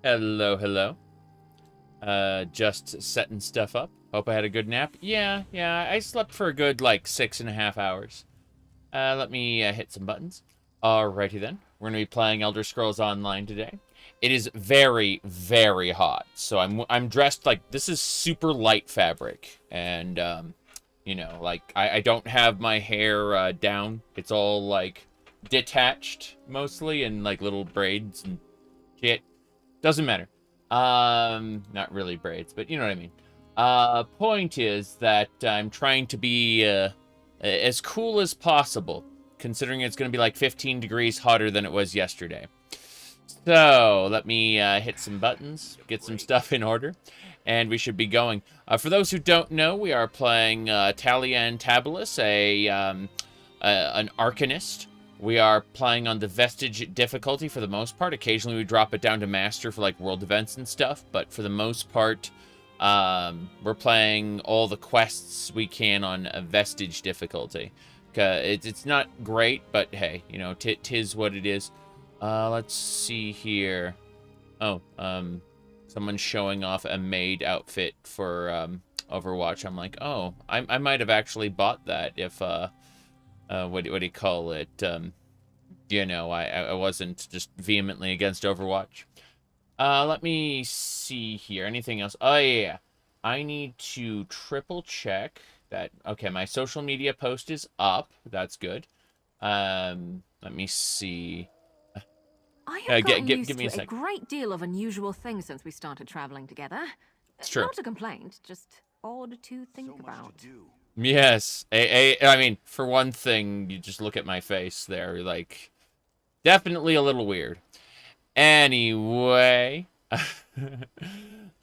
Hello, hello. Just setting stuff up. Hope I had a good nap. Yeah, I slept for a good, like, 6.5 hours. Let me hit some buttons. Alrighty then. We're gonna be playing Elder Scrolls Online today. It is very, very hot, so I'm dressed like this is super light fabric, and you know, like I don't have my hair down. It's all like detached mostly, and like little braids and shit. Doesn't matter. Not really braids, but you know what I mean. Point is that I'm trying to be as cool as possible, considering it's going to be like 15 degrees hotter than it was yesterday. So, let me hit some buttons, get some stuff in order, and we should be going. For those who don't know, we are playing Talia and Tabalus, an Arcanist. We are playing on the Vestige difficulty for the most part. Occasionally we drop it down to Master for like world events and stuff, but for the most part, we're playing all the quests we can on a Vestige difficulty. It's not great, but hey, you know, tis what it is. Let's see here. Oh, someone's showing off a maid outfit for Overwatch. I'm like, oh, I might have actually bought that if what do you call it? You know, I wasn't just vehemently against Overwatch. Let me see here. Anything else? Oh, yeah. I need to triple check that. Okay, my social media post is up. That's good. Let me see. I have gotten used give me a to a sec. great deal of unusual things since we started traveling together. It's true. Not a complaint, just odd to think about. Yes. I mean, for one thing, you just look at my face there, like, definitely a little weird. Anyway,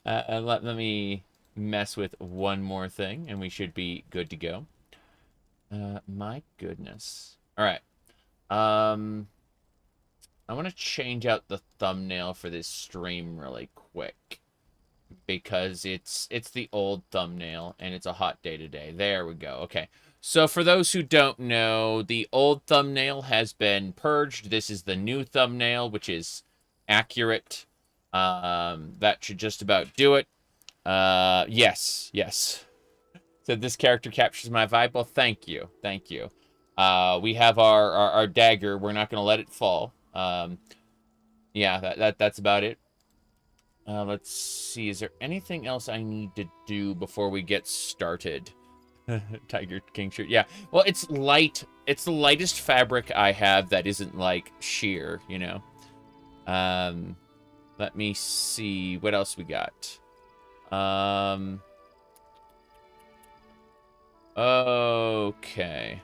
let me mess with one more thing, and we should be good to go. My goodness. All right. I want to change out the thumbnail for this stream really quick, because it's the old thumbnail and it's a hot day today. There we go. Okay. So for those who don't know, the old thumbnail has been purged. This is the new thumbnail, which is accurate. That should just about do it. Yes. So this character captures my vibe. Well, thank you. We have our dagger. We're not going to let it fall. Yeah, that's about it. Let's see. Is there anything else I need to do before we get started? Tiger King shirt. Yeah. Well, it's light. It's the lightest fabric I have that isn't like sheer, you know. Let me see what else we got. Okay.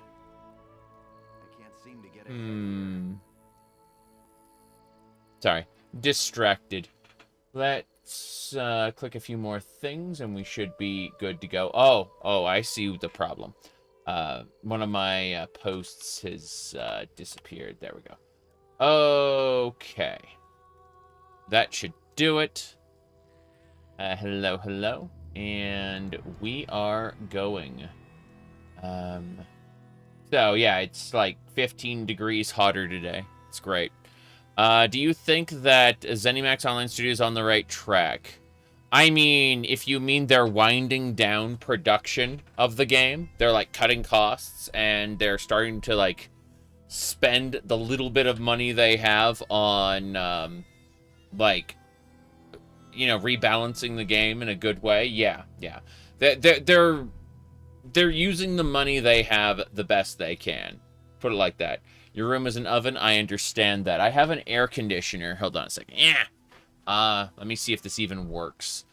Sorry. Distracted. Let's click a few more things and we should be good to go. Oh, I see the problem. One of my posts has disappeared. There we go. Okay. That should do it. Hello. And we are going. So, yeah, it's like 15 degrees hotter today. It's great. Do you think that ZeniMax Online Studios is on the right track? I mean, if you mean they're winding down production of the game, they're, like, cutting costs, and they're starting to, like, spend the little bit of money they have on, like, you know, rebalancing the game in a good way. Yeah. They're using the money they have the best they can. Put it like that. Your room is an oven. I understand that. I have an air conditioner. Hold on a second. Yeah. Let me see if this even works.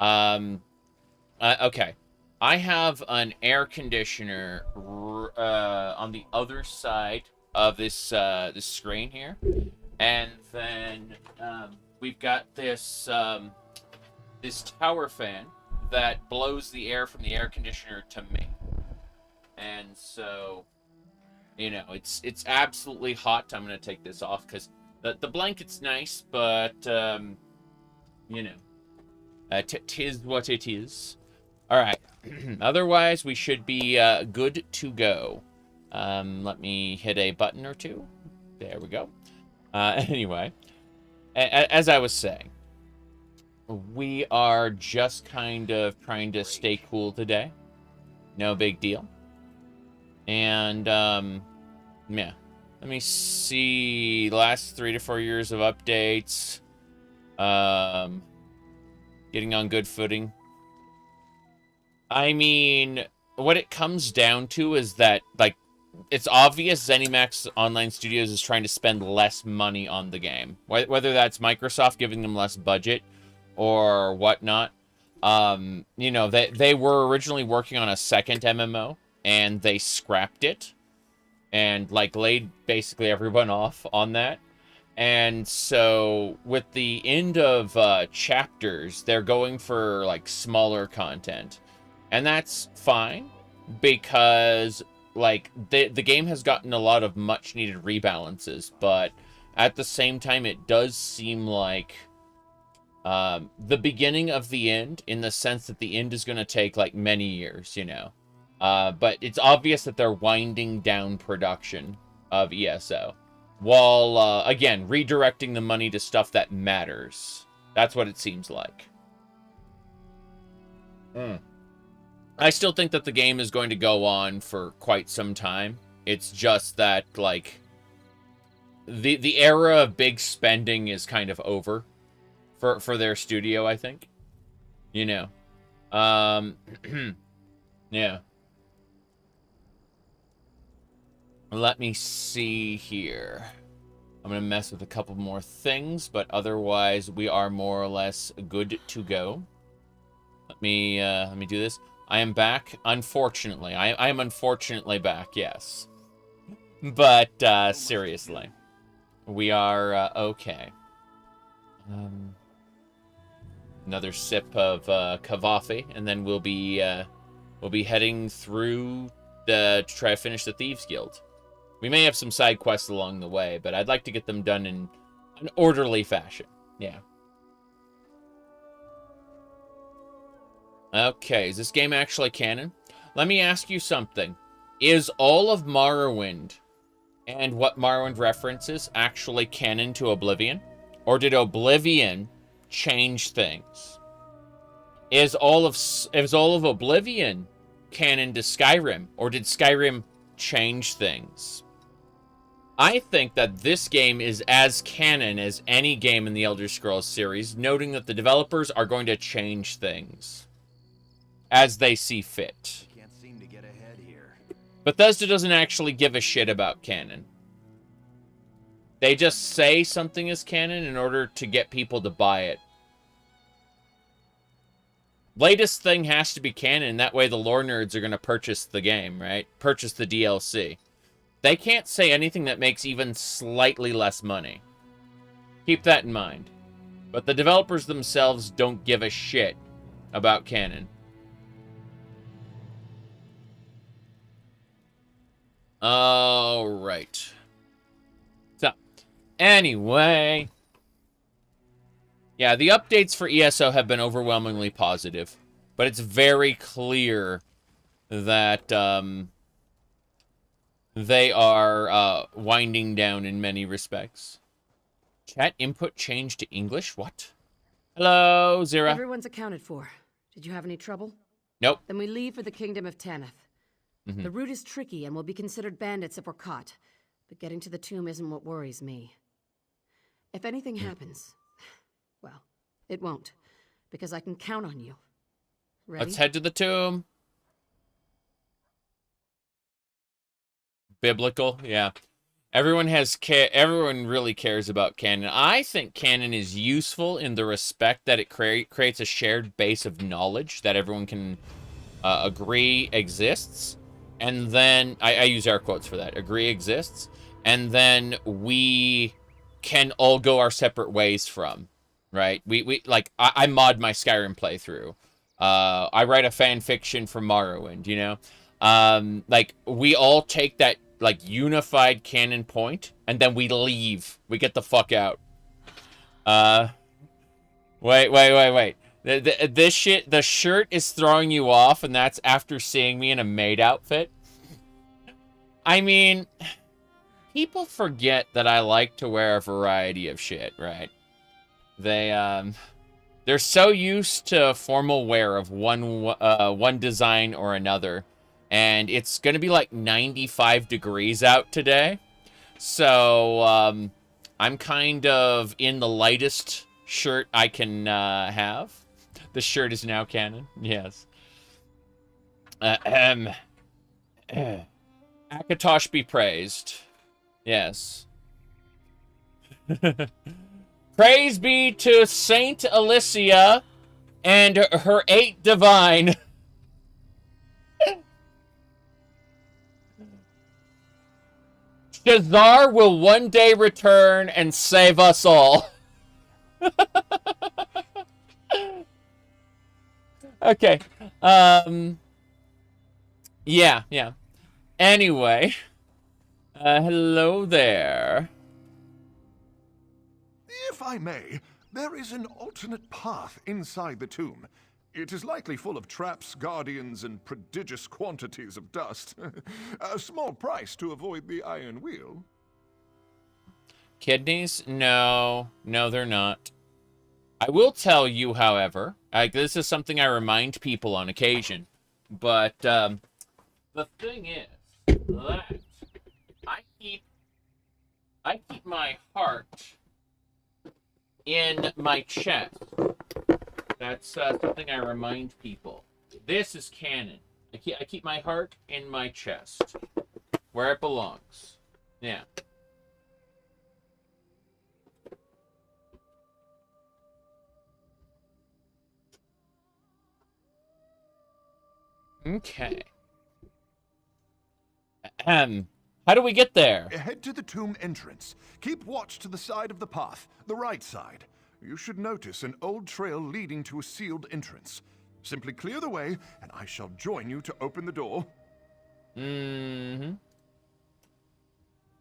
Okay. I have an air conditioner on the other side of this this screen here, and then we've got this this tower fan that blows the air from the air conditioner to me, and so. You know, it's absolutely hot. I'm going to take this off because the blanket's nice, but, you know, tis what it is. All right. Otherwise, we should be good to go. Let me hit a button or two. There we go. Anyway, as I was saying, we are just kind of trying to stay cool today. No big deal. And, yeah. Let me see. Last 3 to 4 years of updates. Getting on good footing. I mean, what it comes down to is that, like, it's obvious ZeniMax Online Studios is trying to spend less money on the game. Whether that's Microsoft giving them less budget or whatnot. You know, they were originally working on a second MMO, and they scrapped it. And, like, laid basically everyone off on that. And so, with the end of chapters, they're going for, like, smaller content. And that's fine, because, like, the game has gotten a lot of much-needed rebalances, but at the same time, it does seem like the beginning of the end, in the sense that the end is going to take, like, many years, you know. But it's obvious that they're winding down production of ESO. While, again, redirecting the money to stuff that matters. That's what it seems like. I still think that the game is going to go on for quite some time. It's just that, like, the era of big spending is kind of over for their studio, I think. You know. Yeah. Let me see here. I'm going to mess with a couple more things, but otherwise we are more or less good to go. Let me do this. I am back, unfortunately. I am unfortunately back, yes. But, seriously. We are, okay. Another sip of, Kavafi, and then we'll be heading through to try to finish the Thieves Guild. We may have some side quests along the way, but I'd like to get them done in an orderly fashion. Yeah. Okay, is this game actually canon? Let me ask you something. Is all of Morrowind and what Morrowind references actually canon to Oblivion? Or did Oblivion change things? Is all of Oblivion canon to Skyrim? Or did Skyrim change things? I think that this game is as canon as any game in the Elder Scrolls series, noting that the developers are going to change things as they see fit. Can't seem to get ahead here. Bethesda doesn't actually give a shit about canon. They just say something is canon in order to get people to buy it. Latest thing has to be canon, that way the lore nerds are going to purchase the game, right? Purchase the DLC. They can't say anything that makes even slightly less money. Keep that in mind. But the developers themselves don't give a shit about canon. Alright. So, anyway. Yeah, the updates for ESO have been overwhelmingly positive. But it's very clear that, they are, winding down in many respects. Chat input changed to English? What? Hello, Zira. Everyone's accounted for. Did you have any trouble? Nope. Then we leave for the Kingdom of Tanith. The route is tricky and will be considered bandits if we're caught. But getting to the tomb isn't what worries me. If anything happens, well, it won't. Because I can count on you. Ready? Let's head to the tomb. Biblical, yeah. Everyone really cares about canon. I think canon is useful in the respect that it creates a shared base of knowledge that everyone can agree exists. And then, I use air quotes for that, agree exists. And then we can all go our separate ways from, right? I mod my Skyrim playthrough. I write a fan fiction for Morrowind, you know? Like, we all take that, like, unified canon point, and then we leave. We get the fuck out. Wait. This shit, the shirt is throwing you off, and that's after seeing me in a maid outfit. I mean, people forget that I like to wear a variety of shit, right? They They're so used to formal wear of one design or another. And it's going to be like 95 degrees out today. So, I'm kind of in the lightest shirt I can have. The shirt is now canon. Yes. Akatosh be praised. Yes. Praise be to Saint Alicia and her 8 divine. Shazar will one day return and save us all. Okay. Yeah. Anyway. Hello there. If I may, there is an alternate path inside the tomb. It is likely full of traps, guardians, and prodigious quantities of dust. A small price to avoid the iron wheel. Kidneys? No, they're not. I will tell you, however, this is something I remind people on occasion, but the thing is that I keep my heart in my chest. That's something I remind people. This is canon. I keep my heart in my chest, where it belongs. Yeah. Okay. How do we get there? Head to the tomb entrance. Keep watch to the side of the path, the right side. You should notice an old trail leading to a sealed entrance. Simply clear the way, and I shall join you to open the door. Mm-hmm.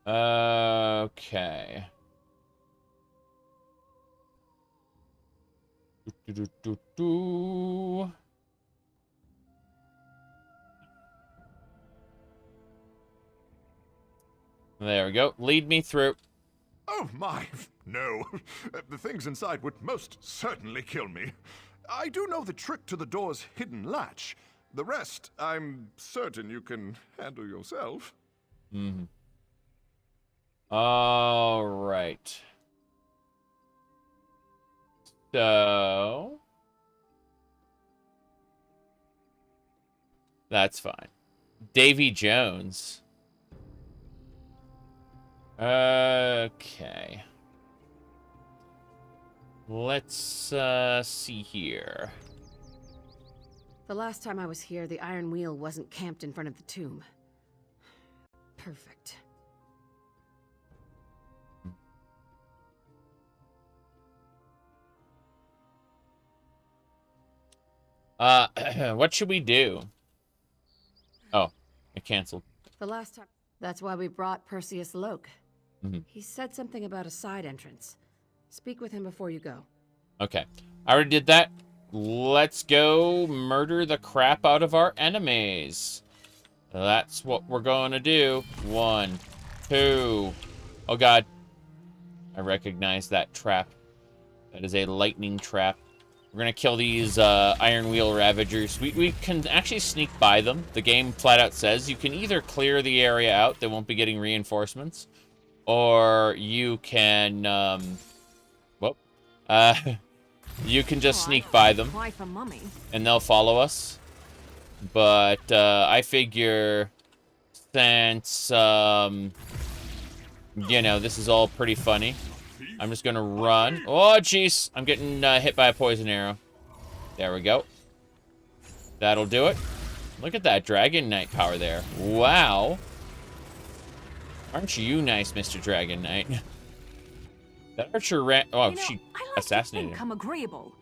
Okay. There we go. Lead me through. Oh my, no. The things inside would most certainly kill me. I do know the trick to the door's hidden latch. The rest, I'm certain you can handle yourself. Mm-hmm. All right. So... that's fine. Davy Jones. Okay. Let's see here. The last time I was here, the iron wheel wasn't camped in front of the tomb. Perfect. What should we do? Oh, I canceled. The last time... that's why we brought Perseus Loke. Mm-hmm. He said something about a side entrance. Speak with him before you go. Okay. I already did that. Let's go murder the crap out of our enemies. That's what we're going to do. 1, 2. Oh, God. I recognize that trap. That is a lightning trap. We're going to kill these Iron Wheel Ravagers. We can actually sneak by them. The game flat out says you can either clear the area out. They won't be getting reinforcements. Or you can... you can just sneak by them. And they'll follow us. But I figure since, you know, this is all pretty funny, I'm just gonna run. Oh, jeez. I'm getting hit by a poison arrow. There we go. That'll do it. Look at that Dragon Knight power there. Wow. Aren't you nice, Mr. Dragon Knight? That archer ran... oh, she assassinated him. I'm agreeable.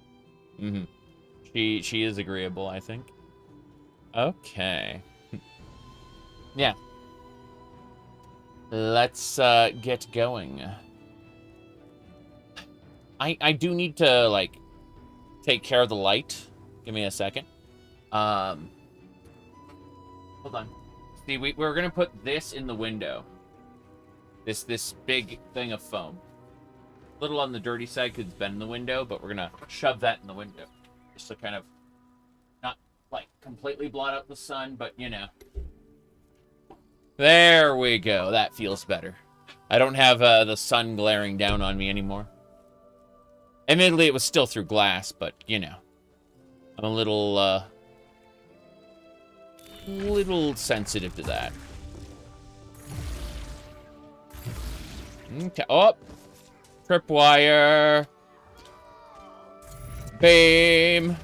Mm-hmm. She is agreeable, I think. Okay. Yeah. Let's get going. I do need to, like, take care of the light. Give me a second. Hold on. See, we're gonna put this in the window. This big thing of foam. A little on the dirty side because it's been in the window, but we're going to shove that in the window. Just to kind of not, like, completely blot out the sun, but, you know. There we go. That feels better. I don't have the sun glaring down on me anymore. Admittedly, it was still through glass, but, you know. I'm a little sensitive to that. Okay. Oh! Tripwire. Beam.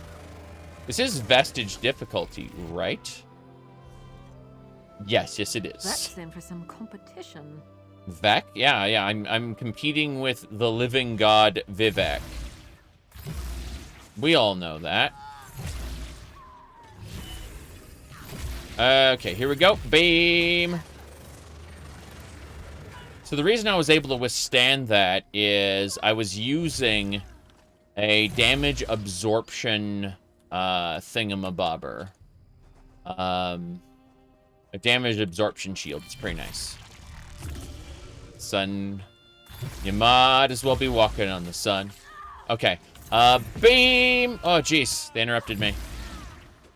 This is Vestige difficulty, right? Yes, it is. That's in for some competition. Vec? Yeah. I'm competing with the living god Vivek. We all know that. Okay, here we go. Beam. So the reason I was able to withstand that is I was using a damage absorption thingamabobber. A damage absorption shield. It's pretty nice. Sun. You might as well be walking on the sun. Okay. Beam! Oh, jeez. They interrupted me.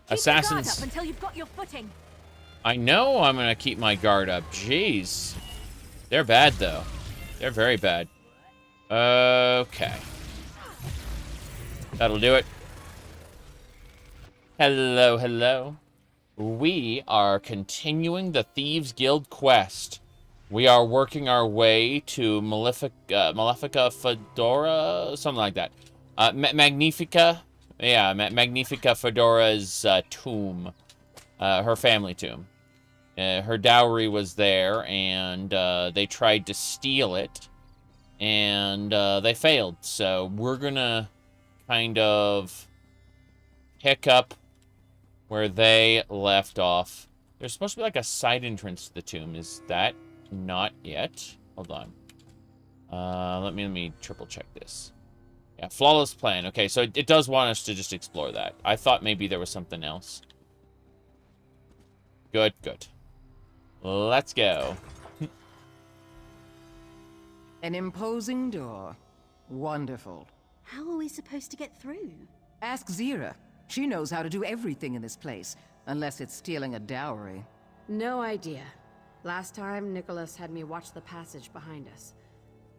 Assassins. Keep your guard up until you've got your footing. I know I'm gonna keep my guard up. Jeez. They're bad, though. They're very bad. Okay. That'll do it. Hello, hello. We are continuing the Thieves Guild quest. We are working our way to Malefica Fedora, something like that. Magnifica? Yeah, Magnifica Fedora's tomb. Her family tomb. Her dowry was there, and they tried to steal it, and they failed. So we're gonna kind of pick up where they left off. There's supposed to be like a side entrance to the tomb. Is that not yet? Hold on. Let me triple check this. Yeah, flawless plan. Okay, so it does want us to just explore that. I thought maybe there was something else. Good. Let's go. An imposing door. Wonderful. How are we supposed to get through? Ask Zira. She knows how to do everything in this place, unless it's stealing a dowry. No idea. Last time, Nicholas had me watch the passage behind us.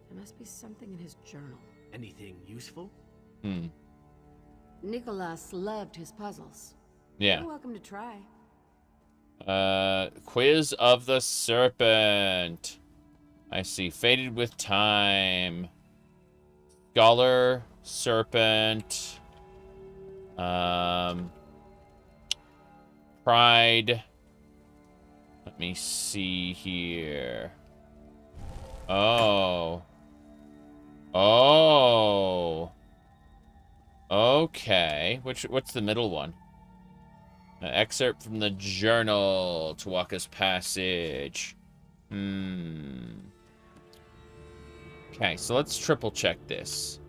There must be something in his journal. Anything useful? Nicholas loved his puzzles. Yeah. You're welcome to try. Quiz of the Serpent. I see. Faded with time. Scholar, Serpent. Pride. Let me see here. Oh. Okay. What's the middle one? An excerpt from the journal. Tuwaka's passage. Okay, so let's triple check this.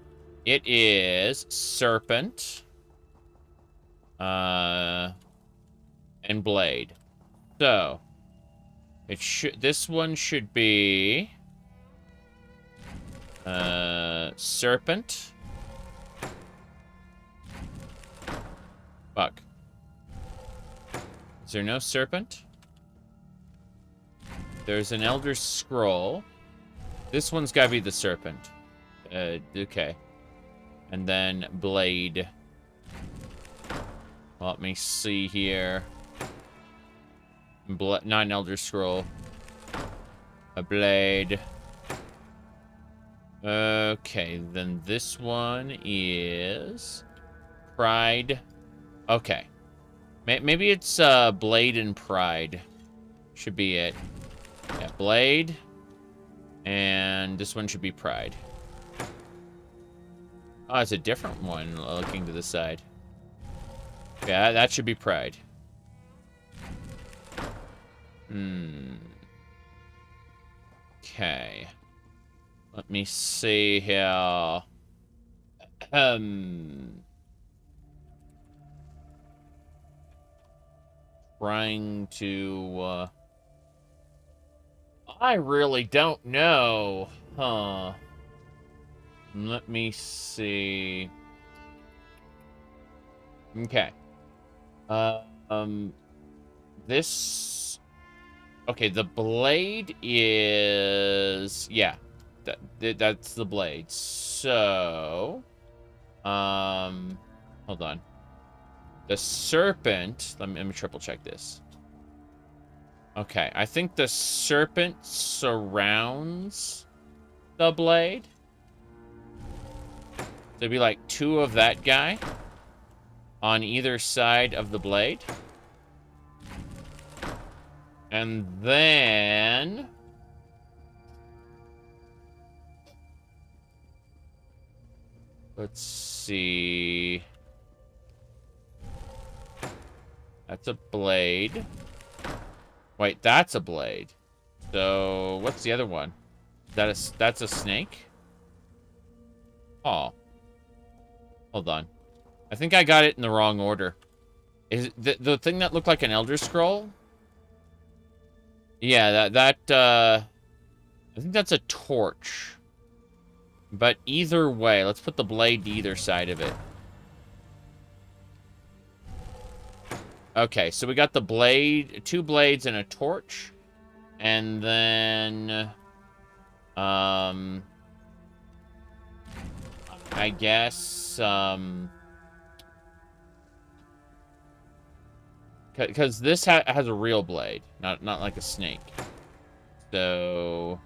It is Serpent. And Blade. So this one should be Serpent. Fuck. Is there no Serpent? There's an Elder Scroll. This one's gotta be the Serpent. Okay. And then Blade. Let me see here. Not an Elder Scroll. A Blade. Okay, then this one is Pride. Okay. Maybe it's Blade and Pride. Should be it. Yeah, Blade. And this one should be Pride. Oh, it's a different one looking to the side. Yeah, that should be Pride. Okay. Let me see here. Trying to, I really don't know. Huh. Let me see. Okay. This... Okay, the blade is... Yeah. That's the blade. So... Hold on. The serpent... Let me triple check this. Okay, I think the serpent surrounds the blade. There'd be like 2 of that guy on either side of the blade. And then... Let's see... That's a blade. Wait, that's a blade. So, what's the other one? That's a snake? Oh. Hold on. I think I got it in the wrong order. Is it the thing that looked like an Elder Scroll? Yeah, I think that's a torch. But either way, let's put the blade to either side of it. Okay, so we got the blade, 2 blades and a torch. And then... I guess, because this has a real blade, not like a snake. So,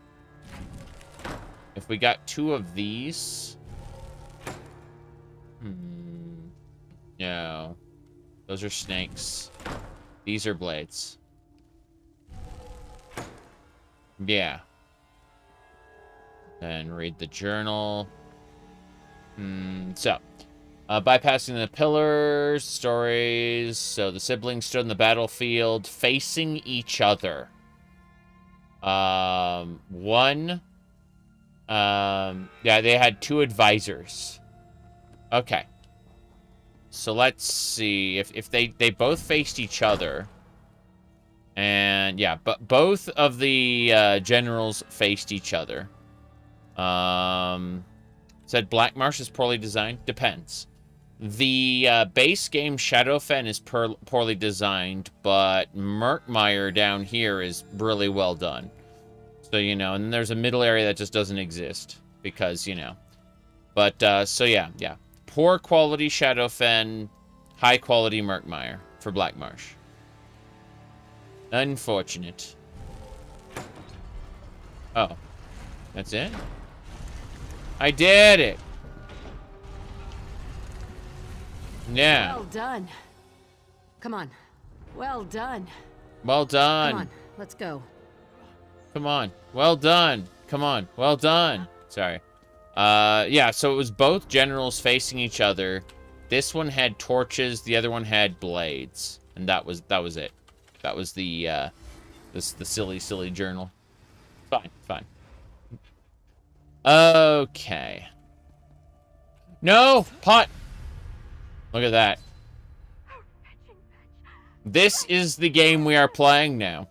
if we got 2 of these... No. Those are snakes. These are blades. Yeah. Then read the journal. So, bypassing the pillars, stories. So the siblings stood in the battlefield facing each other. Yeah, they had 2 advisors. Okay. So let's see if they both faced each other. And yeah, but both of the generals faced each other. Said Black Marsh is poorly designed. Depends. The base game Shadowfen is poorly designed, but Murkmire down here is really well done. So, you know, and there's a middle area that just doesn't exist because, you know. But, so yeah. Poor quality Shadowfen, high quality Murkmire for Black Marsh. Unfortunate. Oh. That's it? I did it! Yeah. Well done. Come on. Well done. Well done. Come on, let's go. Come on. Well done. Come on. Well done. Sorry. Yeah, so it was both generals facing each other. This one had torches, the other one had blades. And that was it. That was the silly journal. Fine. Okay. No! Pot! Look at that. This is the game we are playing now.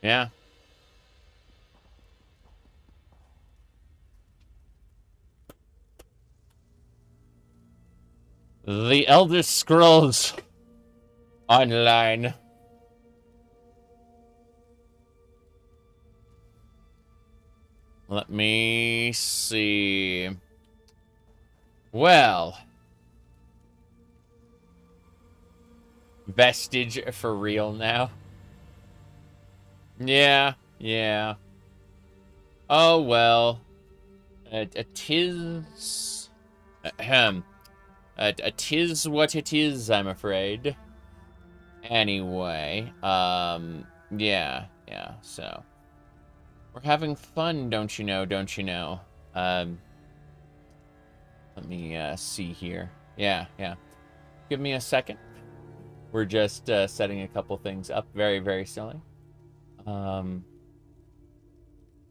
Yeah. The Elder Scrolls Online. Let me see. Well. Vestige for real now. Yeah. Oh, well. Tis what it is, I'm afraid. Anyway, yeah, so. We're having fun, don't you know? Let me, see here. Yeah. Give me a second. We're just, setting a couple things up. Very, very silly.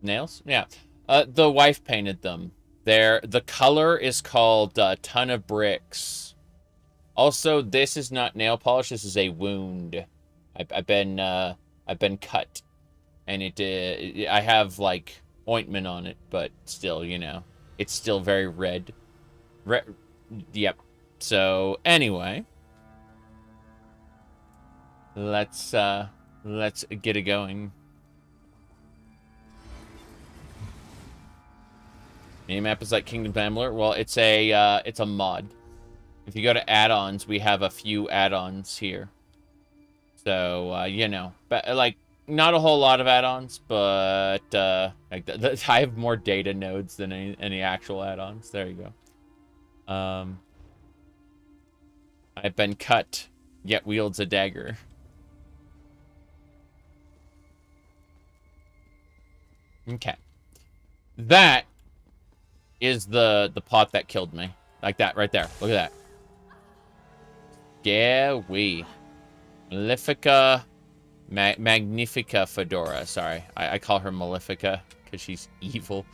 Nails? Yeah. The wife painted them. The color is called Ton of Bricks. Also, this is not nail polish. This is a wound. I've been cut, and I have like ointment on it, but still, you know, it's still very red. Yep. So anyway, let's get it going. Minimap is like Kingdom Gambler. Well, it's a mod. If you go to add-ons, we have a few add-ons here. So you know, but like not a whole lot of add-ons, but like I have more data nodes than any actual add-ons. There you go. I've been cut, yet wields a dagger. Okay. That is the pot that killed me. Like that, right there. Look at that. Yeah, Malefica, Magnifica Fedora. Sorry, I call her Malefica because she's evil.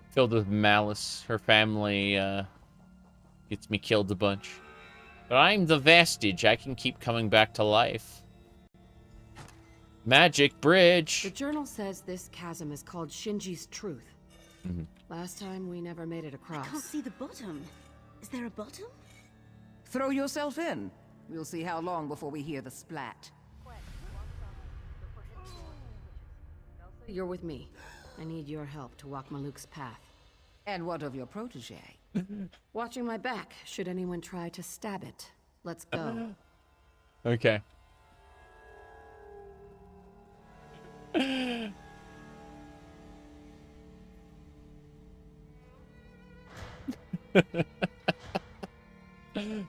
Filled with malice. Her family gets me killed a bunch. But I'm the Vestige. I can keep coming back to life. Magic bridge. The journal says this chasm is called Shinji's Truth. Last time we never made it across. I can't see the bottom. Is there a bottom? Throw yourself in. We'll see how long before we hear the splat. You're with me. I need your help to walk Maluk's path. And what of your protege? Watching my back, should anyone try to stab it. Let's go. Okay.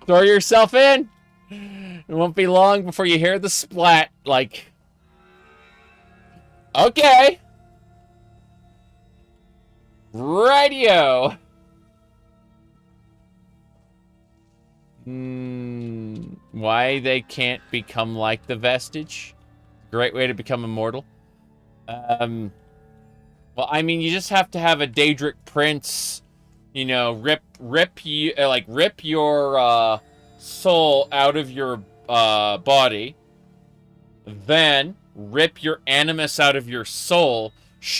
Throw yourself in. It won't be long before you hear the splat. Like, okay. Radio. Why they can't become like the Vestige? Great way to become immortal. Well, I mean, you just have to have a Daedric Prince, you know, rip your soul out of your body, then rip your animus out of your soul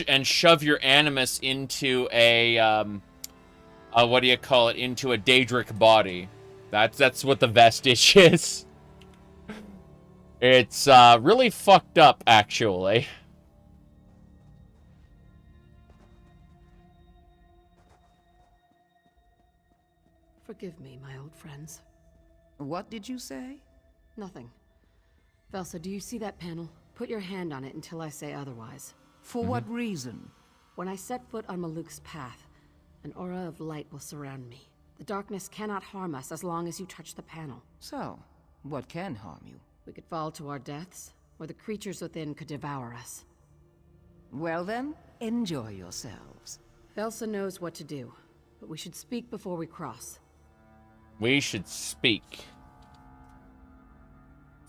and shove your animus into a what do you call it? Into a Daedric body. That's what the Vestige is. It's really fucked up, actually. Forgive me, my old friends. What did you say? Nothing. Velsa, do you see that panel? Put your hand on it until I say otherwise. For what reason? When I set foot on Maluk's path, an aura of light will surround me. The darkness cannot harm us as long as you touch the panel. So, what can harm you? We could fall to our deaths, or the creatures within could devour us. Well then, enjoy yourselves. Velsa knows what to do, but we should speak before we cross. We should speak.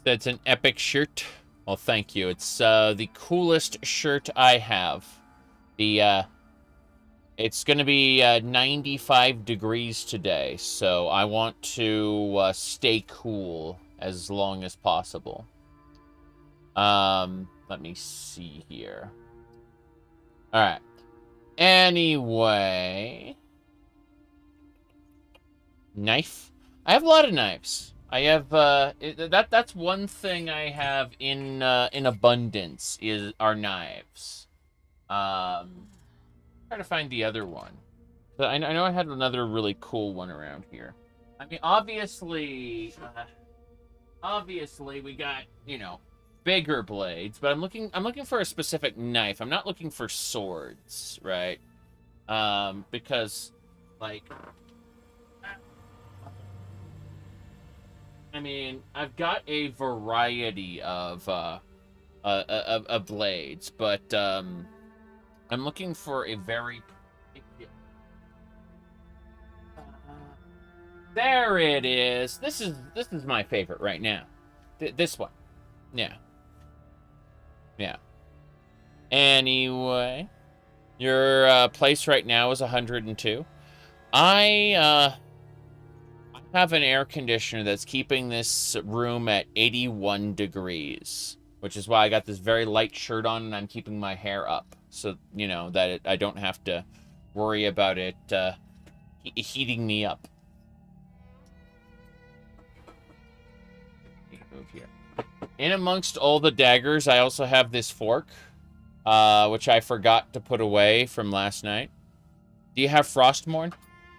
That's an epic shirt. Well, thank you. It's the coolest shirt I have. It's gonna be 95 degrees today, so I want to stay cool as long as possible. Let me see here. All right. Anyway, knife. I have a lot of knives. I have that's one thing I have in abundance are knives. Try to find the other one. But I know I had another really cool one around here. I mean, obviously we got, you know, bigger blades, but I'm looking for a specific knife. I'm not looking for swords, right? Because like, I mean, I've got a variety of blades, but I'm looking for a very particular. There it is. This is my favorite right now. This one. Yeah. Yeah. Anyway, your place right now is 102. I have an air conditioner that's keeping this room at 81 degrees which is why I got this very light shirt on and I'm keeping my hair up. So, you know, that I don't have to worry about it heating me up. Move here. In amongst all the daggers, I also have this fork, which I forgot to put away from last night. Do you have Frostmourne?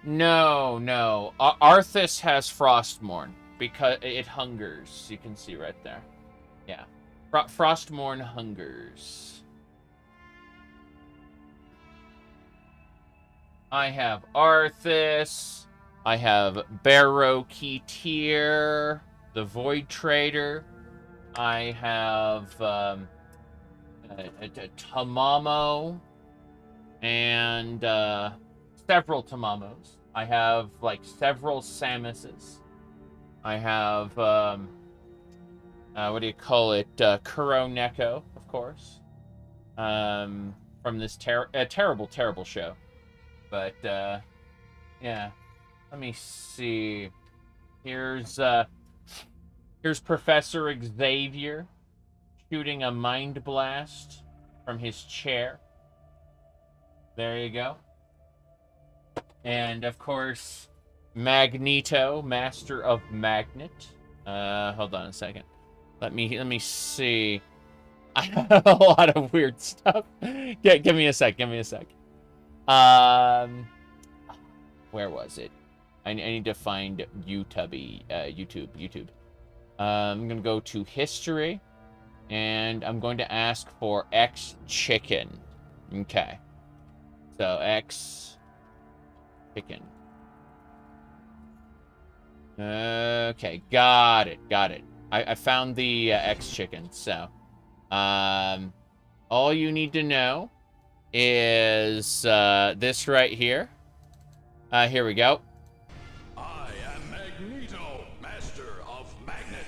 No, no. Arthas has Frostmourne because it hungers. You can see right there. Yeah. Frostmourne hungers. I have Arthas. I have Barrow Keetir, the Void Trader. I have a Tamamo and several Tamamos. I have like several Samuses. I have what do you call it? Kuro Neko, of course. From this terrible, terrible show. But yeah. Let me see. Here's Professor Xavier shooting a mind blast from his chair. There you go. And of course, Magneto, Master of Magnet. Hold on a second. Let me see. I have a lot of weird stuff. Give me a sec. Give me a sec. Where was it? I need to find YouTube. I'm gonna go to history, and I'm going to ask for X chicken. Okay. So X chicken. Okay, got it. I found the X chicken. So, all you need to know is this right here. Here we go. I am Magneto, Master of Magnet.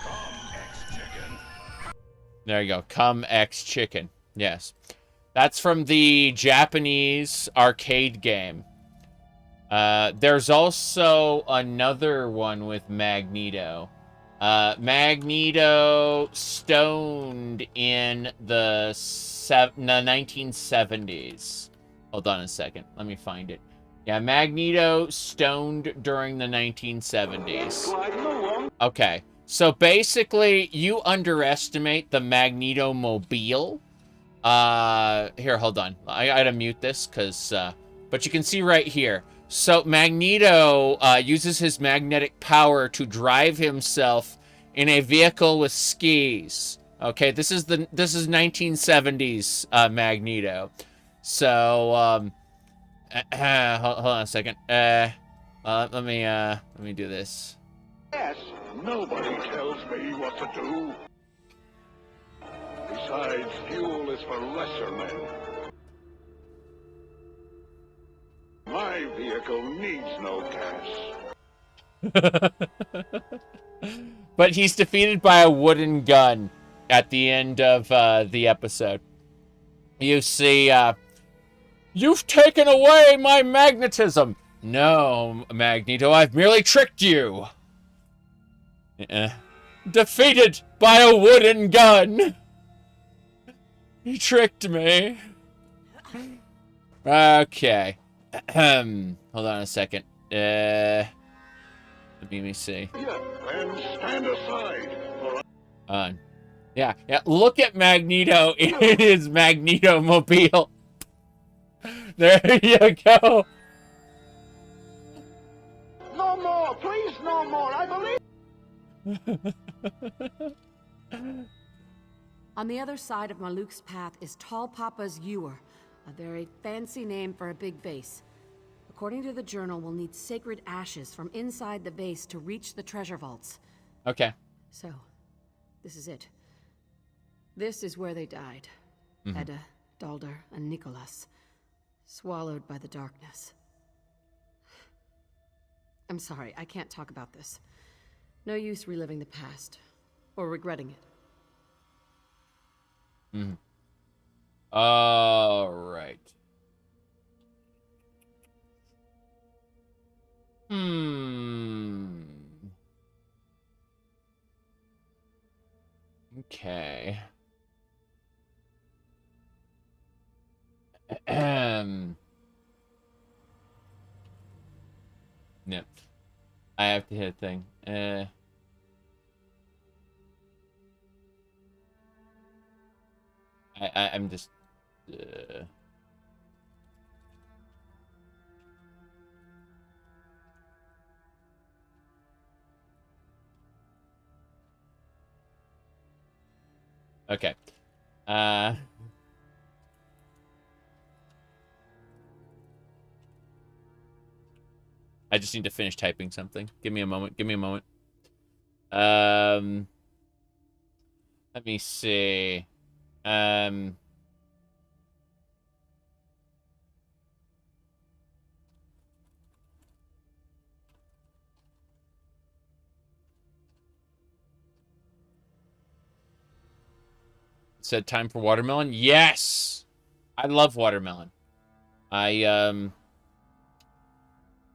Come, X-Chicken. There you go. Come X Chicken. Yes. That's from the Japanese arcade game. There's also another one with Magneto. Magneto stoned in the 1970s. Hold on a second. Let me find it. Yeah, Magneto stoned during the 1970s. Okay. So basically, you underestimate the Magneto mobile. Here, hold on. I gotta mute this, because, but you can see right here. So Magneto uses his magnetic power to drive himself in a vehicle with skis. Okay, this is 1970s Magneto. So hold on a second. Let me do this. Yes, nobody tells me what to do. Besides, fuel is for lesser men. My vehicle needs no gas. But he's defeated by a wooden gun at the end of the episode. You see, you've taken away my magnetism. No, Magneto, I've merely tricked you. Defeated by a wooden gun. He tricked me. Okay. Hold on a second. Let me see. Yeah, and stand aside. Yeah. Look at Magneto in his Magneto mobile. There you go. No more, please, no more. I believe. On the other side of Maluk's path is Tall Papa's Ewer, a very fancy name for a big vase. According to the journal, we'll need sacred ashes from inside the vase to reach the treasure vaults. Okay. So, this is it. This is where they died. Edda, Daldar, and Nicholas. Swallowed by the darkness. I'm sorry, I can't talk about this. No use reliving the past. Or regretting it. All right. Yep. I have to hit a thing. I'm just... Okay. I just need to finish typing something. Give me a moment. Give me a moment. Let me see. Said time for watermelon. Yes, I love watermelon.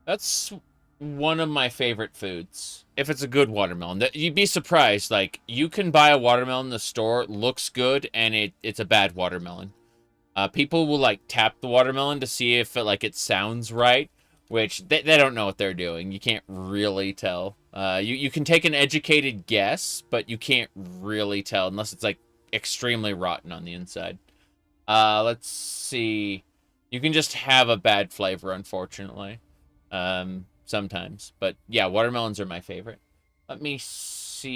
That's one of my favorite foods. If it's a good watermelon, you'd be surprised. Like, you can buy a watermelon in the store, looks good, and it's a bad watermelon. People will like tap the watermelon to see if it sounds right, which they don't know what they're doing. You can't really tell. You can take an educated guess, but you can't really tell unless it's like extremely rotten on the inside. Let's see. You can just have a bad flavor, unfortunately. Sometimes. But yeah, watermelons are my favorite. Let me see.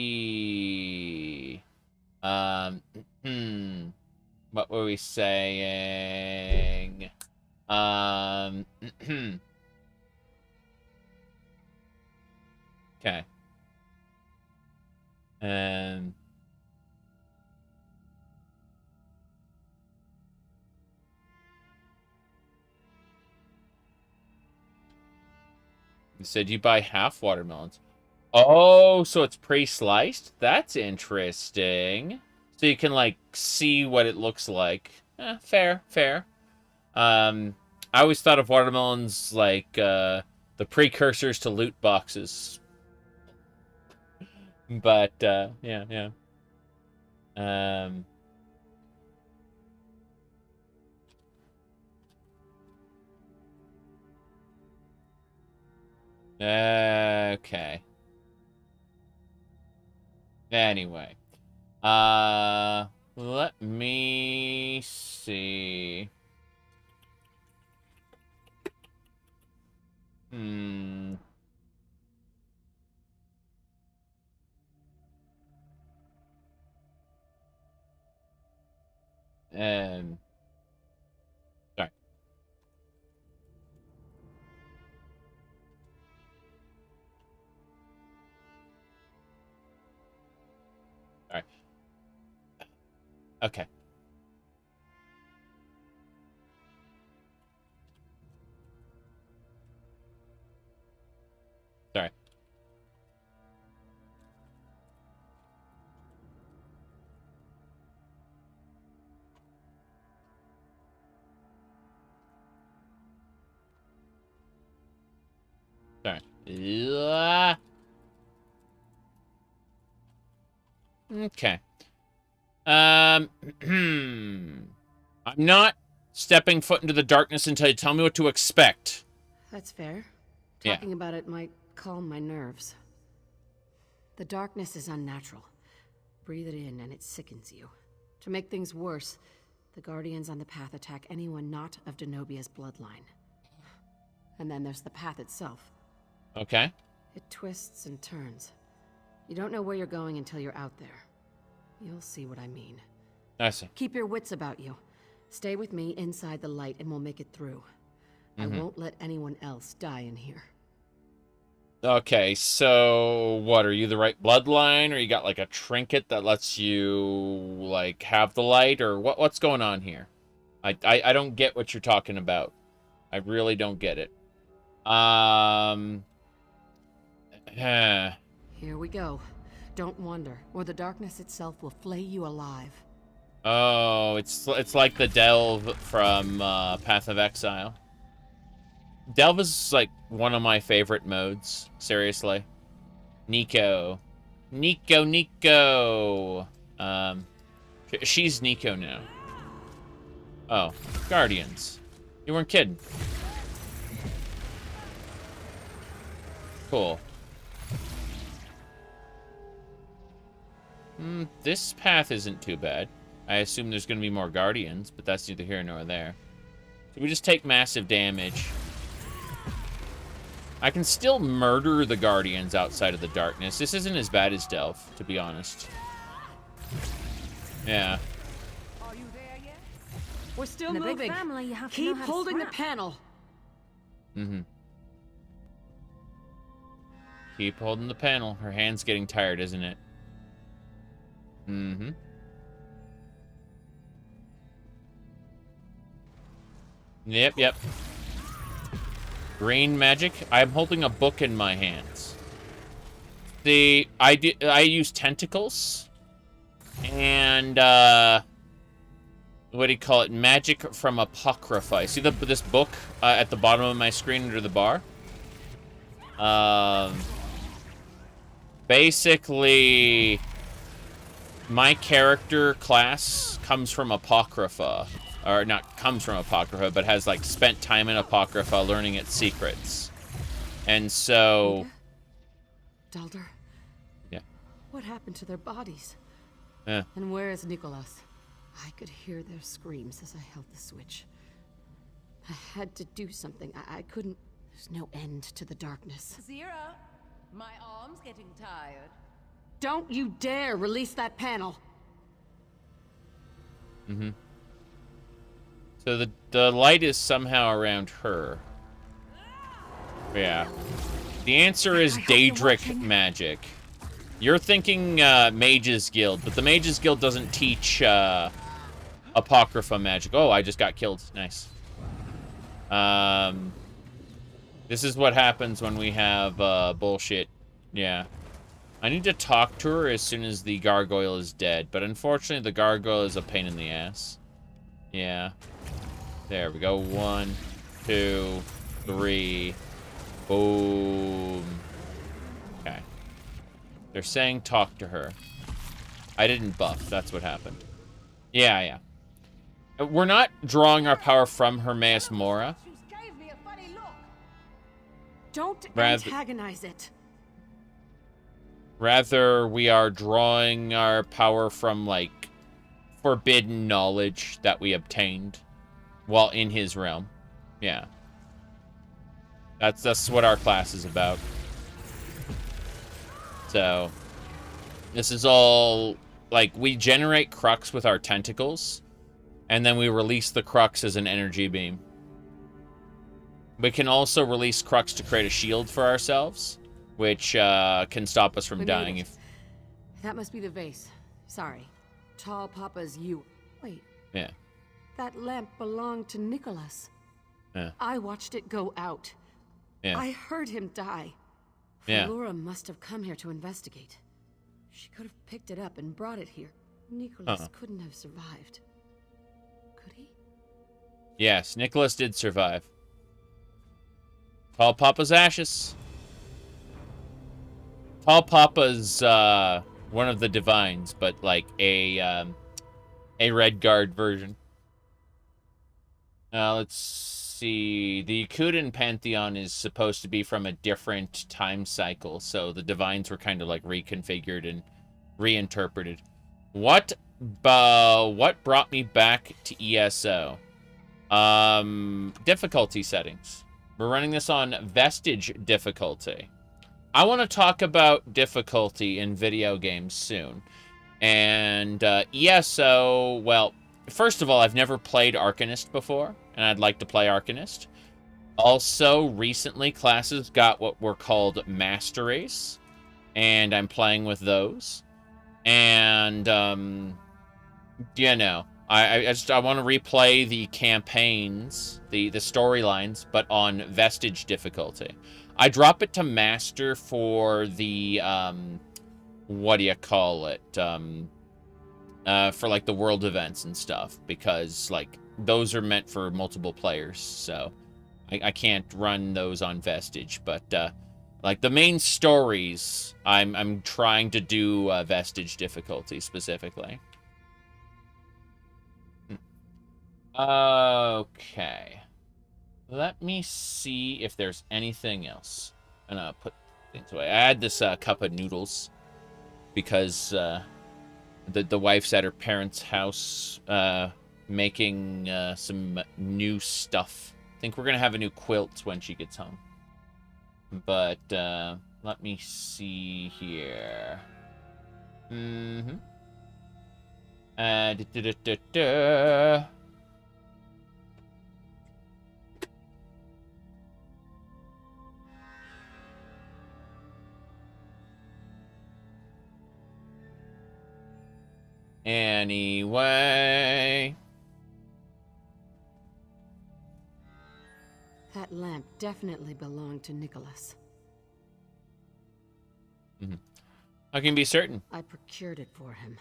What were we saying? Okay. You said you buy half watermelons. Oh, so it's pre-sliced? That's interesting. So you can, like, see what it looks like. Fair, fair. I always thought of watermelons like the precursors to loot boxes. But, yeah. Okay. Anyway. Let me see. Sorry. Sorry. Okay. Sorry. Sorry. Okay. I'm not stepping foot into the darkness until you tell me what to expect. That's fair. Yeah. Talking about it might calm my nerves. The darkness is unnatural. Breathe it in and it sickens you. To make things worse, the Guardians on the path attack anyone not of Denobia's bloodline. And then there's the path itself. Okay. It twists and turns. You don't know where you're going until you're out there. You'll see what I mean. I see. Keep your wits about you. Stay with me inside the light and we'll make it through. I won't let anyone else die in here. Okay, so what, are you the right bloodline, or you got like a trinket that lets you like have the light, or what's going on here? I don't get what you're talking about. I really don't get it. Here we go. Don't wonder, or the darkness itself will flay you alive. Oh, it's like the delve from Path of Exile. Delve is like one of my favorite modes. Seriously. Nico. She's Nico now. Oh, Guardians. You weren't kidding. Cool. This path isn't too bad. I assume there's going to be more guardians, but that's neither here nor there. So we just take massive damage. I can still murder the guardians outside of the darkness. This isn't as bad as Delph, to be honest. Yeah. Are you there yet? We're still In a big moving. family, you have to Keep know how to holding the scrap. panel. Keep holding the panel. Her hand's getting tired, isn't it? Yep. Green magic. I'm holding a book in my hands. I use tentacles. And, what do you call it? Magic from Apocrypha. See this book at the bottom of my screen under the bar? Basically, my character class comes from Apocrypha. Or not comes from Apocrypha, but has, like, spent time in Apocrypha learning its secrets. And so... Dalder. Yeah. What happened to their bodies? Yeah. And where is Nicholas? I could hear their screams as I held the switch. I had to do something. I couldn't... There's no end to the darkness. Zira, my arm's getting tired. Don't you dare release that panel! So the light is somehow around her. Yeah. The answer is Daedric magic. You're thinking Mages Guild, but the Mages Guild doesn't teach Apocrypha magic. Oh, I just got killed. Nice. This is what happens when we have bullshit. Yeah. I need to talk to her as soon as the gargoyle is dead, but unfortunately the gargoyle is a pain in the ass. Yeah. There we go. 1, 2, 3. Boom. Okay. They're saying talk to her. I didn't buff. That's what happened. Yeah. We're not drawing our power from Hermaeus Mora. Don't Rather- antagonize it. Rather, we are drawing our power from, like, forbidden knowledge that we obtained while in his realm. Yeah. That's what our class is about. So, this is all, like, we generate crux with our tentacles, and then we release the crux as an energy beam. We can also release crux to create a shield for ourselves, which can stop us from We made dying it. if... That must be the vase. Sorry. Tall Papa's you. Wait, Yeah. that lamp belonged to Nicholas. Yeah. I watched it go out. Yeah. I heard him die. Yeah. Laura must have come here to investigate. She could have picked it up and brought it here. Nicholas couldn't have survived. Could he? Yes, Nicholas did survive. Tall Papa's ashes. Tall Papa's one of the divines, but like a Redguard version. Let's see. The Yakutan Pantheon is supposed to be from a different time cycle, so the divines were kind of like reconfigured and reinterpreted. What brought me back to ESO? Difficulty settings. We're running this on Vestige difficulty. I want to talk about difficulty in video games soon. And ESO, well, first of all, I've never played Arcanist before, and I'd like to play Arcanist. Also, recently, classes got what were called Master Race, and I'm playing with those. And, you know, I want to replay the campaigns, the storylines, but on Vestige difficulty. I drop it to Master for the, what do you call it? For, like, the world events and stuff, because, like, those are meant for multiple players, so I can't run those on Vestige, but, like, the main stories, I'm trying to do Vestige difficulty specifically. Okay. Let me see if there's anything else. I'm gonna put things away. I had this cup of noodles because the wife's at her parents' house making some new stuff. I think we're gonna have a new quilt when she gets home. But let me see here. Anyway. That lamp definitely belonged to Nicholas. I can be certain. I procured it for him.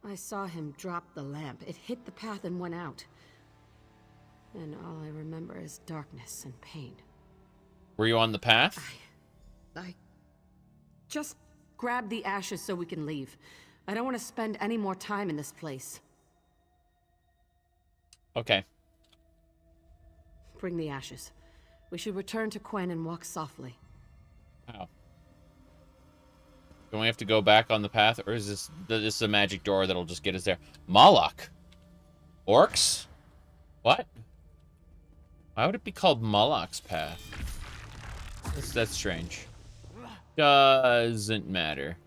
I saw him drop the lamp. It hit the path and went out. And all I remember is darkness and pain. Were you on the path? I just grab the ashes so we can leave. I don't want to spend any more time in this place. Okay. Bring the ashes. We should return to Quen and walk softly. Wow. Don't we have to go back on the path, or is this a magic door that'll just get us there? Moloch? Orcs? What? Why would it be called Moloch's path? That's strange. Doesn't matter.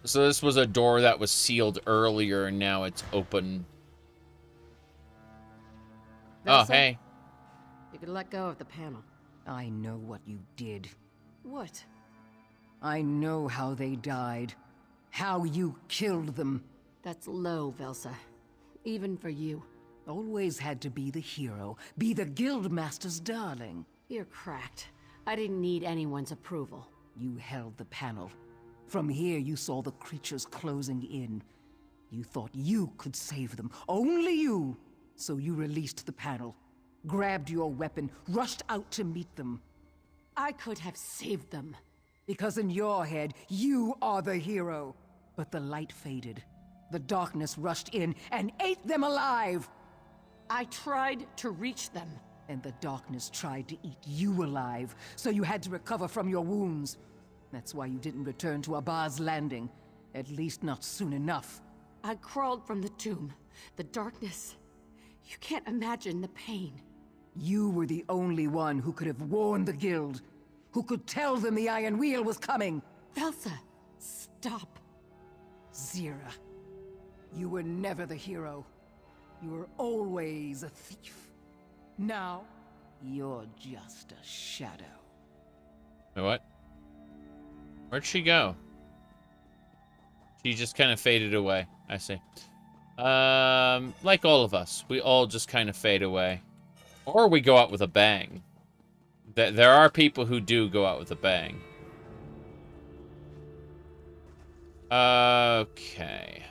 So this was a door that was sealed earlier, and now it's open. Oh, hey. You could let go of the panel. I know what you did. What? I know how they died. How you killed them. That's low, Velsa. Even for you. Always had to be the hero. Be the Guildmaster's darling. You're cracked. I didn't need anyone's approval. You held the panel. From here you saw the creatures closing in. You thought you could save them. Only you! So you released the panel. Grabbed your weapon. Rushed out to meet them. I could have saved them. Because in your head, you are the hero. But the light faded. The darkness rushed in and ate them alive! I tried to reach them. And the darkness tried to eat you alive, so you had to recover from your wounds. That's why you didn't return to Abba's Landing. At least not soon enough. I crawled from the tomb. The darkness. You can't imagine the pain. You were the only one who could have warned the Guild. Who could tell them the Iron Wheel was coming. Velsa, stop. Zira, you were never the hero. You were always a thief. Now, you're just a shadow. Wait, what? Where'd she go? She just kind of faded away. I see. Like all of us, we all just kind of fade away. Or we go out with a bang. There are people who do go out with a bang. Okay.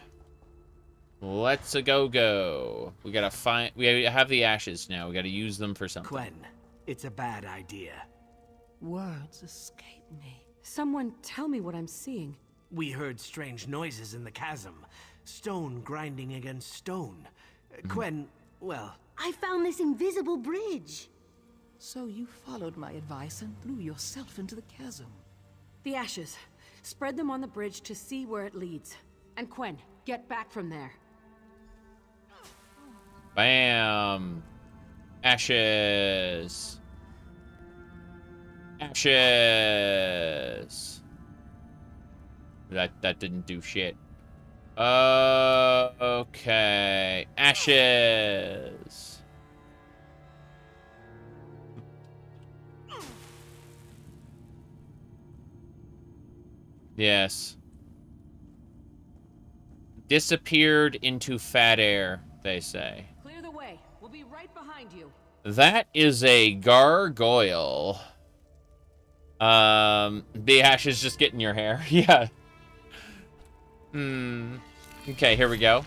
Let's go. We gotta find... We have the ashes now. We gotta use them for something. Quen, it's a bad idea. Words escape me. Someone tell me what I'm seeing. We heard strange noises in the chasm. Stone grinding against stone. Quen, well... I found this invisible bridge. So you followed my advice and threw yourself into the chasm. The ashes. Spread them on the bridge to see where it leads. And Quen, get back from there. Bam. Ashes. Ashes. That didn't do shit. Okay. Ashes. Yes. Disappeared into fat air, they say. Clear the way. We'll be right behind you. That is a gargoyle. The ashes just get in your hair. Yeah. Okay, here we go.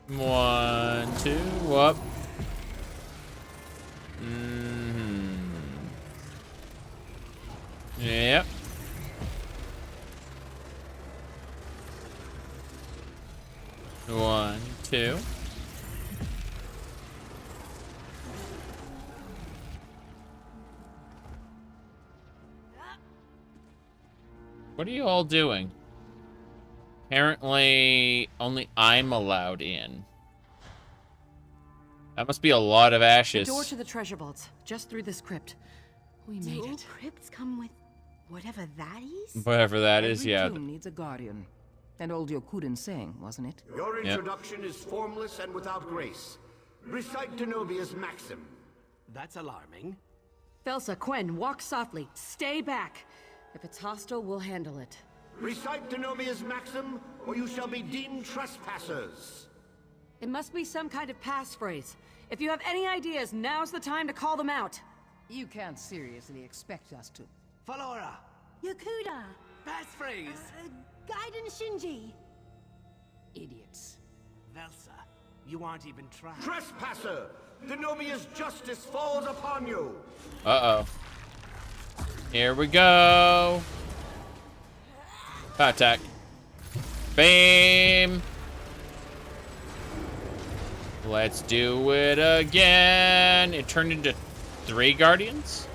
1, 2, whoop. Yep. One, two. What are you all doing? Apparently, only I'm allowed in. That must be a lot of ashes. The door to the treasure vaults, just through this crypt. We Do made all it. crypts come with whatever that is? Whatever that is, Every yeah. tomb needs a guardian. And old Yokuden saying, wasn't it? Your introduction is formless and without grace. Recite Denobia's maxim. That's alarming. Felsa, Quen, walk softly. Stay back. If it's hostile, we'll handle it. Recite Denobia's maxim, or you shall be deemed trespassers. It must be some kind of passphrase. If you have any ideas, now's the time to call them out. You can't seriously expect us to. Falora, Yakuda! passphrase. Gaiden Shinji! Idiots. Velsa, you aren't even trying. Trespasser! Denobia's justice falls upon you! Uh-oh. Here we go. Attack. Bam! Let's do it again. It turned into 3 guardians?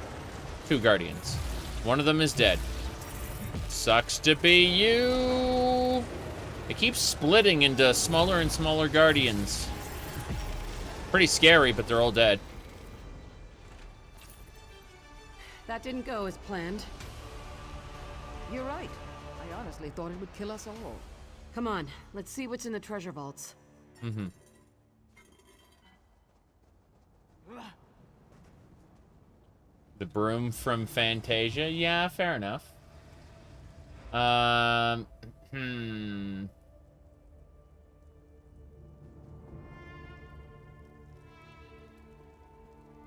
2 guardians. One of them is dead. Sucks to be you. It keeps splitting into smaller and smaller guardians. Pretty scary, but they're all dead. That didn't go as planned. You're right. I honestly thought it would kill us all. Come on, let's see what's in the treasure vaults. Mm-hmm. The broom from Fantasia? Yeah, fair enough.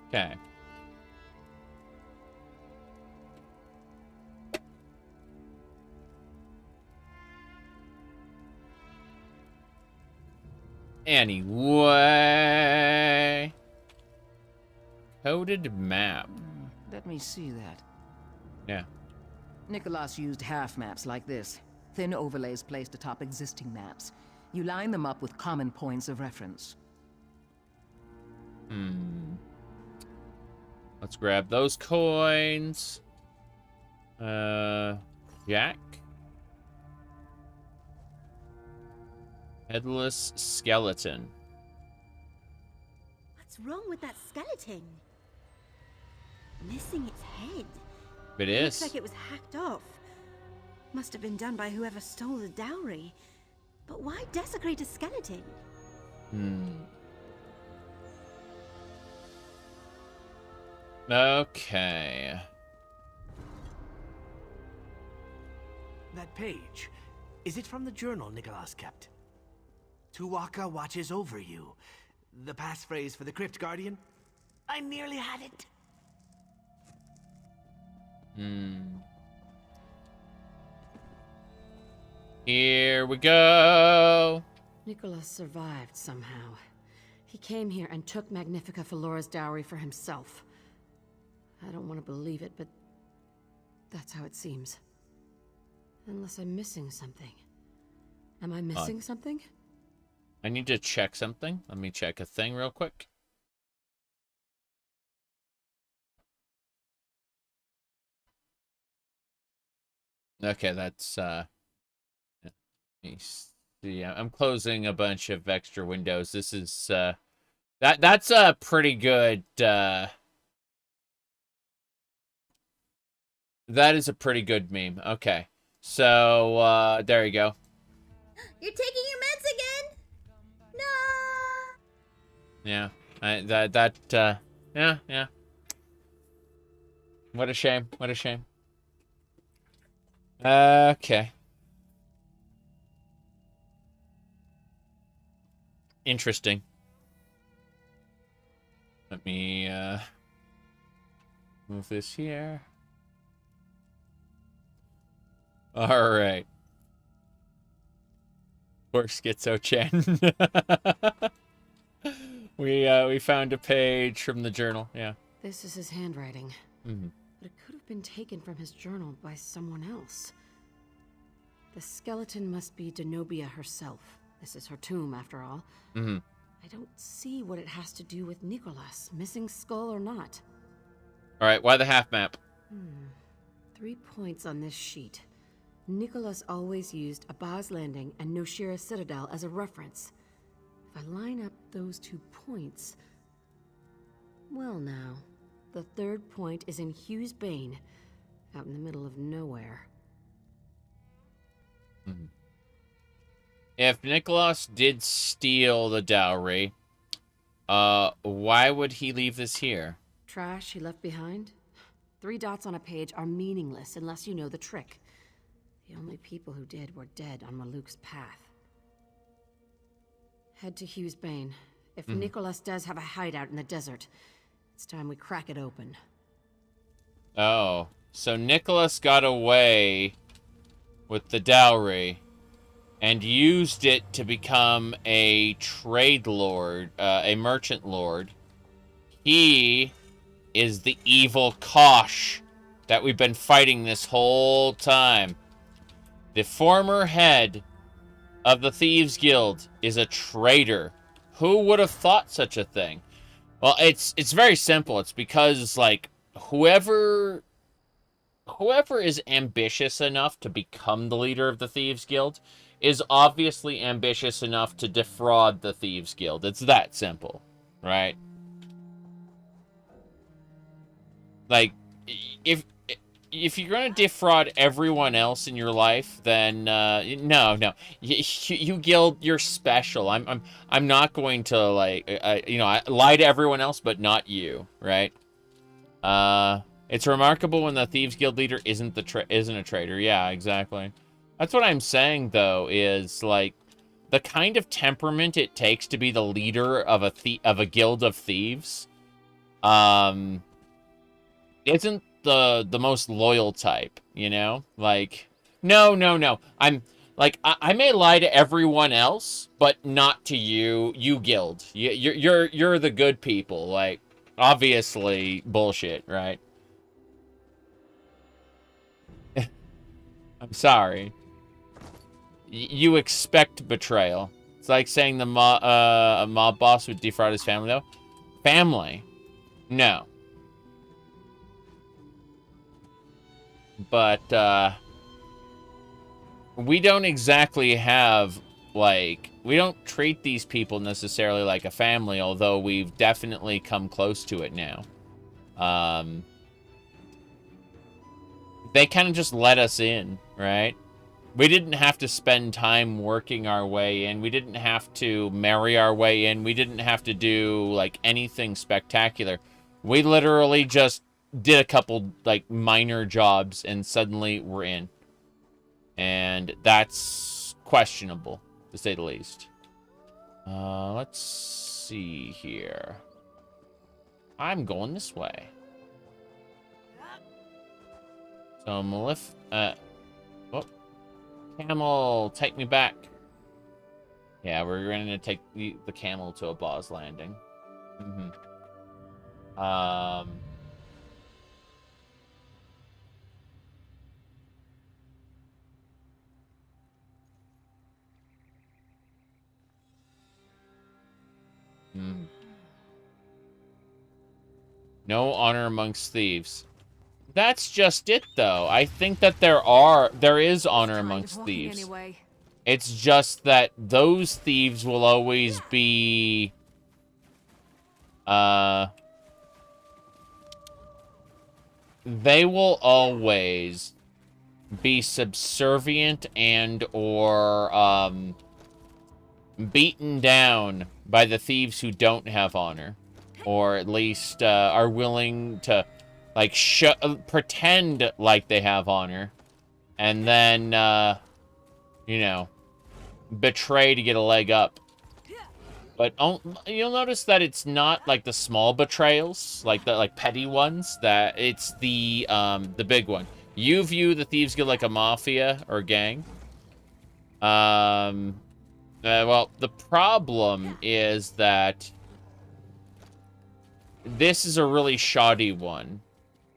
Okay. Anyway. Coded map. Let me see that. Yeah. Nicholas used half maps like this. Thin overlays placed atop existing maps. You line them up with common points of reference. Let's grab those coins. Jack. Headless skeleton. What's wrong with that skeleton? Missing its head. It Looks is. like it was hacked off. Must have been done by whoever stole the dowry. But why desecrate a skeleton? Okay. That page, is it from the journal Nicholas kept? Tuwaka watches over you. The passphrase for the Crypt Guardian? I nearly had it. Here we go. Nicholas survived somehow. He came here and took Magnifica Felora's dowry for himself. I don't want to believe it, but that's how it seems. Unless I'm missing something. Am I missing something? I need to check something. Let me check a thing real quick. Okay, that's let me see. I'm closing a bunch of extra windows. This is that's a pretty good that is a pretty good meme. Okay. So there you go. You're taking your meds again? No. Yeah. Yeah. What a shame. What a shame. Okay. Interesting. Let me move this here. All right. Poor Schizo-chan. We found a page from the journal. Yeah. This is his handwriting. Mm-hmm. But it could have been taken from his journal by someone else. The skeleton must be Denobia herself. This is her tomb, after all. Mm-hmm. I don't see what it has to do with Nicholas, missing skull or not. All right. Why the half map? 3 points on this sheet. Nicholas always used Abaz Landing and Noshira Citadel as a reference. If I line up those 2 points... Well now, the 3rd point is in Hughes Bane, out in the middle of nowhere. If Nicholas did steal the dowry, why would he leave this here? Trash he left behind? 3 dots on a page are meaningless unless you know the trick. The only people who did were dead on Maluk's path. Head to Hughes Bane. If Nicholas does have a hideout in the desert, it's time we crack it open. Oh, so Nicholas got away with the dowry and used it to become a trade lord, a merchant lord. He is the evil Kosh that we've been fighting this whole time. The former head of the Thieves Guild is a traitor. Who would have thought such a thing? Well, it's very simple. It's because, like, whoever is ambitious enough to become the leader of the Thieves Guild is obviously ambitious enough to defraud the Thieves Guild. It's that simple, right? Like, if you're gonna defraud everyone else in your life, then no. You guild, you're special. I'm not going to I lie to everyone else, but not you, right? It's remarkable when the Thieves Guild leader isn't a traitor. Yeah, exactly. That's what I'm saying though, is like the kind of temperament it takes to be the leader of a guild of thieves, isn't the most loyal type, you know? Like, no. I may lie to everyone else, but not to you. You guild. You're the good people. Like, obviously bullshit, right? I'm sorry. You expect betrayal. It's like saying a mob boss would defraud his family, though. Family. No. But, we don't exactly have, like... We don't treat these people necessarily like a family, although we've definitely come close to it now. They kind of just let us in, right? We didn't have to spend time working our way in. We didn't have to marry our way in. We didn't have to do, like, anything spectacular. We literally just did a couple, like, minor jobs, and suddenly we're in. And that's questionable, to say the least. Let's see here. I'm going this way. So, Camel, take me back. Yeah, we're going to take the camel to Abaz Landing. No honor amongst thieves. That's just it, though. I think that there is honor amongst thieves. Anyway. It's just that those thieves will always be... They will always be subservient and or beaten down by the thieves who don't have honor. Or at least are willing to, like, pretend like they have honor. And then, you know, betray to get a leg up. But you'll notice that it's not, like, the small betrayals, like the petty ones, that it's the big one. You view the Thieves Guild like a mafia or gang. Well, the problem is that this is a really shoddy one.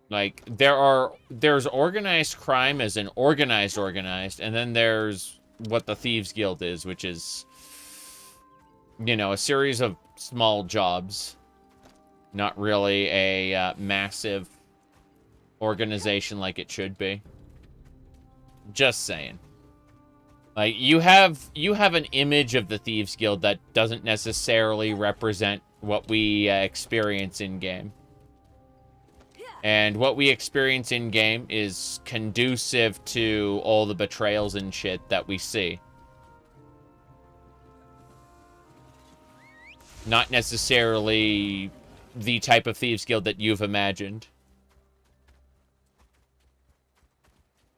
Like, there's organized crime as in organized, and then there's what the Thieves Guild is, which is, you know, a series of small jobs. Not really a massive organization like it should be. Just saying. Like, you have an image of the Thieves Guild that doesn't necessarily represent what we experience in-game. And what we experience in-game is conducive to all the betrayals and shit that we see. Not necessarily the type of Thieves Guild that you've imagined.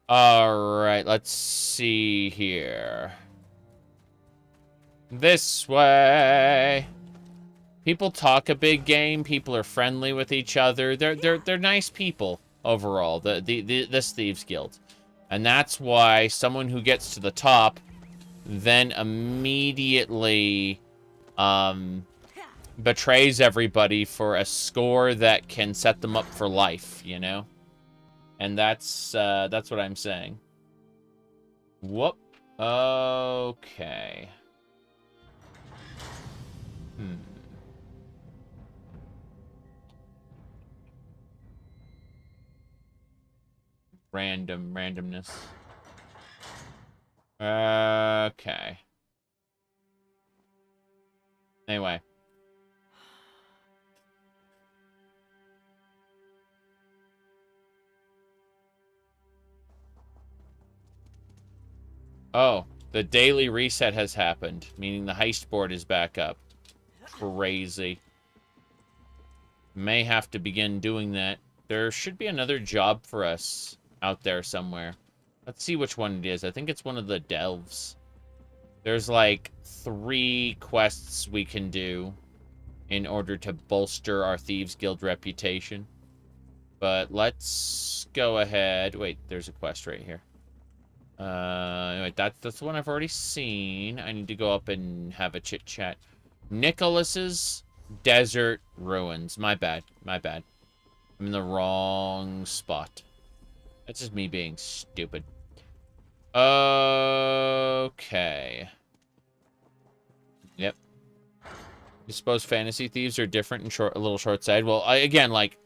Alright, let's see here. This way. People talk a big game. People are friendly with each other. They're nice people overall. This Thieves Guild. And that's why someone who gets to the top then immediately betrays everybody for a score that can set them up for life, you know? And that's what I'm saying. Whoop. Okay. Randomness. Okay. Anyway. Oh, the daily reset has happened, meaning the heist board is back up. Crazy. May have to begin doing that. There should be another job for us out there somewhere. Let's see which one it is. I think it's one of the delves. There's like 3 quests we can do in order to bolster our Thieves Guild reputation. But let's go ahead. Wait, there's a quest right here. Anyway, that's the one I've already seen. I need to go up and have a chit-chat. Nicholas's Desert Ruins. My bad. My bad. I'm in the wrong spot. That's just me being stupid. Okay. Yep. You suppose fantasy thieves are different and a little short-sighted? Well, again, like,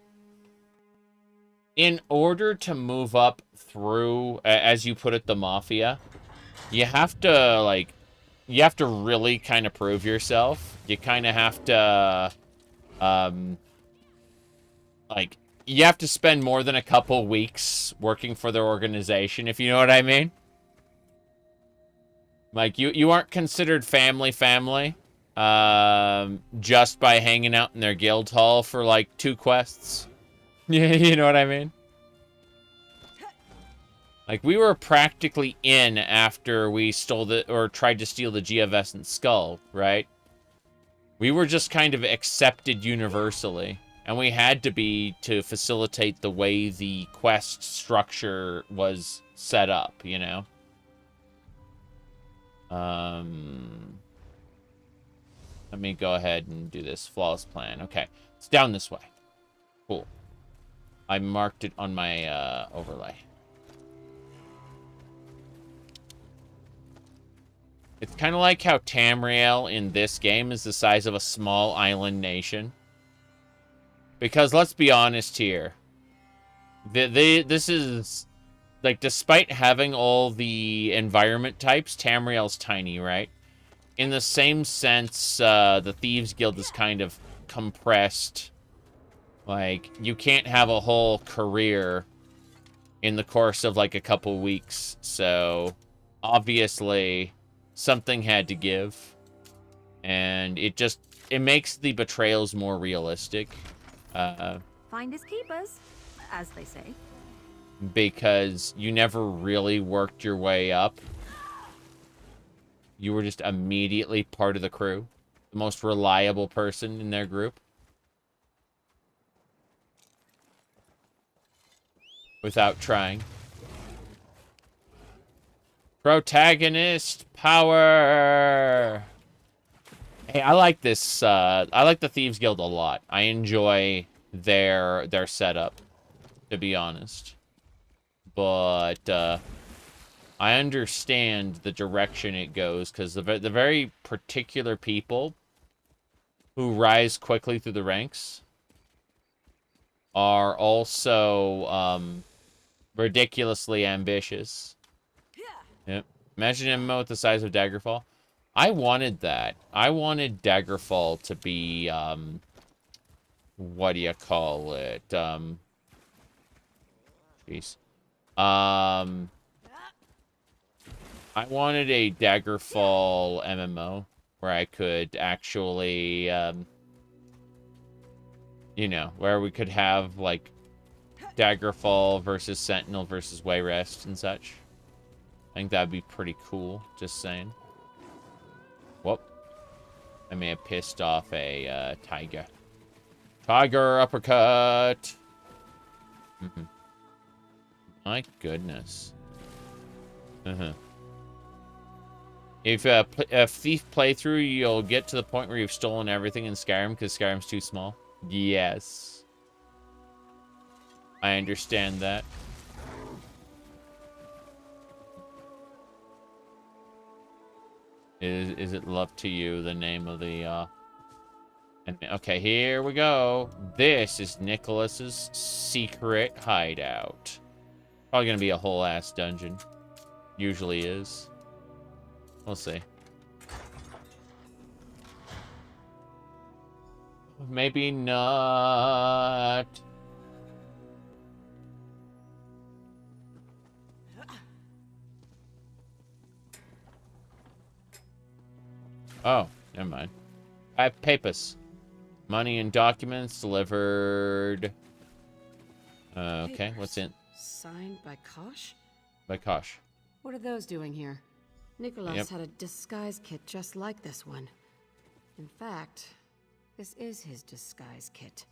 in order to move up through, as you put it, the Mafia, you have to, like, you have to really kind of prove yourself. You kind of have to, like, you have to spend more than a couple weeks working for their organization, if you know what I mean. Like, you aren't considered family, just by hanging out in their guild hall for, like, 2 quests. You know what I mean? Like, we were practically in after we stole or tried to steal the Geovescent skull, right? We were just kind of accepted universally. And we had to be to facilitate the way the quest structure was set up, you know? Let me go ahead and do this flawless plan. Okay, it's down this way. Cool. I marked it on my overlay. It's kind of like how Tamriel in this game is the size of a small island nation. Because let's be honest here. This is, like, despite having all the environment types, Tamriel's tiny, right? In the same sense, the Thieves Guild is kind of compressed. Like, you can't have a whole career in the course of, like, a couple weeks. So, obviously, something had to give. And it makes the betrayals more realistic. Finders keepers, as they say. Because you never really worked your way up. You were just immediately part of the crew. The most reliable person in their group. Without trying. Protagonist power! Hey, I like this, I like the Thieves Guild a lot. I enjoy their setup, to be honest. But, I understand the direction it goes, because the very particular people who rise quickly through the ranks are also, ridiculously ambitious. Yep. Imagine an MMO with the size of Daggerfall. I wanted that. I wanted Daggerfall to be, what do you call it? Jeez. I wanted a Daggerfall MMO where I could actually, you know, where we could have, like, Daggerfall versus Sentinel versus Wayrest and such. I think that'd be pretty cool, just saying. Whoop. I may have pissed off a tiger. Tiger uppercut! My goodness. If a Thief playthrough, you'll get to the point where you've stolen everything in Skyrim because Skyrim's too small. Yes. I understand that. Is it Love to You, the name of the, okay, here we go. This is Nicholas's secret hideout. Probably gonna be a whole ass dungeon. Usually is. We'll see. Maybe not. Oh, never mind. I have papers. Money and documents delivered. Okay, what's in? Signed by Kosh? By Kosh. What are those doing here? Nicholas Yep. had a disguise kit just like this one. In fact, this is his disguise kit.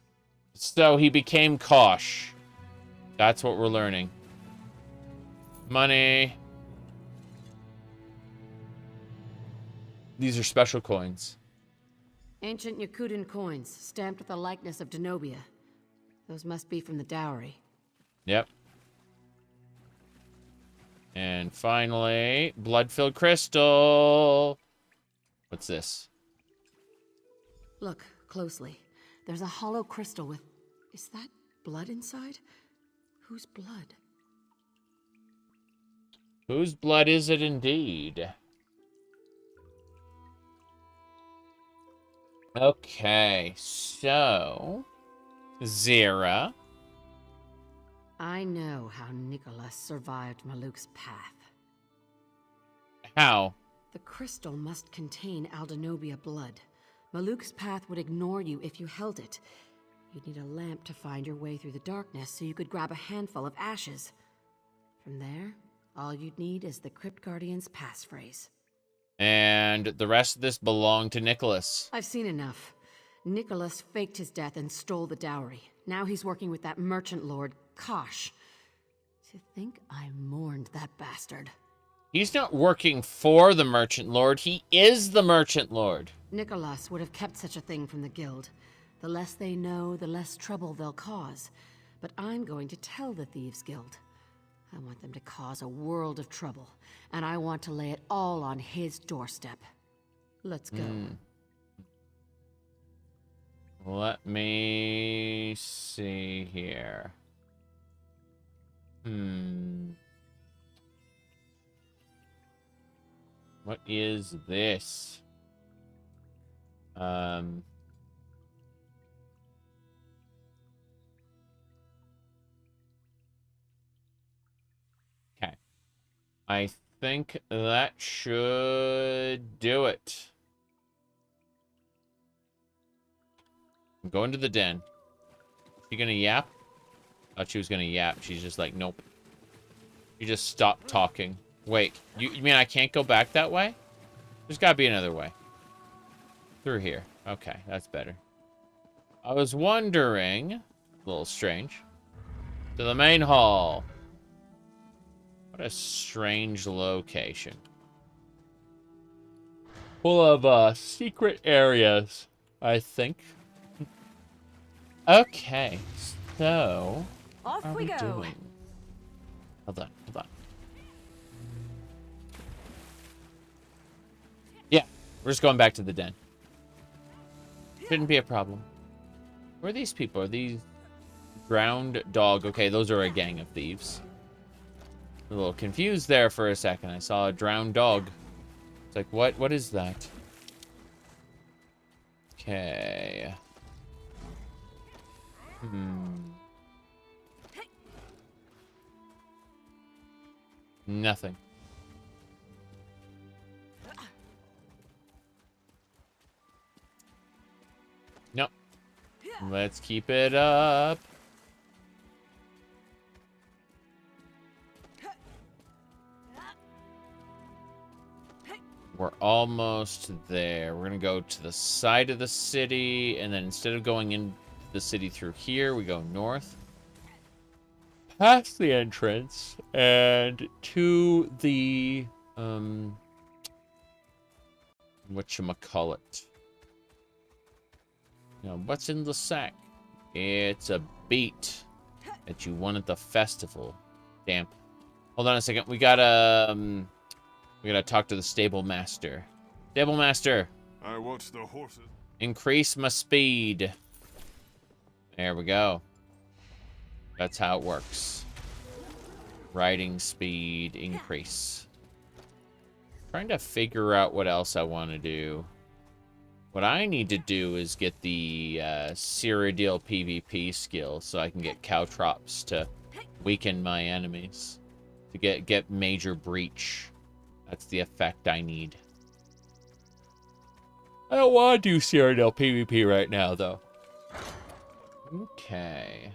So he became Kosh. That's what we're learning. Money. These are special coins. Ancient Yakutan coins, stamped with the likeness of Denobia. Those must be from the dowry. Yep. And finally, blood-filled crystal. What's this? Look closely. There's a hollow crystal with... Is that blood inside? Whose blood? Whose blood is it indeed? Okay, so... Zira. I know how Nicholas survived Maluk's path. How? The crystal must contain Aldenobia blood. Maluk's path would ignore you if you held it. You'd need a lamp to find your way through the darkness so you could grab a handful of ashes. From there, all you'd need is the Crypt Guardian's passphrase. And the rest of this belonged to Nicholas. I've seen enough. Nicholas faked his death and stole the dowry. Now he's working with that merchant lord, Kosh. To think I mourned that bastard. He's not working for the Merchant Lord. He is the Merchant Lord. Nicholas would have kept such a thing from the guild. The less they know, the less trouble they'll cause. But I'm going to tell the Thieves Guild. I want them to cause a world of trouble, and I want to lay it all on his doorstep. Let's go. Let me see here. What is this? Okay. I think that should do it. I'm going to the den. You gonna yap? Thought she was gonna yap. She's just like, nope. You just stopped talking. Wait, you mean I can't go back that way? There's gotta be another way. Through here. Okay, that's better. I was wondering, a little strange, to the main hall. What a strange location. Full of secret areas, I think. Okay, so Off what are we we go. doing? Hold on, hold on. Yeah, we're just going back to the den. Shouldn't be a problem. Where are these people? Are these ground dog? Okay, those are a gang of thieves. A little confused there for a second. I saw a drowned dog. It's like, what is that? Okay. Nothing. Nope. Let's keep it up. We're almost there. We're gonna go to the side of the city, and then instead of going in the city through here, we go north. Past the entrance, and to the, whatchamacallit. Now, what's in the sack? It's a beat that you won at the festival. Damn. Hold on a second. We gotta talk to the stable master. Stable master! I watch the horses. Increase my speed. There we go. That's how it works. Riding speed increase. Trying to figure out what else I want to do. What I need to do is get the Cyrodiil PvP skill so I can get Caltrops to weaken my enemies. To get major breach. That's the effect I need. I don't want to do Cyrodiil PvP right now, though. Okay.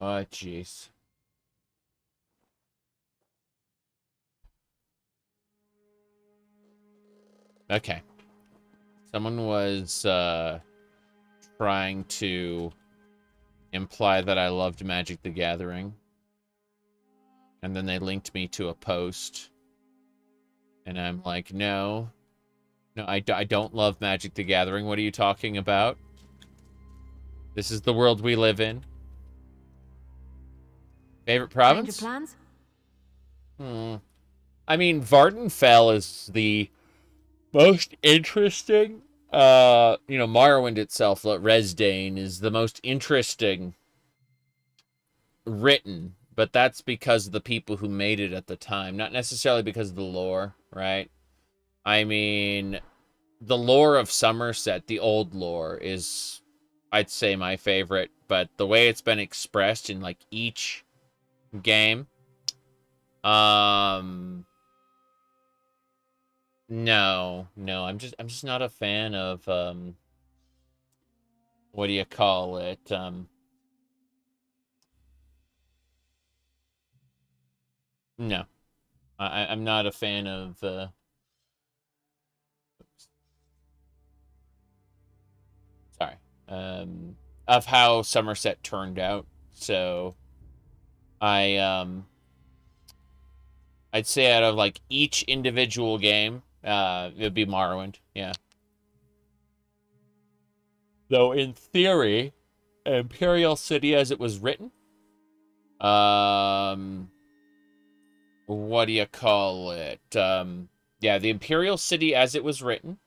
Oh, jeez. Okay. Someone was trying to imply that I loved Magic the Gathering. And then they linked me to a post. And I'm like, no. No, I don't love Magic the Gathering. What are you talking about? This is the world we live in. Favorite province? Change of plans? I mean, Vardenfell is the most interesting. Morrowind itself, Resdane, is the most interesting written. But that's because of the people who made it at the time. Not necessarily because of the lore, right? I mean, the lore of Somerset, the old lore, is, I'd say, my favorite. But the way it's been expressed in, like, each game, no, I'm just not a fan of, what do you call it, no. I'm not a fan of, sorry, of how Somerset turned out, so I'd say out of, like, each individual game, it would be Morrowind, yeah. Though, in theory, Imperial City as it was written, what do you call it? Yeah, the Imperial City as it was written,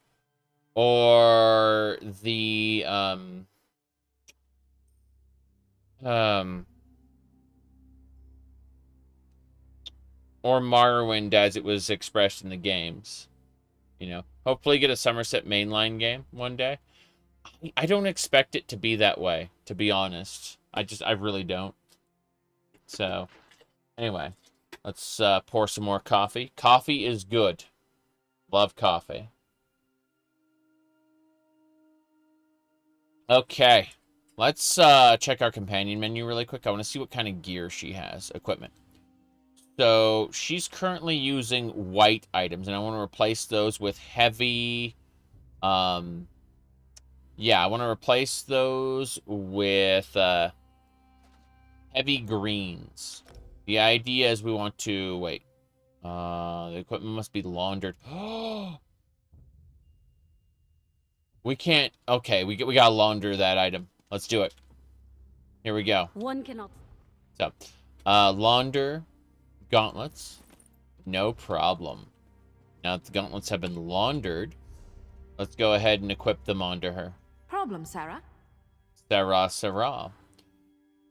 or the, or Morrowind as it was expressed in the games. You know, hopefully get a Somerset mainline game one day. I don't expect it to be that way, to be honest. I really don't. So, anyway, let's pour some more coffee. Coffee is good. Love coffee. Okay, let's check our companion menu really quick. I want to see what kind of gear she has. Equipment. So, she's currently using white items, and I want to replace those with heavy, yeah, I want to replace those with, heavy greens. The idea is we want to, wait, the equipment must be laundered. We can't, okay, we gotta launder that item. Let's do it. Here we go. One cannot. So, launder gauntlets. No problem. Now that the gauntlets have been laundered, let's go ahead and equip them onto her. Problem, Sarah? Sarah.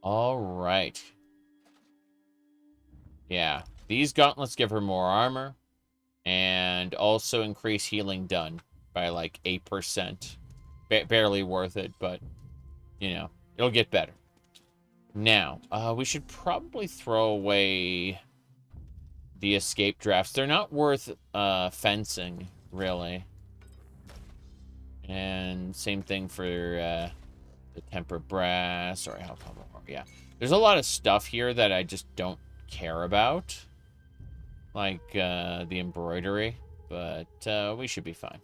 All right. Yeah. These gauntlets give her more armor and also increase healing done by like 8%. Barely worth it, but, you know, it'll get better. Now, we should probably throw away the escape drafts. They're not worth fencing, really. And same thing for the temper brass or alcohol. Yeah, there's a lot of stuff here that I just don't care about, like the embroidery, but we should be fine.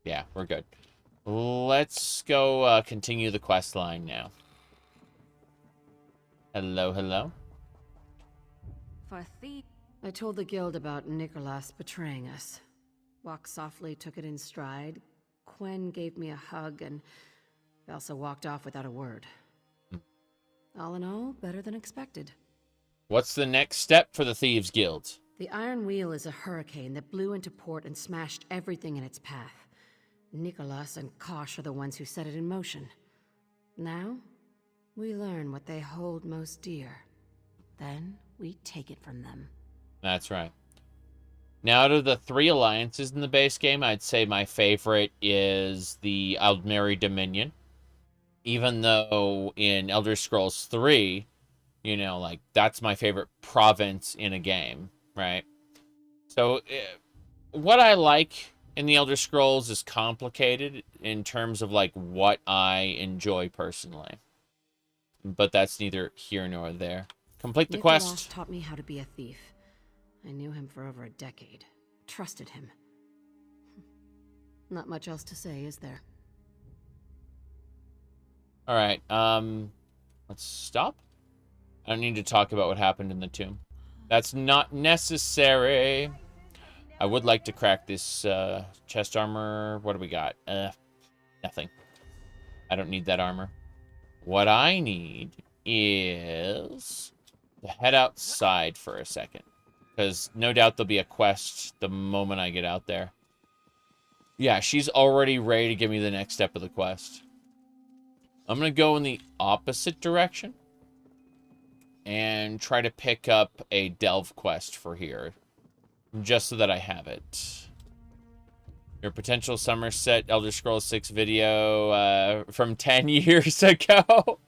Yeah, we're good. Let's go continue the quest line now. Hello, hello. For Thieves. I told the guild about Nicholas betraying us. Walked softly, took it in stride. Quen gave me a hug, and Elsa walked off without a word. All in all, better than expected. What's the next step for the Thieves Guild? The Iron Wheel is a hurricane that blew into port and smashed everything in its path. Nicholas and Kosh are the ones who set it in motion. Now, we learn what they hold most dear. Then, we take it from them. That's right. Now, out of the 3 alliances in the base game, I'd say my favorite is the Aldmeri Dominion. Even though in Elder Scrolls 3, you know, like, that's my favorite province in a game, right? So, what I like in the Elder Scrolls is complicated in terms of, like, what I enjoy personally. But that's neither here nor there. Complete the Nicholas quest. taught me how to be a thief. I knew him for over a decade. Trusted him. Not much else to say, is there? All right, let's stop. I don't need to talk about what happened in the tomb. That's not necessary. I would like to crack this chest armor. What do we got? Nothing. I don't need that armor. What I need is to head outside for a second. Because no doubt there'll be a quest the moment I get out there. Yeah, she's already ready to give me the next step of the quest. I'm going to go in the opposite direction. And try to pick up a delve quest for here. Just so that I have it. Your potential Somerset Elder Scrolls 6 video from 10 years ago.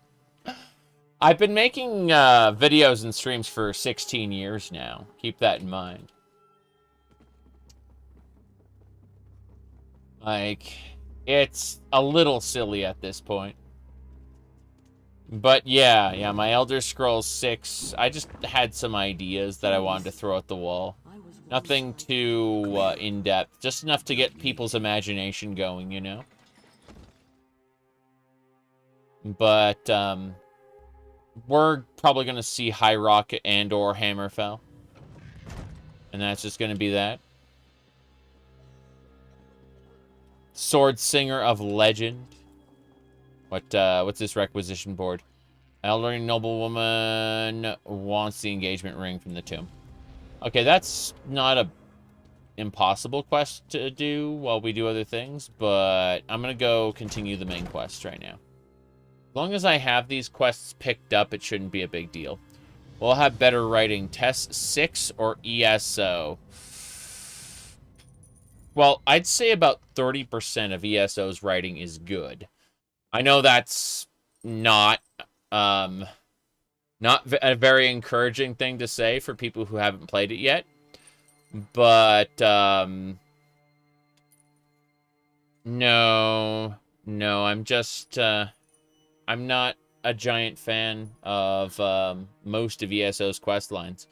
I've been making videos and streams for 16 years now. Keep that in mind. Like, it's a little silly at this point. But yeah, my Elder Scrolls 6, I just had some ideas that I wanted to throw at the wall. Nothing too in-depth, just enough to get people's imagination going, you know? But, we're probably going to see High Rock and or Hammerfell. And that's just going to be that. Sword Singer of Legend. What's this requisition board? Elderly noblewoman wants the engagement ring from the tomb. Okay, that's not a impossible quest to do while we do other things, but I'm gonna go continue the main quest right now. As long as I have these quests picked up, it shouldn't be a big deal. We'll have better writing. Test 6 or ESO? Well, I'd say about 30% of ESO's writing is good. I know that's not a very encouraging thing to say for people who haven't played it yet. But, no, I'm just, I'm not a giant fan of most of ESO's quest lines.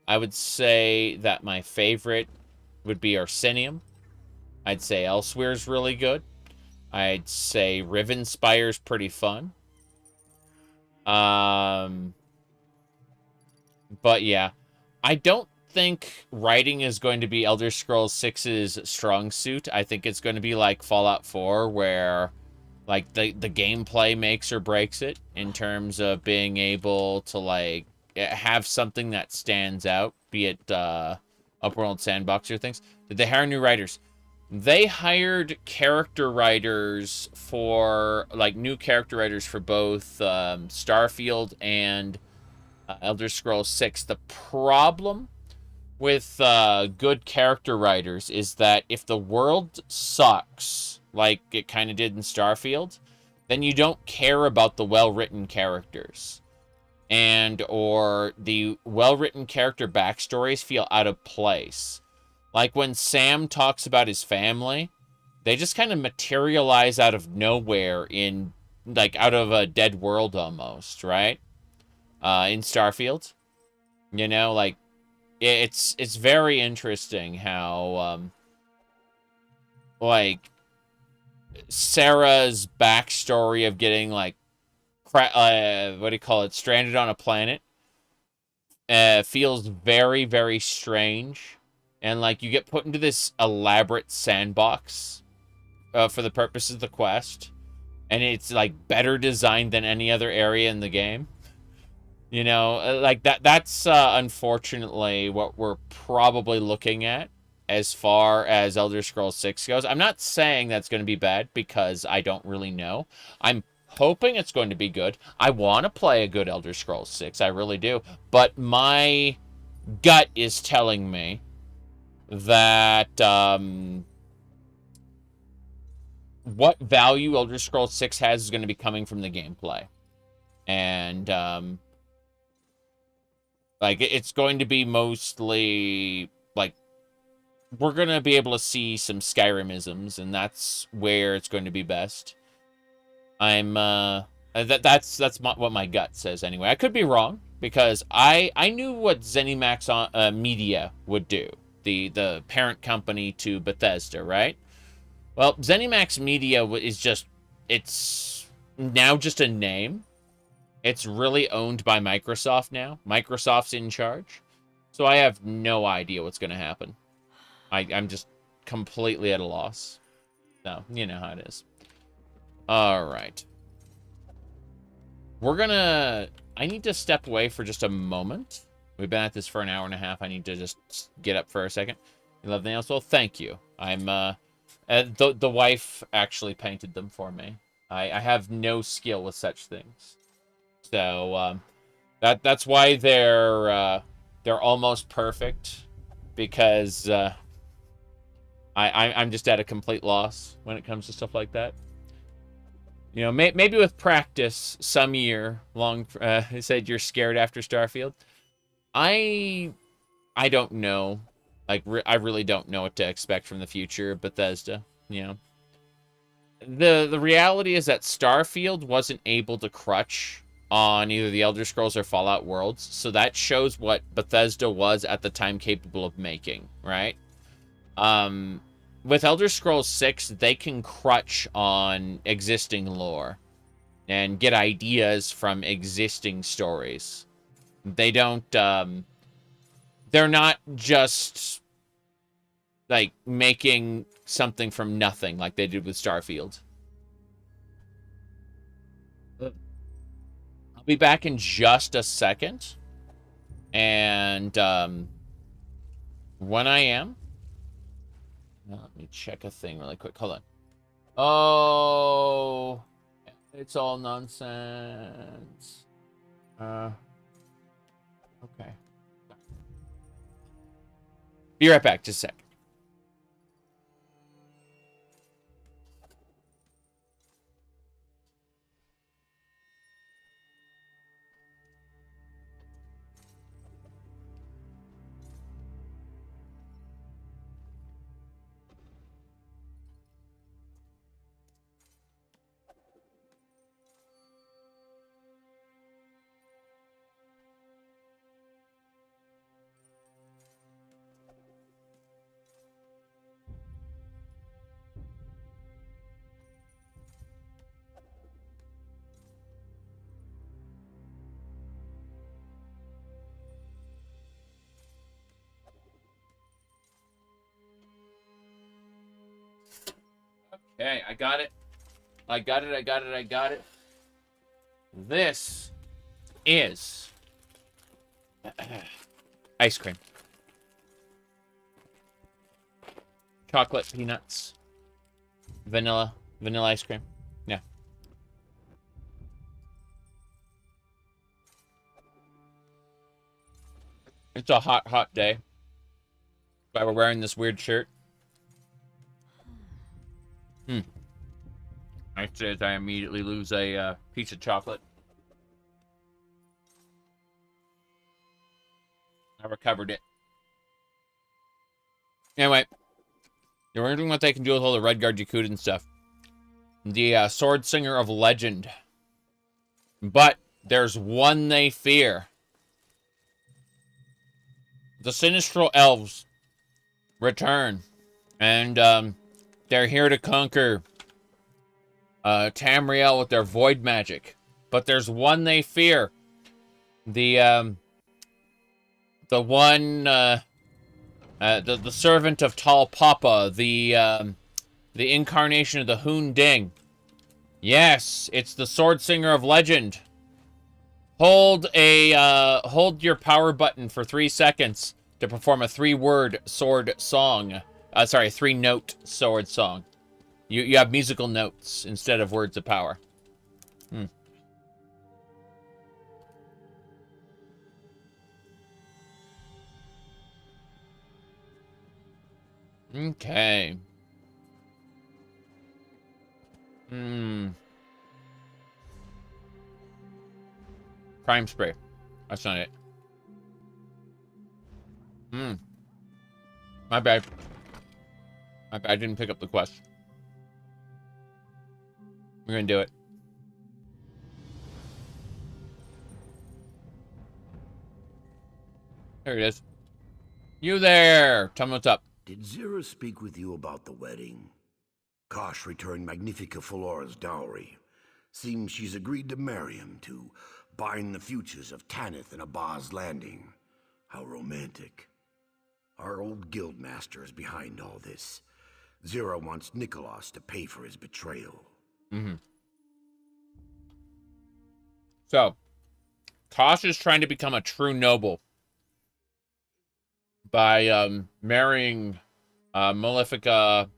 I would say that my favorite would be Arsenium. I'd say Elsewhere's really good. I'd say Rivenspire's pretty fun. But yeah, I don't think writing is going to be Elder Scrolls 6's strong suit. I think it's going to be like Fallout 4, where like the gameplay makes or breaks it in terms of being able to like have something that stands out, be it Upworld Sandbox or things. Did they hire new writers? They hired character writers for, like, new character writers for both Starfield and Elder Scrolls 6. The problem with good character writers is that if the world sucks, like it kind of did in Starfield, then you don't care about the well-written characters. And or the well-written character backstories feel out of place. Like when Sam talks about his family, they just kind of materialize out of nowhere in, like, out of a dead world almost, right? In Starfield. You know, like, it's very interesting how, like, Sarah's backstory of getting, like, what do you call it, stranded on a planet, feels very, very strange. And, like, you get put into this elaborate sandbox for the purposes of the quest. And it's, like, better designed than any other area in the game. You know, like, that's unfortunately what we're probably looking at as far as Elder Scrolls 6 goes. I'm not saying that's going to be bad because I don't really know. I'm hoping it's going to be good. I want to play a good Elder Scrolls 6. I really do. But my gut is telling me that what value Elder Scrolls 6 has is going to be coming from the gameplay. And like, it's going to be mostly, like, we're going to be able to see some Skyrimisms, and that's where it's going to be best. That's what my gut says anyway. I could be wrong, because I knew what ZeniMax Media would do, the parent company to Bethesda, right? Well, ZeniMax Media is just, it's now just a name. It's really owned by Microsoft now. Microsoft's in charge. So I have no idea what's going to happen. I'm just completely at a loss. So, you know how it is. All right. I need to step away for just a moment. We've been at this for an hour and a half. I need to just get up for a second. You love nails? Well, thank you. The wife actually painted them for me. I have no skill with such things. So, that's why they're almost perfect, because I'm just at a complete loss when it comes to stuff like that. You know, maybe with practice, some year long. They said you're scared after Starfield. I don't know. Like, I really don't know what to expect from the future of Bethesda. You know, the reality is that Starfield wasn't able to crutch on either the Elder Scrolls or Fallout worlds, so that shows what Bethesda was at the time capable of making, right? With Elder Scrolls 6, they can crutch on existing lore and get ideas from existing stories. They don't, they're not just, like, making something from nothing like they did with Starfield. I'll be back in just a second. And, when I am, let me check a thing really quick. Hold on. Oh, it's all nonsense. Okay. Be right back, just a sec. Okay, I got it. I got it. This is Ice cream. Chocolate, peanuts, vanilla ice cream. Yeah. It's a hot, hot day. That's why we're wearing this weird shirt. I said I immediately lose a piece of chocolate. I recovered it. Anyway, you're wondering what they can do with all the Redguard Yakut and stuff. The Sword Singer of Legend. But there's one they fear. The Sinistral Elves return. And they're here to conquer Tamriel with their void magic. But there's one they fear. The servant of Tall Papa, the incarnation of the Hoon Ding. Yes, it's the Sword Singer of Legend. Hold your power button for 3 seconds to perform a 3-word sword song. A 3-note sword song. You have musical notes instead of words of power. Okay. Crime spray. That's not it. My bad. My bad. I didn't pick up the quest. We're gonna do it. There it is. You there! Tell me what's up. Did Zira speak with you about the wedding? Kosh returned Magnifica Felora's dowry. Seems she's agreed to marry him to bind the futures of Tanith and Abaz Landing. How romantic. Our old guildmaster is behind all this. Zira wants Nicholas to pay for his betrayal. So, Kosh is trying to become a true noble by marrying Magnifica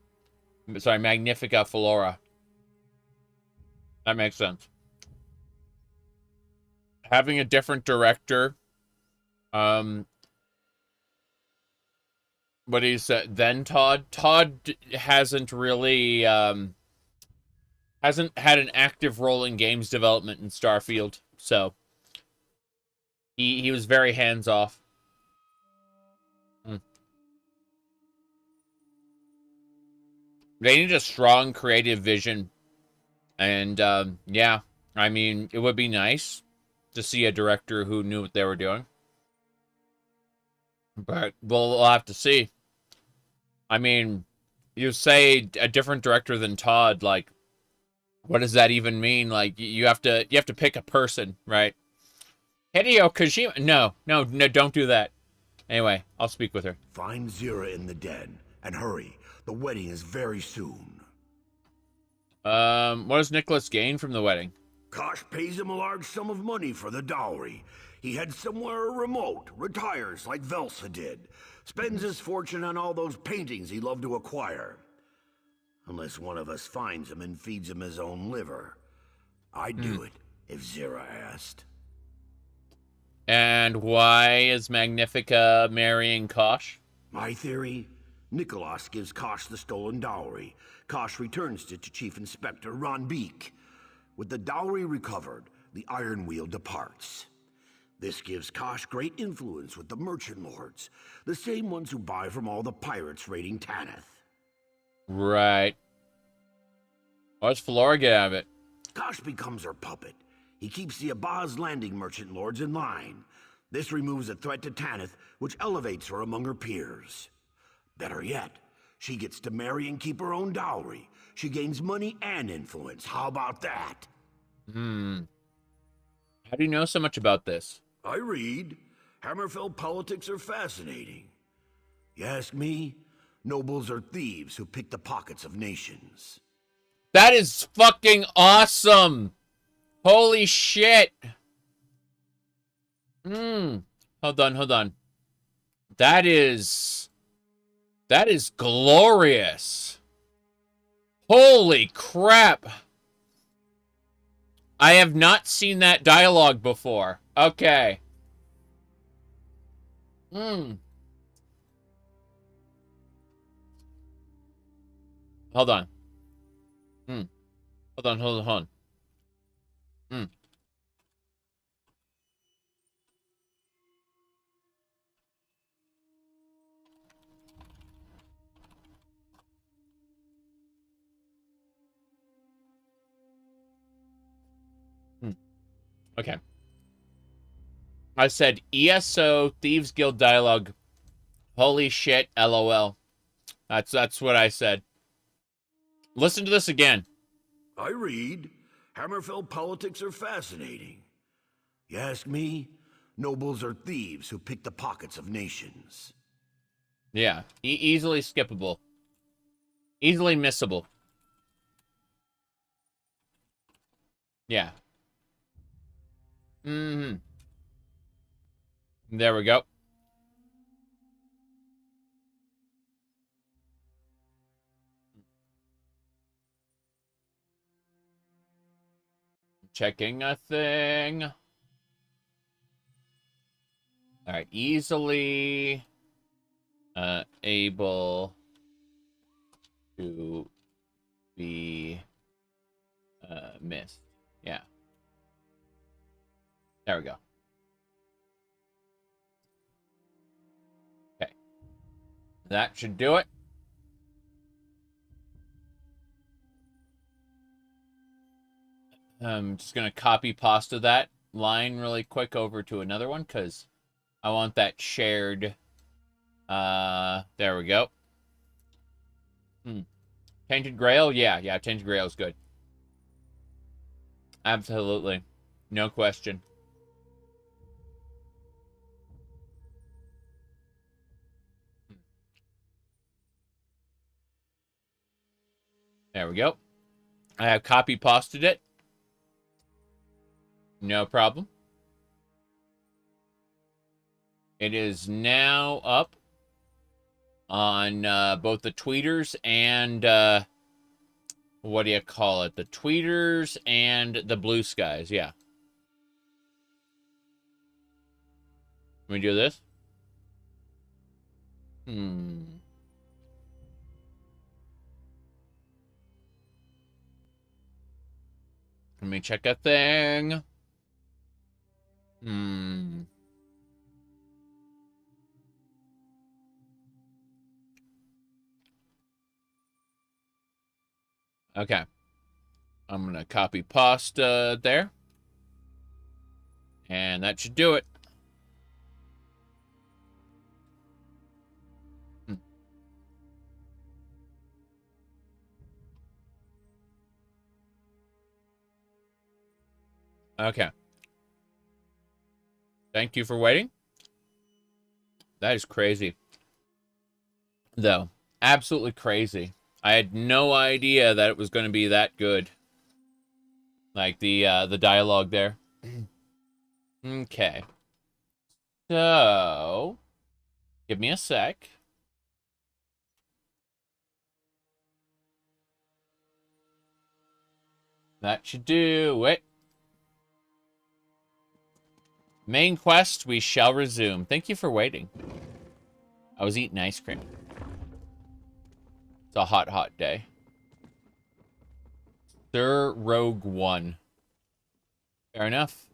Felora. That makes sense. Having a different director, what he said, then Todd hasn't really hasn't had an active role in games development in Starfield, so he was very hands off. They need a strong creative vision. And, yeah, I mean, it would be nice to see a director who knew what they were doing. But we'll have to see. I mean, you say a different director than Todd, like, what does that even mean? Like, you have to pick a person, right? Hideo Kojima? No, don't do that. Anyway, I'll speak with her. Find Zira in the den, and hurry. The wedding is very soon. What does Nicholas gain from the wedding? Kosh pays him a large sum of money for the dowry. He heads somewhere remote, retires like Velsa did, spends his fortune on all those paintings he loved to acquire. Unless one of us finds him and feeds him his own liver. I'd do it if Zira asked. And why is Magnifica marrying Kosh? My theory? Nicholas gives Kosh the stolen dowry. Kosh returns it to Chief Inspector Ron Beek. With the dowry recovered, the Iron Wheel departs. This gives Kosh great influence with the merchant lords, the same ones who buy from all the pirates raiding Tanith. Right. What does Felora get out of it? Kosh becomes her puppet. He keeps the Abaz Landing merchant lords in line. This removes a threat to Tanith, which elevates her among her peers. Better yet, she gets to marry and keep her own dowry. She gains money and influence. How about that? How do you know so much about this? I read. Hammerfell politics are fascinating. You ask me, nobles are thieves who pick the pockets of nations. That is fucking awesome! Holy shit! Hold on, hold on. That is glorious. Holy crap. I have not seen that dialogue before. Okay. Hold on. Hold on, hold on. Okay. I said ESO Thieves Guild dialogue. Holy shit, LOL. That's what I said. Listen to this again. I read. Hammerfell politics are fascinating. You ask me, nobles are thieves who pick the pockets of nations. Yeah, easily skippable. Easily missable. Yeah. There we go. Checking a thing. All right, easily able to be missed. Yeah. There we go. Okay. That should do it. I'm just going to copy pasta that line really quick over to another one because I want that shared. There we go. Tainted Grail? Yeah, Tainted Grail is good. Absolutely. No question. There we go. I have copy pasted it. No problem. It is now up on both the tweeters and what do you call it? The tweeters and the blue skies. Yeah. Let me do this. Let me check a thing. Okay. I'm going to copy pasta there. And that should do it. Okay. Thank you for waiting. That is crazy. Though. Absolutely crazy. I had no idea that it was going to be that good. Like the dialogue there. Okay. So, give me a sec. That should do it. Main quest, we shall resume. Thank you for waiting. I was eating ice cream. It's a hot, hot day. Sir Rogue One. Fair enough.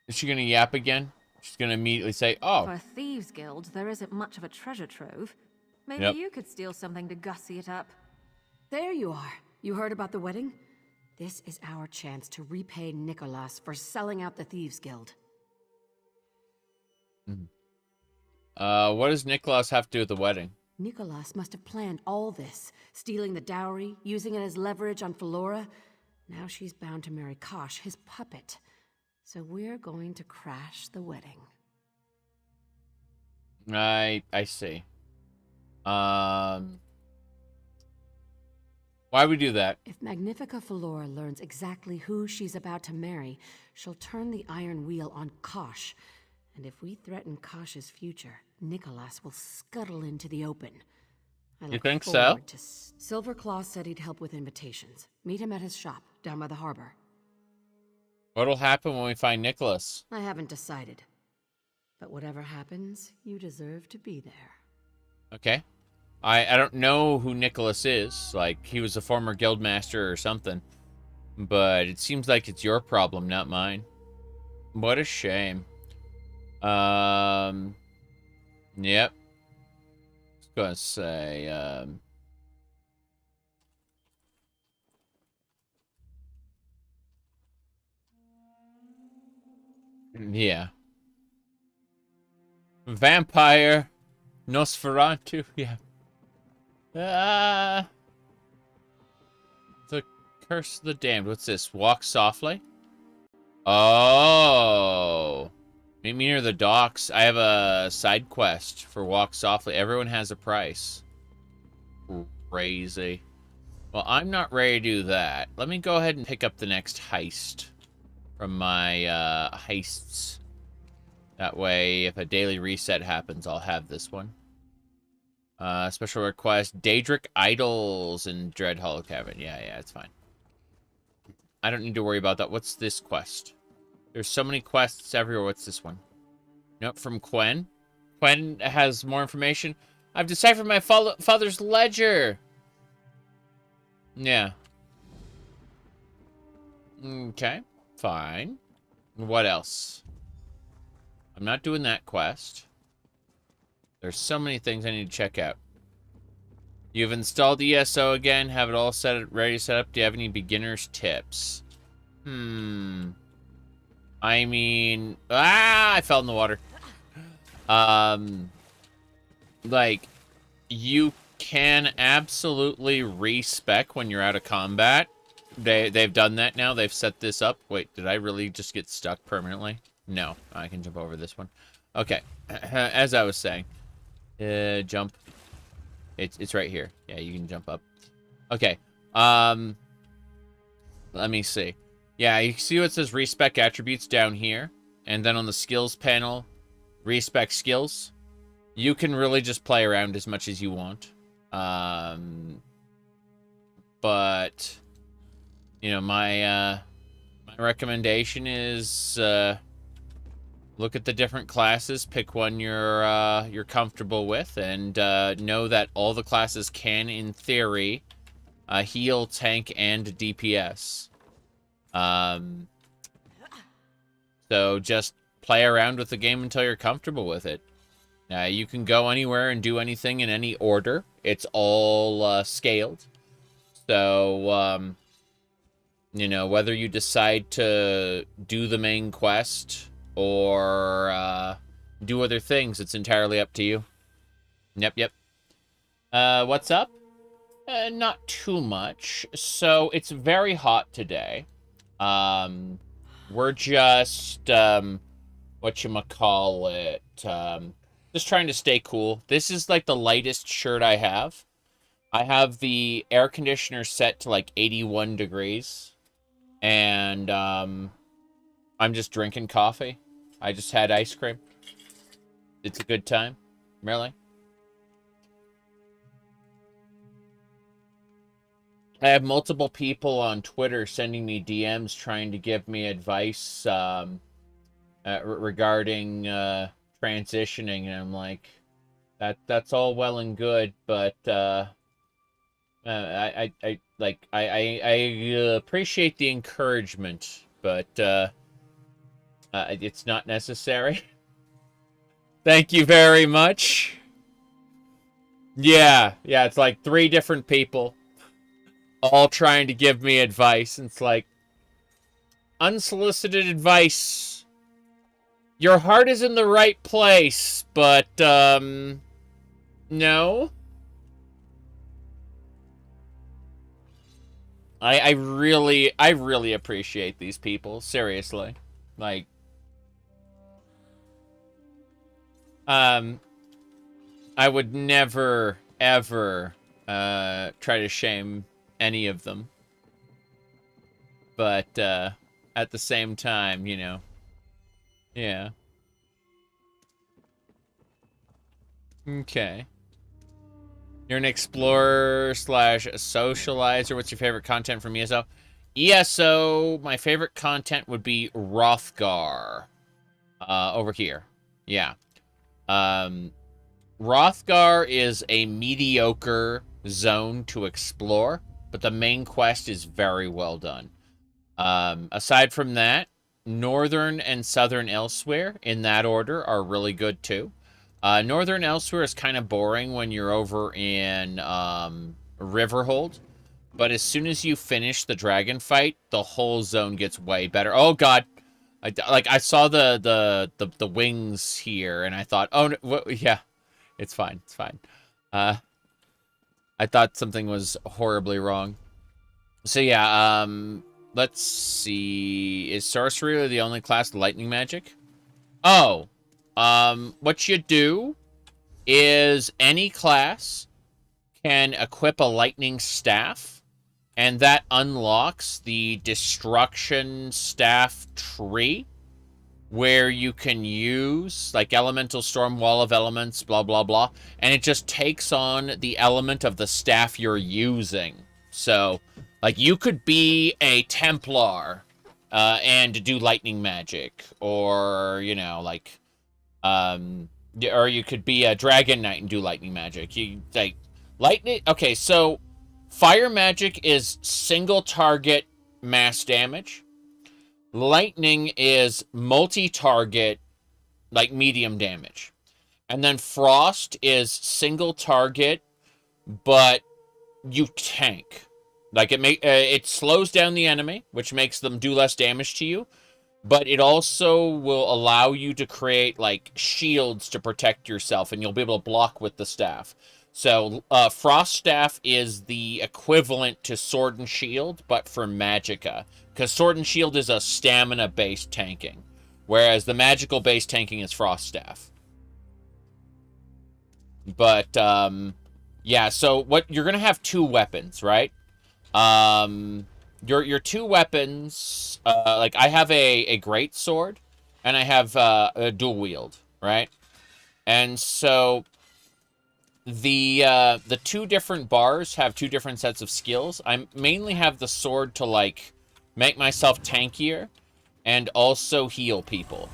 Is she gonna yap again? She's gonna immediately say, oh. For a Thieves Guild, there isn't much of a treasure trove. Maybe you could steal something to gussy it up. There you are. You heard about the wedding? This is our chance to repay Nicholas for selling out the Thieves Guild. What does Nicholas have to do with the wedding? Nicholas must have planned all this, stealing the dowry, using it as leverage on Flora. Now she's bound to marry Kosh, his puppet. So we're going to crash the wedding. I see. Why we do that? If Magnifica Flora learns exactly who she's about to marry, she'll turn the iron wheel on Kosh. And if we threaten Kosh's future, Nicholas will scuttle into the open. I You look think so? forward to Silverclaw said he'd help with invitations. Meet him at his shop, down by the harbor. What'll happen when we find Nicholas? I haven't decided. But whatever happens, you deserve to be there. Okay. I don't know who Nicholas is. Like, he was a former guildmaster or something. But it seems like it's your problem, not mine. What a shame. Yep. I was gonna say, yeah. Vampire. Nosferatu, yeah. The Curse of the Damned. What's this? Walk softly? Oh. Meet me near the docks. I have a side quest for Walk Softly. Everyone has a price. Crazy. Well, I'm not ready to do that. Let me go ahead and pick up the next heist from my heists. That way, if a daily reset happens, I'll have this one. Special request, Daedric Idols in Dread Hollow Cavern. Yeah, it's fine. I don't need to worry about that. What's this quest? There's so many quests everywhere. What's this one? Nope, from Quen. Quen has more information. I've deciphered my father's ledger. Yeah. Okay, fine. What else? I'm not doing that quest. There's so many things I need to check out. You've installed ESO again. Have it all ready to set up. Do you have any beginner's tips? I mean... I fell in the water. Like, you can absolutely respec when you're out of combat. They've done that now. They've set this up. Wait, did I really just get stuck permanently? No, I can jump over this one. Okay, as I was saying, jump. It's right here. Yeah, you can jump up. Okay. Let me see. Yeah, you see what says respec attributes down here, and then on the skills panel, respec skills. You can really just play around as much as you want. But you know, my recommendation is look at the different classes, pick one you're comfortable with, and know that all the classes can, in theory, heal, tank, and DPS. So just play around with the game until you're comfortable with it. You can go anywhere and do anything in any order. It's all scaled. So, you know, whether you decide to do the main quest or do other things, it's entirely up to you. Yep. What's up? Not too much. So it's very hot today. We're just whatchamacallit, just trying to stay cool. This is like the lightest shirt I have. I have the air conditioner set to like 81 degrees. And I'm just drinking coffee. I just had ice cream. It's a good time. Really. I have multiple people on Twitter sending me DMs trying to give me advice regarding transitioning, and I'm like, that's all well and good, but I appreciate the encouragement, but it's not necessary. Thank you very much. Yeah, it's like 3 different people all trying to give me advice. And it's like, unsolicited advice. Your heart is in the right place, but, no. I really appreciate these people, seriously. Like, I would never, ever, try to shame any of them. But at the same time, you know. Yeah. Okay. You're an explorer slash socializer. What's your favorite content from ESO? ESO, my favorite content would be Rothgar. Over here. Yeah. Rothgar is a mediocre zone to explore, but the main quest is very well done. Aside from that, Northern and Southern Elsewhere, in that order, are really good too. Northern Elsewhere is kind of boring when you're over in Riverhold, but as soon as you finish the dragon fight, the whole zone gets way better. Oh God, I saw the wings here, and I thought, oh no, yeah, it's fine, it's fine. I thought something was horribly wrong. So yeah, let's see. Is sorcery the only class with lightning magic? Oh. What you do is any class can equip a lightning staff, and that unlocks the destruction staff tree, where you can use, like, elemental storm, wall of elements, blah, blah, blah, and it just takes on the element of the staff you're using. So, like, you could be a Templar, and do lightning magic, or, you know, like, or you could be a Dragon Knight and do lightning magic. You, like, lightning, okay, so fire magic is single target mass damage. Lightning is multi-target, like, medium damage. And then frost is single target, but you tank. Like, it slows down the enemy, which makes them do less damage to you. But it also will allow you to create, like, shields to protect yourself, and you'll be able to block with the staff. So, Frost Staff is the equivalent to Sword and Shield, but for Magicka. Because Sword and Shield is a stamina-based tanking, whereas the magical-based tanking is Frost Staff. But, yeah, so what you're going to have two weapons, right? Your two weapons, like, I have a great sword, and I have a dual wield, right? And so the two different bars have two different sets of skills. I mainly have the sword to, like, make myself tankier and also heal people,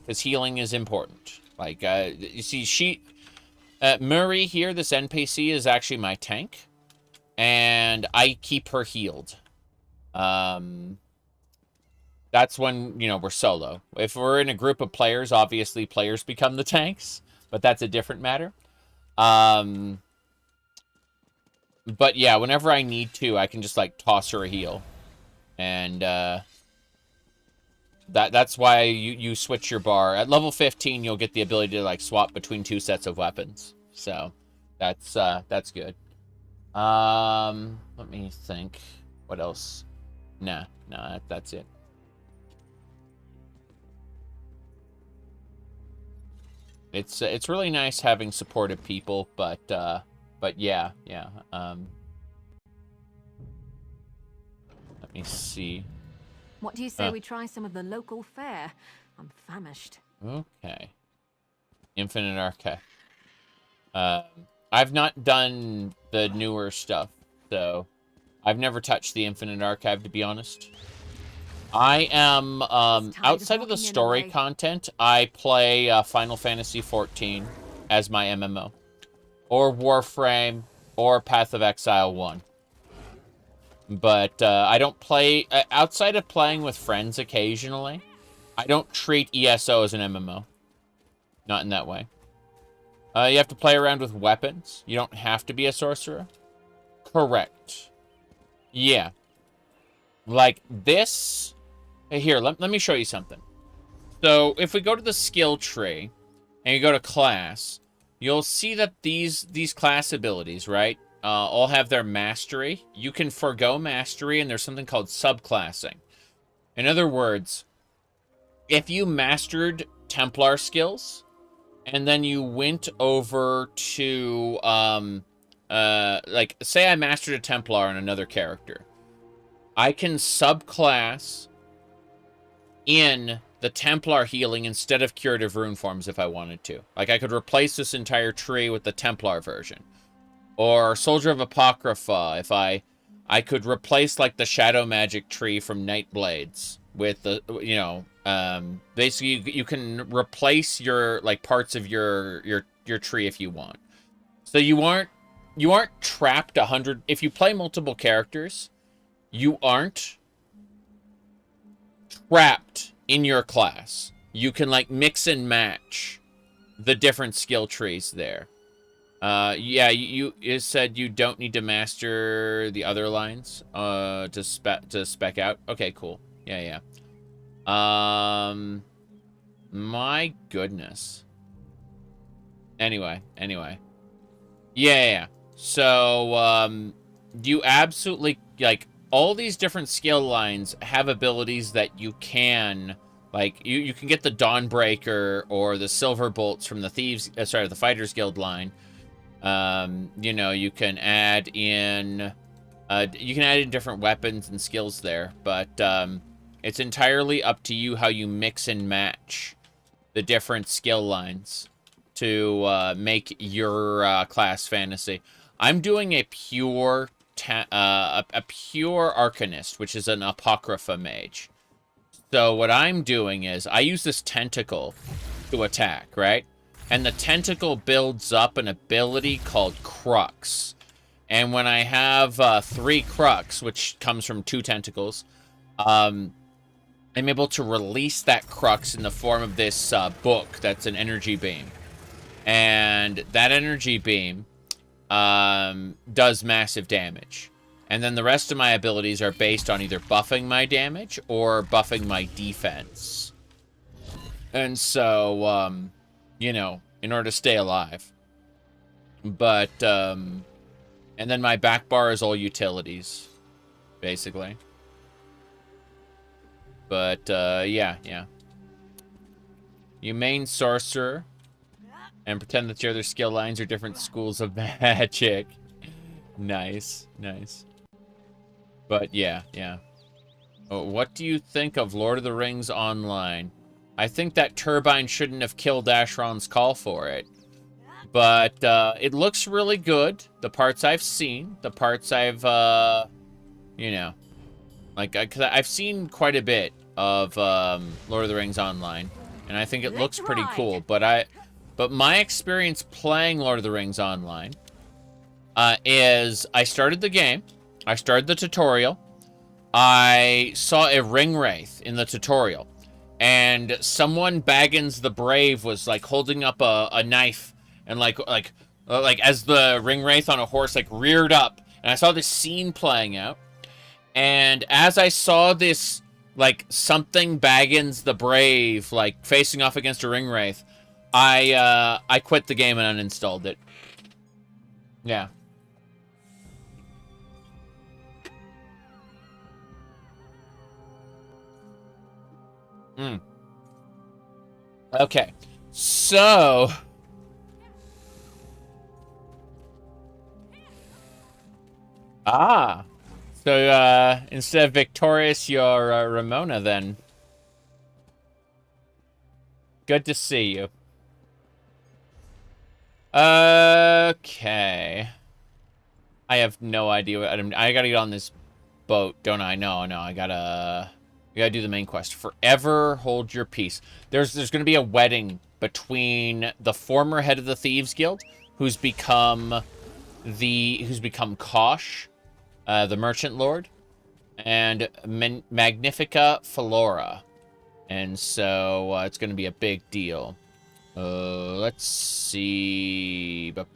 because healing is important. Like, you see, Murray here, this NPC, is actually my tank, and I keep her healed. That's when, you know, we're solo. If we're in a group of players, obviously players become the tanks, but that's a different matter. But yeah, whenever I need to, I can just, like, toss her a heal. And, that's why you switch your bar. At level 15, you'll get the ability to, like, swap between two sets of weapons. So, that's good. Let me think. What else? Nah, that's it. It's really nice having supportive people, but yeah. Let me see. What do you say we try some of the local fare? I'm famished. Okay. Infinite Archive. I've not done the newer stuff, so I've never touched the Infinite Archive, to be honest. I am, outside of the story content, I play Final Fantasy XIV as my MMO. Or Warframe, or Path of Exile 1. But I don't play, outside of playing with friends occasionally, I don't treat ESO as an MMO. Not in that way. You have to play around with weapons. You don't have to be a sorcerer. Correct. Yeah. Like this. Here, let me show you something. So, if we go to the skill tree, and you go to class, you'll see that these class abilities, right, all have their mastery. You can forgo mastery, and there's something called subclassing. In other words, if you mastered Templar skills, and then you went over to like, say I mastered a Templar on another character. I can subclass in the Templar healing instead of curative rune forms if I wanted to. Like, I could replace this entire tree with the Templar version. Or Soldier of Apocrypha, if I could replace, like, the Shadow Magic tree from Nightblades with the, you know, basically you can replace your, like, parts of your tree if you want. So you aren't trapped 100. If you play multiple characters, you aren't trapped in your class. You can, like, mix and match the different skill trees there. Yeah, you said you don't need to master the other lines to spec out. Okay, cool. Yeah. My goodness. Anyway. Yeah. So, you absolutely, like, all these different skill lines have abilities that you can, like, you can get the Dawnbreaker or the Silver Bolts from the Thieves, the Fighters Guild line. You know, you can add in different weapons and skills there, but, it's entirely up to you how you mix and match the different skill lines to, make your, class fantasy. I'm doing a pure Arcanist, which is an Apocrypha mage. So what I'm doing is, I use this tentacle to attack, right? And the tentacle builds up an ability called Crux. And when I have 3 Crux, which comes from 2 tentacles, I'm able to release that Crux in the form of this book that's an energy beam. And that energy beam does massive damage. And then the rest of my abilities are based on either buffing my damage or buffing my defense. And so, you know, in order to stay alive. But, and then my back bar is all utilities, basically. But, yeah. You main sorcerer and pretend that your other skill lines are different schools of magic. Nice. But, yeah. Oh, what do you think of Lord of the Rings Online? I think that turbine shouldn't have killed Ashron's call for it. But, it looks really good. The parts I've seen. The parts I've, you know. Like, cause I've seen quite a bit of, Lord of the Rings Online. And I think it looks pretty cool. But my experience playing Lord of the Rings Online, is I started the game. I started the tutorial. I saw a ring wraith in the tutorial. And someone, Baggins the Brave, was, like, holding up a knife. And, like as the ring wraith on a horse, like, reared up. And I saw this scene playing out. And as I saw this, like, something Baggins the Brave, like, facing off against a ring wraith, I quit the game and uninstalled it. Yeah. Okay. So... So, instead of Victorious, you're, Ramona, then. Good to see you. Okay. I have no idea what I gotta get on this boat, don't I? No, I gotta do the main quest. Forever hold your peace. There's gonna be a wedding between the former head of the Thieves Guild, who's become Kosh, the Merchant Lord, and Magnifica Flora. And so, it's gonna be a big deal. Let's see. Basic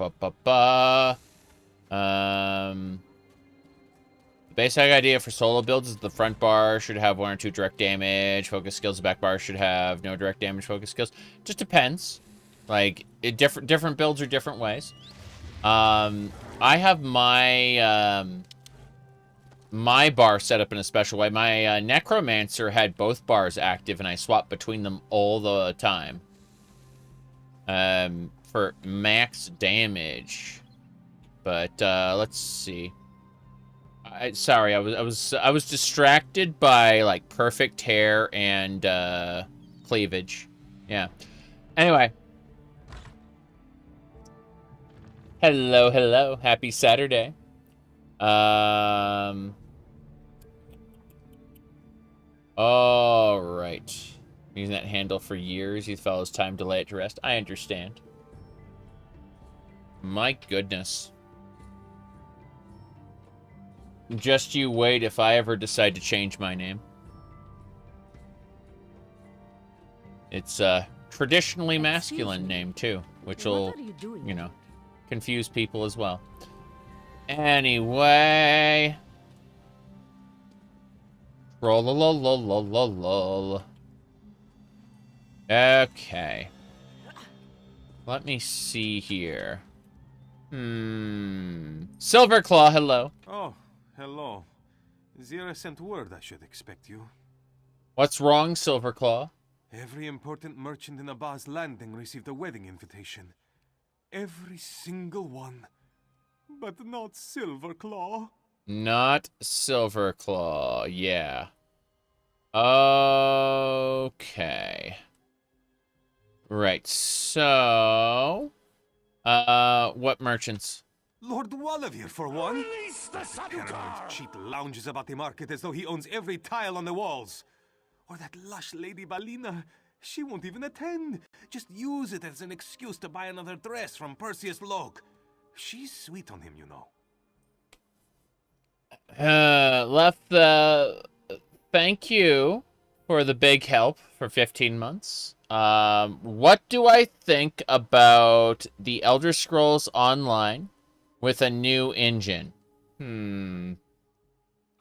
idea for solo builds is the front bar should have 1 or 2 direct damage focus skills. The back bar should have no direct damage focus skills. Just depends. Like, different builds are different ways. I have my my bar set up in a special way. My Necromancer had both bars active, and I swapped between them all the time. For max damage. But let's see. Sorry, I was distracted by like perfect hair and cleavage. Yeah. Anyway. Hello, hello. Happy Saturday. All right. Using that handle for years, you felt it's time to lay it to rest. I understand. My goodness. Just you wait if I ever decide to change my name. It's a traditionally masculine name, too, which will, you know, confuse people as well. Anyway. Roll. Okay. Let me see here. Silverclaw, hello. Oh, hello. Zira sent word I should expect you. What's wrong, Silverclaw? Every important merchant in Abba's Landing received a wedding invitation. Every single one. But not Silverclaw. Not Silverclaw, yeah. Okay. Right, so... what merchants? Lord Wallavier, for one. Release the Paramount cheap lounges about the market as though he owns every tile on the walls. Or that lush Lady Balina. She won't even attend. Just use it as an excuse to buy another dress from Perseus Locke. She's sweet on him, you know. Thank you for the big help for 15 months. What do I think about the Elder Scrolls Online with a new engine? I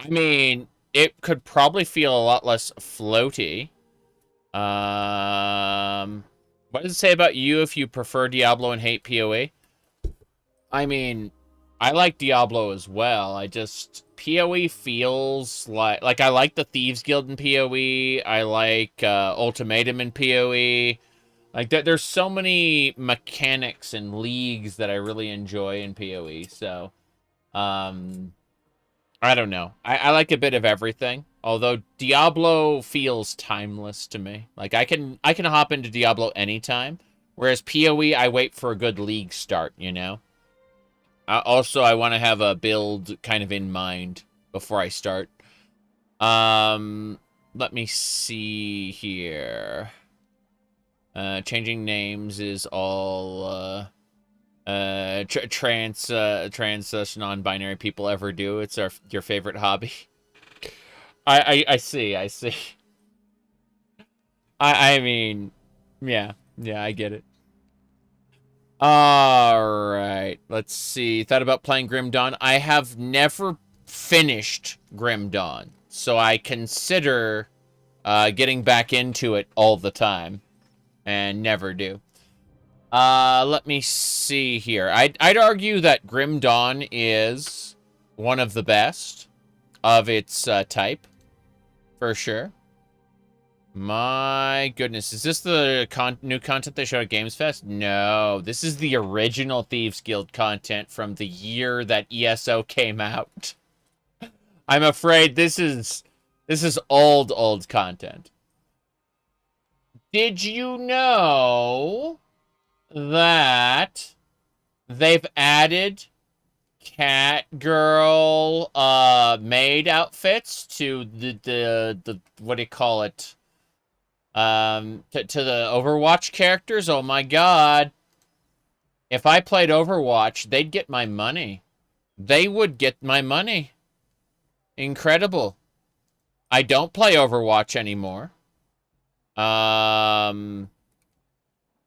mean, it could probably feel a lot less floaty. What does it say about you if you prefer Diablo and hate PoE? I mean, I like Diablo as well. I just... PoE feels like I like the Thieves Guild in PoE. I like Ultimatum in PoE. Like, there's so many mechanics and leagues that I really enjoy in PoE. So, I don't know. I like a bit of everything. Although Diablo feels timeless to me. Like, I can hop into Diablo anytime. Whereas PoE, I wait for a good league start, you know? Also, I want to have a build kind of in mind before I start. Let me see here. Changing names is all trans non-binary people ever do. It's your favorite hobby. I see. I mean, yeah, I get it. Alright, let's see. Thought about playing Grim Dawn. I have never finished Grim Dawn, so I consider getting back into it all the time, and never do. Let me see here. I'd argue that Grim Dawn is one of the best of its type, for sure. My goodness, is this the new content they showed at Games Fest? No, this is the original Thieves Guild content from the year that ESO came out. I'm afraid this is old content. Did you know that they've added Catgirl maid outfits to the what do you call it? To the Overwatch characters? Oh my god. If I played Overwatch, they'd get my money. They would get my money. Incredible. I don't play Overwatch anymore. I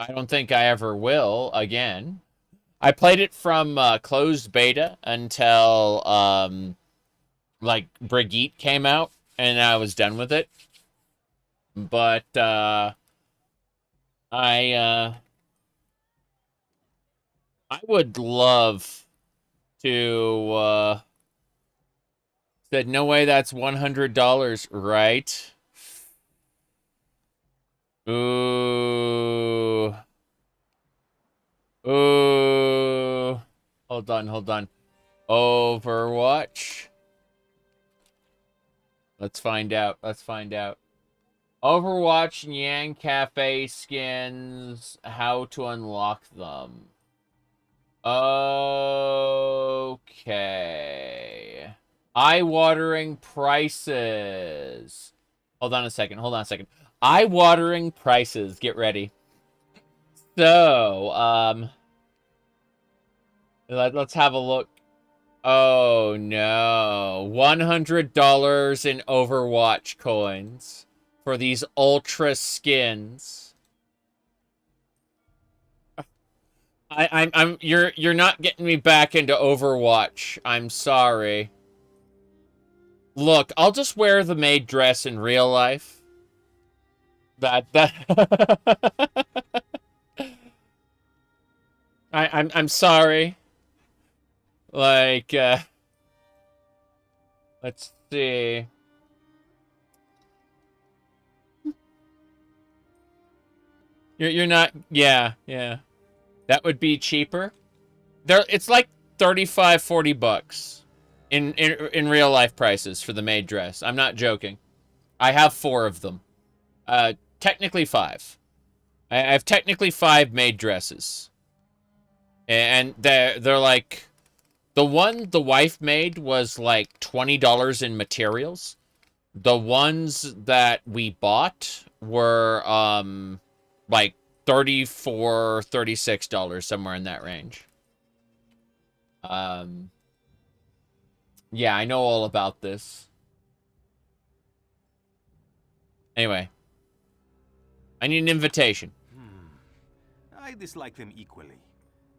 don't think I ever will again. I played it from closed beta until like Brigitte came out, and I was done with it. But I would love to said no way that's $100, right? Ooh. Hold Hold on, hold on. Overwatch. Let's find out. Let's find out. Overwatch Yang Cafe skins. How to unlock them. Okay. Eye-watering prices. Hold on a second. Hold on a second. Eye-watering prices. Get ready. So, let's have a look. Oh, no. $100 in Overwatch coins for these ultra skins. You're not getting me back into Overwatch. I'm sorry. Look, I'll just wear the maid dress in real life. I'm sorry. Like, let's see. You're not, yeah. That would be cheaper. It's like 35, 40 bucks in real life prices for the maid dress. I'm not joking. I have 4 of them. Technically 5. I have technically 5 maid dresses. And they're like, the one the wife made was like $20 in materials. The ones that we bought were like $34, $36, somewhere in that range. Yeah, I know all about this. Anyway, I need an invitation. I dislike them equally.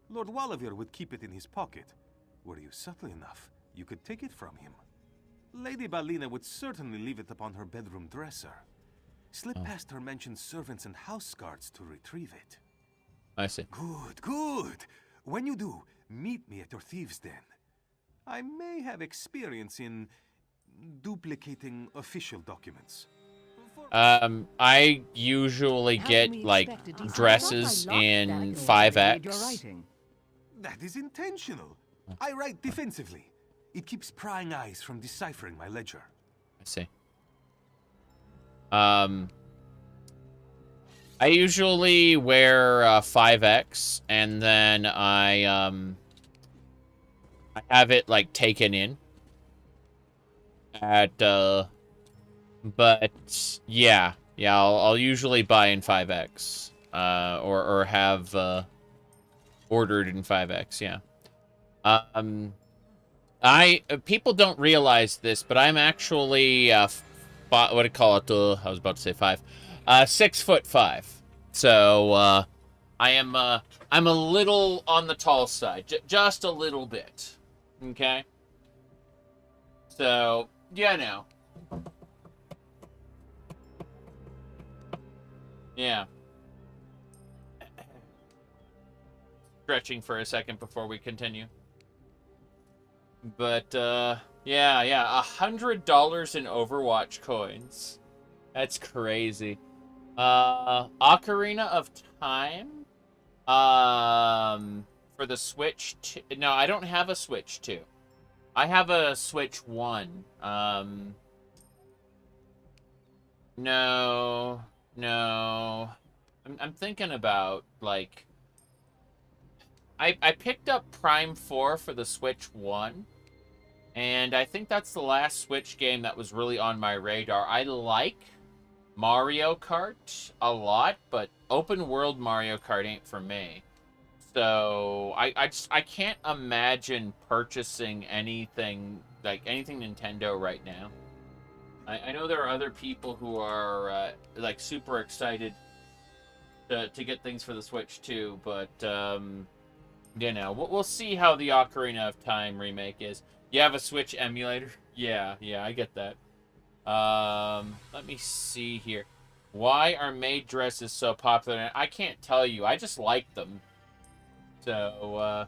Lord Wallavier would keep it in his pocket. Were you subtle enough, you could take it from him. Lady Balina would certainly leave it upon her bedroom dresser. Slip past her mentioned servants and house guards to retrieve it. I see. Good, good. When you do, meet me at your thieves' den. I may have experience in duplicating official documents. I usually get, like, dresses in 5X. That is intentional. I write defensively. It keeps prying eyes from deciphering my ledger. I see. I usually wear 5X, and then I have it, like, taken in. But yeah, I'll usually buy in 5X, or have ordered in 5X. Yeah. People don't realize this, but I'm actually what do you call it? I was about to say 5, 6'5". So I'm a little on the tall side, just a little bit. Okay. So yeah, no. Yeah. Stretching for a second before we continue. But, yeah, $100 in Overwatch coins. That's crazy. Ocarina of Time? For the Switch 2. No, I don't have a Switch 2. I have a Switch 1. No. I'm thinking about, like... I picked up Prime 4 for the Switch 1. And I think that's the last Switch game that was really on my radar. I like Mario Kart a lot, but open world Mario Kart ain't for me. So I can't imagine purchasing anything Nintendo right now. I know there are other people who are like super excited to get things for the Switch too, but you know, we'll see how the Ocarina of Time remake is. You have a Switch emulator? Yeah, I get that. Let me see here. Why are maid dresses so popular? I can't tell you. I just like them. So,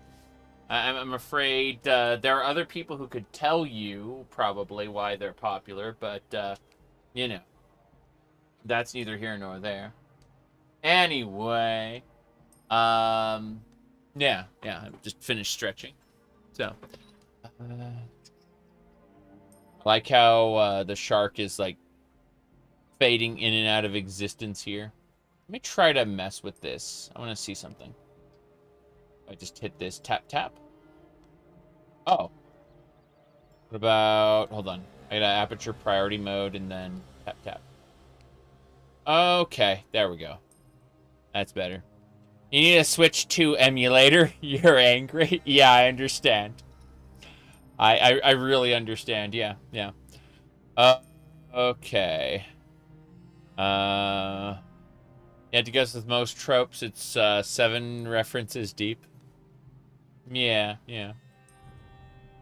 I'm afraid there are other people who could tell you probably why they're popular, but, you know, that's neither here nor there. Anyway, yeah, I just finished stretching. So, I like how the shark is like fading in and out of existence here. Let me try to mess with this. I want to see something. I just hit this tap tap. Oh. What about, hold on. I got aperture priority mode and then tap tap. Okay, there we go. That's better. You need to switch to emulator. You're angry. Yeah, I understand. I really understand. Yeah, yeah. Okay. Yeah, to guess with most tropes, it's 7 references deep. Yeah, yeah.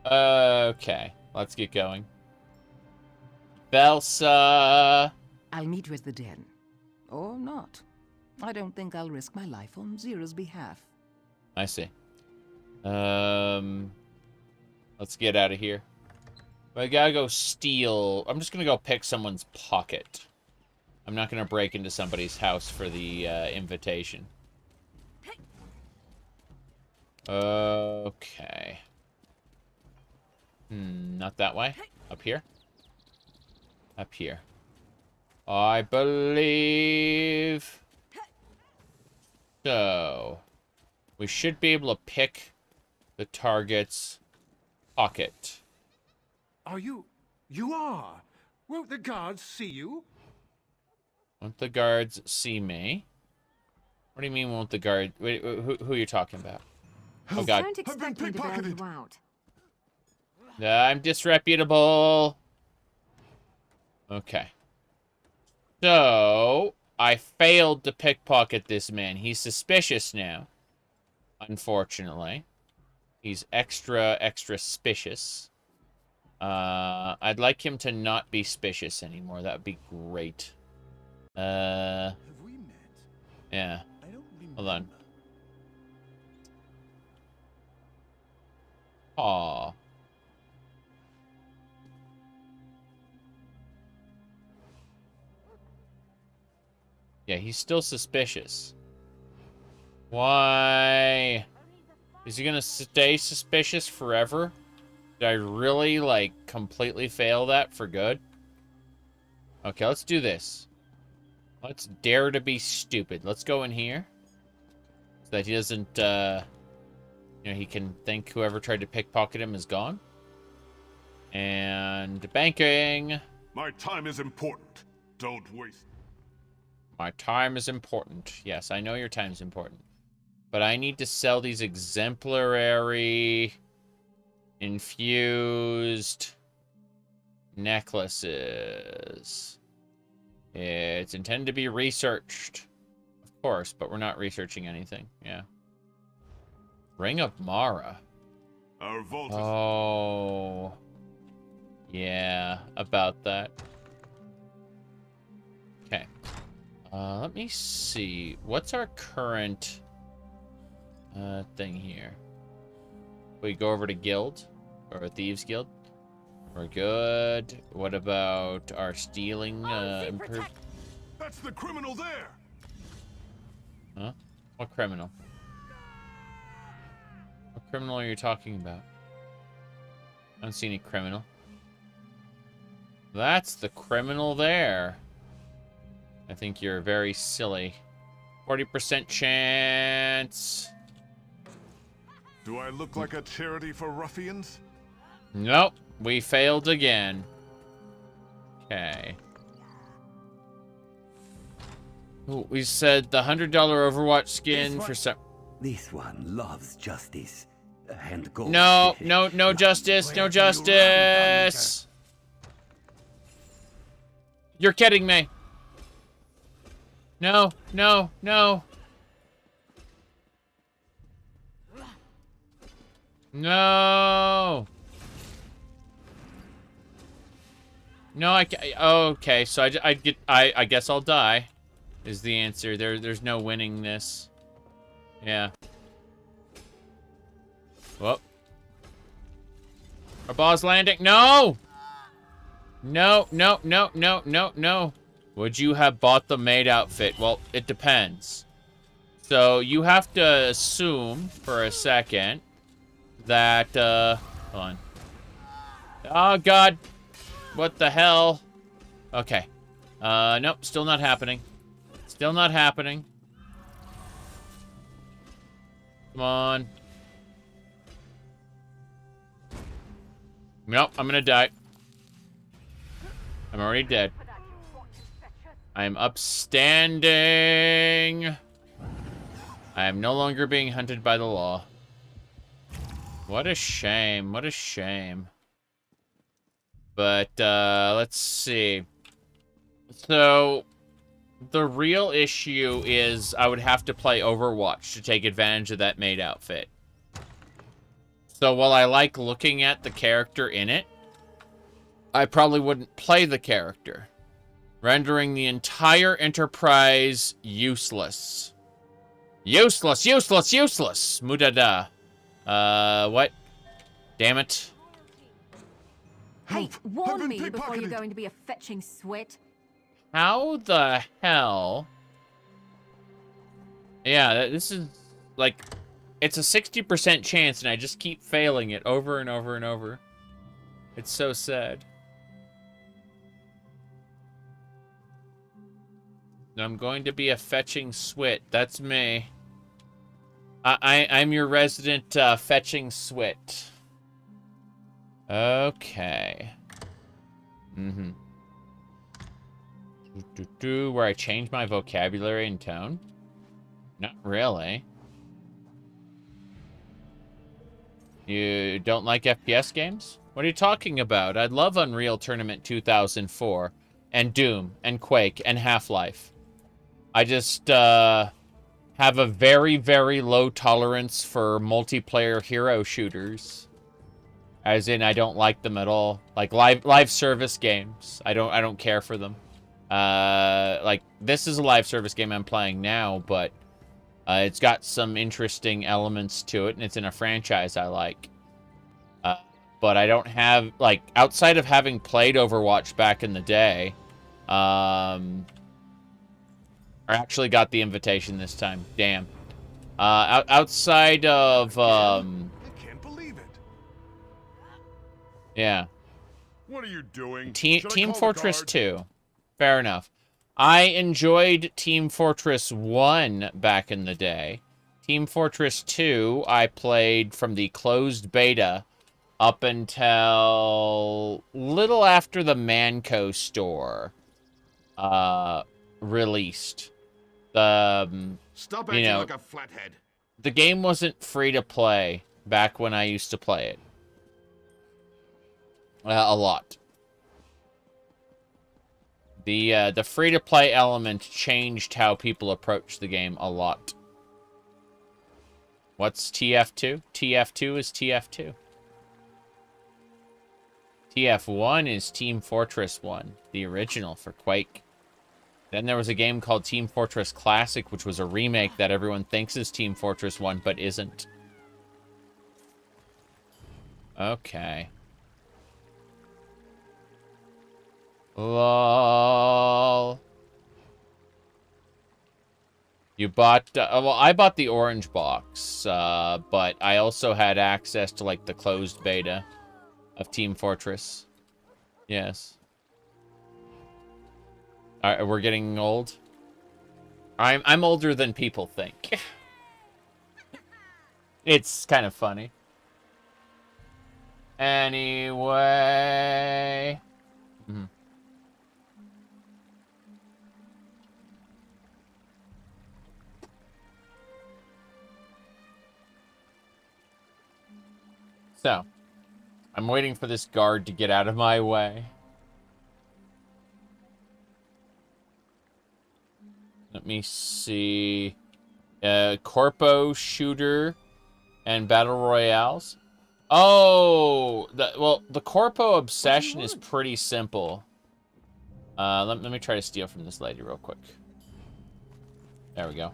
Okay, let's get going. Belsa! I'll meet you at the den. Or not. I don't think I'll risk my life on Zira's behalf. I see. Let's get out of here. I gotta go steal. I'm just gonna go pick someone's pocket. I'm not gonna break into somebody's house for the invitation. Okay. Not that way. Up here. Up here. I believe. So, we should be able to pick the target's pocket. Are you? You are? Won't the guards see you? Won't the guards see me? What do you mean, won't the guard? Wait, who are you talking about? Oh, God. Don't expect me to bail you out. I'm disreputable. Okay. So, I failed to pickpocket this man. He's suspicious now. Unfortunately. He's extra suspicious. I'd like him to not be suspicious anymore. That would be great. Have we met? Yeah. I don't remember. Hold on. Aw. Yeah, he's still suspicious. Why? Is he gonna stay suspicious forever? Did I really, like, completely fail that for good? Okay, let's do this. Let's dare to be stupid. Let's go in here. So that he doesn't, you know, he can think whoever tried to pickpocket him is gone. And banking. My time is important. Don't waste. My time is important. Yes, I know your time's important. But I need to sell these exemplary infused necklaces. It's intended to be researched. Of course, but we're not researching anything. Yeah. Ring of Mara. Our vault is... Oh. Yeah, about that. Okay. Let me see. What's our current thing here? We go over to Guild or Thieves Guild. We're good. What about our stealing improved? That's the criminal there. Huh? What criminal? What criminal are you talking about? I don't see any criminal. That's the criminal there. I think you're very silly. 40% chance. Do I look like a charity for ruffians? Nope. We failed again. Okay. Ooh, we said the $100 Overwatch skin for some... This one loves justice. And gold. No, no, no justice. No justice. You're kidding me. No, no, no. No. No, I can't. Okay, so I guess I'll die. Is the answer. There's no winning this. Yeah. Whoop. Our ball's landing. No! No, no, no, no, no, no. Would you have bought the maid outfit? Well, it depends. So you have to assume for a second that, hold on. Oh, God. What the hell? Okay. Nope, still not happening. Still not happening. Come on. Nope, I'm gonna die. I'm already dead. I am upstanding. I am no longer being hunted by the law. What a shame. What a shame. But, let's see. So, the real issue is I would have to play Overwatch to take advantage of that maid outfit. So while I like looking at the character in it, I probably wouldn't play the character, rendering the entire Enterprise useless. Useless, useless, useless! Mudada. What? Damn it. Hey, warn me before you're going to be a fetching swit. How the hell? Yeah, this is, like, it's a 60% chance, and I just keep failing it over and over and over. It's so sad. I'm going to be a fetching swit. That's me. I'm your resident fetching swit. Okay. Mm-hmm. Where I change my vocabulary and tone? Not really. You don't like FPS games? What are you talking about? I'd love Unreal Tournament 2004, and Doom, and Quake, and Half-Life. I just, have a very, very low tolerance for multiplayer hero shooters. As in, I don't like them at all. Like, live service games. I don't care for them. Like, this is a live service game I'm playing now, but it's got some interesting elements to it, and it's in a franchise I like. But I don't have, like, outside of having played Overwatch back in the day, I actually got the invitation this time. Damn. Outside of, I can't believe it. Yeah. What are you doing? Team Fortress 2. Fair enough. I enjoyed Team Fortress 1 back in the day. Team Fortress 2, I played from the closed beta up until little after the Manco store released. Stop acting like a flathead. The game wasn't free to play back when I used to play it. A lot. The free-to-play element changed how people approach the game a lot. What's TF2? TF2 is TF2. TF1 is Team Fortress 1, the original for Quake. Then there was a game called Team Fortress Classic, which was a remake that everyone thinks is Team Fortress 1, but isn't. Okay. Lol. You bought, well, I bought the orange box, but I also had access to, like, the closed beta of Team Fortress. Yes. Alright, we're getting old. I'm older than people think. It's kind of funny. Anyway. Mm-hmm. So, I'm waiting for this guard to get out of my way. Let me see. Corpo shooter and battle royales. Oh, well, the Corpo obsession is pretty simple. Let me try to steal from this lady real quick. There we go.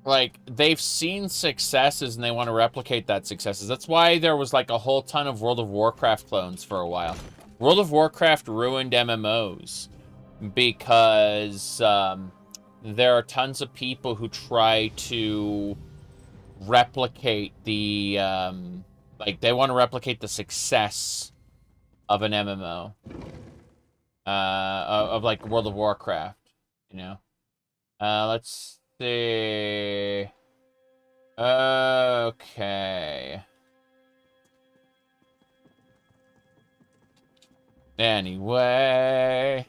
Like, they've seen successes and they want to replicate that successes. That's why there was, like, a whole ton of World of Warcraft clones for a while. World of Warcraft ruined MMOs because there are tons of people who try to replicate the like they want to replicate the success of an MMO, of like World of Warcraft, you know. Let's see. Okay. Anyway,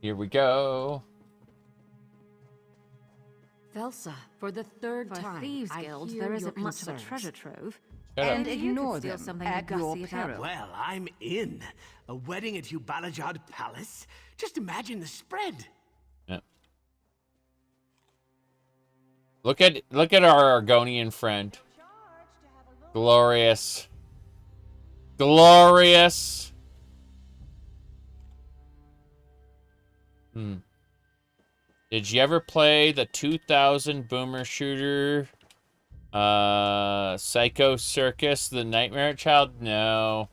here we go. Velsa, for the third For time, Thieves I Guild, hear there your isn't much of a concerns. treasure trove. And Maybe you ignore could steal them something at to your gussy it up. peril. Well, I'm in. A wedding at Ubalajad Palace? Just imagine the spread. Yeah. Look at our Argonian friend. Glorious. Glorious. Did you ever play the 2000 boomer shooter Psycho Circus, the Nightmare Child? No.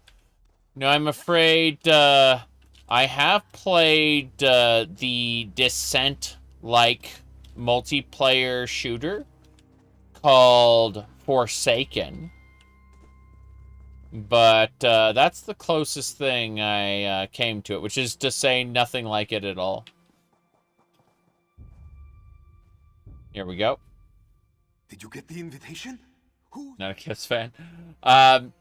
No, I'm afraid I have played the Descent-like multiplayer shooter called Forsaken. But that's the closest thing I came to it, which is to say nothing like it at all. Here we go. Did you get the invitation? Who? Not a Kiss fan. I'm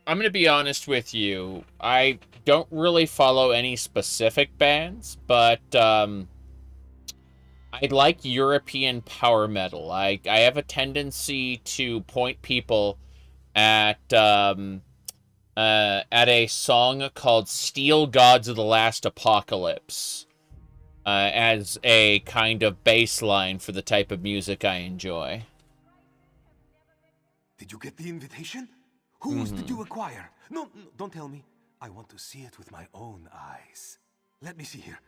going to be honest with you. I don't really follow any specific bands, but I like European power metal. I have a tendency to point people at a song called Steel Gods of the Last Apocalypse as a kind of baseline for the type of music I enjoy. Did you get the invitation? Whose did you acquire? No, don't tell me. I want to see it with my own eyes. Let me see here.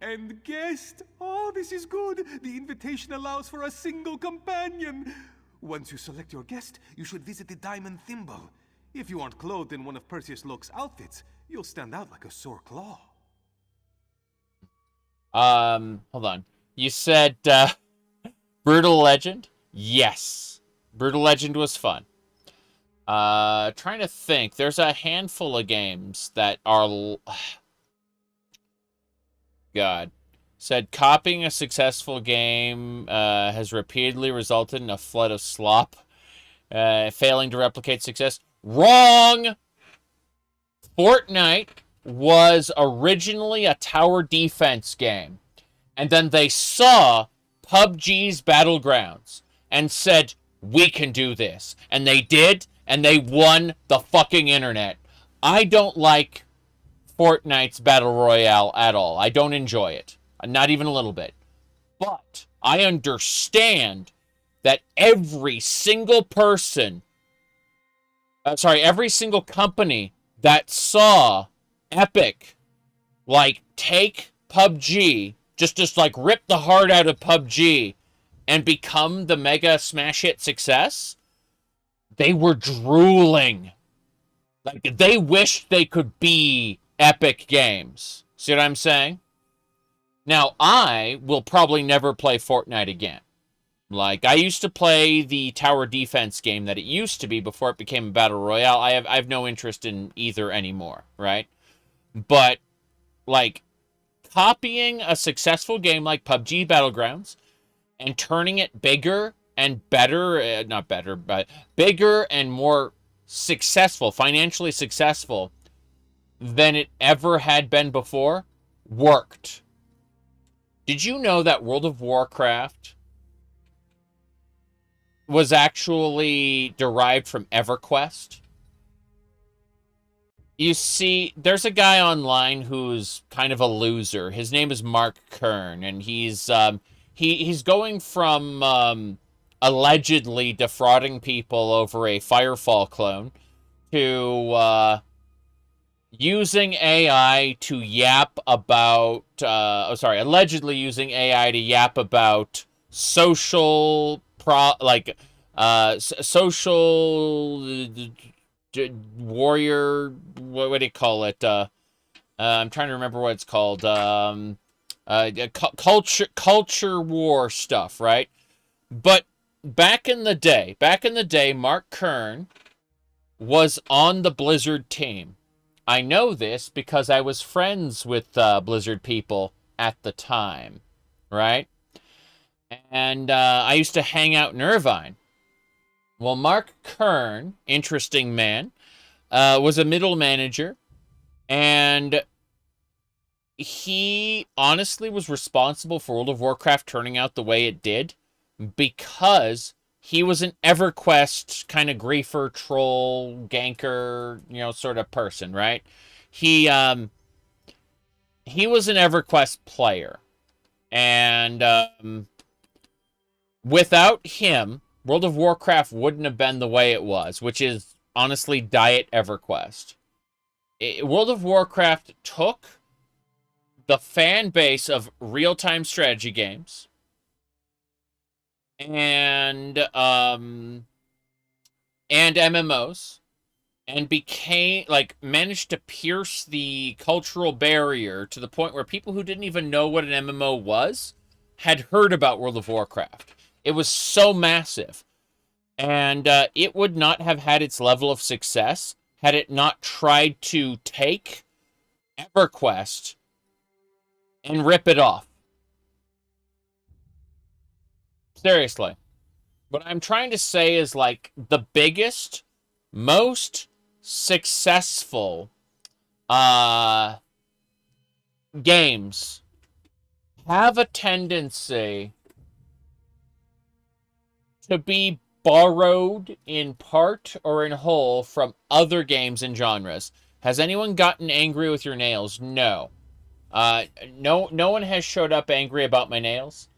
And guest. Oh, this is good. The invitation allows for a single companion. Once you select your guest, you should visit the Diamond Thimble. If you aren't clothed in one of Perseus Locke's outfits, you'll stand out like a sore claw. Hold on. You said, Brutal Legend? Yes. Brutal Legend was fun. Trying to think. There's a handful of games that are... God. Said, copying a successful game has repeatedly resulted in a flood of slop. Failing to replicate success. Wrong! Fortnite was originally a tower defense game. And then they saw PUBG's Battlegrounds and said, we can do this. And they did, and they won the fucking internet. I don't like Fortnite's Battle Royale at all. I don't enjoy it. Not even a little bit. But I understand that every single person, every single company that saw Epic, like, take PUBG, just like rip the heart out of PUBG and become the mega smash hit success, they were drooling. Like, they wished they could be Epic Games. See what I'm saying? Now, I will probably never play Fortnite again. Like, I used to play the tower defense game that it used to be before it became a battle royale. I have no interest in either anymore, right? But, like, copying a successful game like PUBG Battlegrounds and turning it bigger and better, not better, but bigger and more successful, financially successful than it ever had been before, worked. Did you know that World of Warcraft was actually derived from EverQuest? You see, there's a guy online who's kind of a loser. His name is Mark Kern, and he's going from allegedly defrauding people over a Firefall clone to using AI to yap about allegedly using AI to yap about social warrior, what do you call it? I'm trying to remember what it's called. Culture war stuff, right? But back in the day, Mark Kern was on the Blizzard team. I know this because I was friends with Blizzard people at the time, right? And I used to hang out in Irvine. Well, Mark Kern, interesting man, was a middle manager, and he honestly was responsible for World of Warcraft turning out the way it did because he was an EverQuest kind of griefer, troll, ganker, sort of person, right? He was an EverQuest player, and without him, World of Warcraft wouldn't have been the way it was, which is honestly Diet EverQuest. World of Warcraft took the fan base of real-time strategy games and MMOs and managed to pierce the cultural barrier to the point where people who didn't even know what an MMO was had heard about World of Warcraft. It was so massive. And it would not have had its level of success had it not tried to take EverQuest and rip it off. Seriously. What I'm trying to say is, like, the biggest, most successful games have a tendency to be borrowed in part or in whole from other games and genres. Has anyone gotten angry with your nails? No. No one has showed up angry about my nails.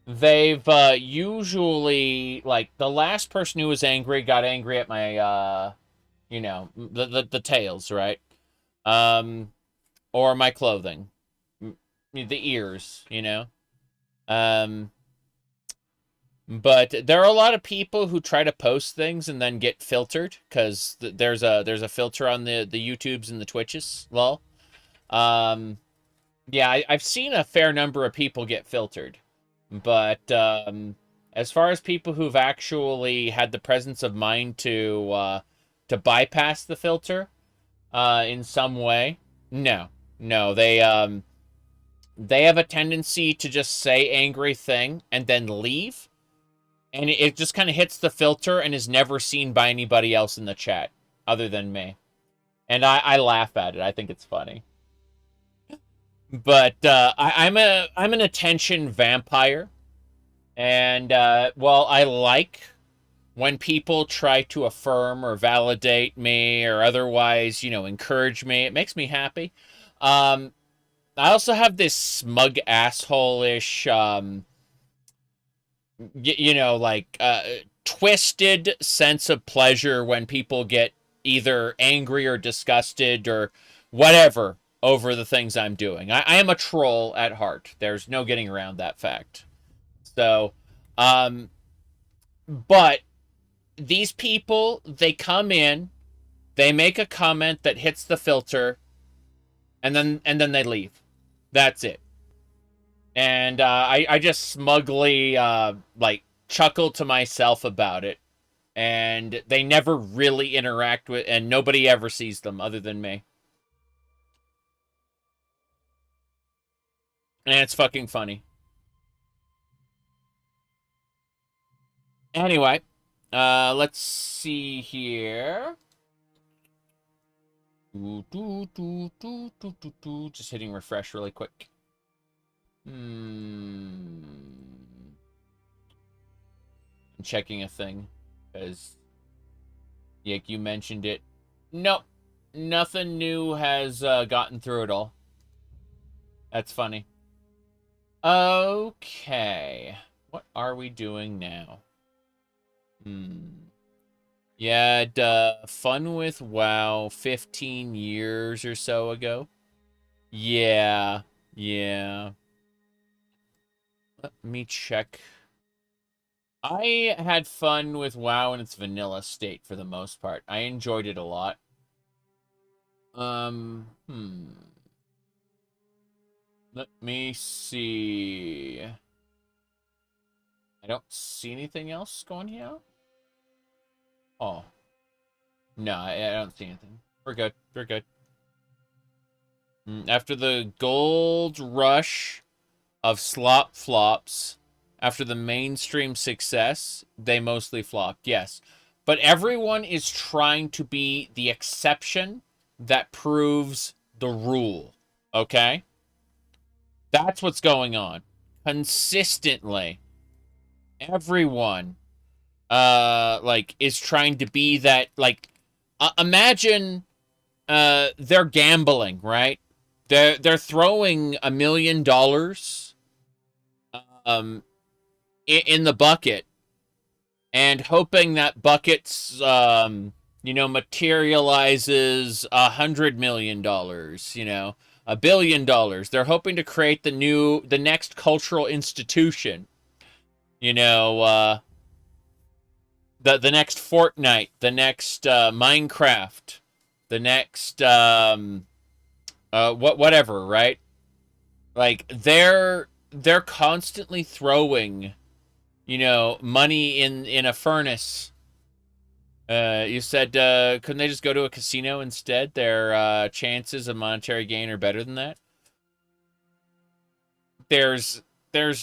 They've usually, like, the last person who was angry got angry at my, the tails, right? Or my clothing. The ears, But there are a lot of people who try to post things and then get filtered because there's a filter on the YouTubes and the Twitches. Lol. Yeah, I've seen a fair number of people get filtered, but as far as people who've actually had the presence of mind to bypass the filter in some way, no, they have a tendency to just say angry thing and then leave. And it just kind of hits the filter and is never seen by anybody else in the chat other than me. And I laugh at it. I think it's funny. But I'm an attention vampire. And, well, I like when people try to affirm or validate me or otherwise, encourage me. It makes me happy. I also have this smug asshole-ish... twisted sense of pleasure when people get either angry or disgusted or whatever over the things I'm doing. I am a troll at heart. There's no getting around that fact. So, but these people, they come in, they make a comment that hits the filter, and then they leave. That's it. And I just smugly, chuckle to myself about it. And they never really interact with, and nobody ever sees them other than me. And it's fucking funny. Anyway, let's see here. Just hitting refresh really quick. I'm checking a thing because you mentioned it. Nope, nothing new has gotten through it all. That's funny. Okay, what are we doing now? Yeah, fun with WoW 15 years or so ago. Yeah. Let me check. I had fun with WoW in its vanilla state for the most part. I enjoyed it a lot. Let me see. I don't see anything else going here. Oh. No, I don't see anything. We're good. We're good. After the gold rush of slop flops, after the mainstream success, they mostly flopped, yes. But everyone is trying to be the exception that proves the rule, okay? That's what's going on. Consistently, everyone, like, is trying to be that, like, imagine, they're gambling, right? They're throwing $1 million, in the bucket, and hoping that bucket's, materializes $100 million, $1 billion. They're hoping to create the next cultural institution, the next Fortnite, the next Minecraft, the next whatever, right? Like they're constantly throwing, money in a furnace. You said, couldn't they just go to a casino instead? Their chances of monetary gain are better than that. There's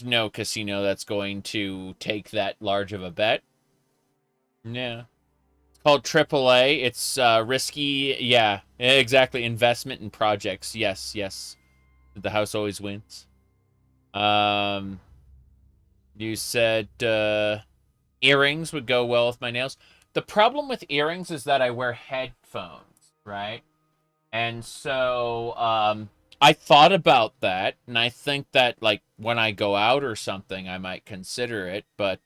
no casino that's going to take that large of a bet. Yeah. It's called AAA. It's risky. Yeah, exactly. Investment in projects. Yes, yes. The house always wins. You said earrings would go well with my nails. The problem with earrings is that I wear headphones, right? And so I thought about that, and I think that, like, when I go out or something, I might consider it. But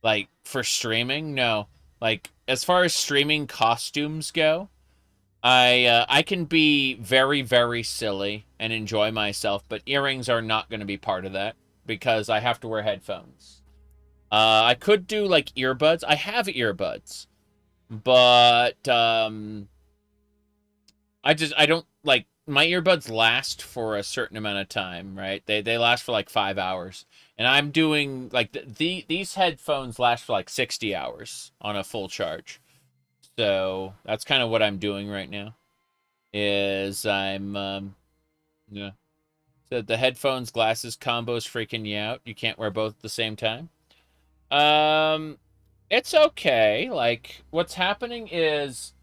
like, for streaming, no. Like, as far as streaming costumes go, I can be very, very silly and enjoy myself, but earrings are not going to be part of that because I have to wear headphones. I could do, like, earbuds. I have earbuds, but I don't, like, my earbuds last for a certain amount of time, right? They last for like 5 hours. And I'm doing, like, these headphones last for like 60 hours on a full charge. So that's kind of what I'm doing right now. Is I'm yeah. So the headphones glasses combo's freaking you out. You can't wear both at the same time. It's okay. Like, what's happening is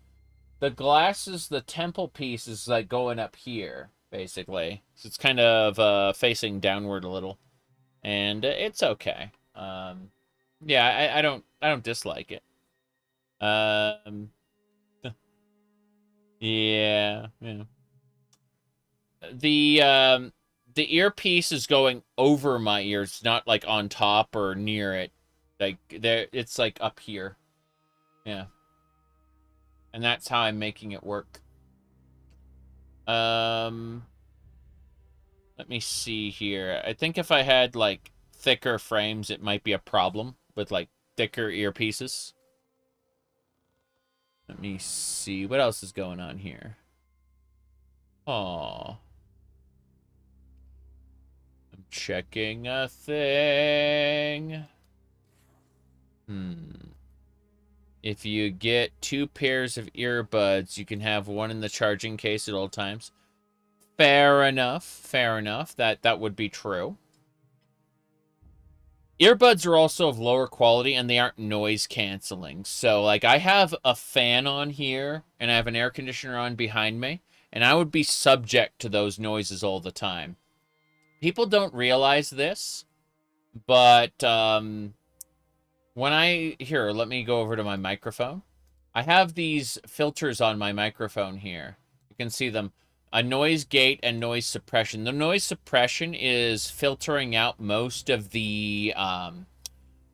the glasses, the temple piece is like going up here, basically. So it's kind of facing downward a little. And it's okay. Yeah, I don't dislike it. Yeah, yeah. The earpiece is going over my ears, not like on top or near it. Like there, it's like up here. Yeah. And that's how I'm making it work. Let me see here. I think if I had like thicker frames, it might be a problem with like thicker earpieces. Let me see. What else is going on here? Oh. I'm checking a thing. If you get 2 pairs of earbuds, you can have one in the charging case at all times. Fair enough. Fair enough. That would be true. Earbuds are also of lower quality, and they aren't noise canceling. So, like, I have a fan on here, and I have an air conditioner on behind me, and I would be subject to those noises all the time. People don't realize this, but when here, let me go over to my microphone. I have these filters on my microphone here. You can see them. A noise gate and noise suppression. The noise suppression is filtering out most of the,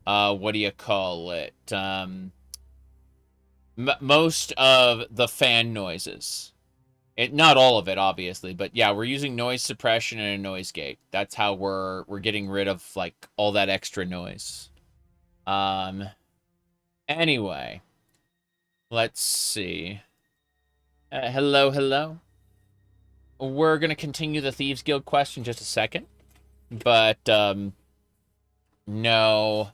what do you call it? Most of the fan noises. Not all of it, obviously, but yeah, we're using noise suppression and a noise gate. That's how we're getting rid of, like, all that extra noise. Anyway, let's see. Hello, hello. We're going to continue the Thieves Guild quest in just a second. But, No.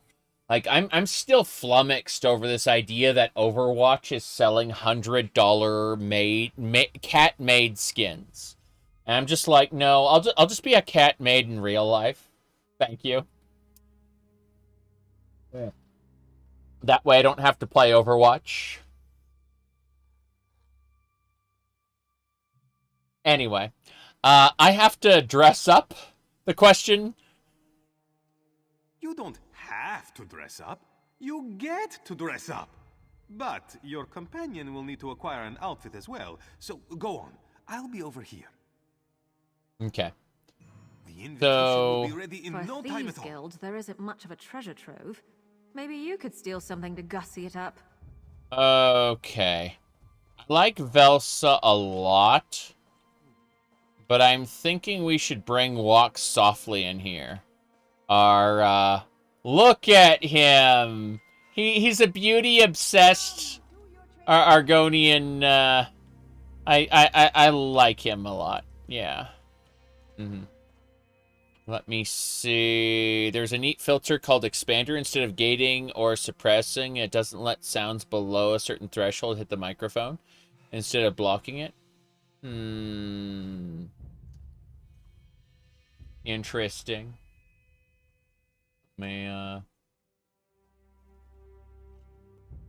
Like, I'm still flummoxed over this idea that Overwatch is selling $100 cat-made skins. And I'm just like, no, I'll just be a cat made in real life. Thank you. Yeah. That way I don't have to play Overwatch. Anyway, I have to dress up. The question... You don't have to dress up. You get to dress up. But your companion will need to acquire an outfit as well. So go on. I'll be over here. Okay. The invitation will be ready in For no Thieves time at all. Guild, there isn't much of a treasure trove. Maybe you could steal something to gussy it up. Okay. I like Velsa a lot. But I'm thinking we should bring Walk Softly in here. Look at him! He's a beauty-obsessed Argonian, I like him a lot. Yeah. Let me see. There's a neat filter called Expander. Instead of gating or suppressing, it doesn't let sounds below a certain threshold hit the microphone. Instead of blocking it. Interesting.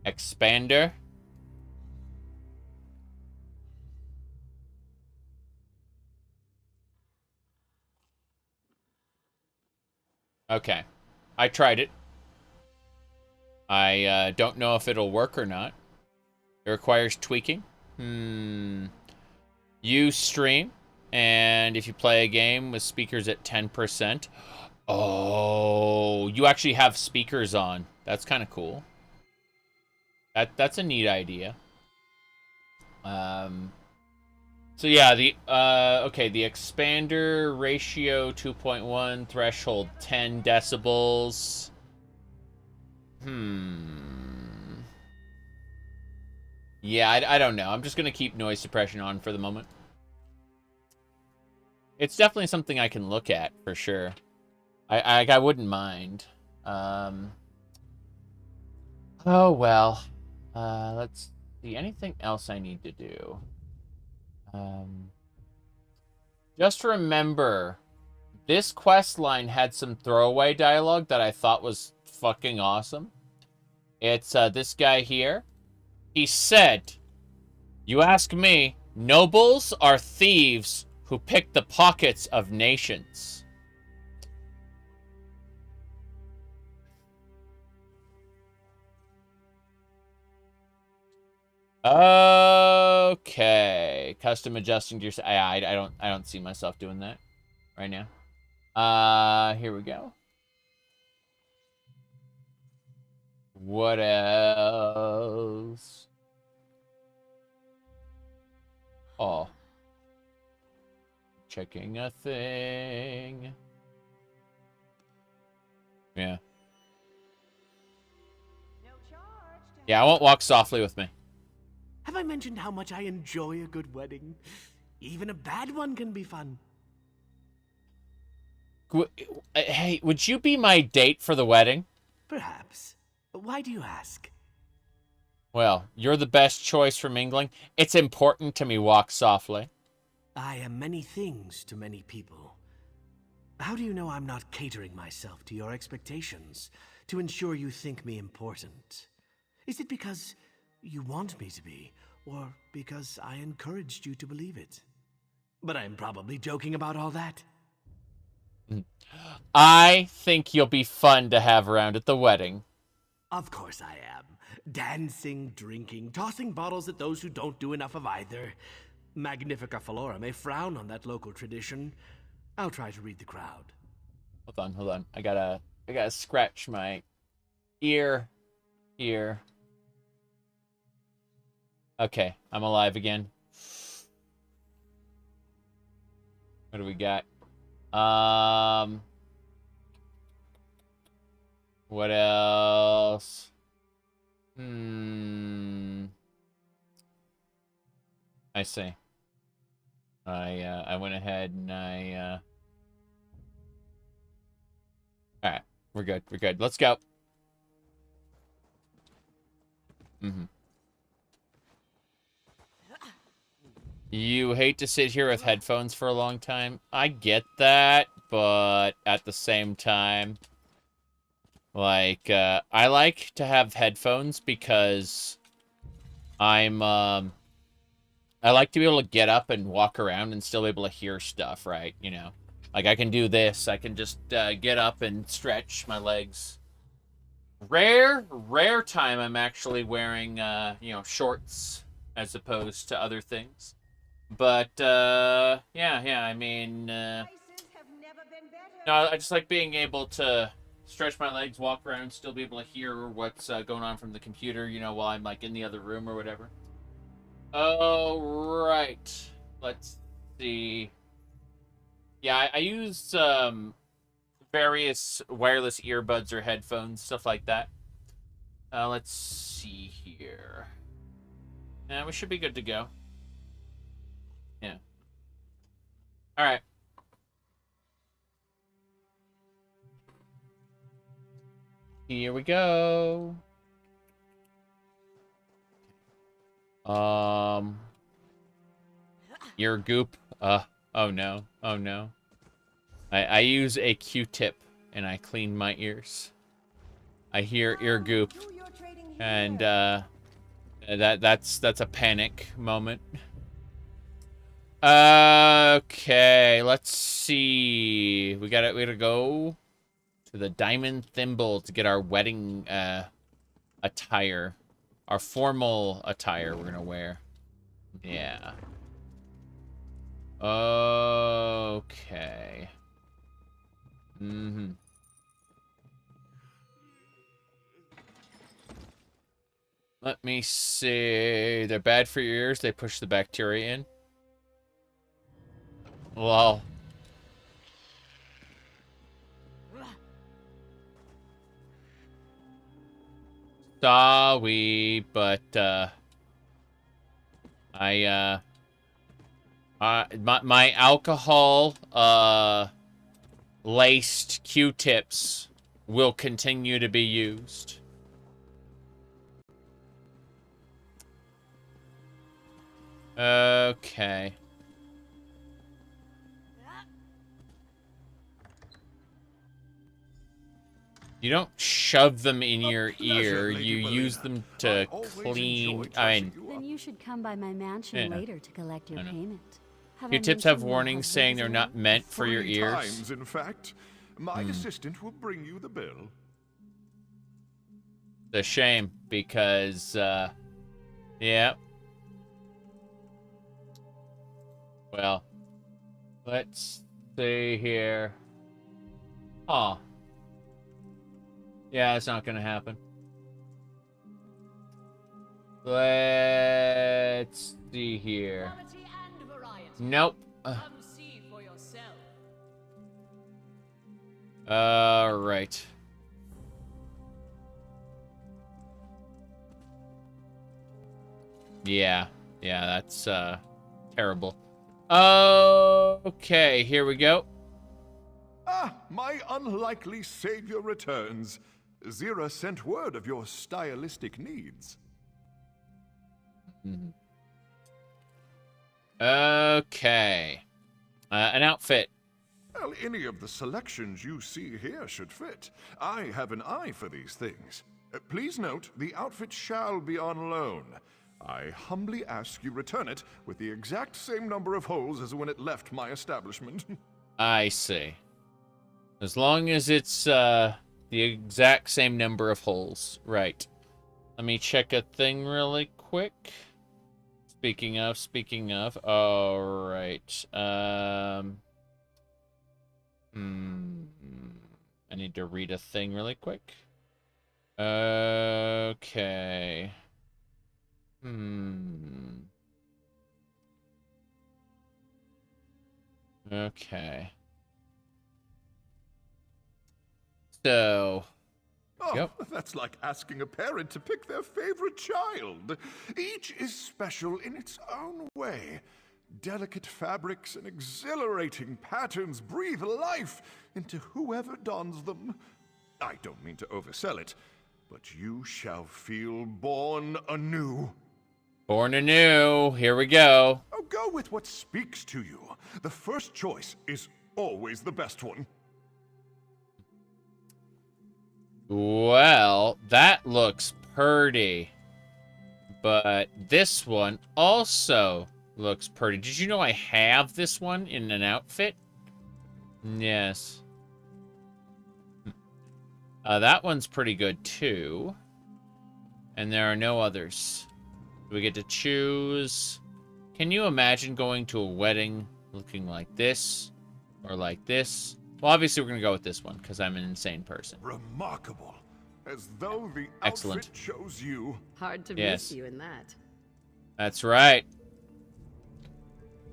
Expander. Okay. I tried it. I don't know if it'll work or not. It requires tweaking. You stream, and if you play a game with speakers at 10%. Oh, you actually have speakers on. That's kind of cool. That's a neat idea. So yeah, the expander ratio 2.1, threshold 10 decibels. Yeah, I don't know. I'm just gonna keep noise suppression on for the moment. It's definitely something I can look at for sure. I wouldn't mind. Oh well. Let's see. Anything else I need to do? Just remember, this quest line had some throwaway dialogue that I thought was fucking awesome. It's this guy here. He said, "You ask me, nobles are thieves who pick the pockets of nations." Okay, custom adjusting to your. I don't see myself doing that right now. Here we go. What else? Oh, checking a thing. Yeah. Yeah, I won't walk softly with me. Have I mentioned how much I enjoy a good wedding? Even a bad one can be fun. Hey, would you be my date for the wedding? Perhaps. Why do you ask? Well, you're the best choice for mingling. It's important to me walk softly. I am many things to many people. How do you know I'm not catering myself to your expectations to ensure you think me important? Is it because you want me to be, or because I encouraged you to believe it? But I'm probably joking about all that. I think you'll be fun to have around at the wedding. Of course I am. Dancing, drinking, tossing bottles at those who don't do enough of either. Magnifica Flora may frown on that local tradition. I'll try to read the crowd. Hold on. I gotta scratch my ear here. Okay, I'm alive again. What do we got? What else? I see. I went ahead and all right. We're good. We're good. Let's go. You hate to sit here with headphones for a long time. I get that, but at the same time, like, I like to have headphones because I like to be able to get up and walk around and still be able to hear stuff, right? You know, like I can do this. I can just get up and stretch my legs. Rare time I'm actually wearing, you know, shorts as opposed to other things. But, yeah, I mean, no, I just like being able to stretch my legs, walk around, still be able to hear what's going on from the computer, you know, while I'm, like, in the other room or whatever. Oh, right. Let's see. Yeah, I use, various wireless earbuds or headphones, stuff like that. Let's see here. Yeah, we should be good to go. Yeah. All right. Here we go. Ear goop. Oh no. Oh no. I use a Q-tip and I clean my ears. I hear ear goop, and that's a panic moment. Okay, let's see. We gotta go to the Diamond Thimble to get our wedding attire, our formal attire we're gonna wear. Yeah. Okay. Let me see. They're bad for your ears. They push the bacteria in. Lol. Sorry, but my alcohol laced Q-tips will continue to be used. Okay. You don't shove them in your ear. You use them to clean. I mean, Then you should come by my mansion later to collect your payment. Q-tips have warnings saying they're not meant for your ears. 3 times, in fact. My assistant will bring you the bill. It's a shame because, yeah. Well, let's see here. Huh. Yeah, it's not gonna happen. Let's see here. Nope. All right. Yeah, that's terrible. Okay, here we go. Ah, my unlikely savior returns. Zira sent word of your stylistic needs. Okay. An outfit. Well, any of the selections you see here should fit. I have an eye for these things. Please note, the outfit shall be on loan. I humbly ask you return it with the exact same number of holes as when it left my establishment. I see. As long as it's the exact same number of holes. Right. Let me check a thing really quick. Speaking of. All right. I need to read a thing really quick. Okay. Okay. So. Oh, yep. That's like asking a parent to pick their favorite child. Each is special in its own way. Delicate fabrics and exhilarating patterns breathe life into whoever dons them. I don't mean to oversell it, but you shall feel born anew. Born anew. Here we go. Oh, go with what speaks to you. The first choice is always the best one. Well, that looks pretty. But this one also looks pretty. Did you know I have this one in an outfit? Yes. That one's pretty good, too. And there are no others. We get to choose. Can you imagine going to a wedding looking like this? Or like this? Well, obviously we're going to go with this one, because I'm an insane person. Remarkable. As though the Excellent. outfit chose you. Hard to miss you in that. That's right.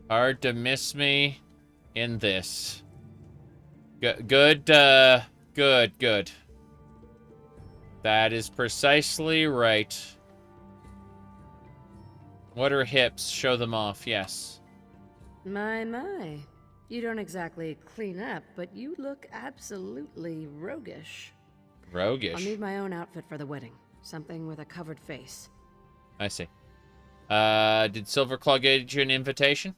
Hard to miss me in this. Good. That is precisely right. What are hips? Show them off, yes. My. You don't exactly clean up, but you look absolutely roguish. Roguish? I'll need my own outfit for the wedding. Something with a covered face. I see. Did Silverclaw get you an invitation?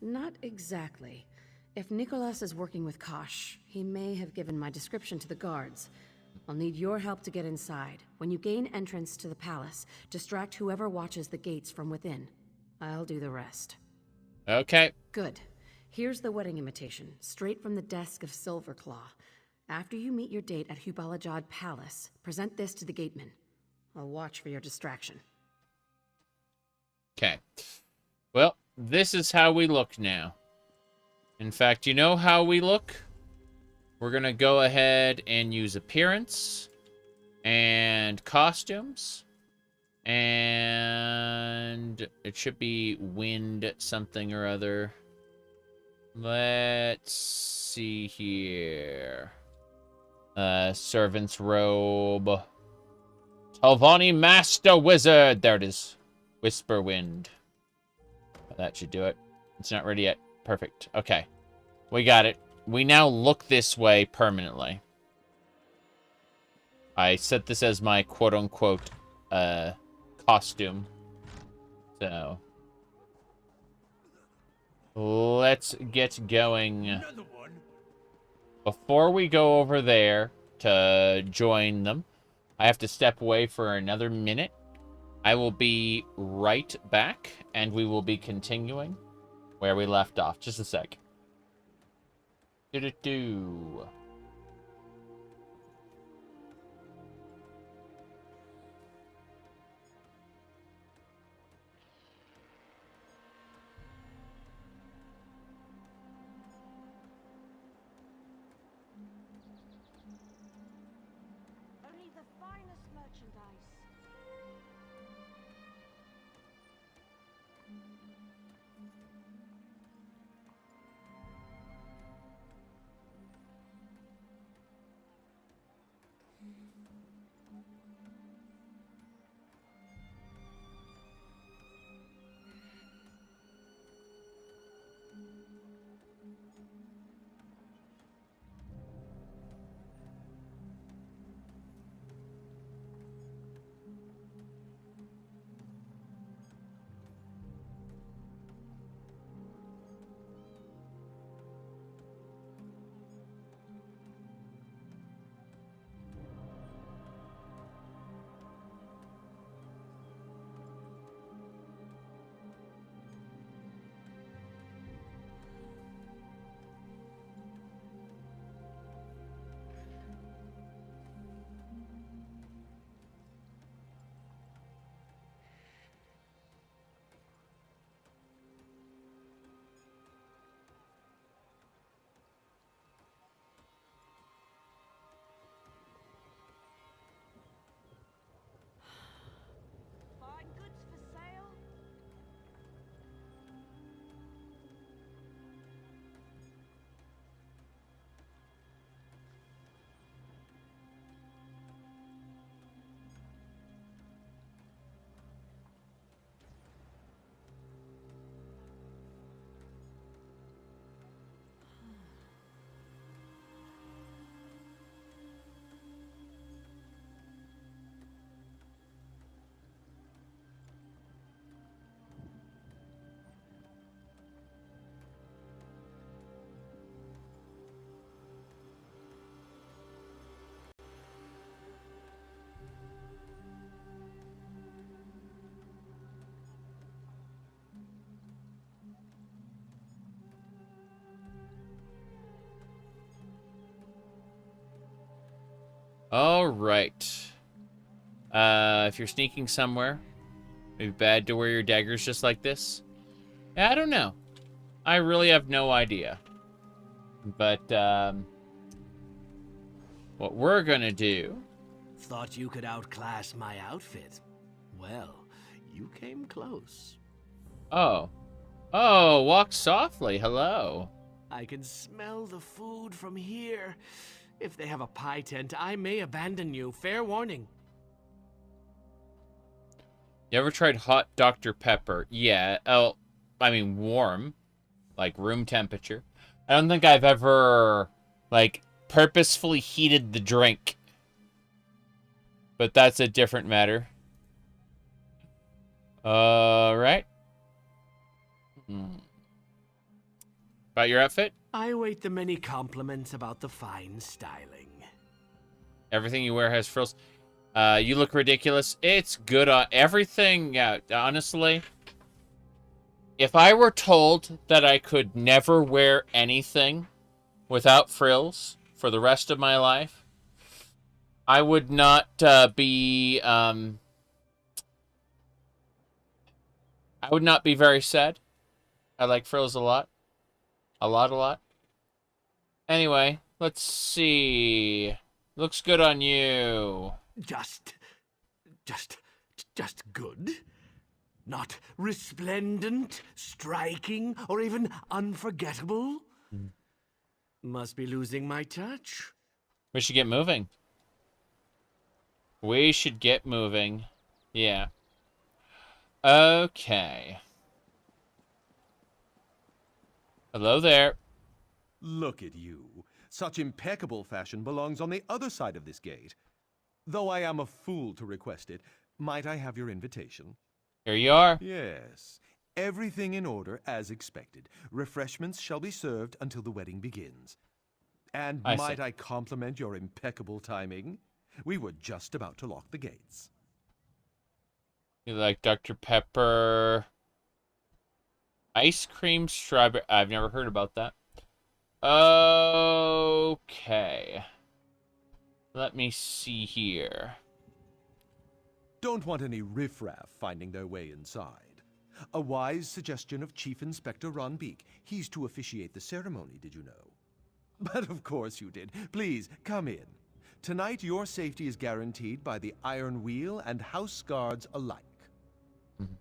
Not exactly. If Nicholas is working with Kosh, he may have given my description to the guards. I'll need your help to get inside. When you gain entrance to the palace, distract whoever watches the gates from within. I'll do the rest. Okay. Good. Here's the wedding invitation, straight from the desk of Silverclaw. After you meet your date at Hubalajad Palace, present this to the gateman. I'll watch for your distraction. Okay. Well, this is how we look now. In fact, you know how we look? We're going to go ahead and use appearance and costumes. And it should be wind something or other. Let's see here. Servant's robe. Talvani Master Wizard. There it is. Whisper Wind. That should do it. It's not ready yet. Perfect. Okay. We got it. We now look this way permanently. I set this as my quote-unquote costume. So let's get going. Before we go over there to join them, I have to step away for another minute. I will be right back, and we will be continuing where we left off. Just a sec. Do-do-do. Only the finest merchandise. All right. If you're sneaking somewhere, maybe bad to wear your daggers just like this. Yeah, I don't know. I really have no idea. But, what we're gonna do... Thought you could outclass my outfit. Well, you came close. Oh. Oh, walk softly. Hello. I can smell the food from here. If they have a pie tent, I may abandon you. Fair warning. You ever tried hot Dr. Pepper? Yeah. Oh, I mean warm. Like room temperature. I don't think I've ever, like, purposefully heated the drink. But that's a different matter. Alright. About your outfit? I await the many compliments about the fine styling. Everything you wear has frills. You look ridiculous. It's good on everything. Yeah, honestly. If I were told that I could never wear anything without frills for the rest of my life, I would not be, I would not be very sad. I like frills a lot. A lot. Anyway, let's see. Looks good on you. Just good? Not resplendent, striking, or even unforgettable? Must be losing my touch. We should get moving. We should get moving. Yeah. Okay. Hello there. Look at you. Such impeccable fashion belongs on the other side of this gate. Though I am a fool to request it, might I have your invitation? Here you are. Yes. Everything in order as expected. Refreshments shall be served until the wedding begins. And might I compliment your impeccable timing? We were just about to lock the gates. You like Dr. Pepper... Ice cream strawberry... I've never heard about that. Okay. Let me see here. Don't want any riffraff finding their way inside. A wise suggestion of Chief Inspector Ron Beek. He's to officiate the ceremony, did you know? But of course you did. Please, come in. Tonight, your safety is guaranteed by the Iron Wheel and House Guards alike. Mm-hmm.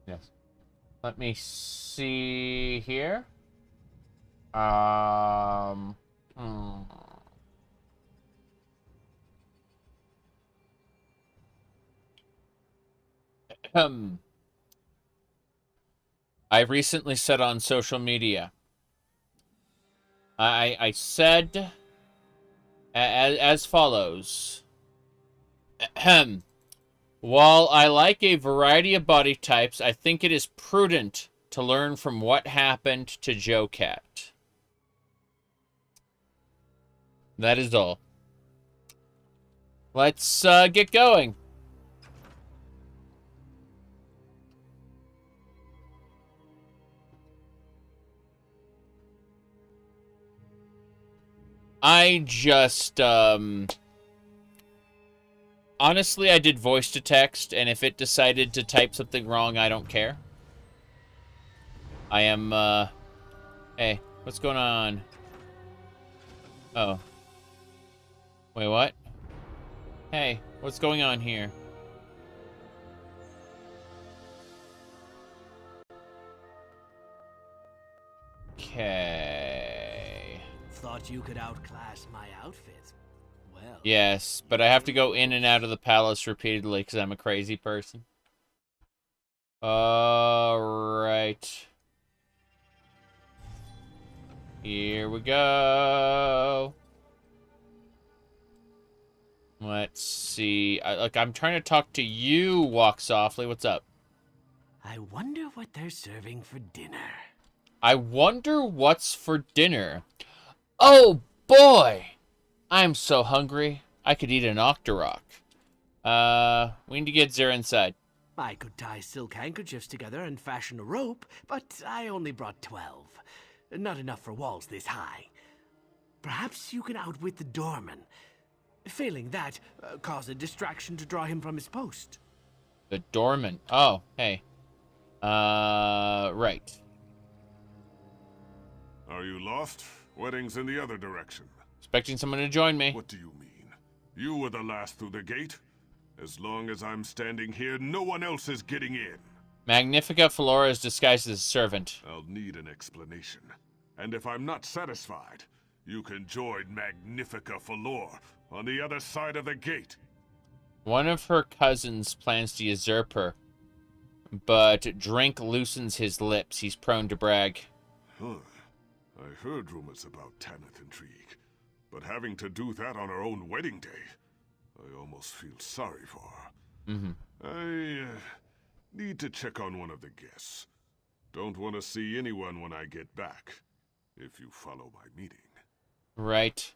Yes. Let me see here. I recently said on social media, I said as follows. While I like a variety of body types, I think it is prudent to learn from what happened to Joe Cat. That is all. Let's get going. I just, honestly, I did voice to text, and if it decided to type something wrong, I don't care. I am, hey, what's going on? Oh. Wait, what? Hey, what's going on here? Okay. Thought you could outclass my outfit. Well. Yes, but I have to go in and out of the palace repeatedly because I'm a crazy person. Alright. Here we go. Let's see. I'm trying to talk to you, Walk Softly. What's up? I wonder what they're serving for dinner. I wonder what's for dinner. Oh, boy! I'm so hungry. I could eat an Octorok. We need to get Zara inside. I could tie silk handkerchiefs together and fashion a rope, but I only brought 12. Not enough for walls this high. Perhaps you can outwit the doorman. Failing that, cause a distraction to draw him from his post. The doorman. Oh, hey. Right. Are you lost? Wedding's in the other direction. Expecting someone to join me. What do you mean? You were the last through the gate. As long as I'm standing here, no one else is getting in. Magnifica Flora is disguised as a servant. I'll need an explanation. And if I'm not satisfied, you can join Magnifica Flora on the other side of the gate. One of her cousins plans to usurp her, but drink loosens his lips. He's prone to brag. Huh. I heard rumors about Tanith intrigue, but having to do that on her own wedding day, I almost feel sorry for her. I need to check on one of the guests. Don't want to see anyone when I get back, if you follow my meeting. Right.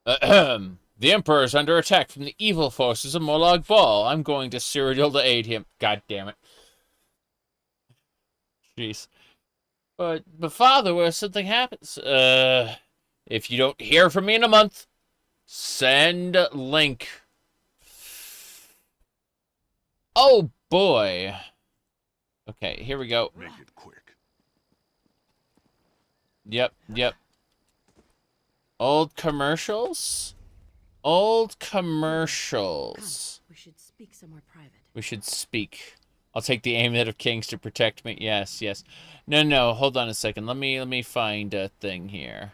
Ahem. The Emperor is under attack from the evil forces of Molag Bal. I'm going to Cyrodiil to aid him. God damn it. Jeez. But Father, what if something happens? If you don't hear from me in a month, send link. Oh boy. Okay, here we go. Make it quick. Yep. Old commercials? Old commercials. Come, we should speak somewhere private. We should speak. I'll take the amulet of kings to protect me. Yes. No, hold on a second. Let me find a thing here.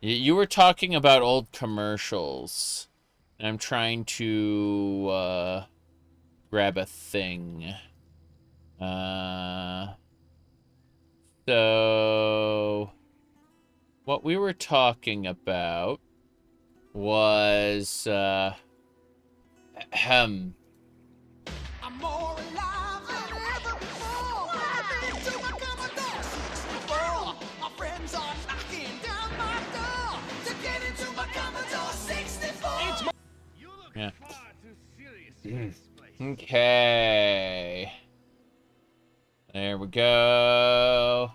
You were talking about old commercials. And I'm trying to grab a thing. So what we were talking about was I'm more alive than ever before. I've been to my Commodore 64. My friends are knocking down my door to get into my Commodore 64. You look far too serious for this place. okay. There we go.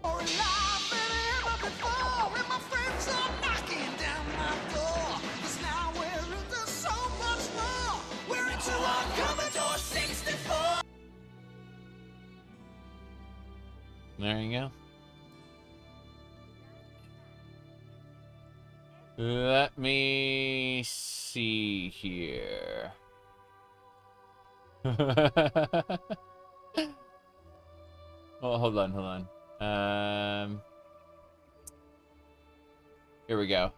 More alive than ever before, and my friends are knocking down my door. 'Cause now we're into so much more. We're into our Commodore 64. There you go. Let me see here. Oh, hold on. Here we go.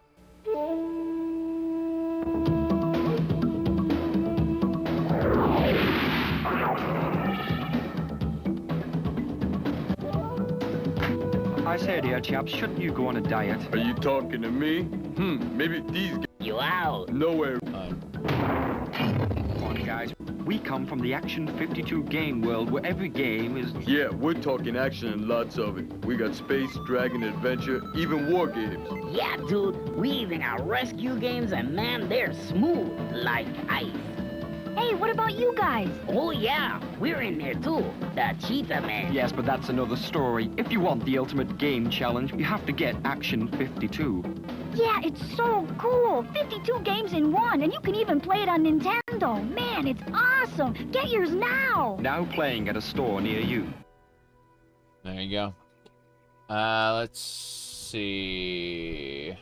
I say, dear chaps, shouldn't you go on a diet? Are you talking to me? Maybe these guys. You out. Nowhere. Come on, guys. We come from the Action 52 game world where every game is... Yeah, we're talking action and lots of it. We got space, dragon, adventure, even war games. Yeah, dude. We even got rescue games, and man, they're smooth like ice. Hey, what about you guys? Oh, yeah. We're in there, too. The Cheetah Man. Yes, but that's another story. If you want the ultimate game challenge, you have to get Action 52. Yeah, it's so cool. 52 games in one, and you can even play it on Nintendo. Man, it's awesome. Get yours now. Now playing at a store near you. There you go. Let's see.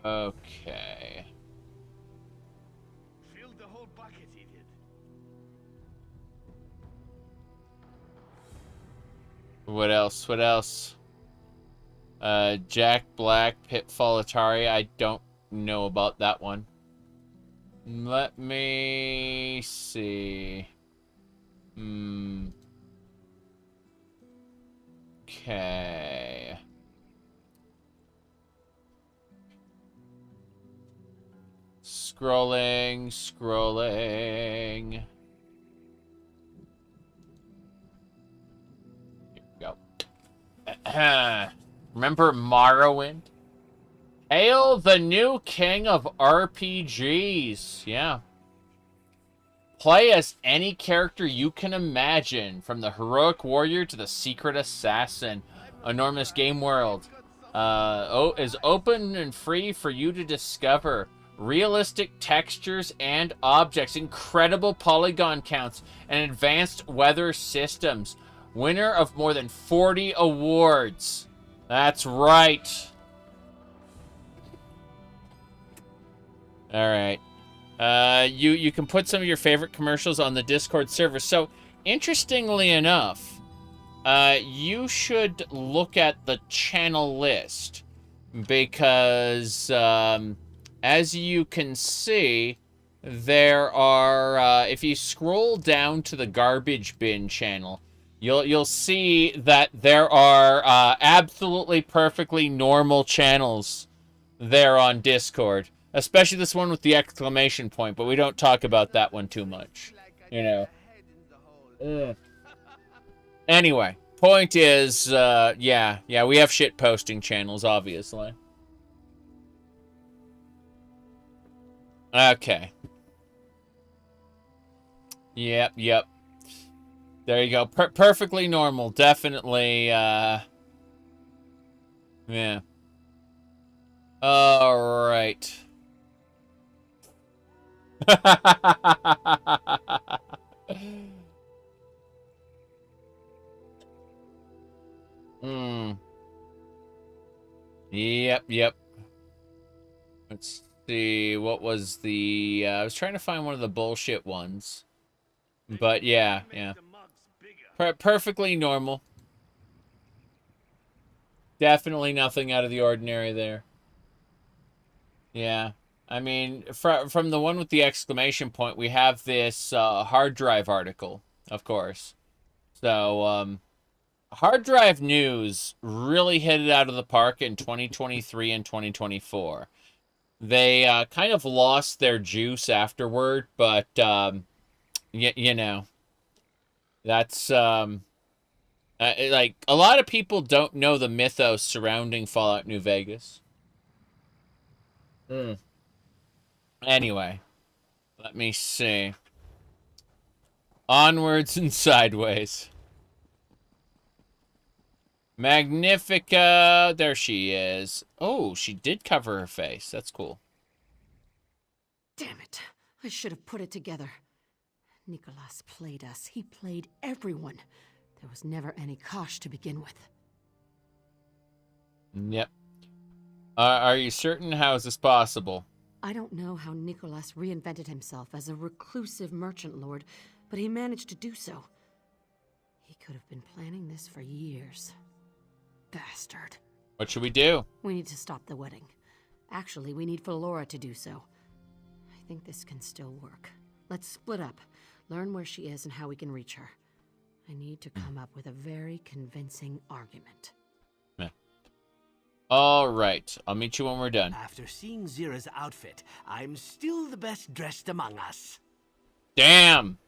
Okay. Filled the whole bucket, he did. What else? Jack Black, Pitfall Atari. I don't know about that one. Let me see. Okay. Scrolling. Here we go. Remember Morrowind? Hail the new king of RPGs. Yeah. Play as any character you can imagine, from the heroic warrior to the secret assassin. Enormous game world is open and free for you to discover. Realistic textures and objects, incredible polygon counts, and advanced weather systems. Winner of more than 40 awards. That's right. All right. You can put some of your favorite commercials on the Discord server. So, interestingly enough, you should look at the channel list because, as you can see, there are, if you scroll down to the garbage bin channel, you'll see that there are absolutely perfectly normal channels there on Discord. Especially this one with the exclamation point, but we don't talk about that one too much. You know. Ugh. Anyway, point is, yeah, we have shit posting channels, obviously. Okay. Yep. There you go. Perfectly normal. Definitely, yeah. Alright. Yep. Let's see, what was the... I was trying to find one of the bullshit ones. But yeah. Perfectly normal. Definitely nothing out of the ordinary there. Yeah. I mean, from the one with the exclamation point, we have this hard drive article, of course. So, hard drive news really hit it out of the park in 2023 and 2024. They kind of lost their juice afterward, but, you know, that's, like, a lot of people don't know the mythos surrounding Fallout New Vegas. Anyway, let me see. Onwards and sideways. Magnifica, there she is. Oh, she did cover her face. That's cool. Damn it. I should have put it together. Nicholas played us. He played everyone. There was never any Kosh to begin with. Yep. Are you certain? How is this possible? I don't know how Nicholas reinvented himself as a reclusive merchant lord, but he managed to do so. He could have been planning this for years. Bastard. What should we do? We need to stop the wedding. Actually, we need Flora to do so. I think this can still work. Let's split up, learn where she is and how we can reach her. I need to come up with a very convincing argument. All right, I'll meet you when we're done. After seeing Zira's outfit, I'm still the best dressed among us. Damn!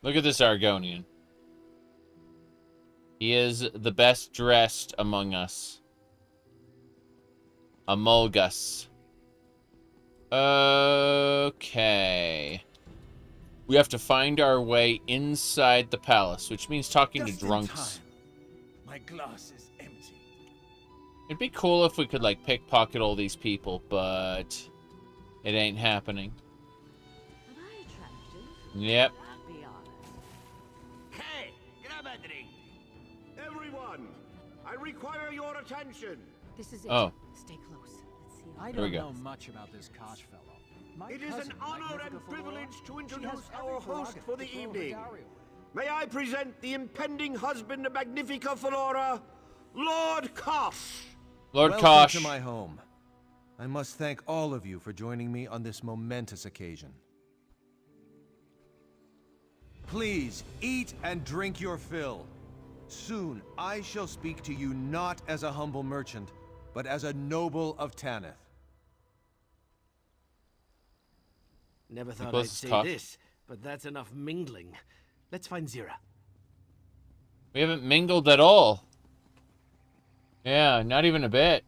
Look at this Argonian. He is the best dressed among us. Among us. Okay. We have to find our way inside the palace, which means talking to drunks. My glass is empty. It'd be cool if we could, like, pickpocket all these people, but it ain't happening. Am I attractive? Yep. Be honest. Hey, grab a drink. Everyone, I require your attention. This is it. Oh. Stay close. Let's see. I There we don't go. know much about this Kosh fellow. My It is cousin, an honor Magnifica and Flora, privilege to she introduce has our every host for the prerogative to throw her evening. dowry away. May I present the impending husband of Magnifica Flora, Lord Kosh. Lord Welcome Kosh. to my home. I must thank all of you for joining me on this momentous occasion. Please, eat and drink your fill. Soon, I shall speak to you not as a humble merchant, but as a noble of Tanith. Never thought I'd Nicholas say Kosh. this, but that's enough mingling. Let's find Zira. We haven't mingled at all. Yeah, not even a bit.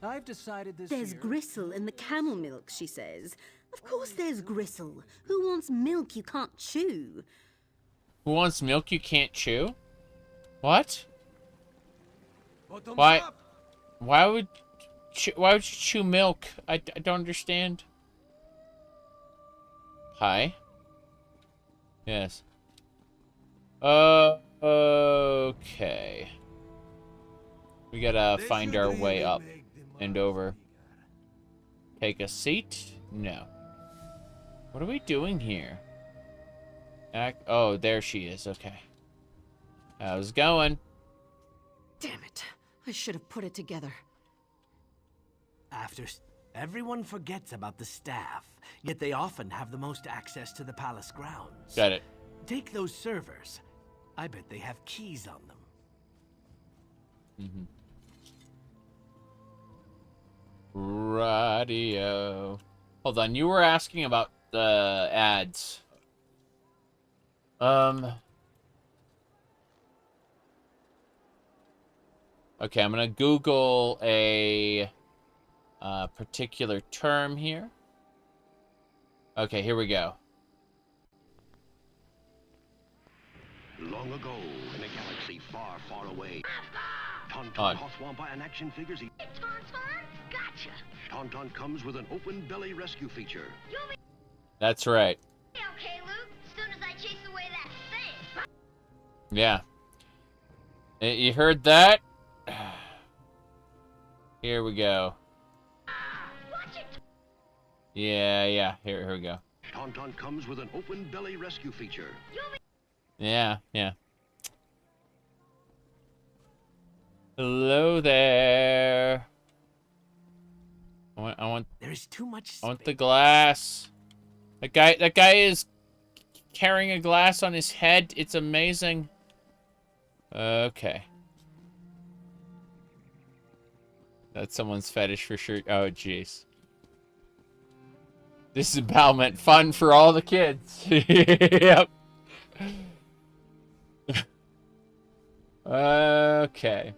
I've decided this There's year... gristle in the camel milk, she says. Of course there's gristle. Who wants milk you can't chew? Who wants milk you can't chew? What? Why? Why would you chew milk? I don't understand. Hi. Yes. Okay. We gotta find our way up and over. Take a seat? No. What are we doing here? Oh, there she is. Okay. How's it going? Damn it. I should have put it together. Everyone forgets about the staff, yet they often have the most access to the palace grounds. Got it. Take those servers. I bet they have keys on them. Radio. Hold on, you were asking about the ads. Okay, I'm gonna Google a particular term here. Okay, here we go. Long ago, in a galaxy far, far away, Tauntaun Hoswampa and action figures. Gotcha. Tauntaun comes with an open belly rescue feature. That's right. Okay, Luke. As soon as I chase away that thing. Yeah. You heard that? Here we go. Yeah. Here we go. Tauntaun comes with an open belly rescue feature. Yeah. Hello there. I want. There's too much. I want the glass. That guy is carrying a glass on his head. It's amazing. Okay. That's someone's fetish for sure. Oh, jeez. This is empowerment fun for all the kids. Yep. Okay.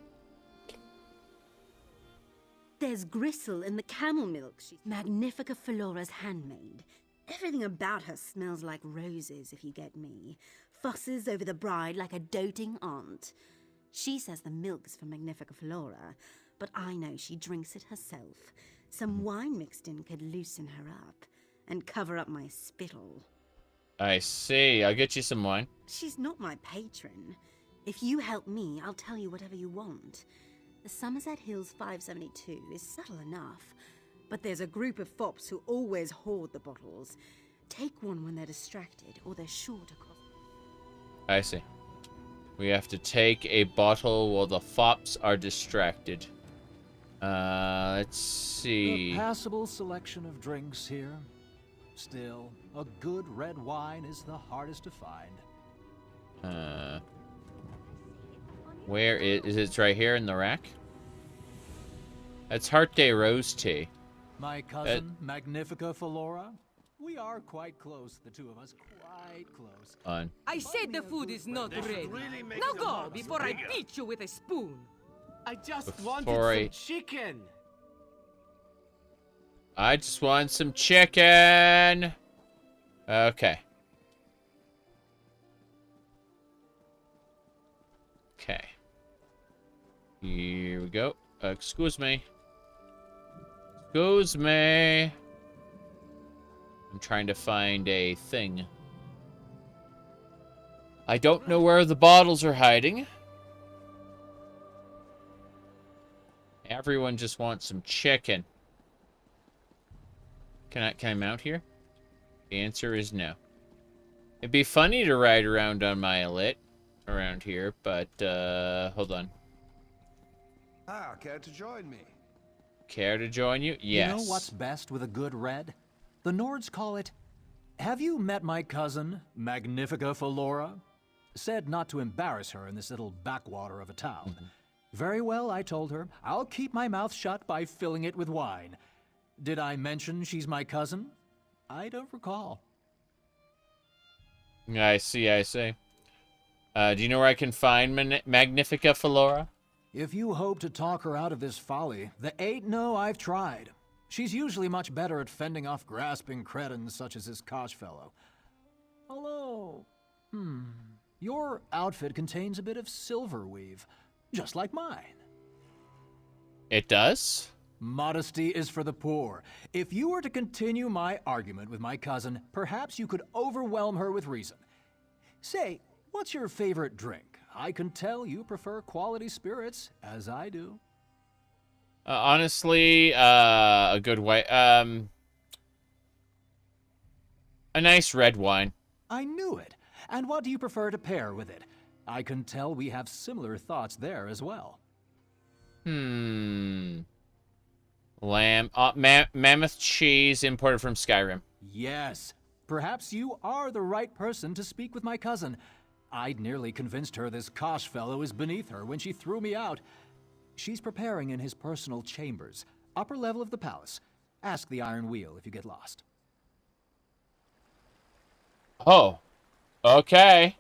There's gristle in the camel milk. She's Magnifica Flora's handmaid. Everything about her smells like roses, if you get me. Fusses over the bride like a doting aunt. She says the milk's from Magnifica Flora, but I know she drinks it herself. Some wine mixed in could loosen her up and cover up my spittle. I see. I'll get you some wine. She's not my patron. If you help me, I'll tell you whatever you want. The Somerset Hills 572 is subtle enough, but there's a group of fops who always hoard the bottles. Take one when they're distracted, or they're sure to cost. I see. We have to take a bottle while the fops are distracted. Let's see. A passable selection of drinks here. Still, a good red wine is the hardest to find. Where is it? It's right here in the rack. That's Heart Day Rose Tea. My cousin, Magnifica Flora. We are quite close, the two of us. Quite close. On. I said the food is not ready. Now go before I beat you with a spoon. I just wanted some chicken. I just want some chicken. Okay. Okay. Here we go. Excuse me. Excuse me. I'm trying to find a thing. I don't know where the bottles are hiding. Everyone just wants some chicken. Can I mount here? The answer is no. It'd be funny to ride around on my Elite around here, but hold on. Care to join me? Care to join you? Yes. You know what's best with a good red? The Nords call it, have you met my cousin, Magnifica Flora? Said not to embarrass her in this little backwater of a town. Very well, I told her. I'll keep my mouth shut by filling it with wine. Did I mention she's my cousin? I don't recall. I see. Do you know where I can find Magnifica Flora? If you hope to talk her out of this folly, the ain't no I've tried. She's usually much better at fending off grasping cretins such as this Kosh fellow. Although, your outfit contains a bit of silver weave, just like mine. It does? Modesty is for the poor. If you were to continue my argument with my cousin, perhaps you could overwhelm her with reason. Say, what's your favorite drink? I can tell you prefer quality spirits, as I do. Honestly, a good way. A nice red wine. I knew it. And what do you prefer to pair with it? I can tell we have similar thoughts there as well. Lamb. Mammoth cheese imported from Skyrim. Yes. Perhaps you are the right person to speak with my cousin. I'd nearly convinced her this Kosh fellow is beneath her when she threw me out. She's preparing in his personal chambers, upper level of the palace. Ask the Iron Wheel if you get lost. Oh. Okay.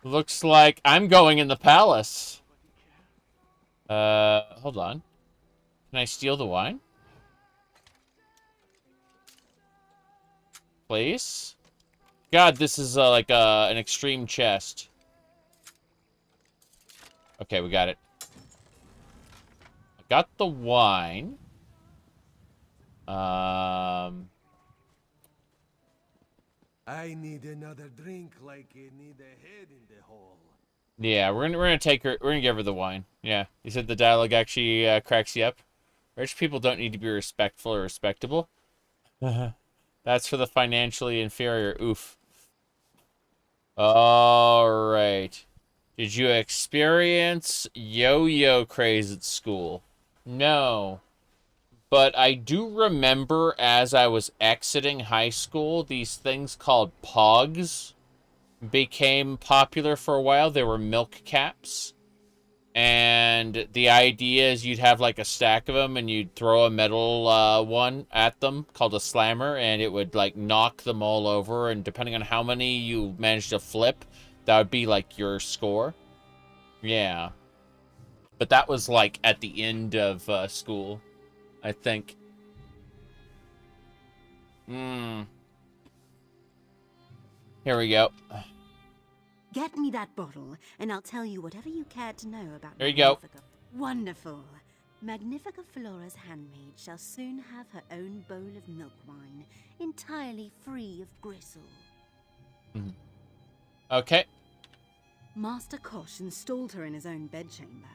Looks like I'm going in the palace. Hold on. Can I steal the wine? Please? God, this is like an extreme chest. Okay, we got it. I got the wine. I need another drink like I need a head in the hole. Yeah, we're gonna take her. We're gonna give her the wine. Yeah, you said the dialogue actually cracks you up. Rich people don't need to be respectful or respectable. That's for the financially inferior. Oof. All right. Did you experience yo-yo craze at school? No. But I do remember as I was exiting high school, these things called pogs became popular for a while. They were milk caps. And the idea is you'd have like a stack of them and you'd throw a metal one at them called a slammer, and it would like knock them all over, and depending on how many you managed to flip, that would be like your score. Yeah. But that was like at the end of school, I think. Here we go. Get me that bottle, and I'll tell you whatever you care to know about There you go. Wonderful. Magnifica Flora's handmaid shall soon have her own bowl of milk wine, entirely free of gristle. Okay. Master Kosh installed her in his own bedchamber.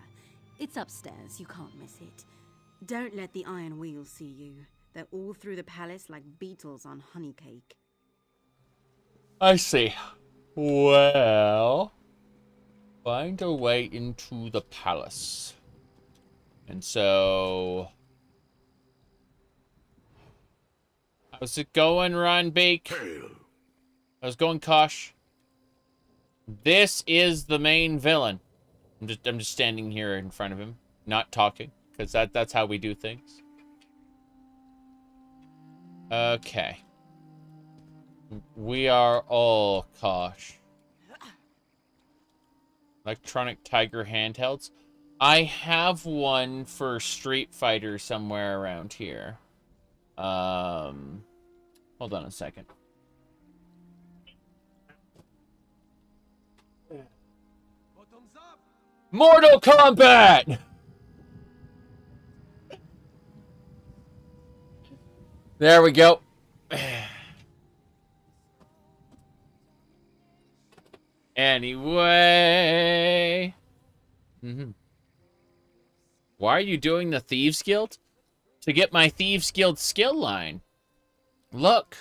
It's upstairs, you can't miss it. Don't let the Iron Wheel see you. They're all through the palace like beetles on honey cake. I see. Well, find a way into the palace. And so, how's it going, Ron Bake? How's it going, Kosh? This is the main villain. I'm just standing here in front of him, not talking, because that's how we do things. Okay. We are all Kosh. Electronic Tiger handhelds. I have one for Street Fighter somewhere around here. Hold on a second. Mortal Kombat! There we go. Anyway. Why are you doing the Thieves Guild? To get my Thieves Guild skill line. Look.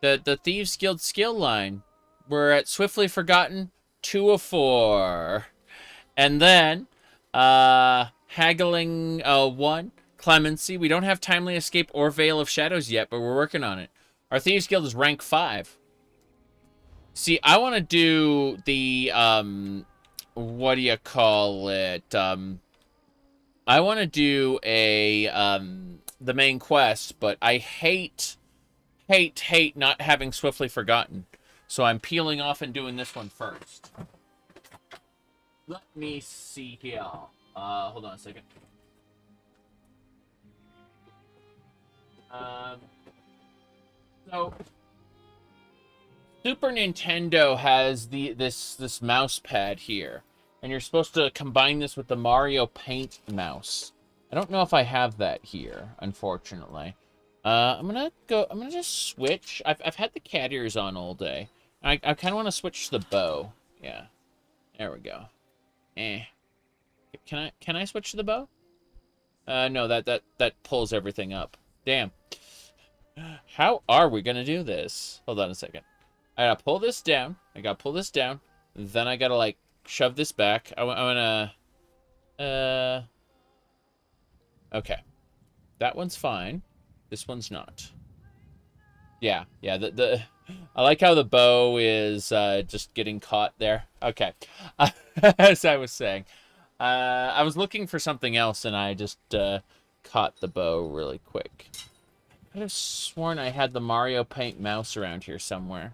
The Thieves Guild skill line. We're at Swiftly Forgotten 2 of 4. And then, Haggling 1. Clemency. We don't have Timely Escape or Veil of Shadows yet, but we're working on it. Our Thieves Guild is rank 5. See, I want to do the, what do you call it? I want to do a, the main quest, but I hate not having Swiftly Forgotten. So I'm peeling off and doing this one first. Let me see here. Hold on a second. So Super Nintendo has this mouse pad here, and you're supposed to combine this with the Mario Paint mouse. I don't know if I have that here, unfortunately. I'm gonna just switch. I've had the cat ears on all day. I kind of want to switch to the bow. Yeah, there we go. Can I switch to the bow? No, that pulls everything up. Damn. How are we gonna do this? Hold on a second. I gotta pull this down. Then I gotta like shove this back. I wanna. Okay, that one's fine. This one's not. Yeah. I like how the bow is just getting caught there. Okay, as I was saying, I was looking for something else and I just caught the bow really quick. I could have sworn I had the Mario Paint mouse around here somewhere.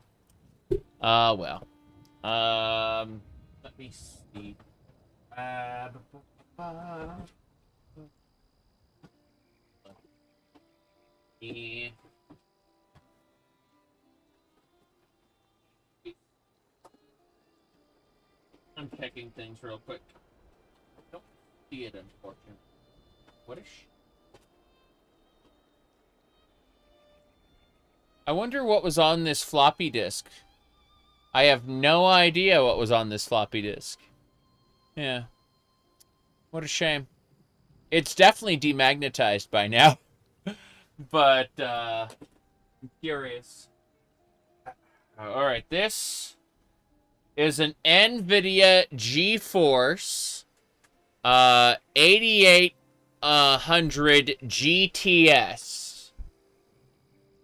Well. Let me see. Yeah. I'm checking things real quick. Don't see it, unfortunately. What is I wonder what was on this floppy disk. I have no idea what was on this floppy disk. Yeah. What a shame. It's definitely demagnetized by now. But, I'm curious. Alright, this is an NVIDIA GeForce 8800 GTS.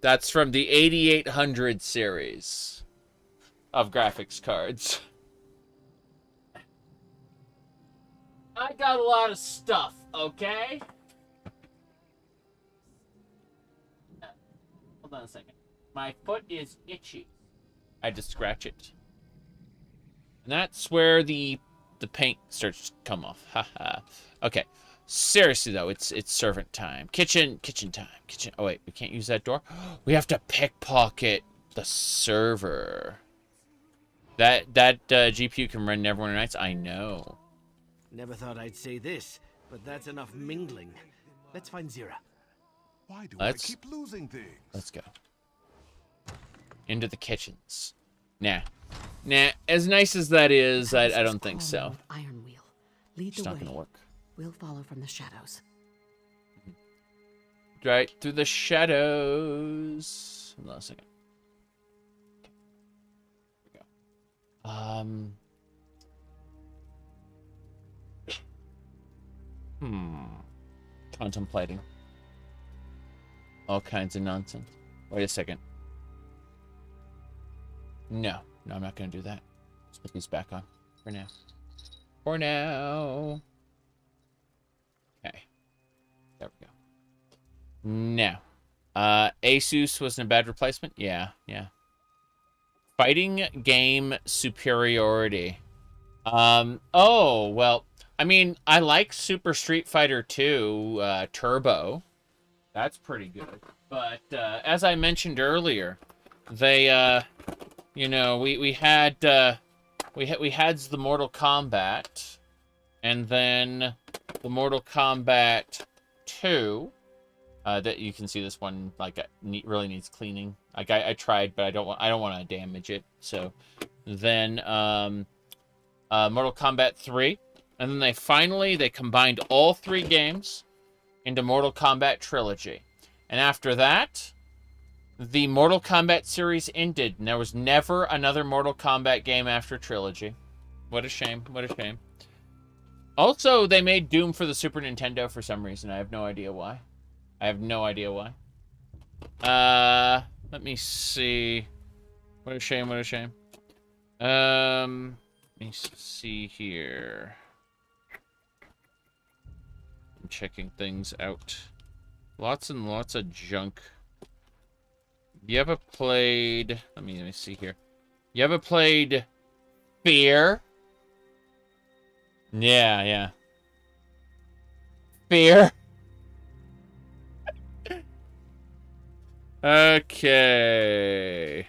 That's from the 8800 series of graphics cards. I got a lot of stuff, okay? Hold on a second. My foot is itchy. I had to scratch it. And that's where the paint starts to come off. Haha. Okay. Seriously though, it's servant time. Kitchen time. Oh wait, we can't use that door. We have to pickpocket the server. That GPU can run Neverwinter Nights. I know. Never thought I'd say this, but that's enough mingling. Let's find Zira. Why do I keep losing things? Let's go. Into the kitchens. Nah. As nice as that is, I don't think so. Iron Wheel. Lead It's the not way. gonna work. We'll follow from the shadows. Right through the shadows. Hold on a second. Here we go. Contemplating. All kinds of nonsense. Wait a second. No, I'm not going to do that. Let's put these back on for now. Okay. There we go. Now. Asus wasn't a bad replacement? Yeah. Fighting game superiority. Oh, well, I mean, I like Super Street Fighter 2 Turbo. That's pretty good. But as I mentioned earlier, they you know, we had the Mortal Kombat, and then the Mortal Kombat 2. That you can see this one like really needs cleaning. Like I tried, but I don't want to damage it. So then Mortal Kombat 3, and then they combined all 3 games into Mortal Kombat Trilogy, and after that, the Mortal Kombat series ended, and there was never another Mortal Kombat game after Trilogy. What a shame. What a shame. Also, they made Doom for the Super Nintendo for some reason. I have no idea why. Let me see. What a shame. Let me see here. I'm checking things out. Lots and lots of junk. You ever played... Let me see here. You ever played Fear? Yeah, yeah. Fear. Okay.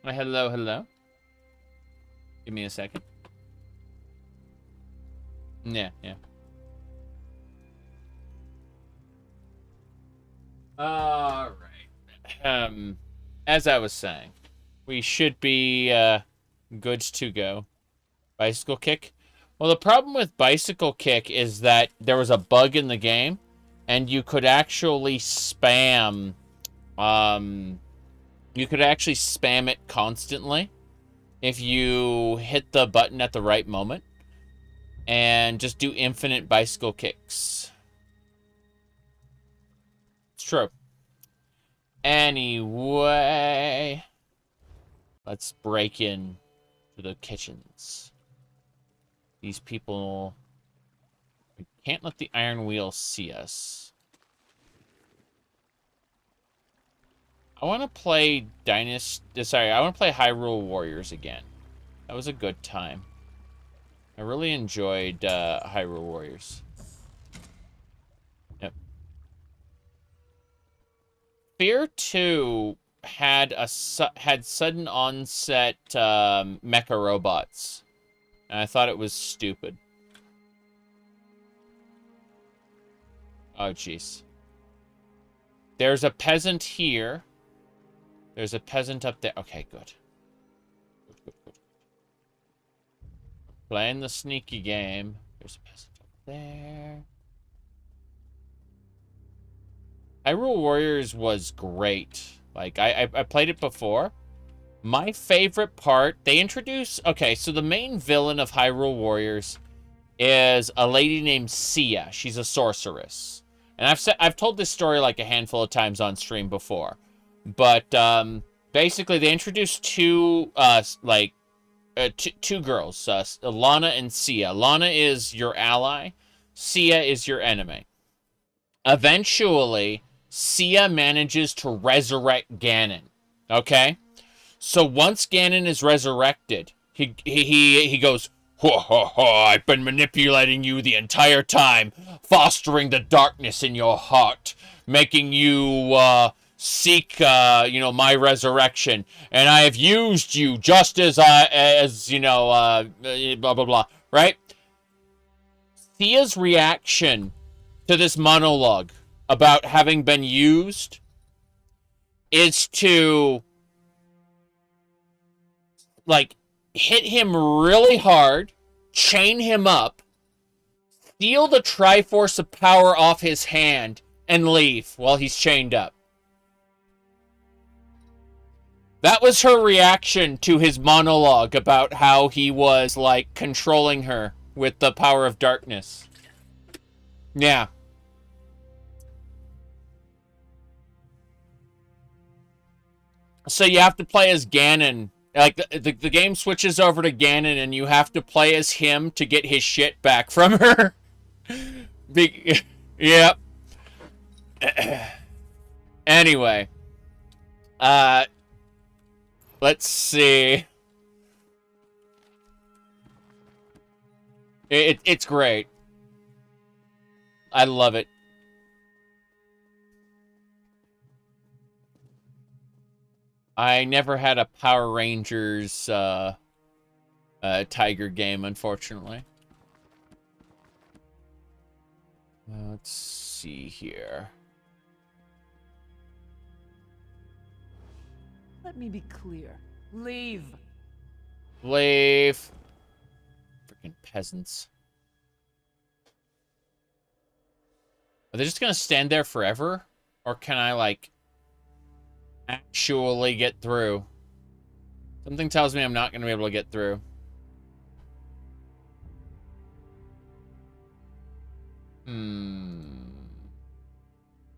Hello, hello. Give me a second. Yeah, yeah. All right. As I was saying, we should be good to go. Bicycle kick. Well, the problem with bicycle kick is that there was a bug in the game, and you could actually spam. You could actually spam it constantly if you hit the button at the right moment, and just do infinite bicycle kicks. It's true. Anyway, let's break in to the kitchens. These people... We can't let the Iron Wheel see us. I want to play I want to play Hyrule Warriors again. That was a good time. I really enjoyed Hyrule Warriors. Yep. Fear 2 had sudden onset mecha robots. And I thought it was stupid. Oh, jeez. There's a peasant here. There's a peasant up there. Okay, good. Good. Playing the sneaky game. There's a peasant up there. Hyrule Warriors was great. Like, I played it before. My favorite part, they introduce... Okay, so the main villain of Hyrule Warriors is a lady named Sia. She's a sorceress. And I've told this story like a handful of times on stream before. But basically, they introduced two girls, Lana and Sia. Lana is your ally. Sia is your enemy. Eventually, Sia manages to resurrect Ganon. Okay? So once Ganon is resurrected, he goes, "Ho, ho, ho, I've been manipulating you the entire time, fostering the darkness in your heart, making you seek my resurrection, and I have used you just as blah blah blah." Right? Sia's reaction to this monologue about having been used is to hit him really hard, chain him up, steal the Triforce of Power off his hand, and leave while he's chained up. That was her reaction to his monologue about how he was, controlling her with the power of darkness. Yeah. So you have to play as Ganon. The game switches over to Ganon, and you have to play as him to get his shit back from her. Yep. Anyway. Let's see. It's great. I love it. I never had a Power Rangers Tiger game, unfortunately. Let's see here. Let me be clear. Leave. Leave. Freaking peasants. Are they just gonna stand there forever? Or can I, actually get through? Something tells me I'm not gonna be able to get through.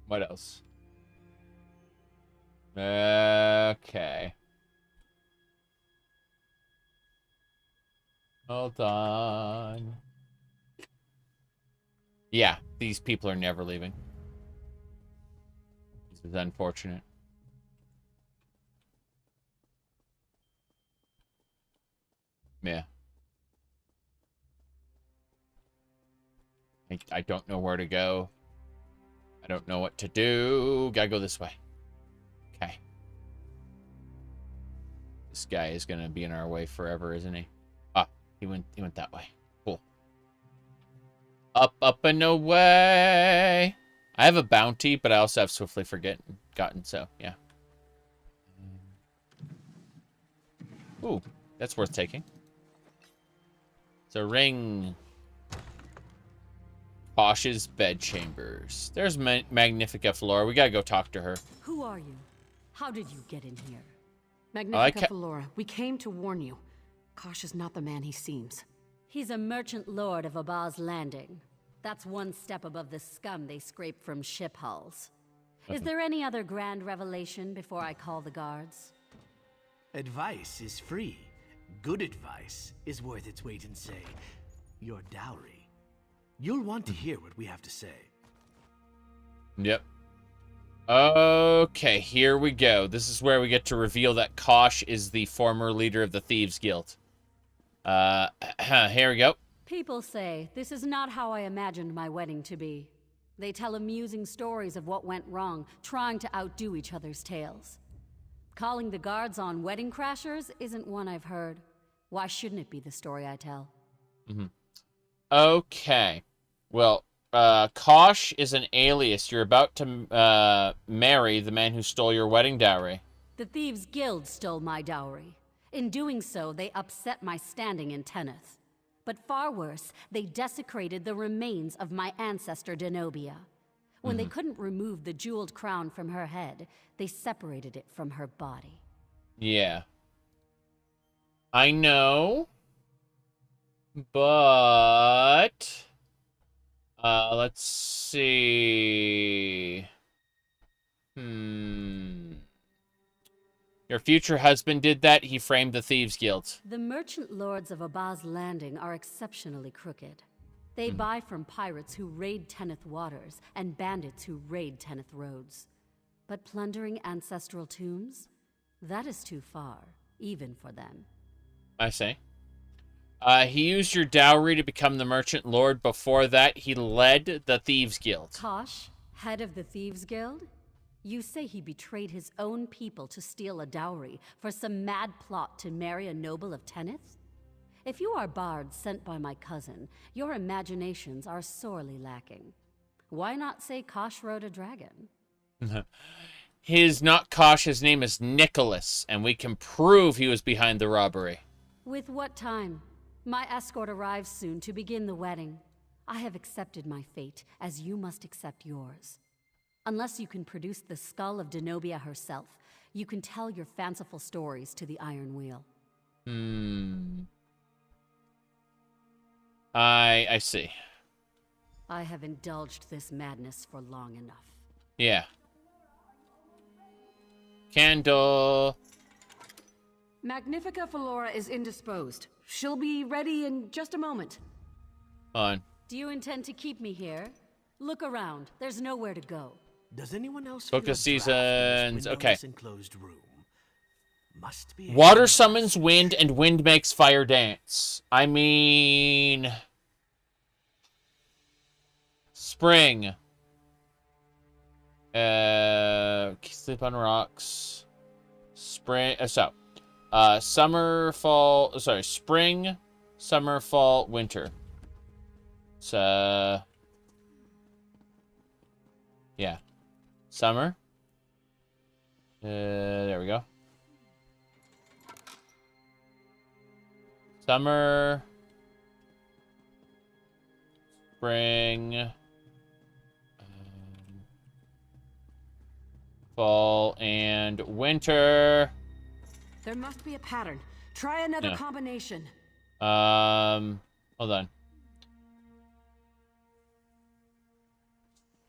What else? Okay. Hold on. Yeah, these people are never leaving. This is unfortunate. Yeah. I don't know where to go. I don't know what to do. Gotta go this way. Okay. This guy is gonna be in our way forever, isn't he? Ah, he went that way. Cool. Up and away. I have a bounty, but I also have swiftly forgotten, so yeah. Ooh, that's worth taking. It's a ring. Posh's bedchambers. There's Magnifica Flora. We gotta go talk to her. Who are you? How did you get in here? Magnifica Flora, we came to warn you. Kosh is not the man he seems. He's a merchant lord of Abba's Landing. That's one step above the scum they scrape from ship hulls. Is there any other grand revelation before I call the guards? Advice is free. Good advice is worth its weight in, say, your dowry. You'll want to hear what we have to say. Yep. Okay, here we go. This is where we get to reveal that Kosh is the former leader of the Thieves Guild. Here we go. People say this is not how I imagined my wedding to be. They tell amusing stories of what went wrong, trying to outdo each other's tales. Calling the guards on wedding crashers isn't one I've heard. Why shouldn't it be the story I tell? Okay. Well, Kosh is an alias. You're about to marry the man who stole your wedding dowry. The Thieves Guild stole my dowry. In doing so, they upset my standing in Tenneth. But far worse, they desecrated the remains of my ancestor Denobia. When they couldn't remove the jeweled crown from her head, they separated it from her body. Yeah. I know. But... let's see... Your future husband did that. He framed the Thieves Guild. The merchant lords of Abba's Landing are exceptionally crooked. They buy from pirates who raid Tenneth waters and bandits who raid Tenneth roads. But plundering ancestral tombs? That is too far, even for them. I see. He used your dowry to become the merchant lord. Before that, he led the Thieves Guild. Kosh, head of the Thieves Guild? You say he betrayed his own people to steal a dowry for some mad plot to marry a noble of Tenneth? If you are bards sent by my cousin, your imaginations are sorely lacking. Why not say Kosh rode a dragon? His not Kosh, his name is Nicholas, and we can prove he was behind the robbery. With what time? My escort arrives soon to begin the wedding. I have accepted my fate, as you must accept yours. Unless you can produce the skull of Denobia herself, you can tell your fanciful stories to the Iron Wheel. I see. I have indulged this madness for long enough. Yeah. Candle. Magnifica Flora is indisposed. She'll be ready in just a moment. On. Do you intend to keep me here? Look around. There's nowhere to go. Does anyone else Book feel of a Seasons. draft in this Okay. windowless enclosed room? Must be Water summons wind, and wind makes fire dance. I mean... Spring. Sleep on rocks. Spring... summer, fall... Sorry, spring, summer, fall, winter. It's, yeah. Summer. There we go. Summer. Spring. Fall and winter. There must be a pattern. Try another combination. Hold on.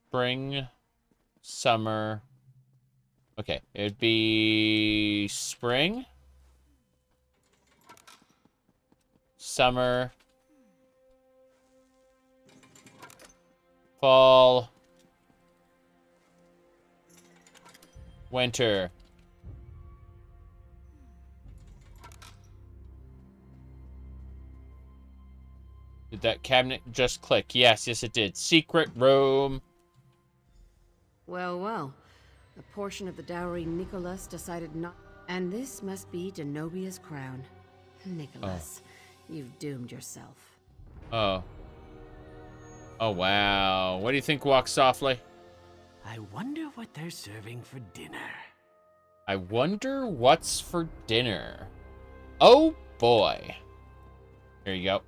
Spring, summer. Okay, it'd be spring, summer, fall, winter. Did that cabinet just click? Yes, it did. Secret room. Well, well. A portion of the dowry Nicholas decided not... And this must be Denobia's crown. Nicholas, you've doomed yourself. Oh. Oh, wow. What do you think, Walk Softly? I wonder what they're serving for dinner. I wonder what's for dinner. Oh, boy. Here you go.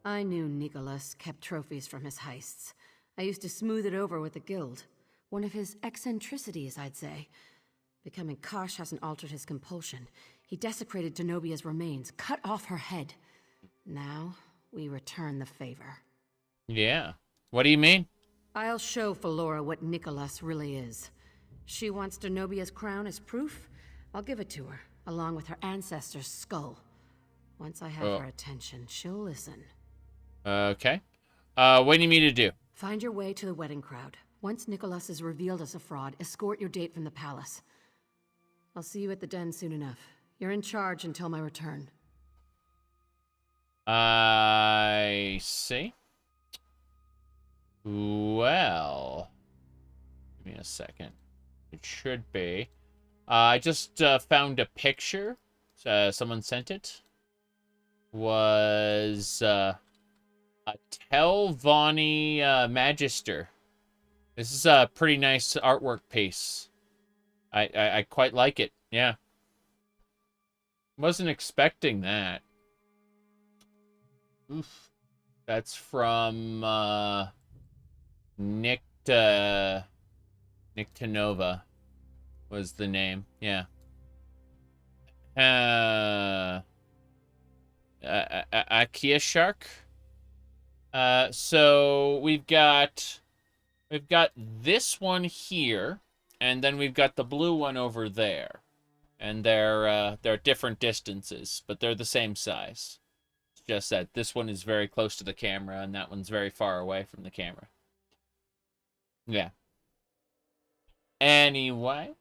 I knew Nicholas kept trophies from his heists. I used to smooth it over with the guild. One of his eccentricities, I'd say. Becoming Kosh hasn't altered his compulsion. He desecrated Denobia's remains, cut off her head. Now, we return the favor. Yeah. What do you mean? I'll show Felora what Nicholas really is. She wants Denobia's crown as proof. I'll give it to her, along with her ancestor's skull. Once I have her attention, she'll listen. Okay. What do you need me to do? Find your way to the wedding crowd. Once Nicholas is revealed as a fraud, escort your date from the palace. I'll see you at the den soon enough. You're in charge until my return. I see. Well, give me a second. It should be. I just found a picture. Someone sent it. Was a Telvanni Magister. This is a pretty nice artwork piece. I quite like it. Yeah. Wasn't expecting that. Oof. That's from Nick Tanova was the name. Yeah. Akia Shark. So we've got this one here, and then we've got the blue one over there, and they're different distances, but they're the same size. It's just that this one is very close to the camera, and that one's very far away from the camera. Yeah. Anyway,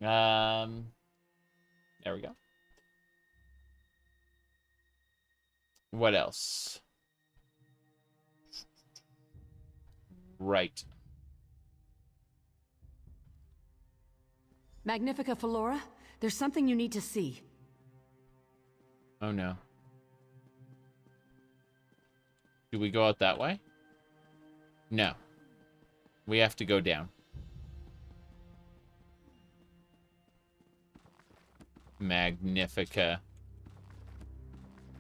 there we go. What else? Right. Magnifica Felora, there's something you need to see. Oh no. Do we go out that way? No. We have to go down. Magnifica.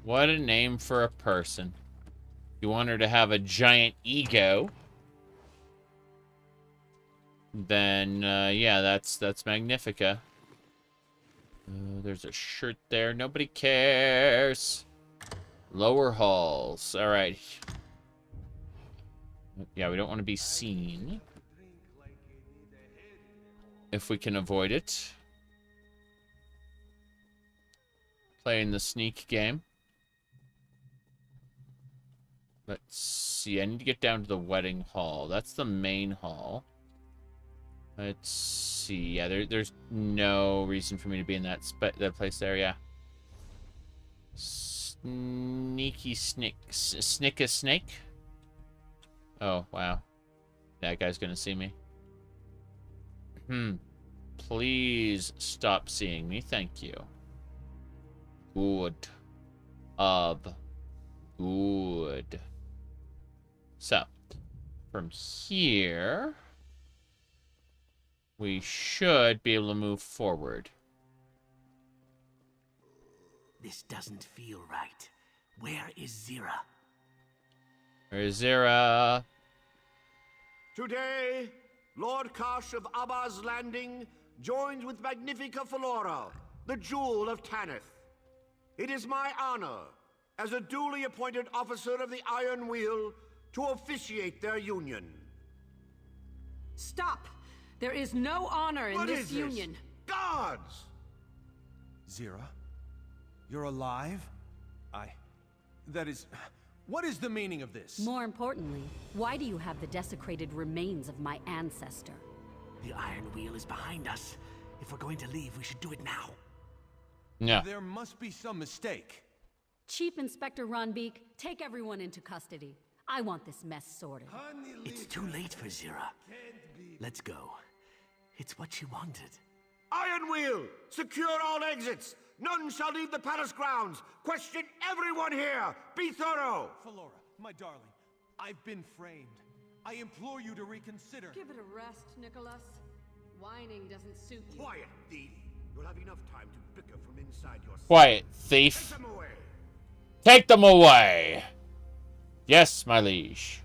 What a name for a person. You want her to have a giant ego, then yeah, that's Magnifica. There's a shirt there. Nobody cares. Lower halls. All right. Yeah, we don't want to be seen. If we can avoid it. Playing the sneak game. Let's see. I need to get down to the wedding hall. That's the main hall. Let's see. Yeah, there's no reason for me to be in that place there. Yeah. Sneaky snake. Snick snake. Oh wow, that guy's gonna see me. Please stop seeing me. Thank you. Good. Good. So, from here, we should be able to move forward. This doesn't feel right. Where is Zira? Where is Zira? Today, Lord Kosh of Abba's Landing joins with Magnifica Felora, the Jewel of Tanith. It is my honor, as a duly appointed officer of the Iron Wheel, to officiate their union. Stop! There is no honor in this union. Gods! Zira? You're alive? That is... What is the meaning of this? More importantly, why do you have the desecrated remains of my ancestor? The Iron Wheel is behind us. If we're going to leave, we should do it now. Yeah. There must be some mistake. Chief Inspector Ronbeek, take everyone into custody. I want this mess sorted. It's too late for Zira. Let's go. It's what she wanted. Iron Wheel! Secure all exits! None shall leave the palace grounds! Question everyone here! Be thorough! Flora, my darling, I've been framed. I implore you to reconsider. Give it a rest, Nicholas. Whining doesn't suit you. Quiet, thief! You'll have enough time to bicker from inside your... Quiet, thief. Take them away! Take them away! Yes, my liege.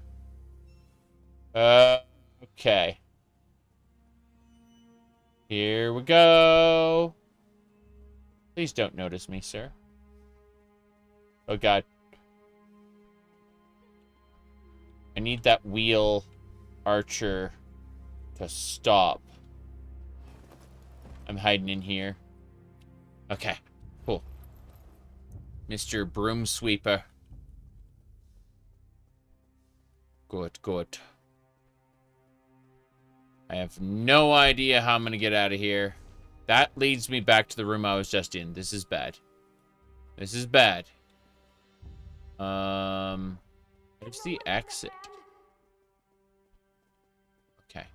Okay. Here we go. Please don't notice me, sir. Oh, God. I need that wheel archer to stop. I'm hiding in here. Okay, cool. Mr. Broom Sweeper. Good, good. I have no idea how I'm going to get out of here. That leads me back to the room I was just in. This is bad. This is bad. Where's the exit? Okay.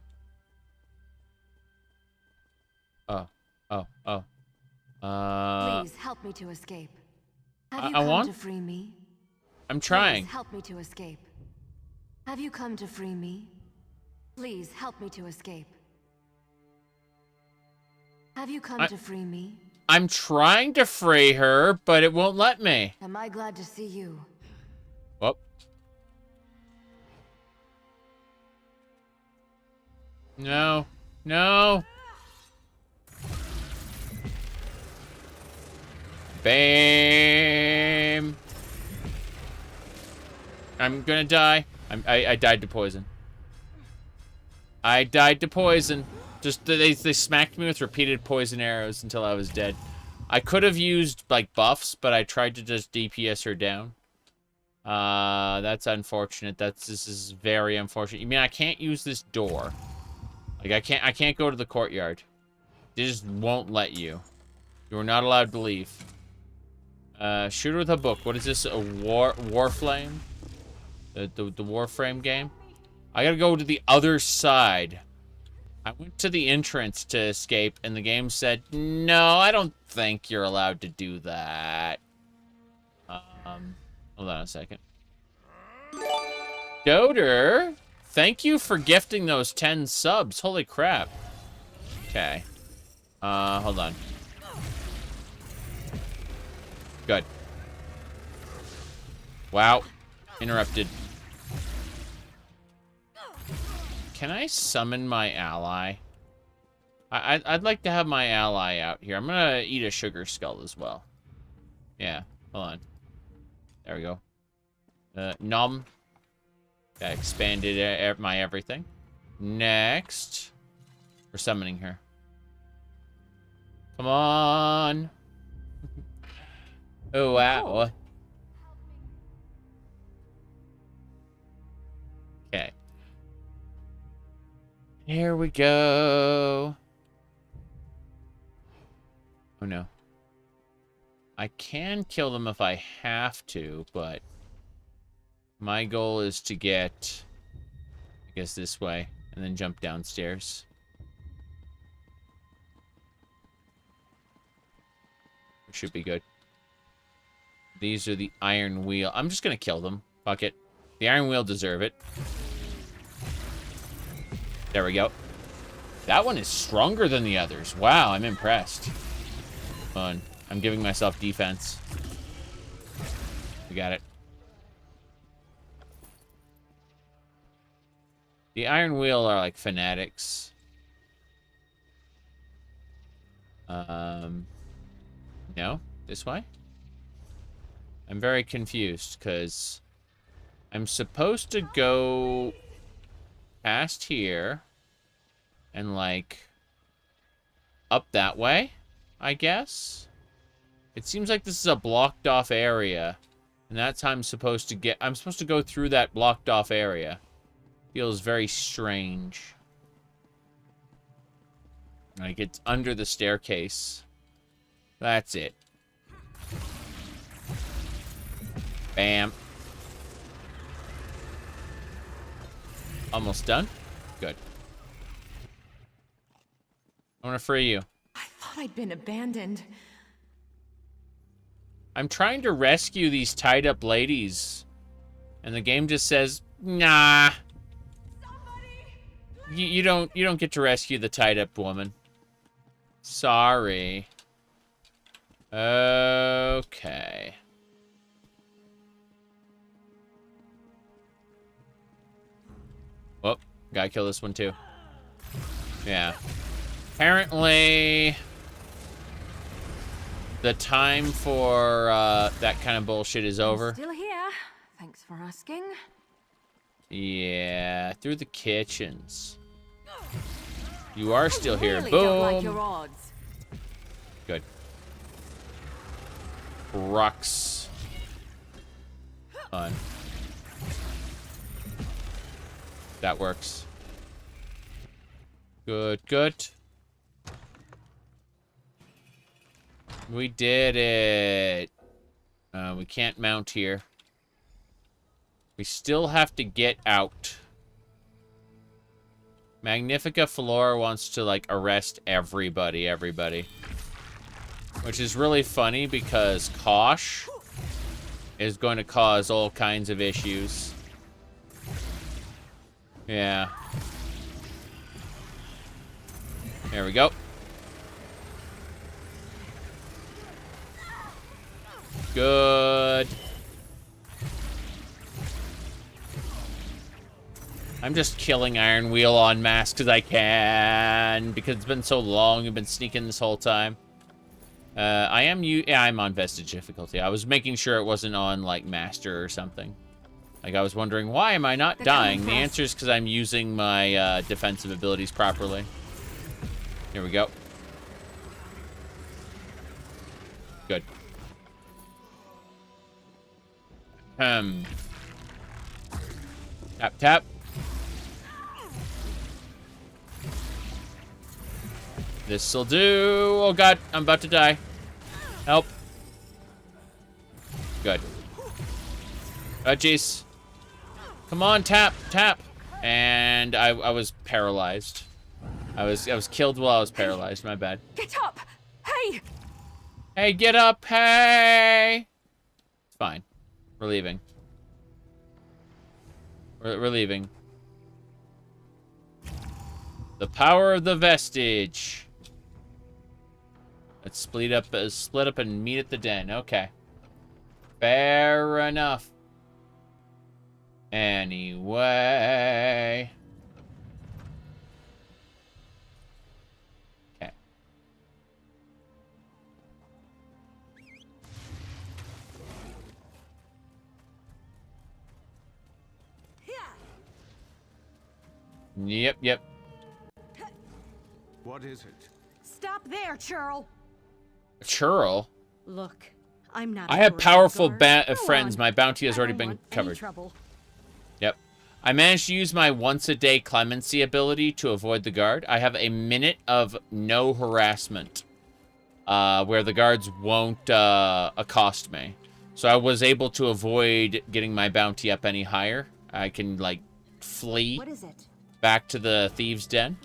Oh. Please help me to escape. Have you I come want to free me? I'm trying. Please help me to escape. Have you come to free me? Please help me to escape. Have you come to free me? I'm trying to free her, but it won't let me. Am I glad to see you? Oh. No. No. Bam. I'm gonna die. I died to poison. I died to poison. Just they smacked me with repeated poison arrows until I was dead. I could have used like buffs, but I tried to just DPS her down. That's unfortunate. This is very unfortunate. You mean I can't use this door? Like I can't go to the courtyard. They just won't let you. You are not allowed to leave. Shooter with a book. What is this? A Warframe? The Warframe game? I gotta go to the other side. I went to the entrance to escape, and the game said, no, I don't think you're allowed to do that. Hold on a second. Doder, thank you for gifting those 10 subs. Holy crap. Okay. Hold on. Good. Wow. Interrupted. Can I summon my ally? I'd like to have my ally out here. I'm gonna eat a sugar skull as well. Yeah, hold on. There we go. Nom. That expanded my everything. Next. We're summoning her. Come on. Oh, wow. Okay. Here we go. Oh, no. I can kill them if I have to, but my goal is to get, I guess, this way and then jump downstairs. Should be good. These are the Iron Wheel. I'm just gonna kill them. Fuck it. The Iron Wheel deserve it. There we go. That one is stronger than the others. Wow, I'm impressed. Fun. I'm giving myself defense. We got it. The Iron Wheel are like fanatics. No? This way? I'm very confused, because I'm supposed to go past here and, like, up that way, I guess? It seems like this is a blocked off area, and that's how I'm supposed to go through that blocked off area. Feels very strange. Like, it's under the staircase. That's it. Bam. Almost done. Good. I want to free you. I thought I'd been abandoned. I'm trying to rescue these tied up ladies. And the game just says, nah. You don't get to rescue the tied up woman. Sorry. Okay. Whoop. Gotta kill this one too. Yeah. Apparently, the time for that kind of bullshit is over. Still here. Thanks for asking. Yeah, through the kitchens. You are still here. Really Boom. don't like your odds. Good. Rocks. On. That works. Good, good. We did it. We can't mount here. We still have to get out. Magnifica Flora wants to, like, arrest everybody. Which is really funny because Kosh is going to cause all kinds of issues. Yeah. There we go. Good. I'm just killing Iron Wheel en masse because I can. Because it's been so long. I've been sneaking this whole time. I'm on Vestige difficulty. I was making sure it wasn't on, like, Master or something. Like, I was wondering, why am I not dying? The answer is because I'm using my defensive abilities properly. Here we go. Good. Tap, tap. This'll do. Oh, God. I'm about to die. Help. Good. Oh, jeez. Come on, tap, tap. And I was paralyzed. I was killed while I was paralyzed. My bad. Get up! Hey! Hey, get up! Hey! It's fine. We're leaving. We're leaving. The power of the Vestige. Let's split up and meet at the den. Okay. Fair enough. Anyway. Okay. Yep. What is it? Stop there, Churl. Churl? Look, I'm not. I have powerful friends. on. My bounty has I already don't been want any covered. trouble. Yep. I managed to use my once-a-day clemency ability to avoid the guard. I have a minute of no harassment, where the guards won't accost me. So I was able to avoid getting my bounty up any higher. I can, like, flee What is it? back to the Thieves' Den.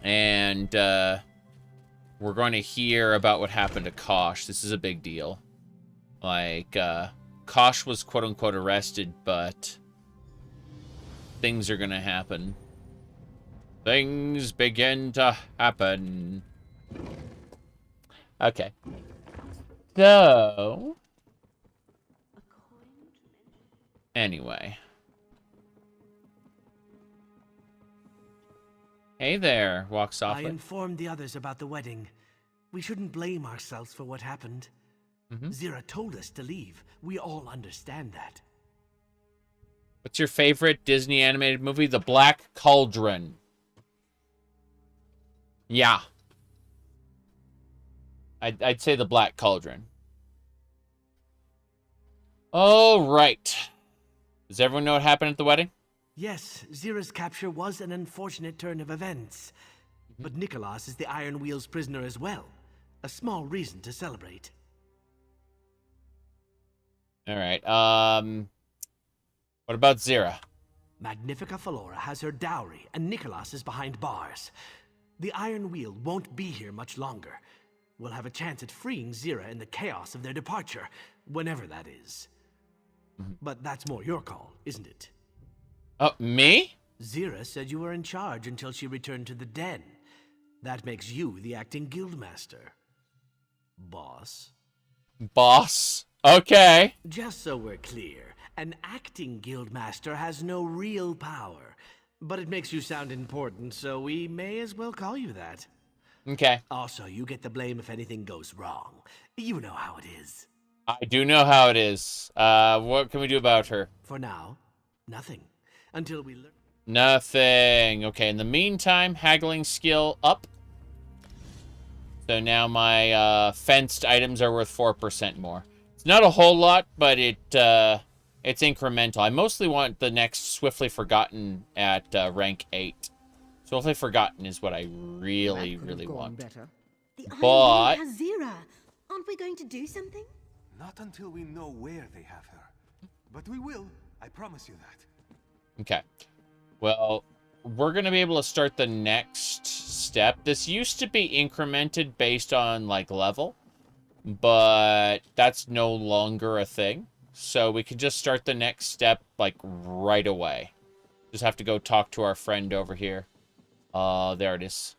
And we're going to hear about what happened to Kosh. This is a big deal. Like, Kosh was quote-unquote arrested, but things are going to happen. Things begin to happen. Okay. So, anyway. Hey there, walk I softly. informed the others about the wedding. We shouldn't blame ourselves for what happened. Zira told us to leave. We all understand that. What's your favorite Disney animated movie? The Black Cauldron. Yeah. I'd say The Black Cauldron. All right. Does everyone know what happened at the wedding? Yes, Zira's capture was an unfortunate turn of events. But Nicholas is the Iron Wheel's prisoner as well. A small reason to celebrate. All right. What about Zira? Magnifica Falora has her dowry, and Nicholas is behind bars. The Iron Wheel won't be here much longer. We'll have a chance at freeing Zira in the chaos of their departure, whenever that is. But that's more your call, isn't it? Me? Zira said you were in charge until she returned to the den. That makes you the acting guildmaster. Boss. Boss. Okay. Just so we're clear, an acting guildmaster has no real power. But it makes you sound important, so we may as well call you that. Okay. Also, you get the blame if anything goes wrong. You know how it is. I do know how it is. What can we do about her? For now, nothing. Until we learn. Nothing. Okay, in the meantime, haggling skill up. So now my fenced items are worth 4% more. It's not a whole lot, but it's incremental. I mostly want the next Swiftly Forgotten at rank 8. Swiftly Forgotten is what I really want. The But Iron Wheel has Zira. Aren't we going to do something? Not until we know where they have her. But we will. I promise you that. okay. Well, we're going to be able to start the next step. This used to be incremented based on, like, level. But that's no longer a thing. So we can just start the next step, like, right away. Just have to go talk to our friend over here. There it is.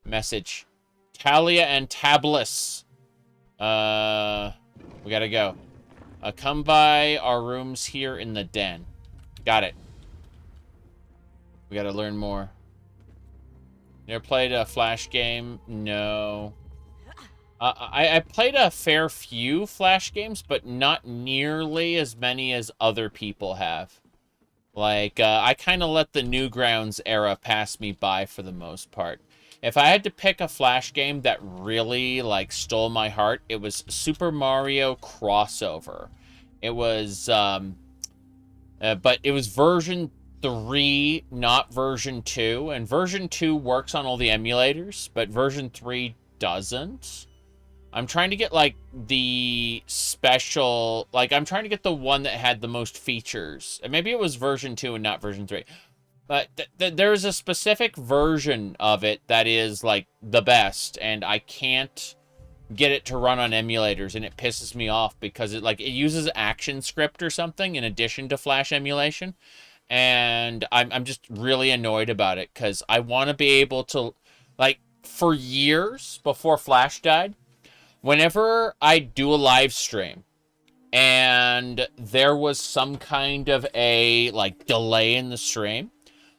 Message. Talia and Tablis. We gotta go. Come by our rooms here in the den. Got it. We gotta learn more. You ever played a Flash game? No. I played a fair few Flash games, but not nearly as many as other people have. Like, I kind of let the Newgrounds era pass me by for the most part. If I had to pick a Flash game that really, like, stole my heart, it was Super Mario Crossover. It was, but it was version 3, not version 2. And version 2 works on all the emulators, but version 3 doesn't. I'm trying to get, like, the special... Like, I'm trying to get the one that had the most features. And maybe it was version 2 and not version 3. But there's a specific version of it that is, like, the best. And I can't get it to run on emulators. And it pisses me off because it, like, it uses ActionScript or something in addition to Flash emulation. And I'm just really annoyed about it because I want to be able to... Like, for years before Flash died, whenever I do a live stream and there was some kind of a, like, delay in the stream,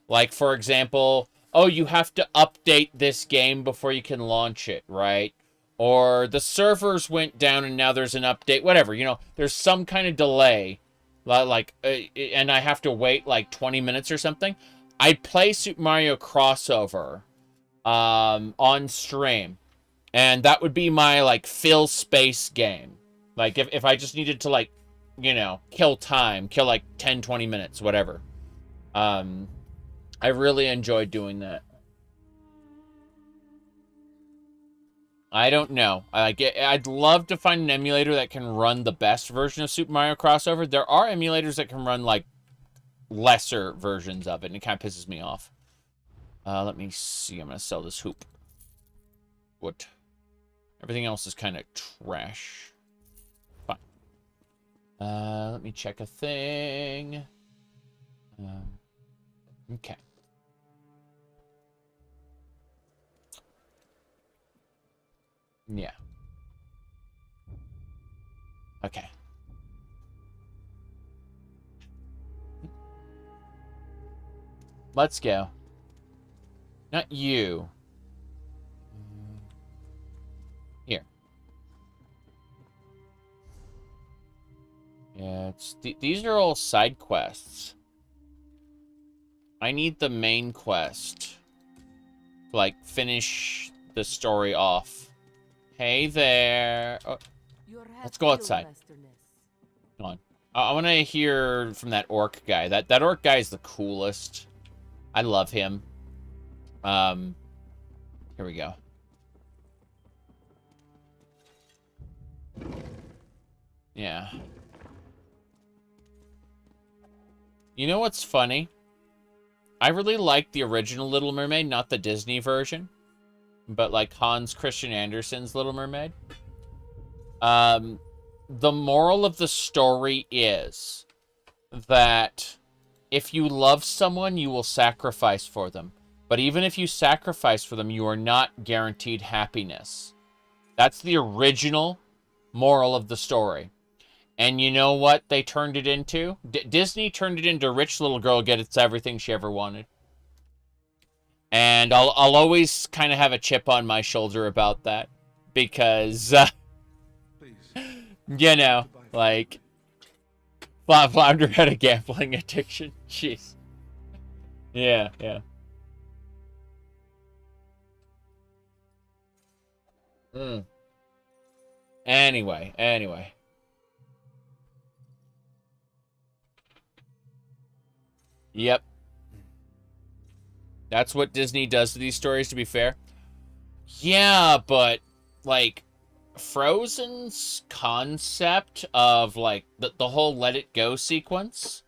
like, for example, oh, you have to update this game before you can launch it, right? Or the servers went down and now there's an update, whatever, you know, there's some kind of delay, like, and I have to wait, like, 20 minutes or something. I'd play Super Mario Crossover on stream. And that would be my, like, fill space game. Like, if I just needed to, like, you know, kill time. Kill, like, 10, 20 minutes, whatever. I really enjoyed doing that. I don't know. I'd love to find an emulator that can run the best version of Super Mario Crossover. There are emulators that can run, like, lesser versions of it, and it kind of pisses me off. Let me see. I'm going to sell this hoop. What? Everything else is kind of trash. Fine. Let me check a thing. Okay. Yeah. Okay. Let's go. Not you. Here. Yeah, these are all side quests. I need the main quest to, like, finish the story off. Hey there. Oh, let's go outside. Come on. I want to hear from that orc guy. That orc guy is the coolest. I love him. Here we go. Yeah. You know what's funny? I really like the original Little Mermaid, not the Disney version, but like Hans Christian Andersen's Little Mermaid. The moral of the story is that if you love someone, you will sacrifice for them. But even if you sacrifice for them, you are not guaranteed happiness. That's the original moral of the story. And you know what they turned it into? Disney turned it into rich little girl gets everything she ever wanted. And I'll always kind of have a chip on my shoulder about that. Because, you know, like, Flounder had a gambling addiction. Jeez. Yeah, yeah. Anyway. Yep. That's what Disney does to these stories, to be fair. Yeah, but, like, Frozen's concept of, like, the whole Let It Go sequence,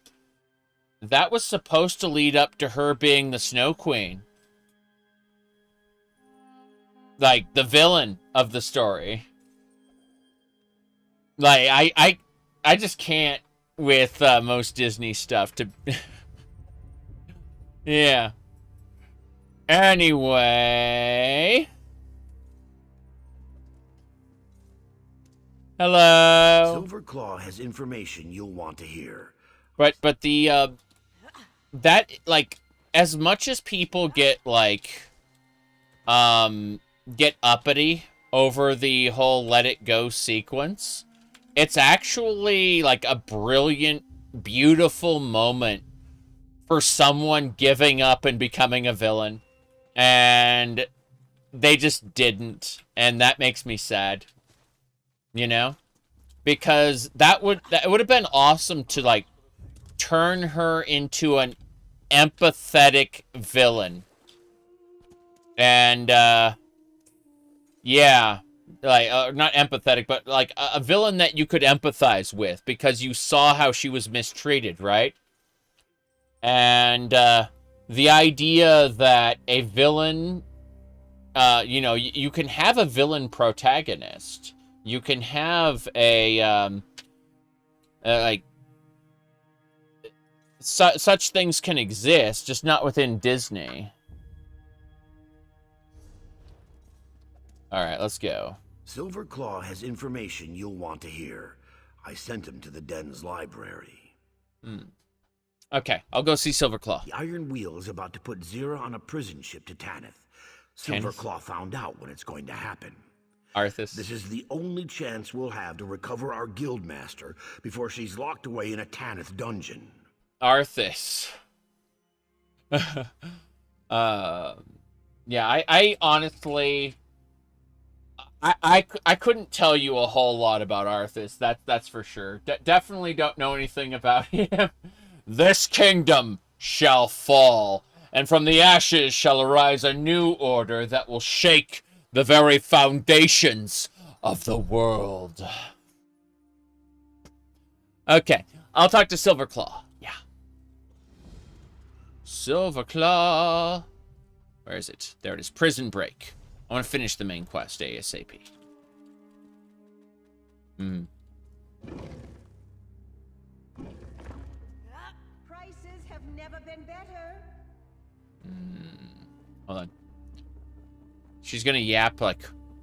that was supposed to lead up to her being the Snow Queen. Like, the villain of the story. Like, I just can't with most Disney stuff to... Yeah. Anyway. Hello. Silverclaw has information you'll want to hear. But the that, like, as much as people get like get uppity over the whole Let It Go sequence, it's actually like a brilliant, beautiful moment for someone giving up and becoming a villain. And they just didn't. And that makes me sad. You know? Because that would have been awesome to, like, turn her into an empathetic villain. And, yeah. Like, not empathetic, but, like, a villain that you could empathize with. Because you saw how she was mistreated, right? And, the idea that a villain, you know, you can have a villain protagonist. You can have a, like, such things can exist, just not within Disney. All right, let's go. Silverclaw has information you'll want to hear. I sent him to the Den's library. Okay, I'll go see Silverclaw. The Iron Wheel is about to put Zira on a prison ship to Tanith. Silverclaw found out when it's going to happen. Arthas. This is the only chance we'll have to recover our guildmaster before she's locked away in a Tanith dungeon. Arthas. Yeah, I honestly... I couldn't tell you a whole lot about Arthas. That's for sure. Definitely don't know anything about him. This kingdom shall fall, and from the ashes shall arise a new order that will shake the very foundations of the world. Okay, I'll talk to Silverclaw. Yeah. Silverclaw. Where is it? There it is. Prison Break. I want to finish the main quest ASAP. Prices have never been better. Hold on. She's gonna yap like,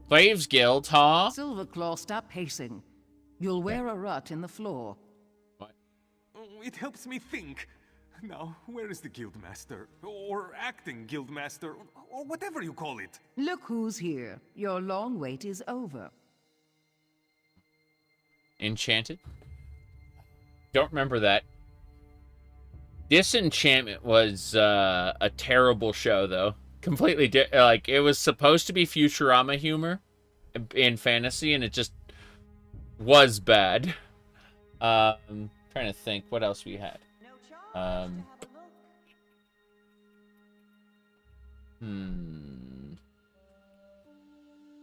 Thieves Guild, huh? Silverclaw, stop pacing. You'll wear a rut in the floor. What? It helps me think. Now, where is the guildmaster? Or acting guildmaster? Or whatever you call it. Look who's here. Your long wait is over. Enchanted? Don't remember that. Disenchantment was a terrible show, though. Completely, like, it was supposed to be Futurama humor in fantasy, and it just was bad. Trying to think what else we had.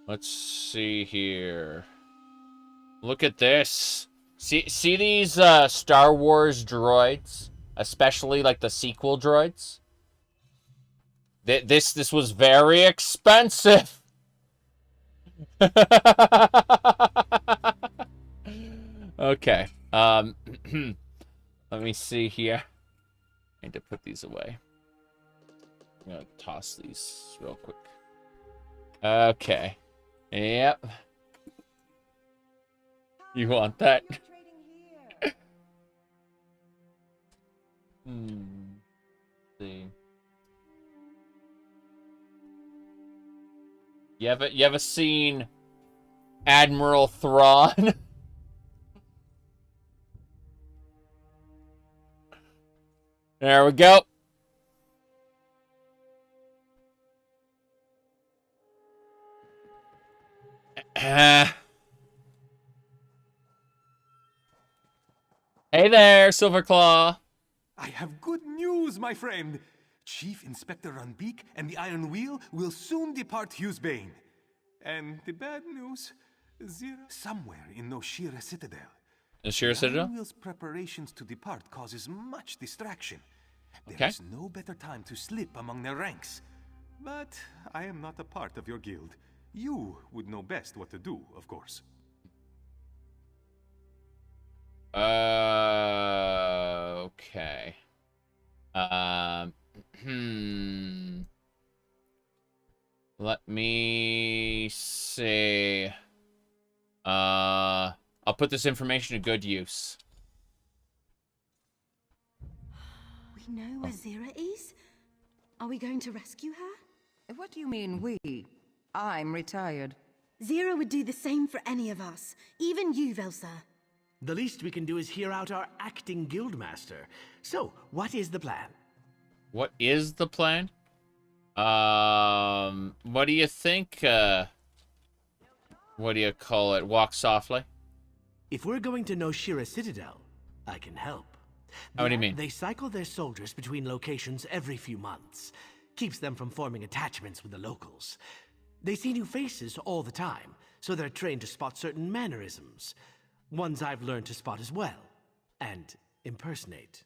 Let's see here. Look at this. See these Star Wars droids? especially like the sequel droids. This was very expensive. Okay. Let me see here. I need to put these away. I'm gonna toss these real quick. Okay. Yep. You want that? Let's see. You ever seen Admiral Thrawn? There we go. Hey there, Silverclaw. I have good news, my friend. Chief Inspector Runbeak and the Iron Wheel will soon depart Hughesbane. And the bad news, somewhere in Noshira Citadel. Noshira Citadel? Iron Wheel's preparations to depart causes much distraction. Okay. There is no better time to slip among their ranks. But I am not a part of your guild. You would know best what to do, of course. Okay. Let me see. I'll put this information to good use. We know where Zira is? Are we going to rescue her? What do you mean, we? I'm retired. Zira would do the same for any of us, even you, Velsa. The least we can do is hear out our acting guildmaster. So, what is the plan? What is the plan? What do you think, what do you call it? Walk softly? If we're going to Noshira Citadel, I can help. What do you mean? They cycle their soldiers between locations every few months. Keeps them from forming attachments with the locals. They see new faces all the time, so they're trained to spot certain mannerisms. Ones I've learned to spot as well. And impersonate.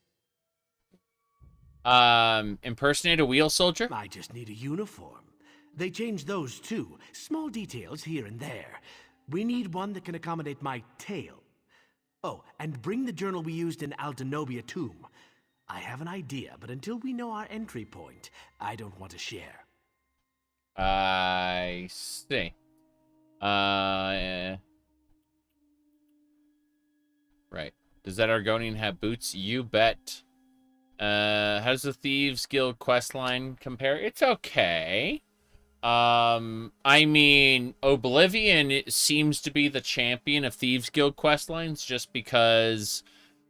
Impersonate a wheel soldier? I just need a uniform. They change those too. Small details here and there. We need one that can accommodate my tail. Oh, and bring the journal we used in Aldenobia Tomb. I have an idea, but until we know our entry point, I don't want to share. I see. Right. Does that Argonian have boots? You bet. How does the Thieves Guild questline compare? It's okay. I mean, Oblivion seems to be the champion of Thieves Guild questlines just because,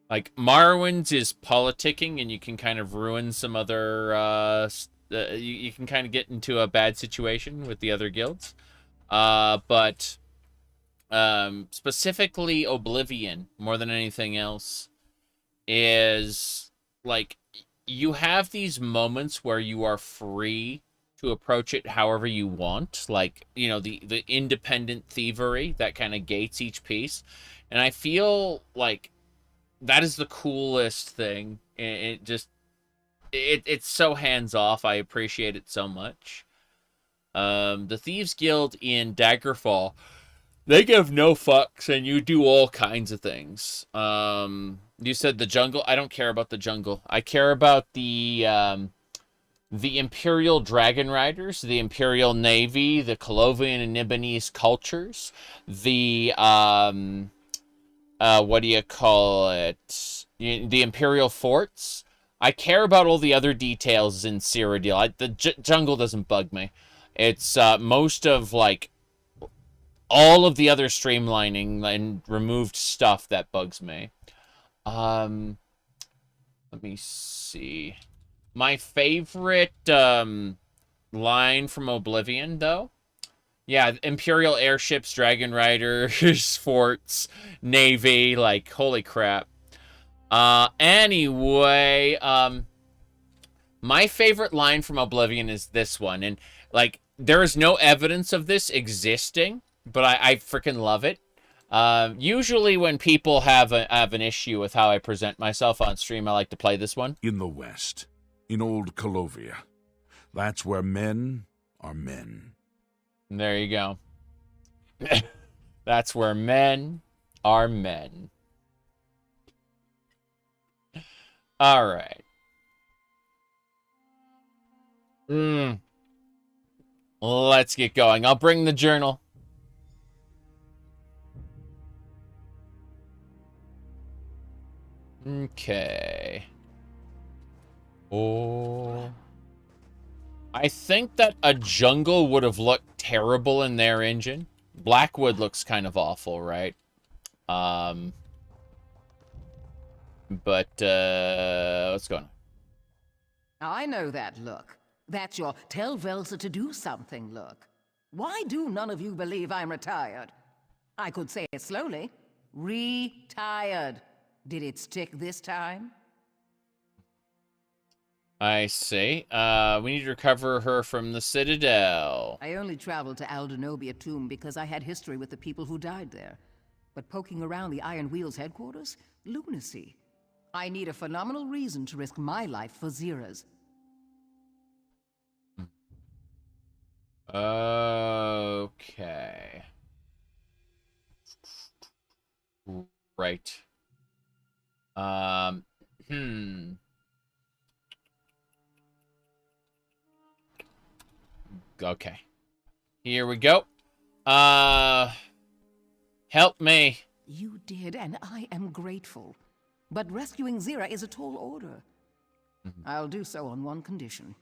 like, Morrowind's is politicking and you can kind of ruin some other, you can kind of get into a bad situation with the other guilds. But specifically Oblivion, more than anything else, is, like, you have these moments where you are free to approach it however you want, like, you know, the independent thievery that kind of gates each piece, and I feel like that is the coolest thing. It's so hands-off. I appreciate it so much. The Thieves Guild in Daggerfall, they give no fucks and you do all kinds of things. You said the jungle. I don't care about the jungle. I care about the Imperial Dragon Riders, the Imperial Navy, the Colovian and Nibonese cultures, the, what do you call it? The Imperial forts. I care about all the other details in Cyrodiil. The jungle doesn't bug me. It's, most of, like, all of the other streamlining and removed stuff that bugs me. Let me see. My favorite line from Oblivion, though, yeah, Imperial airships, Dragon Riders, forts, Navy, like, holy crap. Anyway, my favorite line from Oblivion is this one, and, like, there is no evidence of this existing, but I freaking love it. Usually when people have an issue with how I present myself on stream, I like to play this one. In the West, in old Colovia, that's where men are men. There you go. That's where men are men. All right. Let's get going. I'll bring the journal. Okay. Oh. I think that a jungle would have looked terrible in their engine. Blackwood looks kind of awful, right? But, what's going on? I know that look. That's your tell Velsa to do something look. Why do none of you believe I'm retired? I could say it slowly. Retired. Did it stick this time? I see. We need to recover her from the Citadel. I only traveled to Aldenobia Tomb because I had history with the people who died there. But poking around the Iron Wheel's headquarters? Lunacy. I need a phenomenal reason to risk my life for Zira's. Okay. Right. Okay. Here we go. Help me. You did, and I am grateful. But rescuing Zira is a tall order. I'll do so on one condition.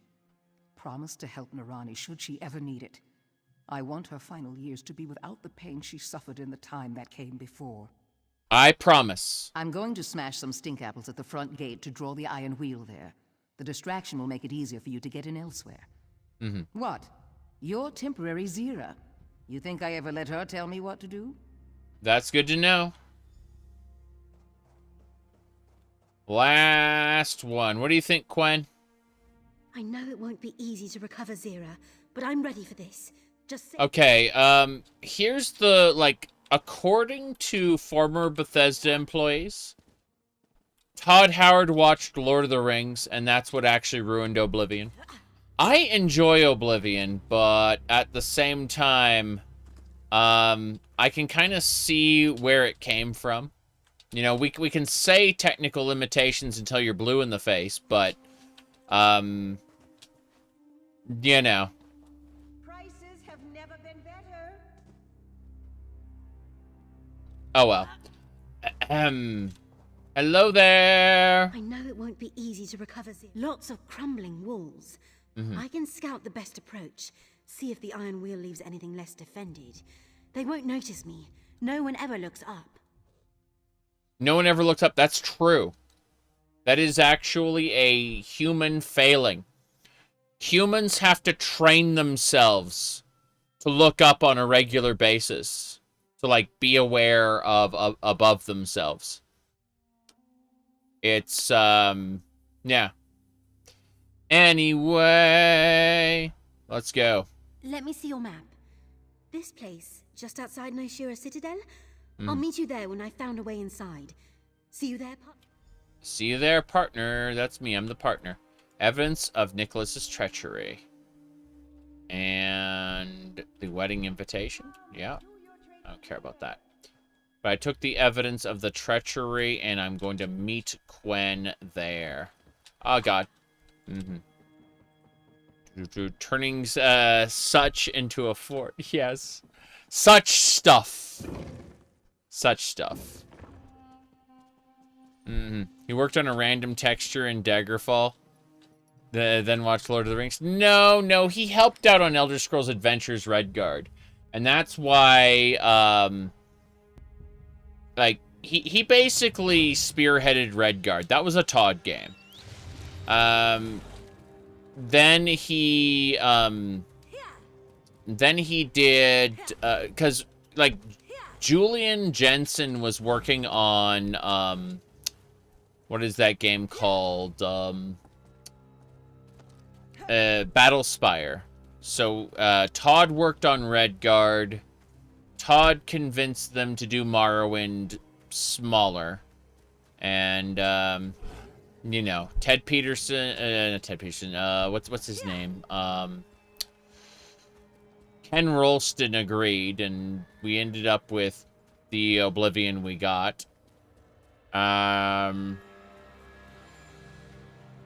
Promise to help Narani should she ever need it. I want her final years to be without the pain she suffered in the time that came before. I promise. I'm going to smash some stink apples at the front gate to draw the Iron Wheel there. The distraction will make it easier for you to get in elsewhere. What? You're temporary Zira. You think I ever let her tell me what to do? That's good to know. Last one. What do you think, Quen? I know it won't be easy to recover Zira, but I'm ready for this. Just say— Okay, here's the, like, according to former Bethesda employees, Todd Howard watched Lord of the Rings, and that's what actually ruined Oblivion. I enjoy Oblivion, but at the same time, I can kind of see where it came from. You know, we can say technical limitations until you're blue in the face, but, you know. Prices have never been better. Oh, well. Hello there. I know it won't be easy to recover Zira. Lots of crumbling walls. I can scout the best approach, see if the Iron Wheel leaves anything less defended. They won't notice me. No one ever looks up. No one ever looks up. That's true. That is actually a human failing. Humans have to train themselves to look up on a regular basis. To, like, be aware of above themselves. It's, yeah. Anyway, let's go. Let me see your map. This place, just outside Nishira Citadel? I'll meet you there when I've found a way inside. See you there, See you there, partner. That's me. I'm the partner. Evidence of Nicholas's treachery. And the wedding invitation? Yeah. I don't care about that. But I took the evidence of the treachery, and I'm going to meet Quen there. Oh, God. Turning such into a fort. Yes. Such stuff. Such stuff. He worked on a random texture in Daggerfall. Then watched Lord of the Rings. No, he helped out on Elder Scrolls Adventures Redguard. And that's why, like, he basically spearheaded Redguard. That was a Todd game. Then he did, because, like, Julian Jensen was working on, what is that game called? Battlespire. So, Todd worked on Redguard, Todd convinced them to do Morrowind smaller. And, you know, Ted Peterson, what's his name? Ken Rolston agreed, and we ended up with the Oblivion we got.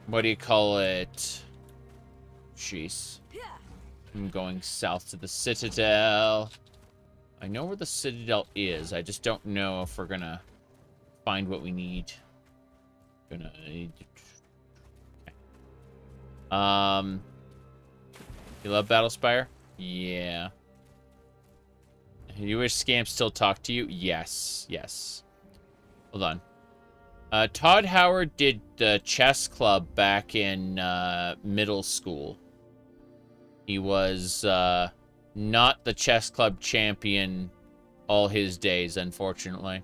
What do you call it? Jeez. I'm going south to the Citadel. I know where the Citadel is. I just don't know if we're gonna find what we need. Okay. You love Battlespire? Yeah. You wish Scamp still talked to you? Yes. Yes. Hold on. Todd Howard did the chess club back in middle school. He was not the chess club champion all his days, unfortunately.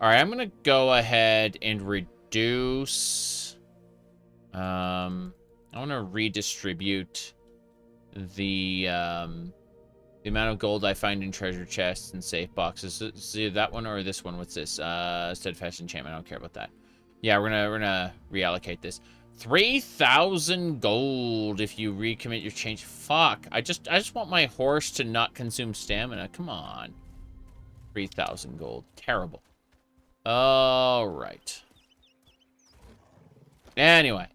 All right, I'm going to go ahead and reduce... I want to redistribute the amount of gold I find in treasure chests and safe boxes. Is it that one or this one? What's this? Steadfast enchantment. I don't care about that. Yeah, we're gonna reallocate this. 3,000 gold if you recommit your change. Fuck. I just want my horse to not consume stamina. Come on. 3,000 gold. Terrible. All right. Anyway.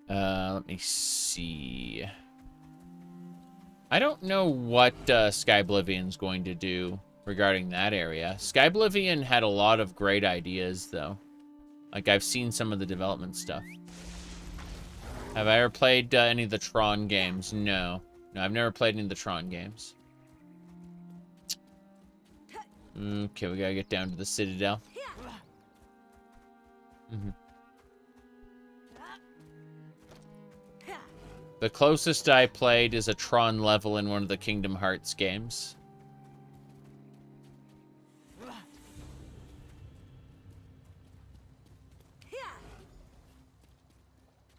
Let me see. I don't know what Skyblivion's going to do regarding that area. Skyblivion had a lot of great ideas, though. Like, I've seen some of the development stuff. Have I ever played any of the Tron games? No. No, I've never played any of the Tron games. Okay, we gotta get down to the Citadel. The closest I played is a Tron level in one of the Kingdom Hearts games.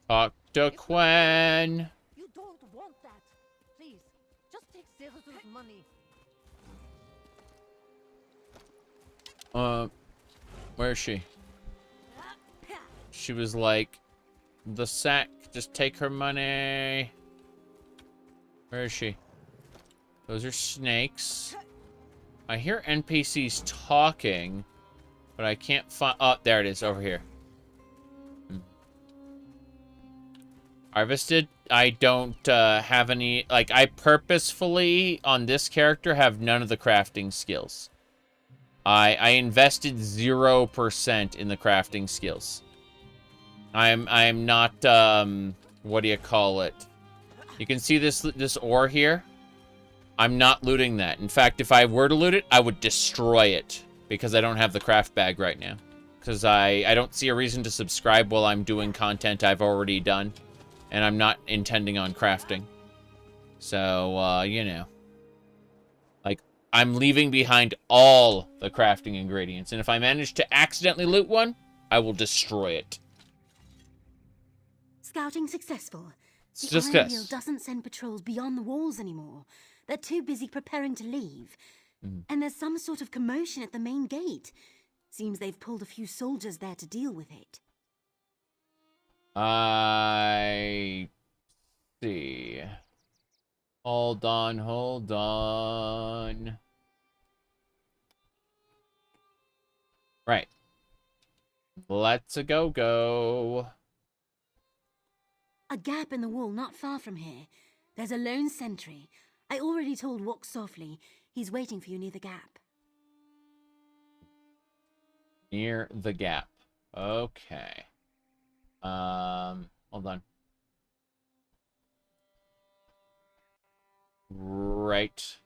Talk to Quen. You don't want that. Please, just take Zerato's money. Where is she? She was like, the sack, just take her money. Where is she? Those are snakes. I hear NPCs talking, but I can't find... Oh, there it is, over here. Harvested. I don't have any... Like, I purposefully, on this character, have none of the crafting skills. I invested 0% in the crafting skills. I'm not, what do you call it? You can see this ore here? I'm not looting that. In fact, if I were to loot it, I would destroy it. Because I don't have the craft bag right now. Because I don't see a reason to subscribe while I'm doing content I've already done. And I'm not intending on crafting. So, you know. Like, I'm leaving behind all the crafting ingredients. And if I manage to accidentally loot one, I will destroy it. Scouting successful. The Success. Iron Heel doesn't send patrols beyond the walls anymore. They're too busy preparing to leave. And there's some sort of commotion at the main gate. Seems they've pulled a few soldiers there to deal with it. I see. Hold on. Right. Let's go. A gap in the wall not far from here. There's a lone sentry. I already told Walk Softly. He's waiting for you near the gap. Near the gap. Okay. Hold on. Right.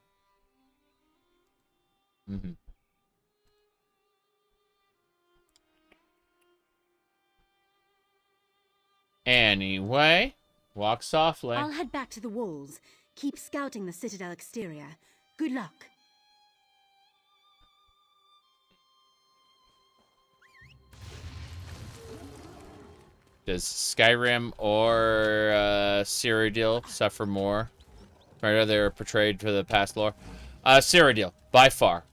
Anyway, walk softly. I'll head back to the walls. Keep scouting the Citadel exterior. Good luck. Does Skyrim or Cyrodiil suffer more Right, they're portrayed for the past lore. Cyrodiil, by far.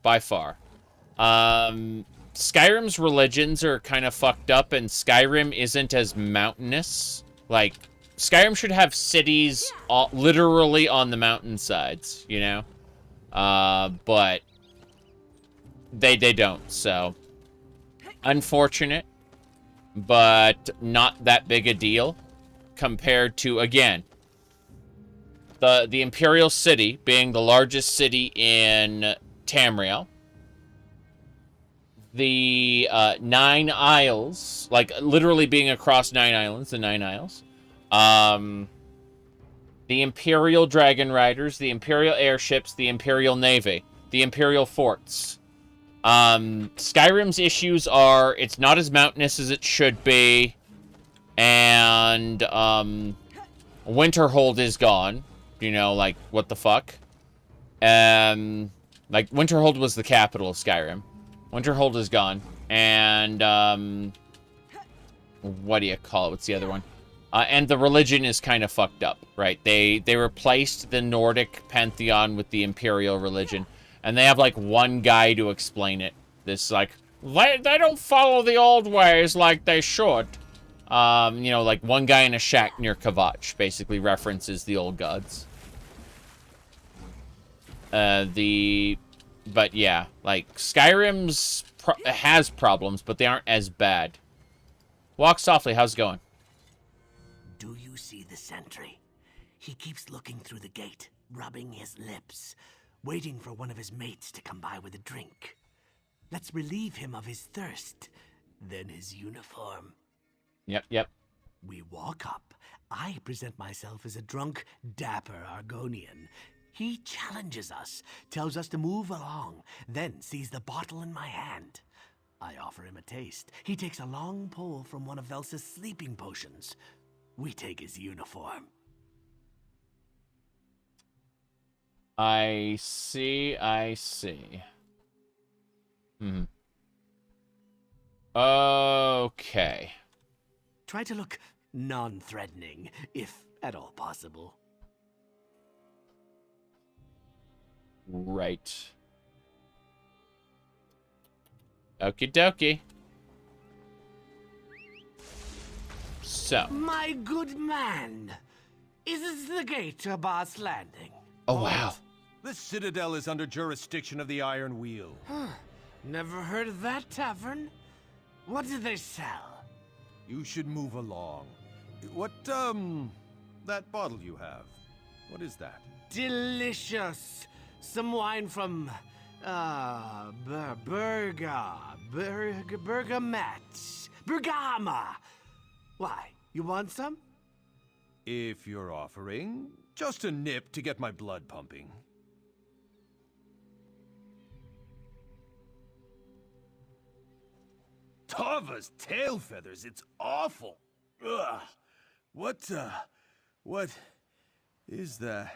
Skyrim's religions are kind of fucked up, and Skyrim isn't as mountainous. Like, Skyrim should have cities literally on the mountainsides, you know? But they don't, so unfortunate, but not that big a deal compared to, again, the Imperial City being the largest city in Tamriel. The 9 Isles, like literally being across 9 islands, the 9 Isles. The Imperial Dragon Riders, the Imperial Airships, the Imperial Navy, the Imperial Forts. Skyrim's issues are it's not as mountainous as it should be, and Winterhold is gone. You know, like, what the fuck? Like, Winterhold was the capital of Skyrim. Winterhold is gone. And, what do you call it? What's the other one? And the religion is kind of fucked up, right? They replaced the Nordic pantheon with the Imperial religion. And they have, like, one guy to explain it. This, like, they don't follow the old ways like they should. You know, like, one guy in a shack near Kvatch basically references the old gods. But yeah, like, Skyrim's has problems, but they aren't as bad. Walk softly, how's it going? Do you see the sentry? He keeps looking through the gate, rubbing his lips, waiting for one of his mates to come by with a drink. Let's relieve him of his thirst, then his uniform. Yep. We walk up. I present myself as a drunk, dapper Argonian. He challenges us, tells us to move along, then sees the bottle in my hand. I offer him a taste. He takes a long pull from one of Velsa's sleeping potions. We take his uniform. I see. Okay. Try to look non-threatening, if at all possible. Right. Okie dokie. So. My good man, is this the gate to Boss Landing? Oh, wow. This citadel is under jurisdiction of the Iron Wheel. Never heard of that tavern. What do they sell? You should move along. What, that bottle you have, what is that? Delicious. Some wine from, Bergama. Why, you want some? If you're offering, just a nip to get my blood pumping. Tava's tail feathers, it's awful. Ugh. What is that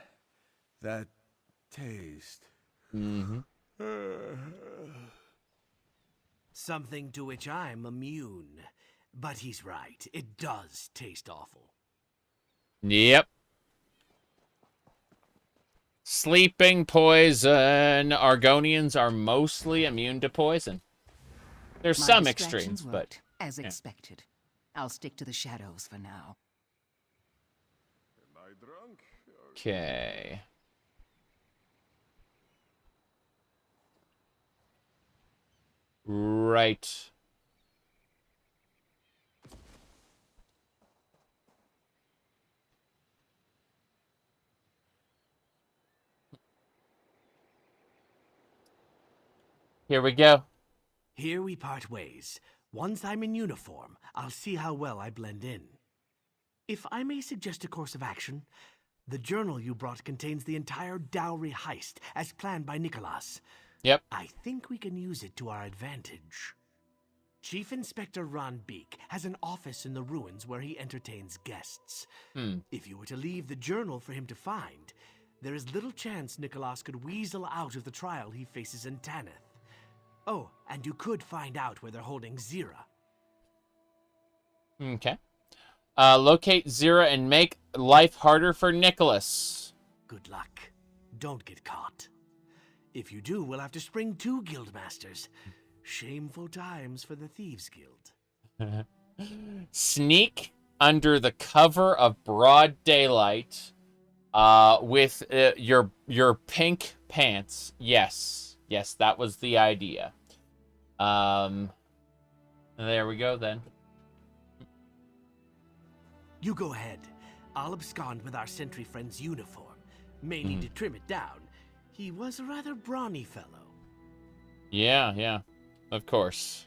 taste? Something to which I'm immune. But he's right, it does taste awful. Yep. Sleeping poison. Argonians are mostly immune to poison. There's some extremes, but... As expected. I'll stick to the shadows for now. Am I drunk? Okay. Right. Here we go. Here we part ways. Once I'm in uniform, I'll see how well I blend in. If I may suggest a course of action, the journal you brought contains the entire dowry heist, as planned by Nicholas. Yep. I think we can use it to our advantage. Chief Inspector Ron Beek has an office in the ruins where he entertains guests. If you were to leave the journal for him to find, there is little chance Nicholas could weasel out of the trial he faces in Tanith. Oh, and you could find out where they're holding Zira. Okay. Locate Zira and make life harder for Nicholas. Good luck. Don't get caught. If you do, we'll have to spring 2 guildmasters. Shameful times for the Thieves Guild. Sneak under the cover of broad daylight with your pink pants. Yes, that was the idea. There we go then. You go ahead. I'll abscond with our sentry friend's uniform. May need to trim it down. He was a rather brawny fellow. Yeah, of course.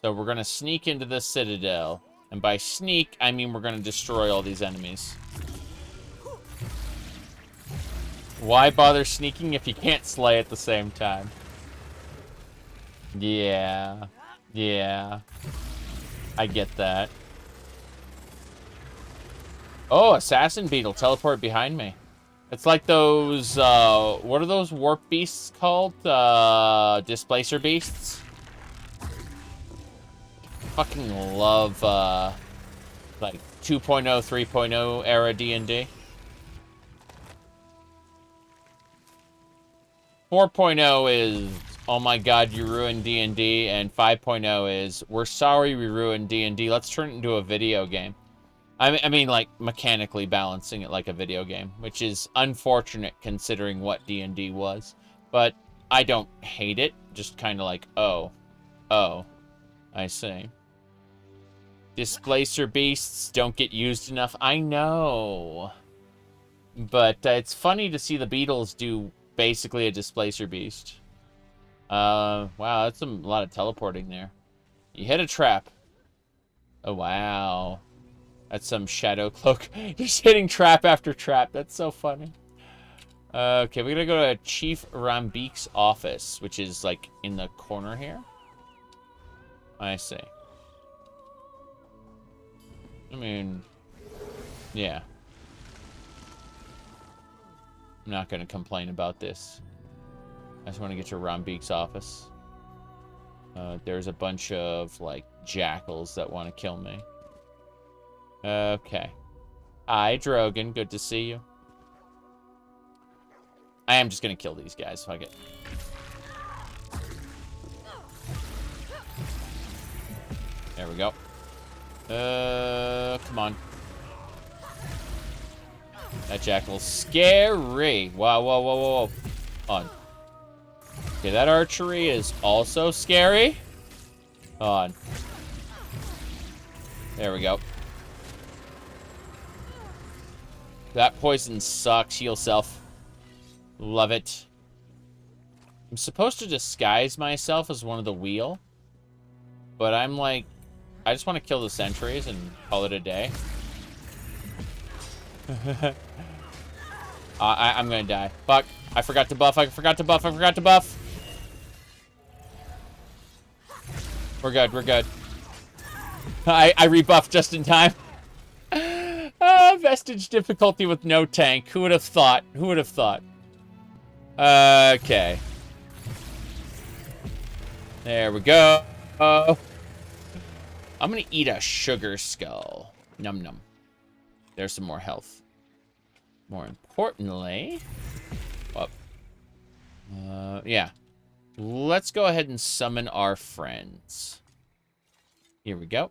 So we're gonna sneak into the citadel. And by sneak, I mean we're gonna destroy all these enemies. Why bother sneaking if you can't slay at the same time? Yeah. I get that. Oh, assassin beetle teleport behind me. It's like those, what are those warp beasts called? Displacer beasts? Fucking love, like 2.0, 3.0 era D&D. 4.0 is, oh my god, you ruined D&D, and 5.0 is, we're sorry we ruined D&D, let's turn it into a video game. I mean, like, mechanically balancing it like a video game, which is unfortunate considering what D&D was. But I don't hate it, just kind of like, oh, I see. Displacer beasts don't get used enough, I know. But it's funny to see the beetles do basically a displacer beast. Wow, that's a lot of teleporting there. You hit a trap. Oh, wow. That's some shadow cloak. Just hitting trap after trap. That's so funny. Okay, we're gonna go to Chief Rambeek's office, which is like in the corner here. I see. I mean, yeah. I'm not gonna complain about this. I just want to get to Rambeek's office. There's a bunch of like jackals that want to kill me. Okay. Hi, Drogon. Good to see you. I am just gonna kill these guys. Fuck it. There we go. Come on. That jackal's scary. Wow, whoa, whoa, whoa, whoa. On. Okay, that archery is also scary. On. There we go. That poison sucks. Heal self. Love it. I'm supposed to disguise myself as one of the wheel. But I'm like, I just want to kill the sentries and call it a day. I'm gonna die. Fuck. I forgot to buff. I forgot to buff. We're good. I rebuffed just in time. Vestige difficulty with no tank. Who would have thought? Okay. There we go. I'm gonna eat a sugar skull. Num num. There's some more health. More importantly... yeah. Let's go ahead and summon our friends. Here we go.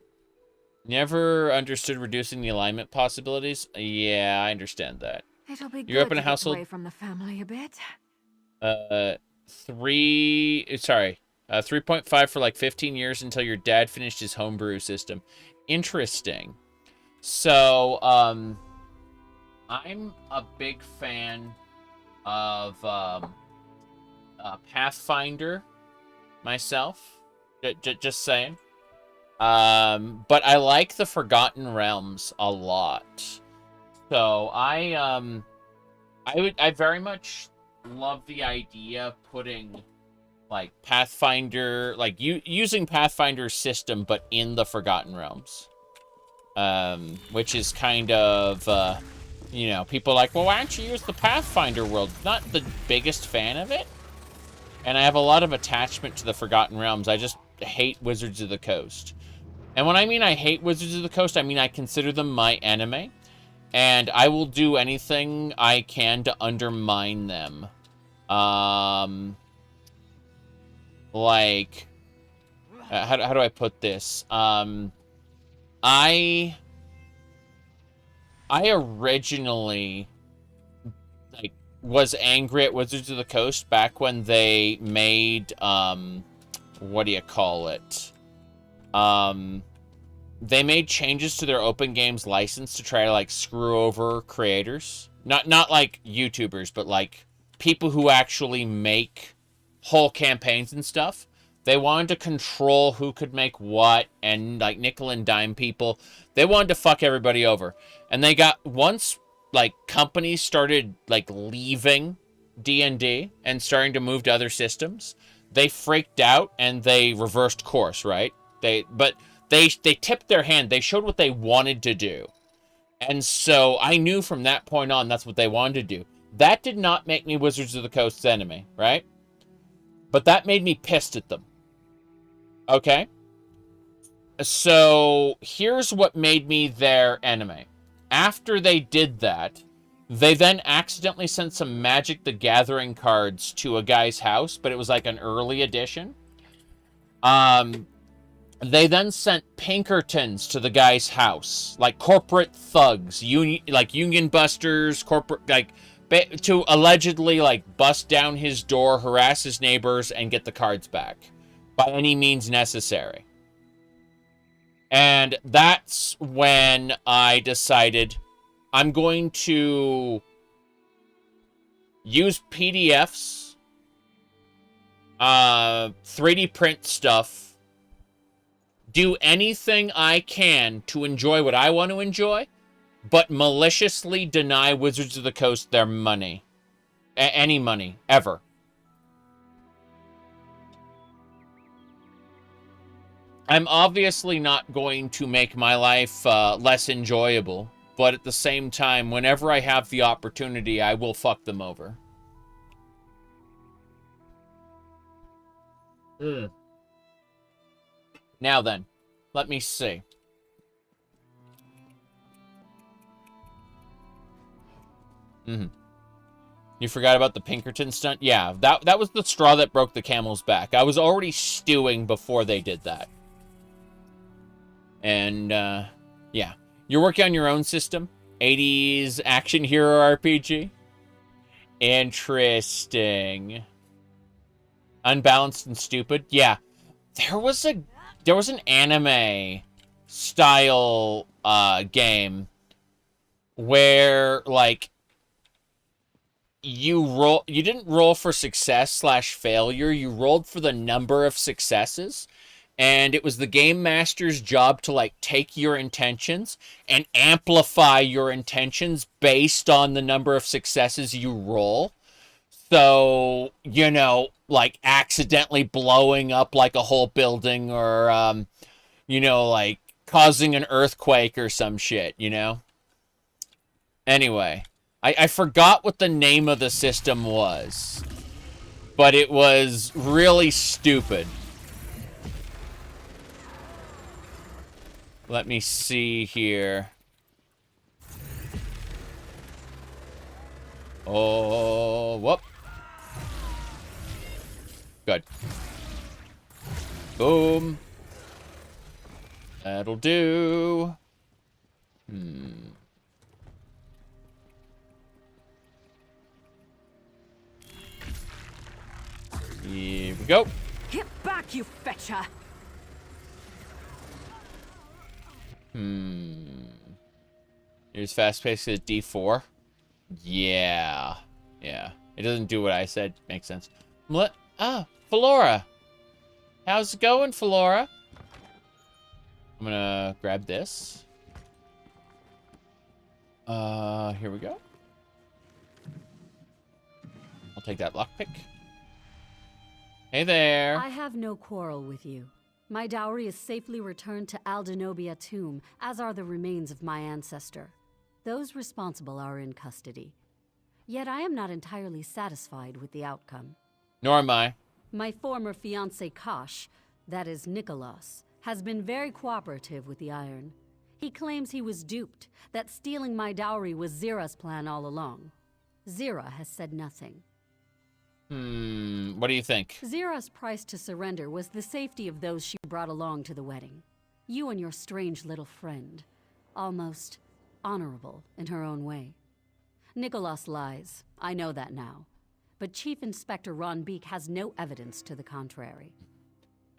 Never understood reducing the alignment possibilities. Yeah, I understand that. It'll be You're good up in a to household. get away from the family a bit. 3.5 for like 15 years until your dad finished his homebrew system. Interesting. So, I'm a big fan of Pathfinder myself. Just saying. But I like the Forgotten Realms a lot. So I very much love the idea of putting like Pathfinder, like using Pathfinder's system, but in the Forgotten Realms. Which is kind of, you know, people are like, well, why don't you use the Pathfinder world? Not the biggest fan of it. And I have a lot of attachment to the Forgotten Realms. I just hate Wizards of the Coast. And when I mean I hate Wizards of the Coast, I mean I consider them my enemy. And I will do anything I can to undermine them. Like, how do I put this? I originally, like, was angry at Wizards of the Coast back when they made, what do you call it? They made changes to their open games license to try to, like, screw over creators. Not like YouTubers, but, like, people who actually make whole campaigns and stuff. They wanted to control who could make what, and, like, nickel and dime people. They wanted to fuck everybody over. And they got, once, like, companies started, like, leaving D&D and starting to move to other systems, they freaked out and they reversed course, right? But they tipped their hand. They showed what they wanted to do. And so I knew from that point on that's what they wanted to do. That did not make me Wizards of the Coast's enemy, right? But that made me pissed at them. Okay? So here's what made me their enemy. After they did that, they then accidentally sent some Magic the Gathering cards to a guy's house, but it was like an early edition. They then sent Pinkertons to the guy's house, like corporate thugs, union busters, corporate, like, to allegedly, like, bust down his door, harass his neighbors, and get the cards back by any means necessary. And that's when I decided I'm going to use PDFs, 3D print stuff, do anything I can to enjoy what I want to enjoy, but maliciously deny Wizards of the Coast their money. Any money, ever. I'm obviously not going to make my life less enjoyable, but at the same time, whenever I have the opportunity, I will fuck them over. Now then, let me see. You forgot about the Pinkerton stunt? Yeah, that was the straw that broke the camel's back. I was already stewing before they did that. And, yeah. You're working on your own system? 80s action hero RPG? Interesting. Unbalanced and stupid? Yeah. There was an anime style game where, like, you didn't roll for success / failure, you rolled for the number of successes, and it was the game master's job to, like, take your intentions and amplify your intentions based on the number of successes you roll. So, you know, like, accidentally blowing up, like, a whole building, or, you know, like, causing an earthquake or some shit, you know? Anyway, I forgot what the name of the system was, but it was really stupid. Let me see here. Oh, whoop. Good. Boom. That'll do. Here we go. Get back, you fetcher! Here's fast-paced at D4. Yeah. Yeah. It doesn't do what I said. Makes sense. Flora. How's it going, Flora? I'm gonna grab this. Here we go. I'll take that lockpick. Hey there. I have no quarrel with you. My dowry is safely returned to Aldenobia tomb, as are the remains of my ancestor. Those responsible are in custody. Yet I am not entirely satisfied with the outcome. Nor am I. My former fiancé Kosh, that is Nicholas, has been very cooperative with the Iron. He claims he was duped, that stealing my dowry was Zira's plan all along. Zira has said nothing. What do you think? Zira's price to surrender was the safety of those she brought along to the wedding. You and your strange little friend. Almost honorable in her own way. Nicholas lies. I know that now. But Chief Inspector Ron Beek has no evidence to the contrary.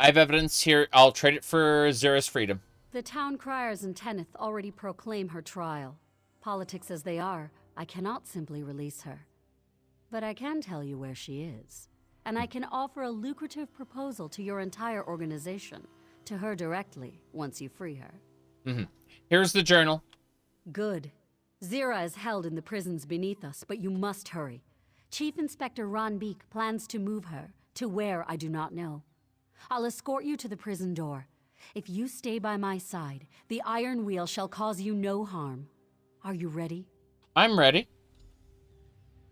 I have evidence here. I'll trade it for Zira's freedom. The town criers in Tenneth already proclaim her trial. Politics as they are, I cannot simply release her. But I can tell you where she is. And I can offer a lucrative proposal to your entire organization, to her directly, once you free her. Here's the journal. Good. Zira is held in the prisons beneath us, but you must hurry. Chief Inspector Ron Beek plans to move her, to where I do not know. I'll escort you to the prison door. If you stay by my side, the Iron Wheel shall cause you no harm. Are you ready? I'm ready.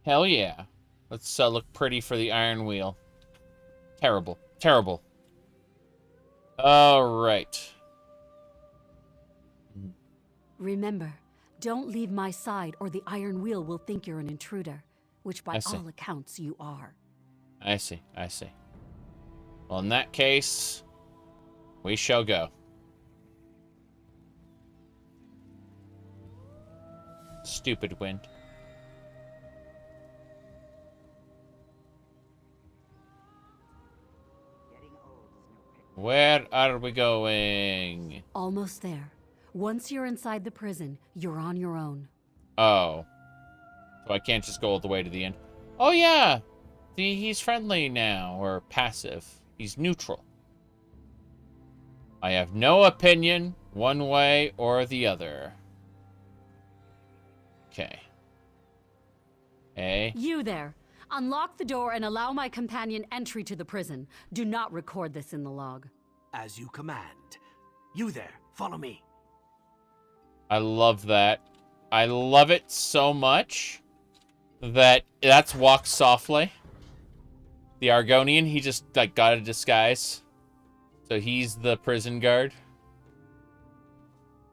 Hell yeah. Let's look pretty for the Iron Wheel. Terrible. Terrible. All right. Remember, don't leave my side or the Iron Wheel will think you're an intruder, which by all accounts you are. I see. Well, in that case, we shall go. Stupid wind. Where are we going? Almost there. Once you're inside the prison, you're on your own. Oh. So I can't just go all the way to the end. Oh, yeah. He's friendly now, or passive. He's neutral. I have no opinion, one way or the other. Okay. Hey. You there. Unlock the door and allow my companion entry to the prison. Do not record this in the log. As you command. You there, follow me. I love that. I love it so much that that's Walk Softly. The Argonian, he just like got a disguise. So he's the prison guard.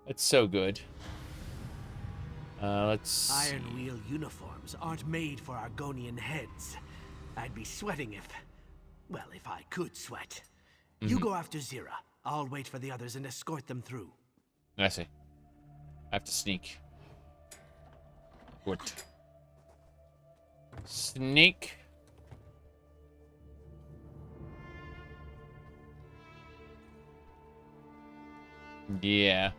It's so good. Let's see. Iron Wheel uniforms aren't made for Argonian heads. I'd be sweating if... well, if I could sweat. You go after Zira. I'll wait for the others and escort them through. I see. I have to sneak. Good. Sneak. Yeah.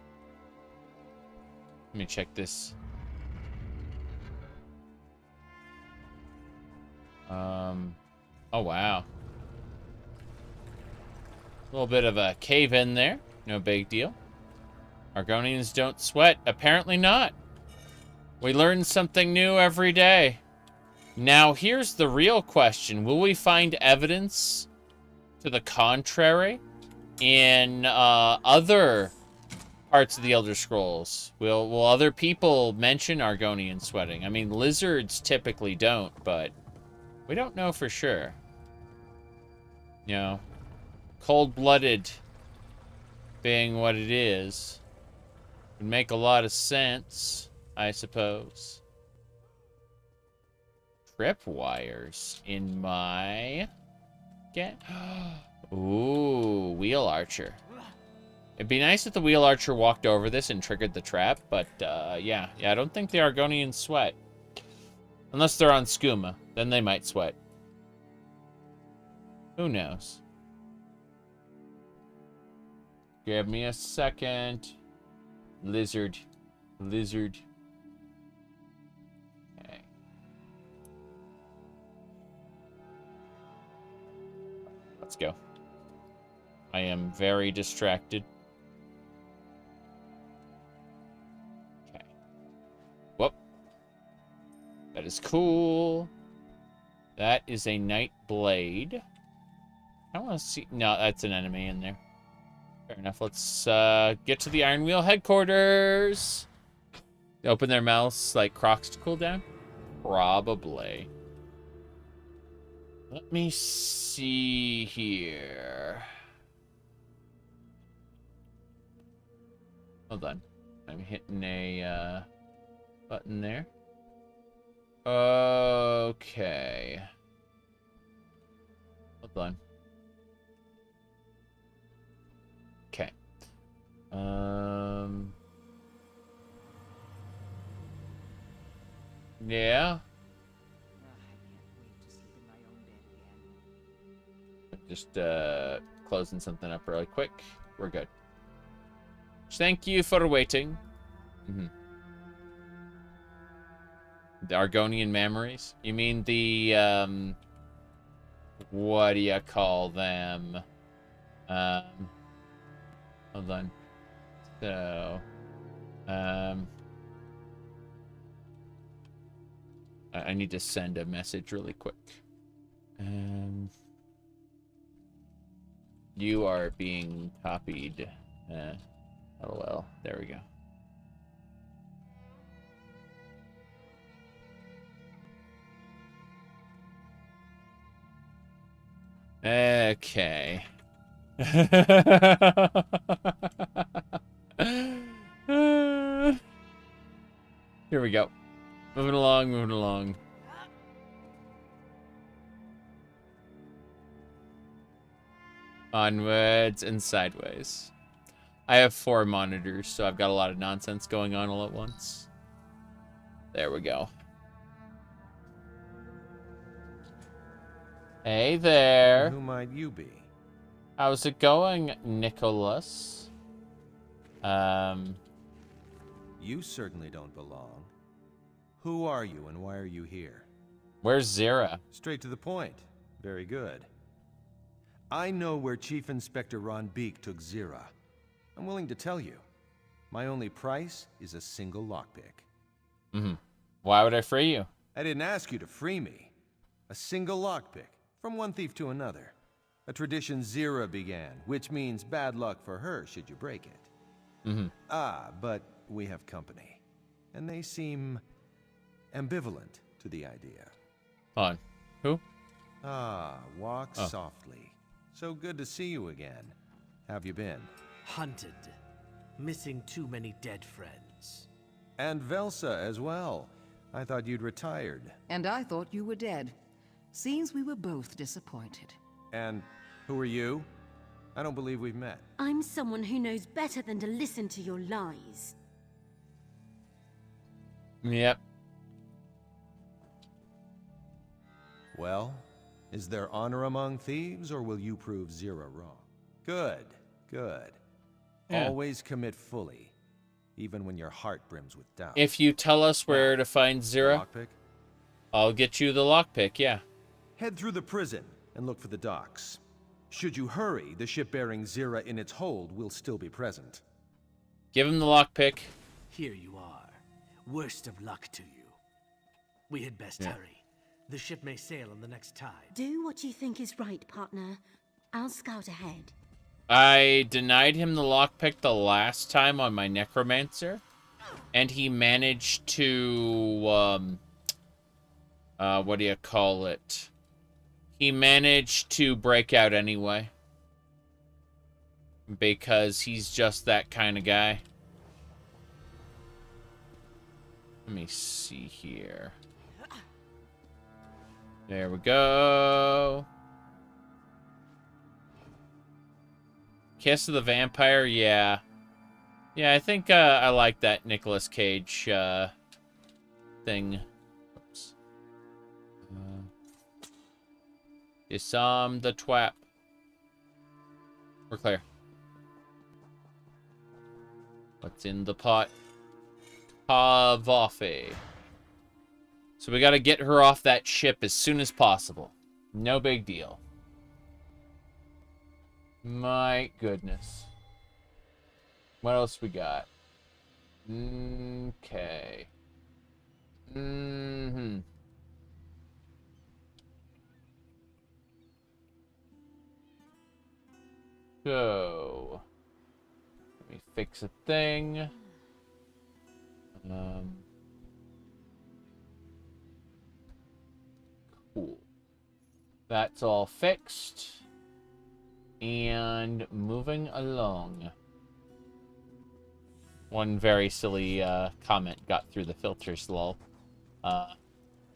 Let me check this. Oh wow. A little bit of a cave in there. No big deal. Argonians don't sweat. Apparently not. We learn something new every day. Now, here's the real question. Will we find evidence to the contrary in other parts of the Elder Scrolls? Will other people mention Argonian sweating? I mean, lizards typically don't, but we don't know for sure. You know, cold-blooded being what it is would make a lot of sense, I suppose. Tripwires in my... Ooh, Wheel Archer. It'd be nice if the Wheel Archer walked over this and triggered the trap, but yeah, I don't think the Argonians sweat. Unless they're on skooma, then they might sweat. Who knows? Give me a second. Lizard. Okay. Let's go. I am very distracted. Okay. Whoop. That is cool. That is a Night Blade. I don't want to see... No, that's an enemy in there. Fair enough. Let's get to the Iron Wheel headquarters. They open their mouths like Crocs to cool down? Probably. Let me see here. Hold on. I'm hitting a button there. Okay. Hold on. Okay. Yeah. Just closing something up really quick. We're good. Thank you for waiting. The Argonian memories? You mean the what do you call them? Hold on. So I need to send a message really quick. You are being copied. LOL. There we go. Okay. Here we go. Moving along, moving along. Onwards and sideways. I have 4 monitors, so I've got a lot of nonsense going on all at once. There we go. Hey there. Who might you be? How's it going, Nicholas? You certainly don't belong. Who are you and why are you here? Where's Zira? Straight to the point. Very good. I know where Chief Inspector Ron Beek took Zira. I'm willing to tell you. My only price is a single lockpick. Why would I free you? I didn't ask you to free me. A single lockpick, from one thief to another. A tradition Zira began, which means bad luck for her should you break it. But we have company. And they seem ambivalent to the idea. On. Who? Walk softly. So good to see you again. Have you been? Hunted. Missing too many dead friends. And Velsa as well. I thought you'd retired. And I thought you were dead. Seems we were both disappointed. And who are you? I don't believe we've met. I'm someone who knows better than to listen to your lies. Yep. Well, is there honor among thieves, or will you prove Zira wrong? Good, good. Yeah. Always commit fully, even when your heart brims with doubt. If you tell us where to find Zira, Lockpick? I'll get you the lockpick, yeah. Head through the prison and look for the docks. Should you hurry, the ship bearing Zira in its hold will still be present. Give him the lockpick. Here you are. Worst of luck to you. We had best hurry. The ship may sail on the next tide. Do what you think is right, partner. I'll scout ahead. I denied him the lockpick the last time on my necromancer, and he managed to what do you call it? He managed to break out anyway, because he's just that kind of guy. Let me see here. There we go. Kiss of the Vampire, yeah. Yeah, I think I like that Nicolas Cage thing. Oops. Disarm the twap. We're clear. What's in the pot? Pavoffy. So we gotta get her off that ship as soon as possible. No big deal. My goodness. What else we got? Okay. So, let me fix a thing. Cool. That's all fixed. And moving along. One very silly comment got through the filters, lol.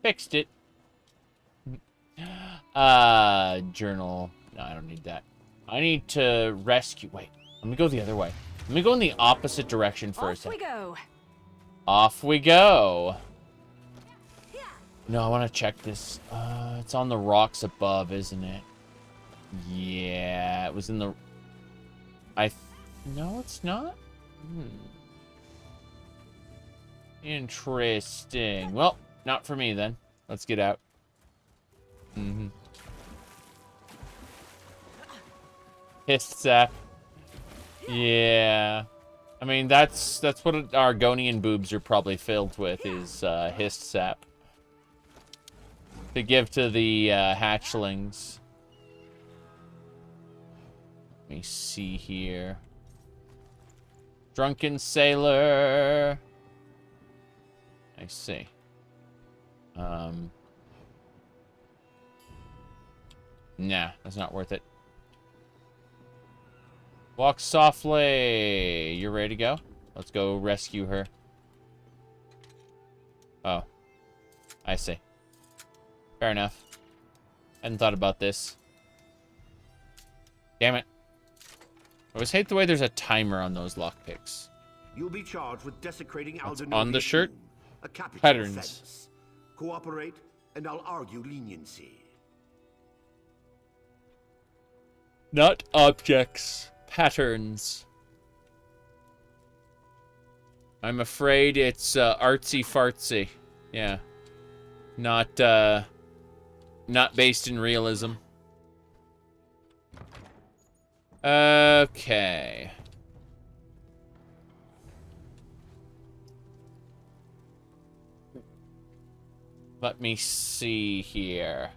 Fixed it. Journal. No, I don't need that. I need to rescue. Wait, let me go the other way. Let me go in the opposite direction for a second. Off we go. Off we go. No, I want to check this. It's on the rocks above, isn't it? Yeah, it was in the... No, it's not? Interesting. Well, not for me then. Let's get out. Hist sap. Yeah. I mean, that's what Argonian boobs are probably filled with, is hist sap. To give to the hatchlings. Let me see here. Drunken sailor. I see. Nah, that's not worth it. Walk softly. You ready to go? Let's go rescue her. Oh. I see. Fair enough. Hadn't thought about this. Damn it. I always hate the way there's a timer on those lockpicks. You'll be charged with desecrating on the shirt? A capital Patterns. offense. Cooperate, and I'll argue leniency. Not objects. Patterns. I'm afraid it's artsy-fartsy. Yeah. Not based in realism. Okay. Let me see here.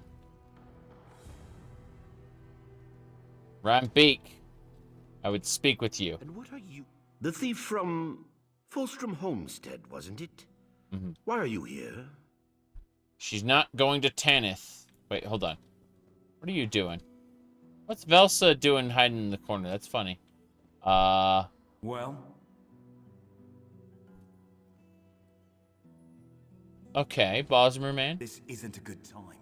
Rambeek, I would speak with you. And what are you? The thief from Fulstrom Homestead, wasn't it? Why are you here? She's not going to Tanith. Wait, hold on. What are you doing? What's Velsa doing hiding in the corner? That's funny. Well? Okay, Bosmer man. This isn't a good time.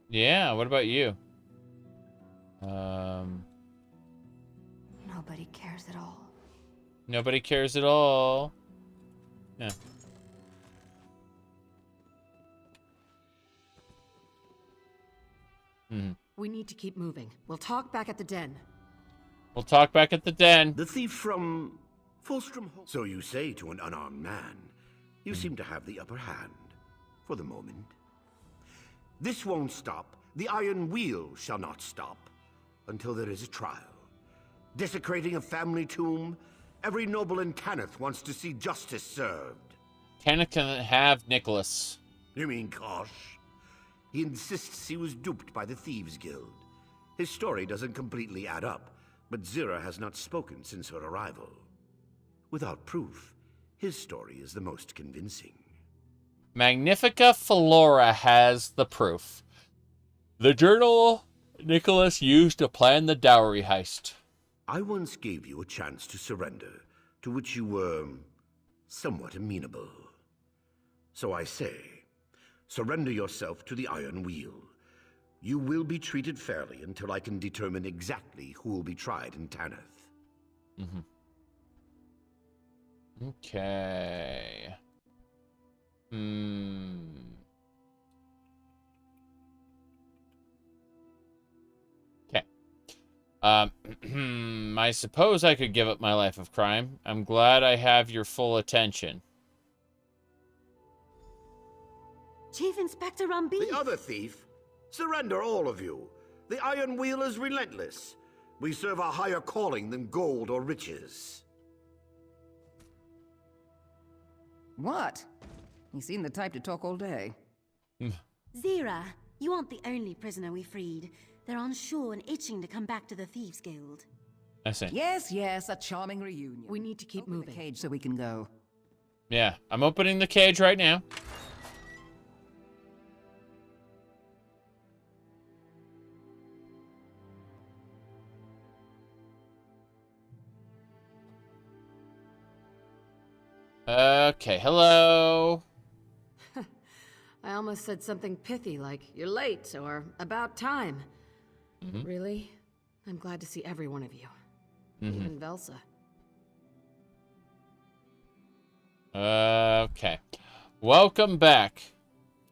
Yeah, what about you? Nobody cares at all. Nobody cares at all. Yeah. We need to keep moving. We'll talk back at the den. We'll talk back at the den. The thief from Fulstrom. So you say to an unarmed man. You seem to have the upper hand. For the moment. This won't stop. The iron wheel shall not stop. Until there is a trial. Desecrating a family tomb. Every noble in Tanith wants to see justice served. Tanith can have Nicholas. You mean Kosh? He insists he was duped by the Thieves Guild. His story doesn't completely add up, but Zira has not spoken since her arrival. Without proof, his story is the most convincing. Magnifica Flora has the proof. The journal Nicholas used to plan the dowry heist. I once gave you a chance to surrender, to which you were somewhat amenable. So I say, surrender yourself to the Iron Wheel. You will be treated fairly until I can determine exactly who will be tried in Tanith. Okay. Okay. I suppose I could give up my life of crime. I'm glad I have your full attention. Chief Inspector Rambeek! The other thief? Surrender, all of you. The Iron Wheel is relentless. We serve a higher calling than gold or riches. What? You seem the type to talk all day. Zira, you aren't the only prisoner we freed. They're on shore and itching to come back to the Thieves Guild. I see. Yes, yes, a charming reunion. We need to keep Open moving. the cage so we can go. Yeah, I'm opening the cage right now. Okay, hello. I almost said something pithy like, you're late, or about time. Really? I'm glad to see every one of you. Even Velsa. Okay. Welcome back.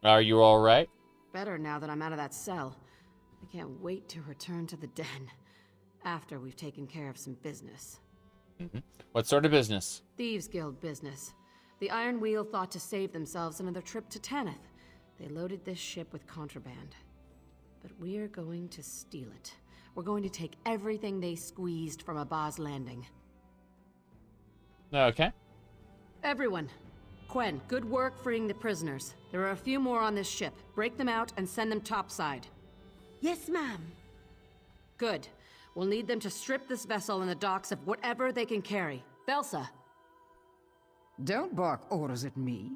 Are you alright? Better now that I'm out of that cell. I can't wait to return to the den. After we've taken care of some business. What sort of business? Thieves Guild business. The Iron Wheel thought to save themselves another trip to Tanith. They loaded this ship with contraband. But we're going to steal it. We're going to take everything they squeezed from Abba's Landing. Okay. Everyone. Quen, good work freeing the prisoners. There are a few more on this ship. Break them out and send them topside. Yes, ma'am. Good. We'll need them to strip this vessel in the docks of whatever they can carry. Velsa. Don't bark orders at me.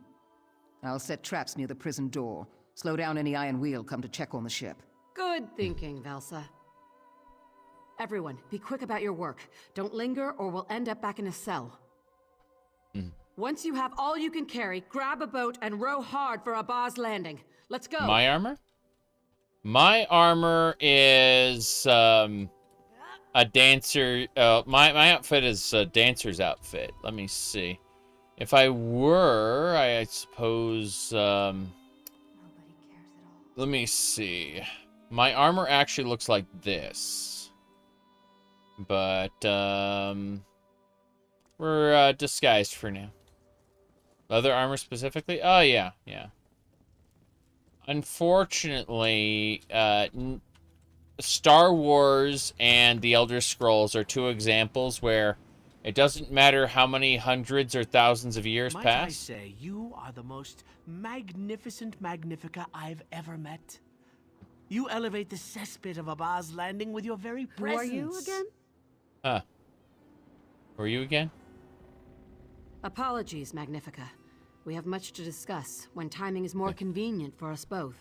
I'll set traps near the prison door. Slow down any Iron Wheel come to check on the ship. Good thinking, Velsa. Everyone, be quick about your work. Don't linger or we'll end up back in a cell. Once you have all you can carry, grab a boat and row hard for Abba's Landing. Let's go. My armor? My armor is a dancer. My outfit is a dancer's outfit. Let me see. If I were, I suppose. Let me see. My armor actually looks like this, but we're disguised for now. Leather armor specifically? Oh yeah, yeah. Unfortunately, Star Wars and the Elder Scrolls are two examples where it doesn't matter how many hundreds or thousands of years Might pass. I say, you are the most magnificent Magnifica I've ever met. You elevate the cesspit of Abba's Landing with your very presence. Who are you again? Huh. Who are you again? Apologies, Magnifica. We have much to discuss when timing is more convenient for us both.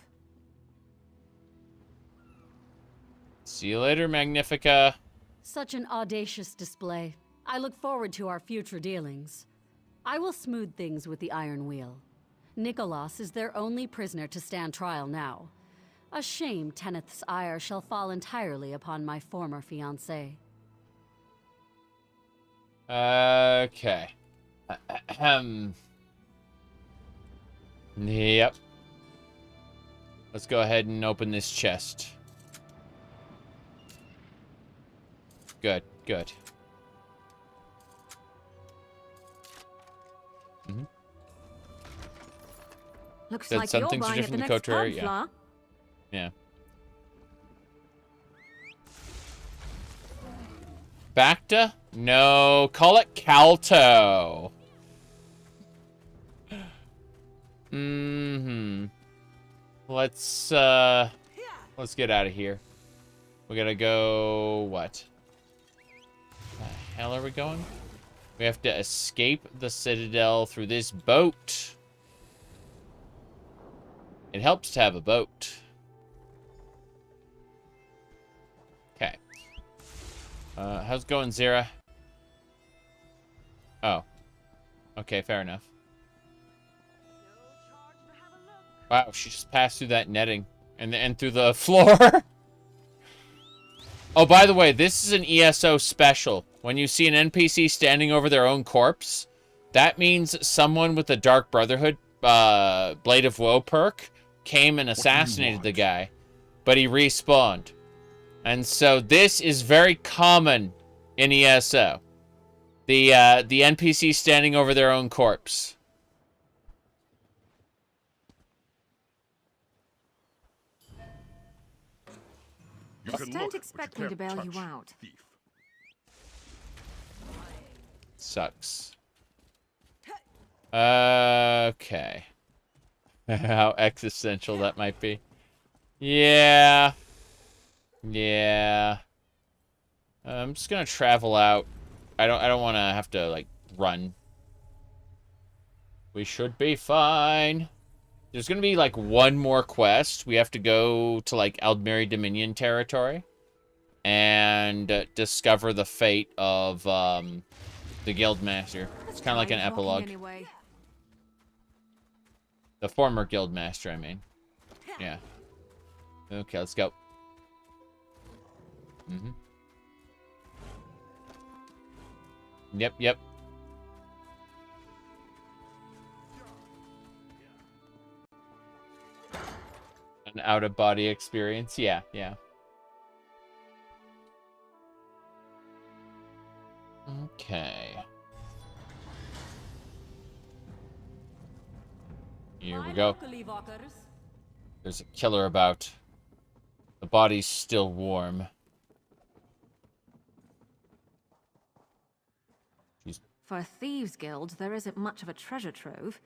See you later, Magnifica. Such an audacious display. I look forward to our future dealings. I will smooth things with the Iron Wheel. Nicholas is their only prisoner to stand trial now. A shame Teneth's ire shall fall entirely upon my former fiancé. Okay. Yep. Let's go ahead and open this chest. Good, good. Looks Said like something you're to buying at the different next coterie, pub, yeah. Fla. Yeah. Bacta? No, call it Calto. Let's get out of here. We gotta go, what? The hell are we going? We have to escape the Citadel through this boat. It helps to have a boat. Okay. How's it going, Zira? Oh. Okay, fair enough. Wow, she just passed through that netting and through the floor. Oh, by the way, this is an ESO special. When you see an NPC standing over their own corpse, that means someone with the Dark Brotherhood Blade of Woe perk came and assassinated the guy, but he respawned. And so this is very common in ESO. The NPC standing over their own corpse. Just don't expect me to bail you out. Sucks. Okay. How existential that might be. Yeah. Yeah. I'm just gonna travel out. I don't want to have to like run. We should be fine. There's gonna be like one more quest. We have to go to like Aldmeri Dominion territory and discover the fate of The guild master. It's kind of like an epilogue. Anyway. The former guild master, I mean. Yeah. Okay, let's go. Yep. An out-of-body experience. Yeah. Okay. Here we go. There's a killer about. The body's still warm. For a thieves guild, there isn't much of a treasure trove.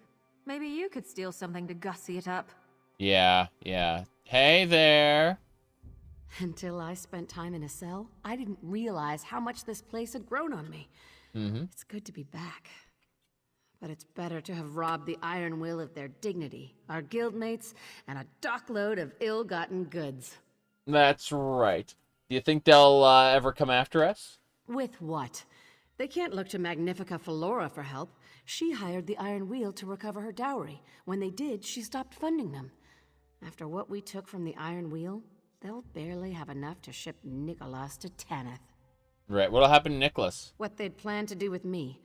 Maybe you could steal something to gussy it up. Yeah. Hey there. Until I spent time in a cell, I didn't realize how much this place had grown on me. It's good to be back. But it's better to have robbed the Iron Will of their dignity, our guildmates, and a dockload of ill-gotten goods. That's right. Do you think they'll ever come after us? With what? They can't look to Magnifica Flora for help. She hired the Iron Wheel to recover her dowry. When they did, she stopped funding them. After what we took from the Iron Wheel, they'll barely have enough to ship Nicholas to Tanith. Right. What'll happen to Nicholas? What they'd planned to do with me.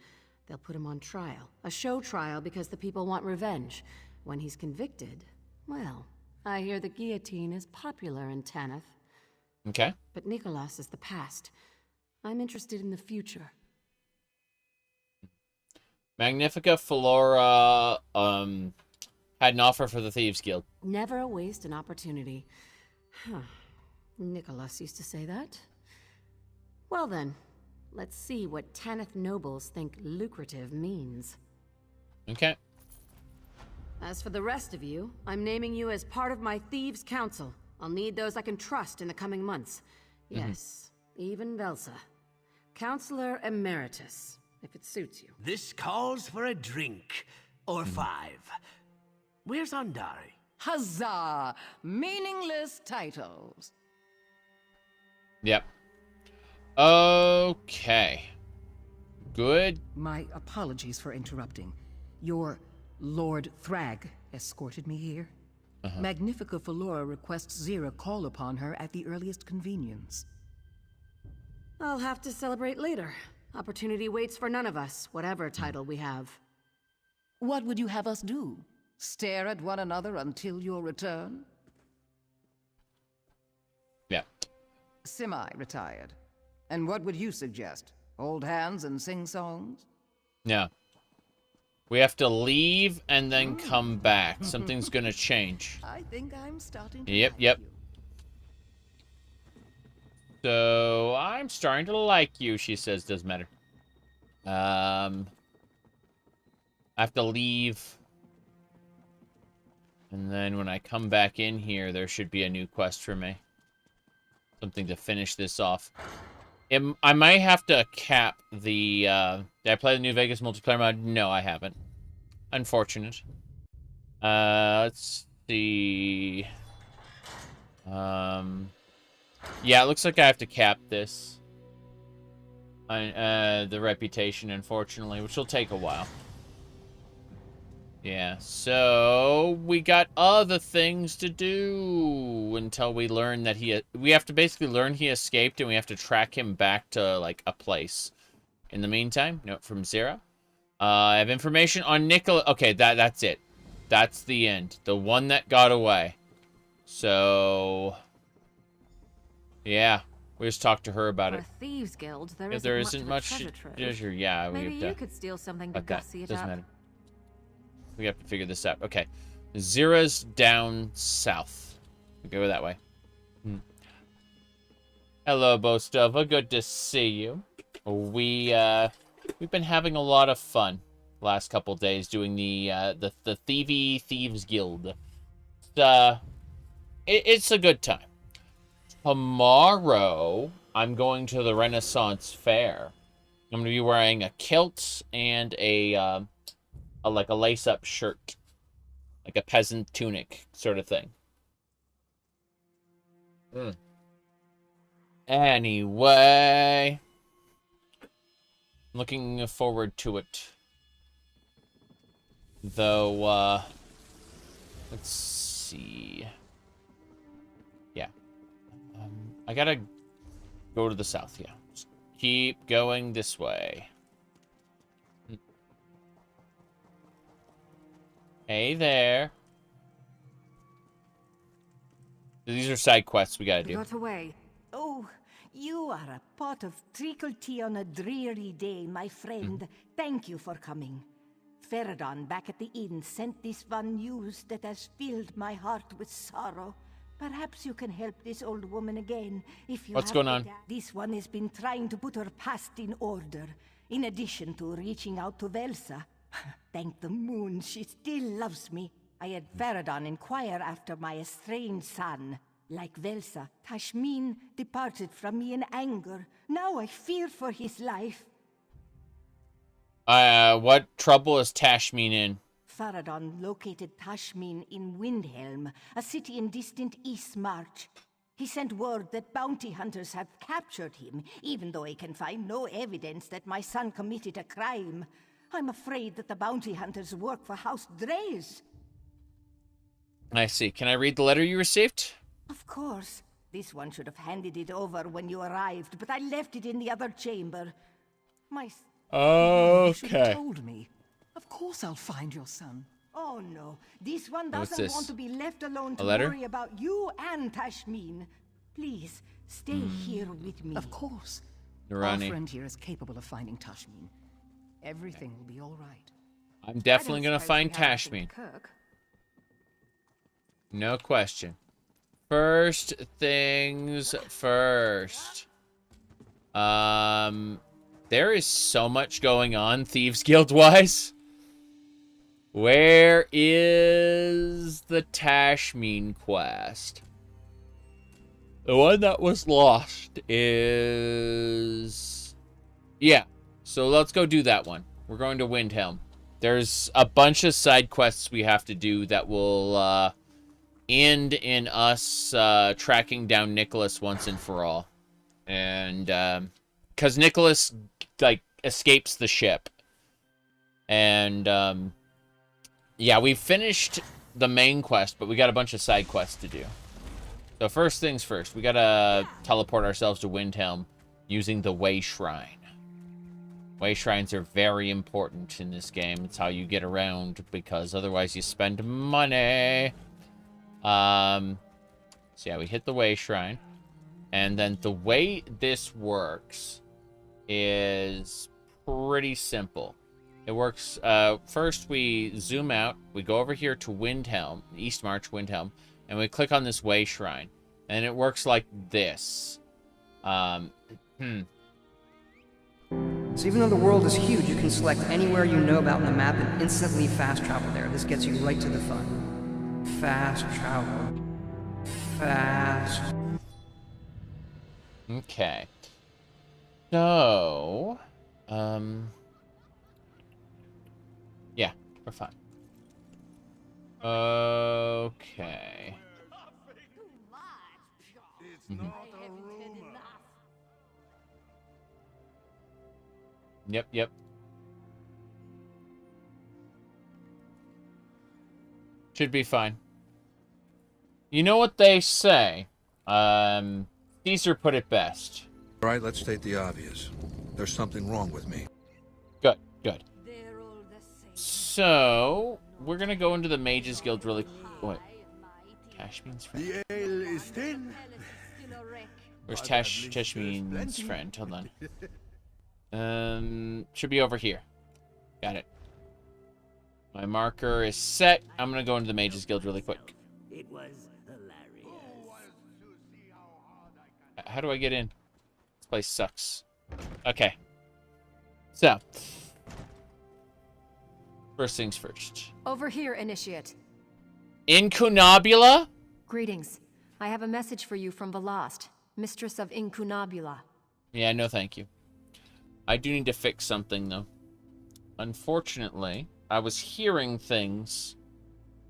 They'll put him on trial. A show trial because the people want revenge. When he's convicted, well, I hear the guillotine is popular in Tanith. Okay. But Nicholas is the past. I'm interested in the future. Magnifica Flora had an offer for the Thieves Guild. Never waste an opportunity. Huh. Nicholas used to say that. Well then, let's see what Tanith nobles think lucrative means. Okay. As for the rest of you, I'm naming you as part of my Thieves Council. I'll need those I can trust in the coming months. Yes, even Velsa. Counselor Emeritus, if it suits you. This calls for a drink. Or 5. Where's Andari? Huzzah! Meaningless titles. Yep. Okay. Good. My apologies for interrupting. Your Lord Thrag escorted me here. Magnifica Flora requests Zira call upon her at the earliest convenience. I'll have to celebrate later. Opportunity waits for none of us, whatever title we have. What would you have us do? Stare at one another until your return? Yeah. Semi-retired. And what would you suggest? Hold hands and sing songs? Yeah. We have to leave and then come back. Something's gonna change. I think I'm starting to Yep. you. So, I'm starting to like you, she says. Doesn't matter. I have to leave. And then when I come back in here, there should be a new quest for me. Something to finish this off. I might have to cap the, did I play the New Vegas multiplayer mod? No, I haven't. Unfortunate. Let's see. Yeah, it looks like I have to cap this. The reputation, unfortunately, which will take a while. Yeah, so we got other things to do until we learn that we have to basically learn he escaped and we have to track him back to, like, a place. In the meantime, note from Zira. I have information on Nicola. Okay, that's it. That's the end. The one that got away. So, yeah, we just talked to her about it. For a Thieves Guild, There isn't much treasure. Yeah, we Maybe have to. you could steal something to gussy it Doesn't up. matter. We have to figure this out. Okay. Zira's down south. We go that way. Hello, Bostova. Good to see you. We've been having a lot of fun last couple days doing the Thieves Guild. It's a good time. Tomorrow, I'm going to the Renaissance Fair. I'm going to be wearing a kilt and a lace-up shirt. Like a peasant tunic sort of thing. Anyway. Looking forward to it. Though, let's see. Yeah. I gotta go to the south, yeah. Just keep going this way. Hey there. These are side quests we gotta do. Got away. Oh, you are a pot of treacle tea on a dreary day, my friend. Thank you for coming. Feridon back at the inn sent this one news that has filled my heart with sorrow. Perhaps you can help this old woman again, if you What's have going the on? This one has been trying to put her past in order, in addition to reaching out to Velsa. Thank the moon, she still loves me. I had Feridon inquire after my estranged son. Like Velsa, Tashmin departed from me in anger. Now I fear for his life. What trouble is Tashmin in? Feridon located Tashmin in Windhelm, a city in distant East March. He sent word that bounty hunters have captured him, even though I can find no evidence that my son committed a crime. I'm afraid that the bounty hunters work for House Dreys. I see. Can I read the letter you received? Of course. This one should have handed it over when you arrived, but I left it in the other chamber. You should have Okay. told me. Of course I'll find your son. Oh no, this one What's doesn't this? want to be left alone to A letter? worry about you and Tashmin. Please, stay here with me. Of course. Narani. Our friend here is capable of finding Tashmin. Everything will be all right. I'm definitely gonna find Tashmin. No question. First things first. There is so much going on Thieves Guild-wise. Where is the Tashmin quest? The one that was lost is... Yeah, so let's go do that one. We're going to Windhelm. There's a bunch of side quests we have to do that will end in us tracking down Nicholas once and for all. And because Nicholas like escapes the ship. And yeah, we finished the main quest, but we got a bunch of side quests to do. So first things first, we gotta teleport ourselves to Windhelm using the Way Shrine. Way Shrines are very important in this game. It's how you get around, because otherwise you spend money. So yeah, we hit the Way Shrine. And then the way this works is pretty simple. It works, first we zoom out, we go over here to Windhelm, East March, Windhelm, and we click on this Way Shrine. And it works like this. So even though the world is huge, you can select anywhere you know about on the map and instantly fast travel there. This gets you right to the fun. Fast travel. Fast. Okay. So, yeah, we're fine. Okay. Mhm. Yep. Should be fine. You know what they say? Caesar put it best. All right, let's state the obvious. There's something wrong with me. Good. So, we're gonna go into the Mages Guild really quick. Wait. Tashmin's friend. The ale is thin. Where's Tashmin's friend? Hold on. Should be over here. Got it. My marker is set. I'm gonna go into the Mages Guild really quick. It was hilarious. How do I get in? This place sucks. Okay. So, first things first. Over here, Initiate. Incunabula? Greetings. I have a message for you from Velast, Mistress of Incunabula. Yeah, no thank you. I do need to fix something, though. Unfortunately, I was hearing things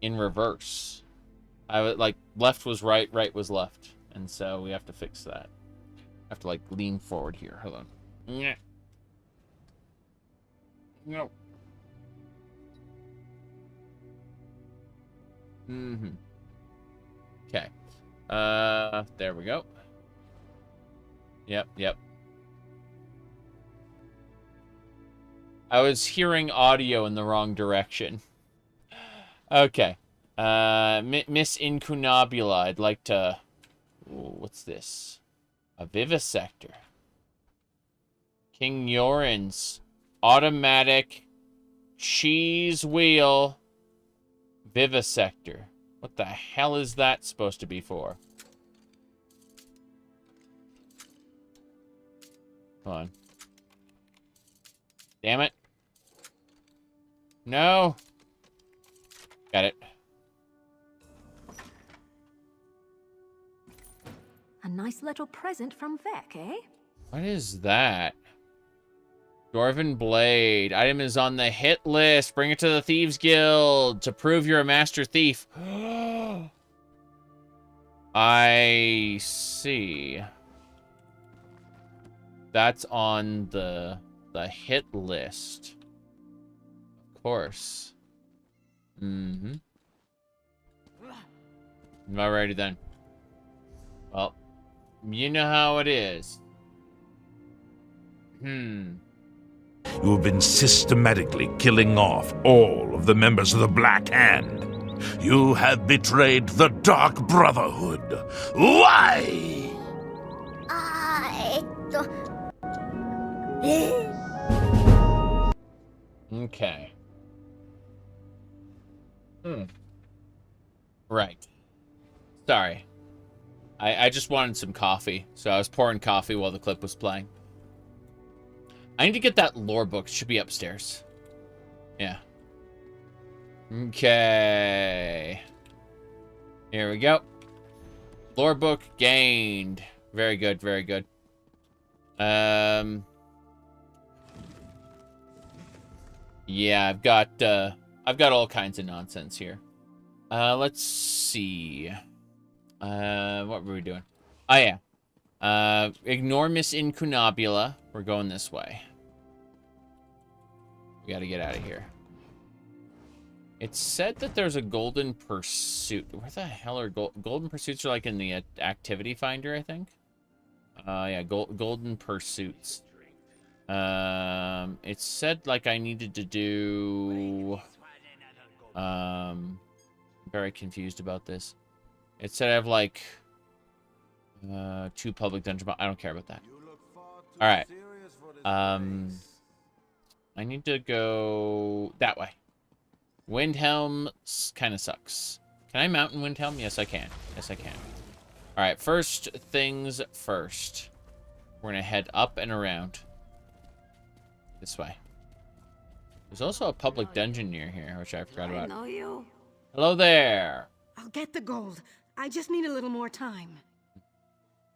in reverse. Like, left was right, right was left. And so we have to fix that. I have to, like, lean forward here. Hold on. No. Okay. There we go. Yep. I was hearing audio in the wrong direction. Okay. Miss Incunabula, I'd like to... Ooh, what's this? A vivisector. King Yoren's automatic cheese wheel vivisector. What the hell is that supposed to be for? Hold on. Damn it. No. Got it. A nice little present from Vec, eh? What is that? Dwarven Blade. Item is on the hit list. Bring it to the Thieves Guild to prove you're a master thief. I see. That's on the hit list. Of course. Alrighty then. Well, you know how it is. You have been systematically killing off all of the members of the Black Hand. You have betrayed the Dark Brotherhood. Why? Okay. Right. Sorry. I just wanted some coffee, so I was pouring coffee while the clip was playing. I need to get that lore book. It should be upstairs. Yeah. Okay. Here we go. Lore book gained. Very good, very good. Yeah, I've got all kinds of nonsense here. Let's see. What were we doing? Oh, yeah. Ignore Miss Incunabula. We're going this way. We gotta get out of here. It said that there's a golden pursuit. Where the hell are golden pursuits? Are like in the activity finder, I think. Yeah, golden pursuits. It said like I needed to do. I'm very confused about this. It said I have like 2 public dungeon. I don't care about that. All right. I need to go that way. Windhelm kind of sucks. Can I mount in Windhelm? Yes, I can. Yes, I can. All right. First things first. We're gonna head up and around. This way. There's also a public dungeon near here, which I forgot about. I know you. Hello there. I'll get the gold. I just need a little more time.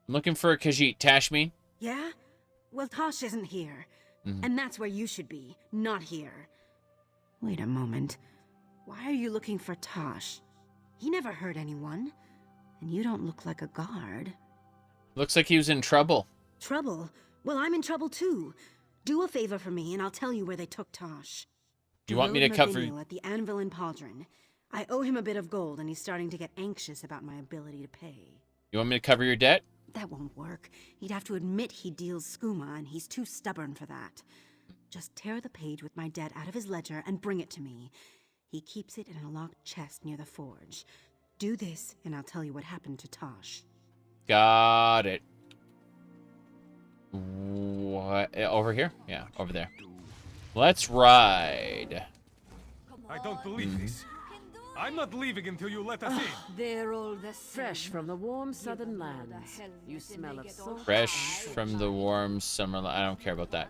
I'm looking for a Khajiit. Tashmeen? Yeah? Well, Tosh isn't here. And that's where you should be, not here. Wait a moment. Why are you looking for Tosh? He never hurt anyone. And you don't look like a guard. Looks like he was in trouble. Trouble? Well, I'm in trouble too. Do a favor for me and I'll tell you where they took Tosh. You want me to cover... At the Anvil in Pauldron. I owe him a bit of gold and he's starting to get anxious about my ability to pay. You want me to cover your debt? That won't work. He'd have to admit he deals skooma, and he's too stubborn for that. Just tear the page with my debt out of his ledger and bring it to me. He keeps it in a locked chest near the forge. Do this, and I'll tell you what happened to Tosh. Got it. What? Over here? Yeah, over there. Let's ride. I don't believe this. I'm not leaving until you let us in. They're all the fresh from the warm southern lands. You smell of salt. Fresh from the warm summer. I don't care about that.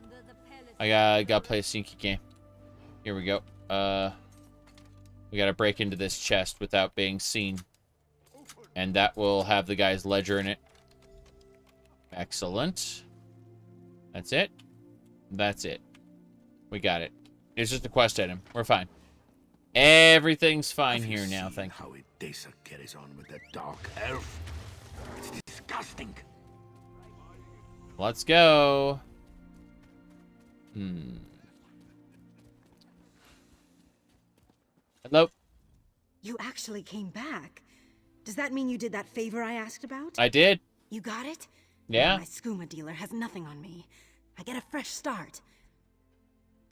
I gotta play a sneaky game. Here we go. We gotta break into this chest without being seen, and that will have the guy's ledger in it. Excellent. That's it. That's it. We got it. It's just a quest item. We're fine. Everything's fine here now, thank you. How Idesa carries on with that dark elf. It's disgusting. Let's go. Hello? You actually came back. Does that mean you did that favor I asked about? I did. You got it? Yeah. Well, my skooma dealer has nothing on me. I get a fresh start.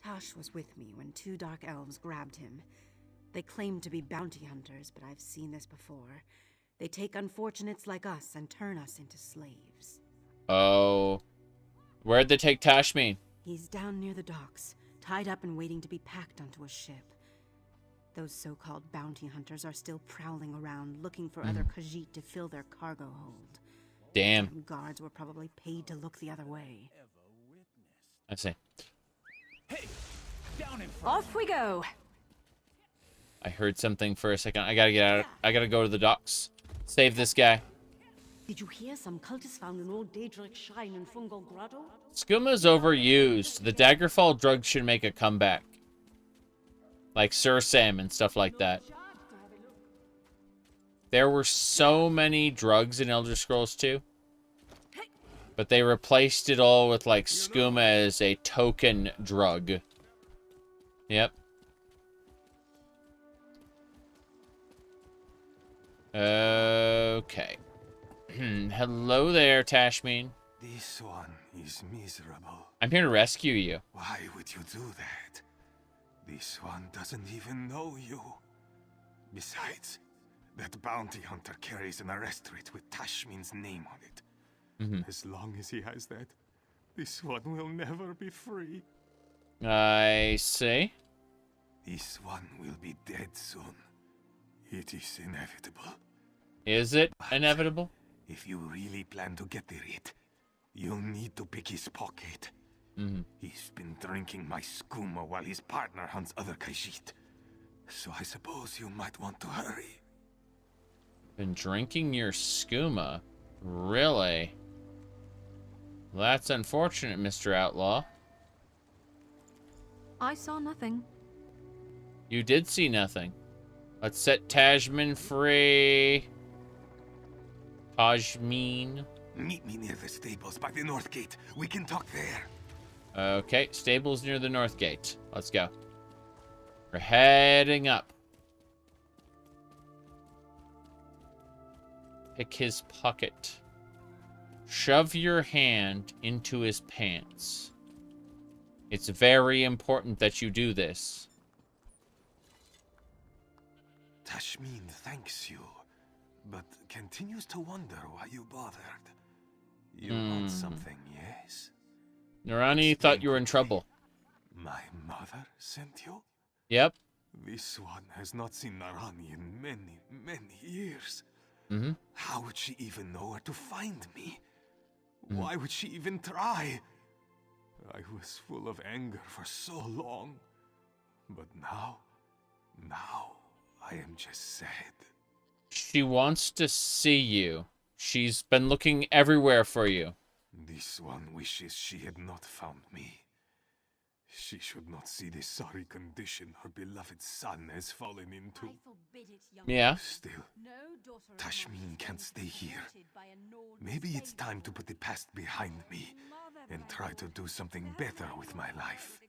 Tosh was with me when 2 dark elves grabbed him. They claimed to be bounty hunters, but I've seen this before. They take unfortunates like us and turn us into slaves. Oh. Where'd they take Tashmeen? He's down near the docks, tied up and waiting to be packed onto a ship. Those so-called bounty hunters are still prowling around, looking for other Khajiit to fill their cargo hold. Damn. Guards were probably paid to look the other way. I see. Hey, down in front. Off we go. I heard something for a second. I gotta get out. I gotta go to the docks. Save this guy. Did you hear some cultists found an old Daedric shrine in Fungal Grotto? Skoom's overused. The Daggerfall drug should make a comeback. Like Sursam and stuff like that. There were so many drugs in Elder Scrolls 2. But they replaced it all with, like, skooma as a token drug. Yep. Okay. Hello there, Tashmeen. This one is miserable. I'm here to rescue you. Why would you do that? This one doesn't even know you. Besides, that bounty hunter carries an arrest writ with Tashmeen's name on it. As long as he has that, this one will never be free. I see. This one will be dead soon. It is inevitable. Is it inevitable? If you really plan to get the writ, you'll need to pick his pocket. He's been drinking my skooma while his partner hunts other Khajiit. So I suppose you might want to hurry. Been drinking your skooma? Really? Well, that's unfortunate, Mr. Outlaw. I saw nothing. You did see nothing. Let's set Tashmeen free. Tashmeen. Meet me near the stables by the north gate. We can talk there. Okay, stables near the north gate. Let's go. We're heading up. Pick his pocket. Shove your hand into his pants. It's very important that you do this. Tashmeen thanks you, but continues to wonder why you bothered. You want something, yes? Narani thought you were in trouble. My mother sent you? Yep. This one has not seen Narani in many, many years. How would she even know where to find me? Why would she even try? I was full of anger for so long. But now I am just sad. She wants to see you. She's been looking everywhere for you. This one wishes she had not found me. She should not see the sorry condition her beloved son has fallen into. Yeah. Still, Tashmeen can't stay here. Maybe it's time to put the past behind me and try to do something better with my life.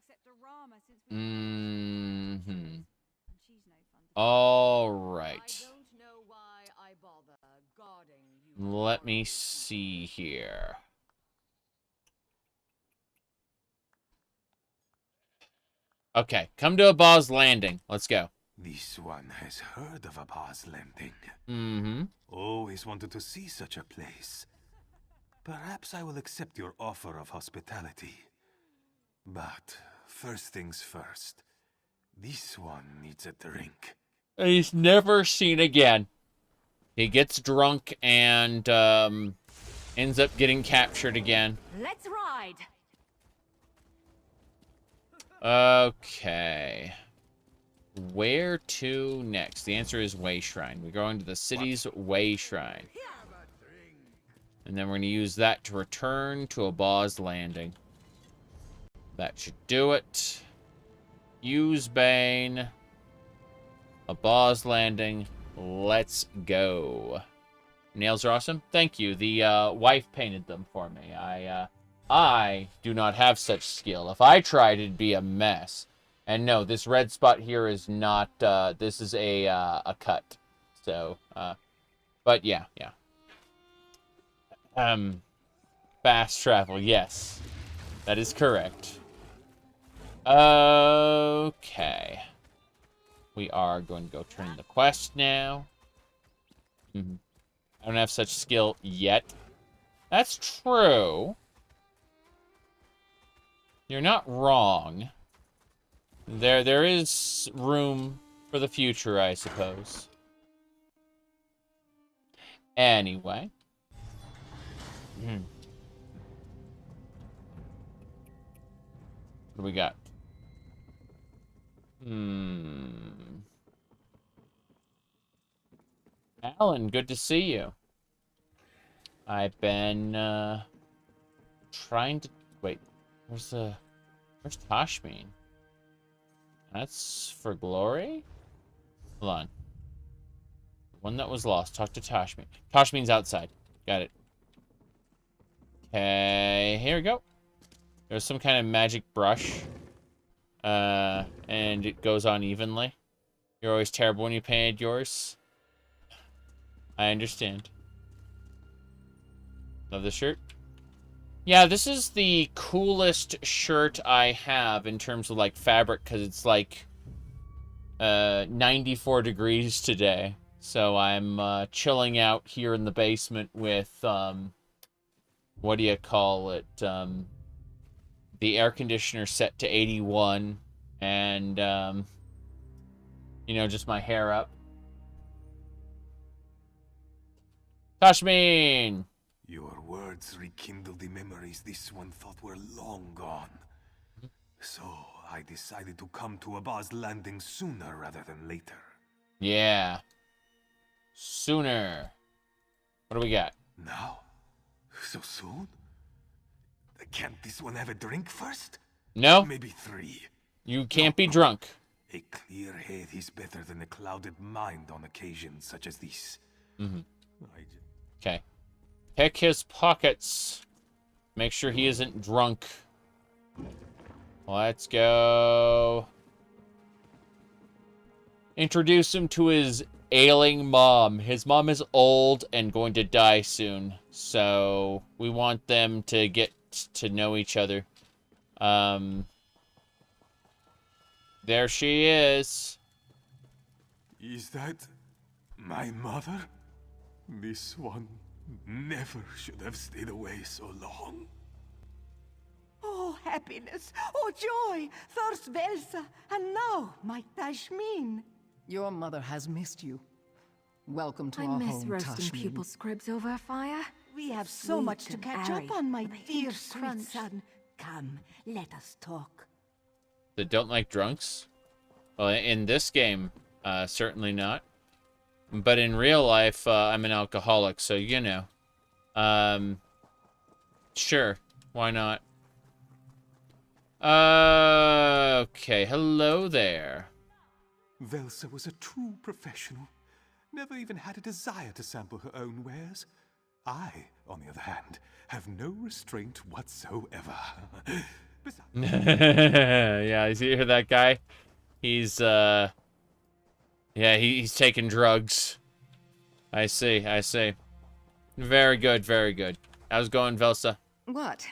All right. Let me see here. Okay, come to Abba's Landing. Let's go. This one has heard of Abba's Landing. Always wanted to see such a place. Perhaps I will accept your offer of hospitality. But first things first. This one needs a drink. He's never seen again. He gets drunk and ends up getting captured again. Let's ride. Okay. Where to next? The answer is Way Shrine. We're going to the city's Way Shrine. And then we're going to use that to return to Abba's Landing. That should do it. Use Bane. Abba's Landing. Let's go. Nails are awesome. Thank you. The wife painted them for me. I do not have such skill. If I tried, it'd be a mess. And no, this red spot here is not, this is a cut. So, but yeah. Fast travel, yes. That is correct. Okay. We are going to go turn in the quest now. I don't have such skill yet. That's true. You're not wrong. There is room for the future, I suppose. Anyway. What do we got? Alan, good to see you. I've been trying to wait. Where's Toshmine? That's for glory? Hold on. One that was lost. Talk to Toshmine. Toshmine's outside. Got it. Okay, here we go. There's some kind of magic brush. And it goes on evenly. You're always terrible when you painted yours. I understand. Love the shirt. Yeah, this is the coolest shirt I have in terms of, like, fabric, because it's, like, 94 degrees today. So I'm chilling out here in the basement with, what do you call it? The air conditioner set to 81, and, you know, just my hair up. Toshmine! Your words rekindled the memories this one thought were long gone. So, I decided to come to Abba's landing sooner rather than later. Yeah. Sooner. What do we got? Now? So soon? Can't this one have a drink first? No. Maybe 3. You can't be drunk. A clear head is better than a clouded mind on occasions such as this. Okay. Pick his pockets. Make sure he isn't drunk. Let's go. Introduce him to his ailing mom. His mom is old and going to die soon. So we want them to get to know each other. There she is. Is that my mother? This one never should have stayed away so long. Oh, happiness! Oh, joy! First Velsa, and now my Tashmin. Your mother has missed you. Welcome to I our miss home, roasting Tashmin. pupil scribs over a fire. We have so Sweet much to and catch airy, up on, my with a dear hint of sweet crunch. son. Come, let us talk. That don't like drunks? Well, in this game, certainly not. But in real life, I'm an alcoholic, so you know. Sure. Why not? Okay, hello there. Velsa was a true professional. Never even had a desire to sample her own wares. I, on the other hand, have no restraint whatsoever. Yeah, you hear that guy? He's, yeah, he's taking drugs. I see. Very good, very good. How's it going, Velsa? What?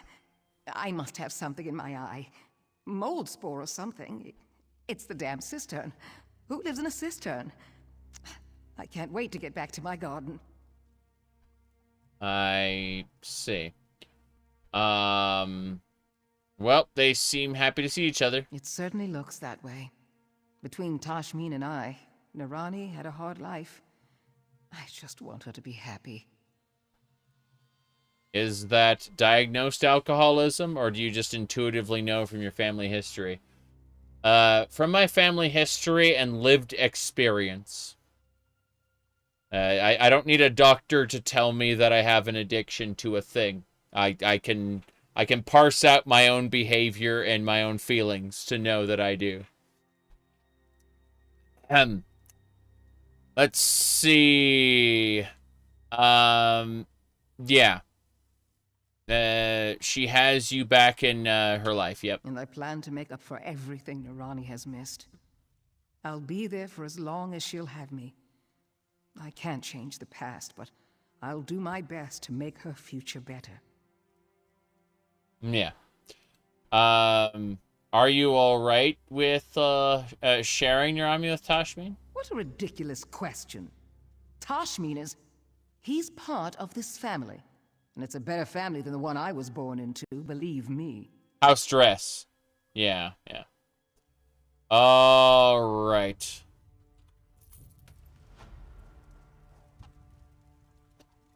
I must have something in my eye. Mold spore or something. It's the damn cistern. Who lives in a cistern? I can't wait to get back to my garden. I see. Well, they seem happy to see each other. It certainly looks that way. Between Tashmin and I, Narani had a hard life. I just want her to be happy. Is that diagnosed alcoholism, or do you just intuitively know from your family history? From my family history and lived experience. I don't need a doctor to tell me that I have an addiction to a thing. I can parse out my own behavior and my own feelings to know that I do. Let's see. Yeah. She has you back in her life, yep. And I plan to make up for everything Nirani has missed. I'll be there for as long as she'll have me. I can't change the past, but I'll do my best to make her future better. Yeah. Are you alright with sharing your army with Tashmin? What a ridiculous question. Tashmin is... He's part of this family. And it's a better family than the one I was born into, believe me. House dress. Yeah, yeah. Alright.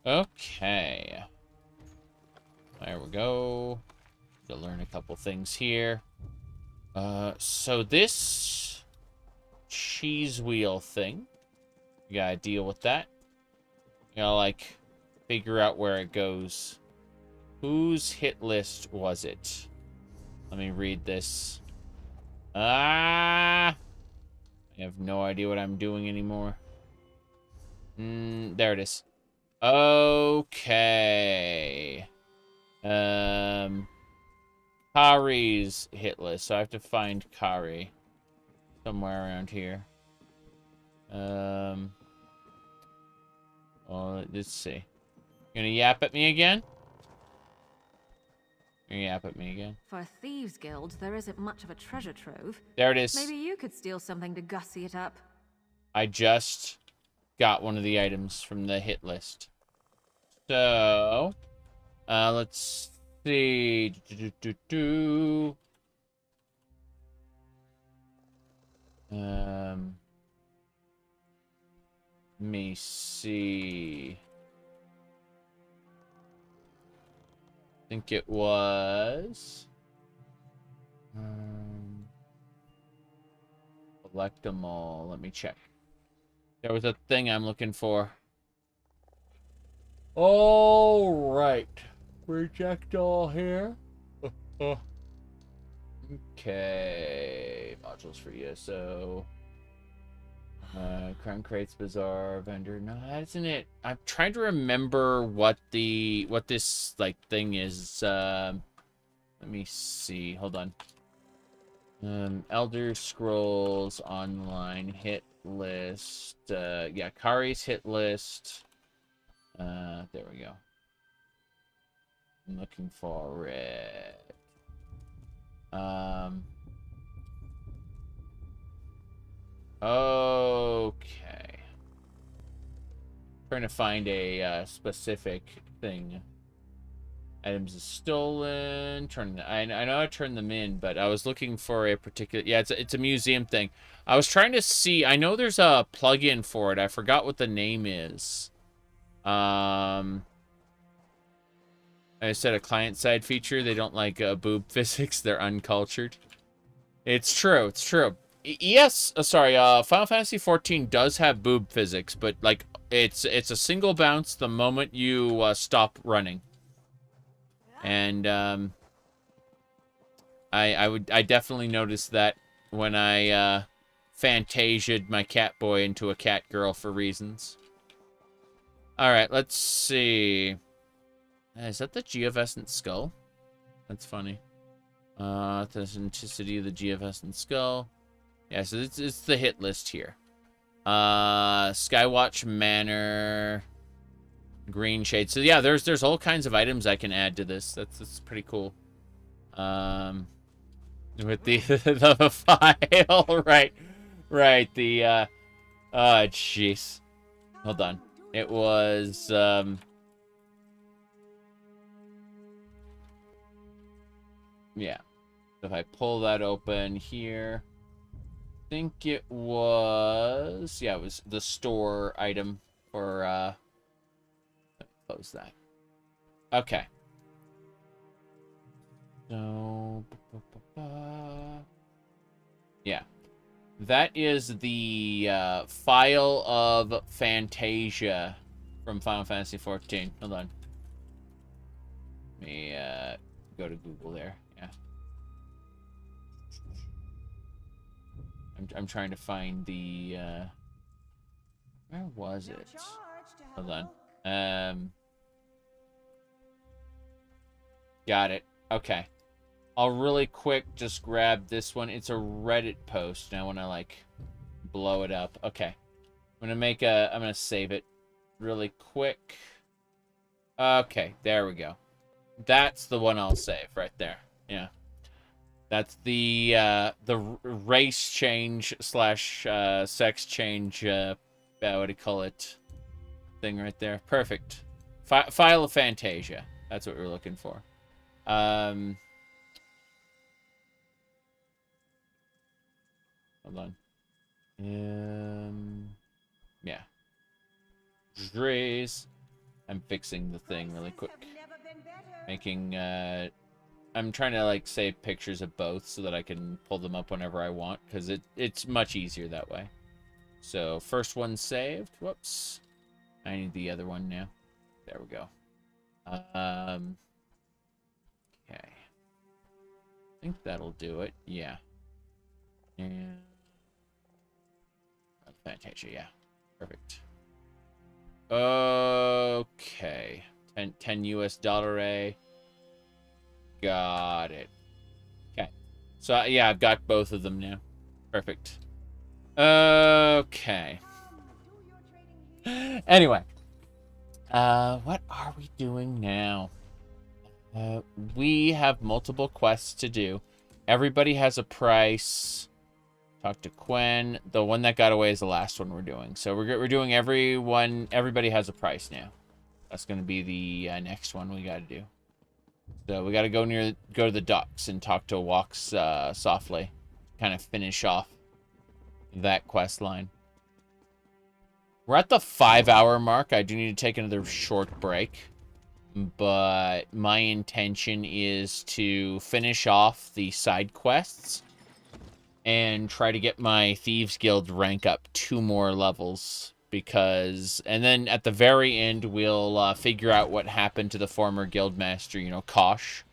Okay. There we go. To learn a couple things here. So this cheese wheel thing, you gotta deal with that. You gotta, like, figure out where it goes. Whose hit list was it? Let me read this. I have no idea what I'm doing anymore. There it is. Okay. Kari's hit list. So I have to find Kari somewhere around here. Well, let's see. Gonna yap at me again? Gonna yap at me again? For a thieves guild, there isn't much of a treasure trove. There it is. Maybe you could steal something to gussy it up. I just got one of the items from the hit list. So, let's see. Let me see. I think it was collect them all. Let me check. There was a thing I'm looking for. All right. Reject all here. Okay. Modules for ESO. Crown Crates, Bazaar, Vendor. No, that isn't it. I'm trying to remember what this like thing is. Let me see. Hold on. Elder Scrolls Online hit list. Yeah, Kari's hit list. There we go. I'm looking for it. Okay. Trying to find a specific thing. Items is stolen. I know I turned them in, but I was looking for a particular. Yeah, it's a museum thing. I was trying to see. I know there's a plugin for it. I forgot what the name is. I said a client-side feature. They don't like boob physics. They're uncultured. It's true. It's true. Yes. Sorry. Final Fantasy XIV does have boob physics, but like it's a single bounce the moment you stop running. And I definitely noticed that when I fantasiaed my cat boy into a cat girl for reasons. All right, let's see. Is that the Geovescent skull? That's funny. The authenticity of the Geovescent skull. Yeah, so it's the hit list here. Skywatch Manor. Green Shade. So yeah, there's all kinds of items I can add to this. That's pretty cool. With the the file, right. The oh jeez. Hold on. It was yeah. So if I pull that open here, I think it was it was the store item for close that. Okay. So, yeah. That is the file of Fantasia from Final Fantasy XIV. Hold on. Let me go to Google there. Yeah. I'm trying to find the where was it? Hold on. Got it. Okay. I'll really quick just grab this one. It's a Reddit post. Now when I like blow it up. Okay. I'm gonna save it really quick. Okay, there we go. That's the one I'll save right there. Yeah. That's the race change slash sex change what do you call it thing right there. Perfect. File of Fantasia. That's what we're looking for. Hold on. Yeah. Drees. I'm fixing the thing really quick. Making I'm trying to like save pictures of both so that I can pull them up whenever I want, because it's much easier that way. So first one saved. Whoops. I need the other one now. There we go. Okay. I think that'll do it. Yeah. And Fantasia, yeah. Perfect. Okay. 10 US dollar A. Got it. Okay. So, yeah, I've got both of them now. Perfect. Okay. Anyway. What are we doing now? We have multiple quests to do. Everybody has a price. Talk to Quen. The one that got away is the last one we're doing. So we're doing everyone. Everybody has a price now. That's going to be the next one we got to do. So we got to go to the docks and talk to Walks softly. Kind of finish off that quest line. We're at the 5-hour mark. I do need to take another short break. But my intention is to finish off the side quests and try to get my Thieves Guild rank up 2 more levels. And then at the very end, we'll figure out what happened to the former guildmaster, you know, Kosh.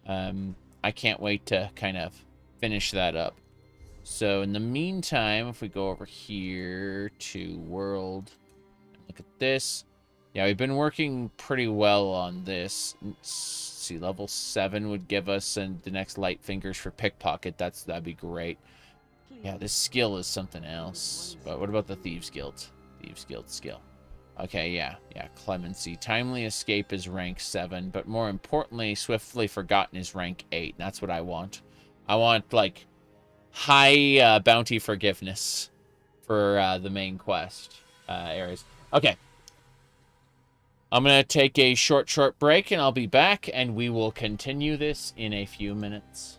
I can't wait to kind of finish that up. So in the meantime, if we go over here to World, look at this. Yeah, we've been working pretty well on this. Let's see, level 7 would give us the next light fingers for pickpocket. That'd be great. Yeah, this skill is something else. But what about the Thieves Guild? Thieves Guild skill. Okay, yeah. Clemency. Timely Escape is rank 7, but more importantly, Swiftly Forgotten is rank 8. That's what I want. I want, like, high bounty forgiveness for the main quest areas. Okay. I'm going to take a short break, and I'll be back, and we will continue this in a few minutes.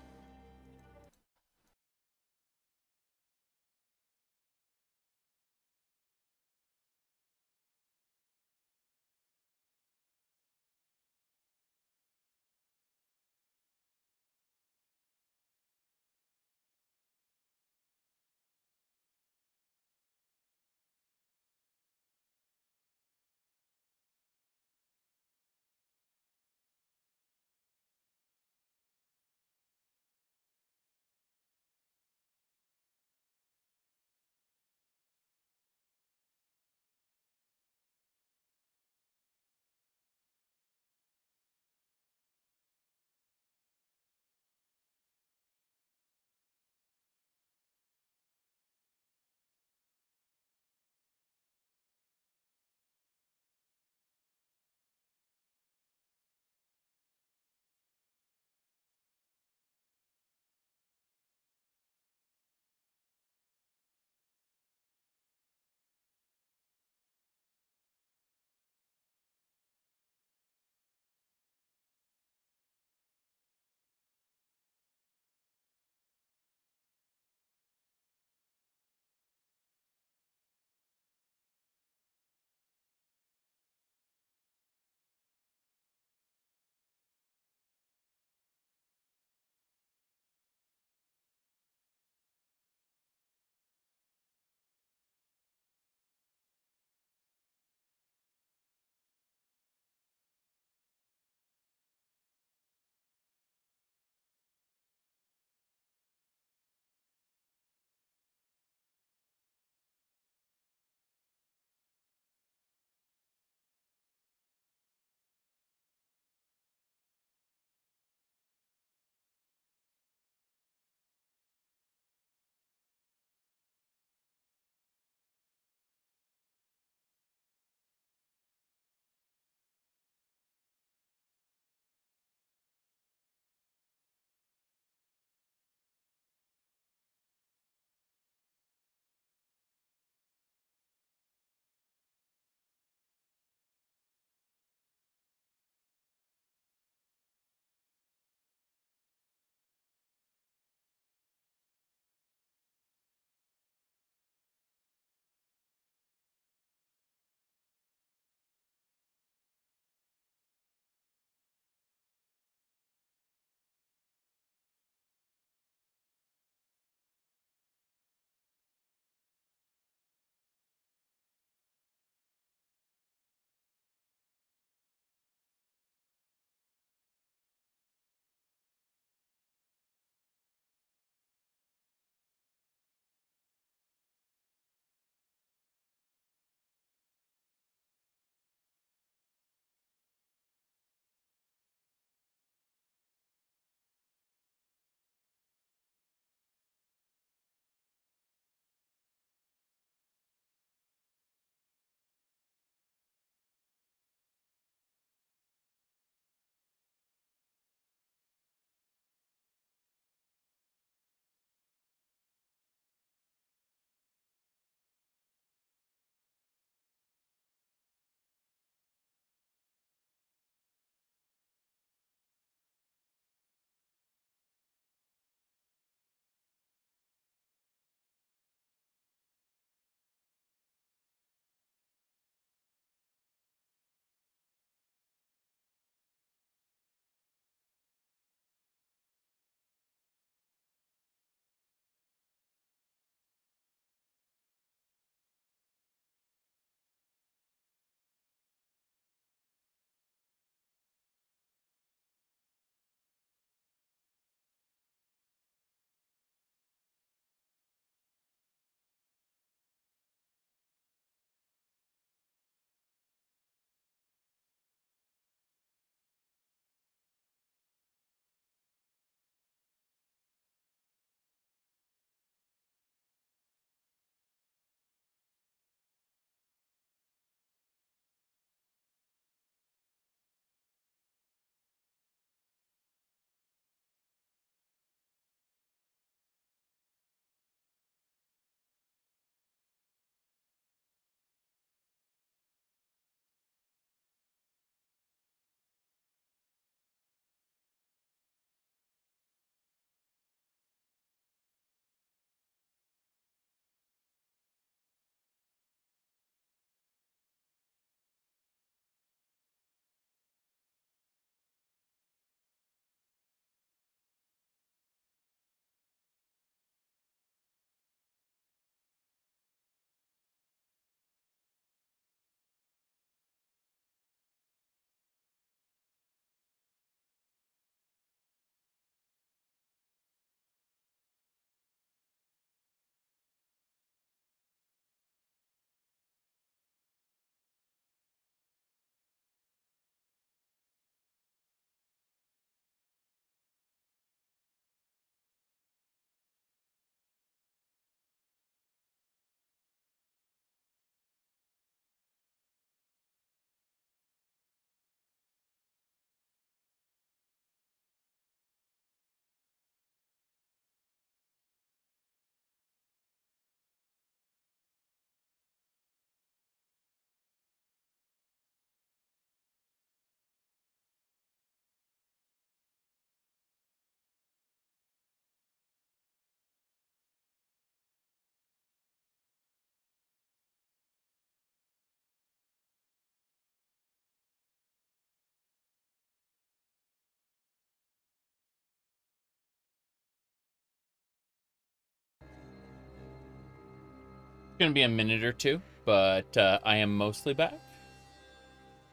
gonna be a minute or two, but I am mostly back.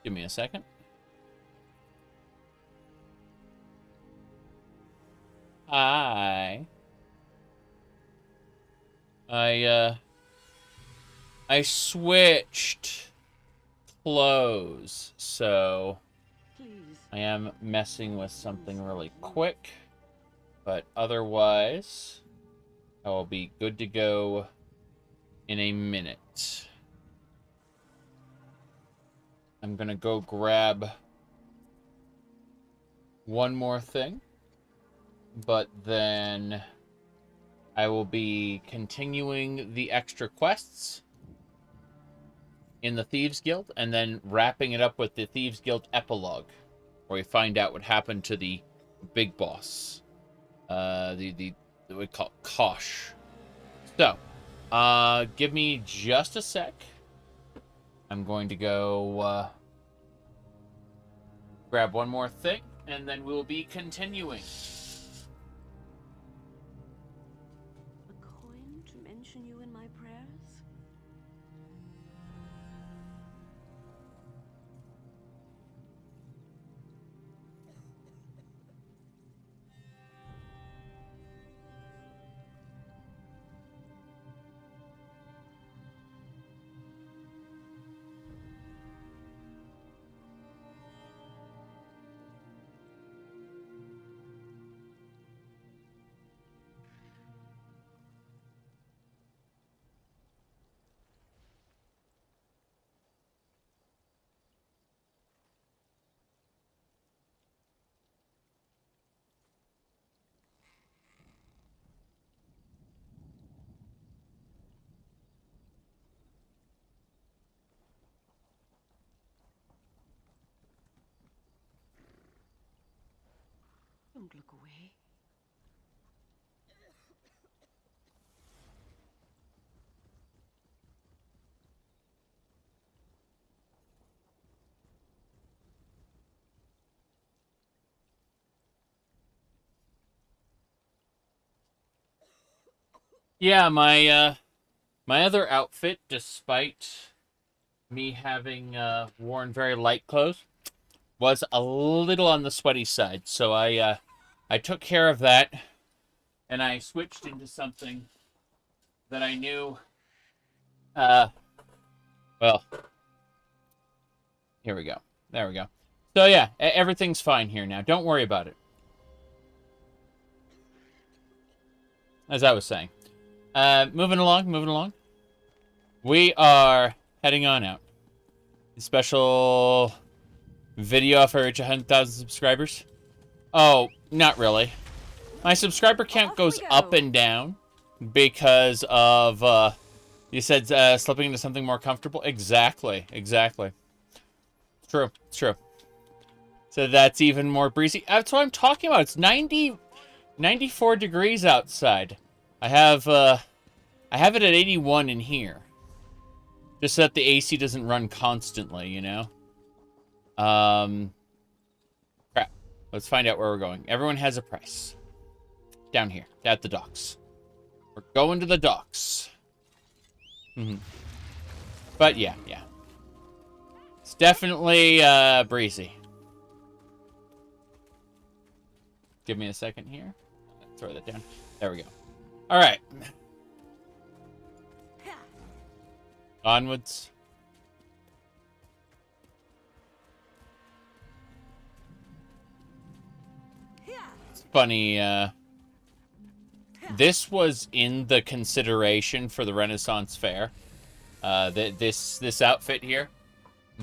Give me a second. Hi. I switched clothes, so I am messing with something really quick, but otherwise I will be good to go in a minute. I'm gonna go grab one more thing, but then I will be continuing the extra quests in the Thieves Guild, and then wrapping it up with the Thieves Guild epilogue, where we find out what happened to the big boss, the we call it Kosh. So, give me just a sec. I'm going to go grab one more thing, and then we'll be continuing. To mention you in my prayers? Don't look away. Yeah, my other outfit, despite me having worn very light clothes, was a little on the sweaty side. So I took care of that, and I switched into something that I knew. Well, here we go. There we go. So yeah, everything's fine here now. Don't worry about it. As I was saying. Moving along. We are heading on out. Special video if I reach 100,000 subscribers. Oh, not really. My subscriber count goes up and down because of, you said slipping into something more comfortable? Exactly. True. So that's even more breezy. That's what I'm talking about. It's 94 degrees outside. I have it at 81 in here. Just so that the AC doesn't run constantly, you know? Crap. Let's find out where we're going. Everyone has a price. Down here, at the docks. We're going to the docks. But yeah. It's definitely breezy. Give me a second here. Throw that down. There we go. All right. Onwards. It's funny, this was in the consideration for the Renaissance Fair. This outfit here.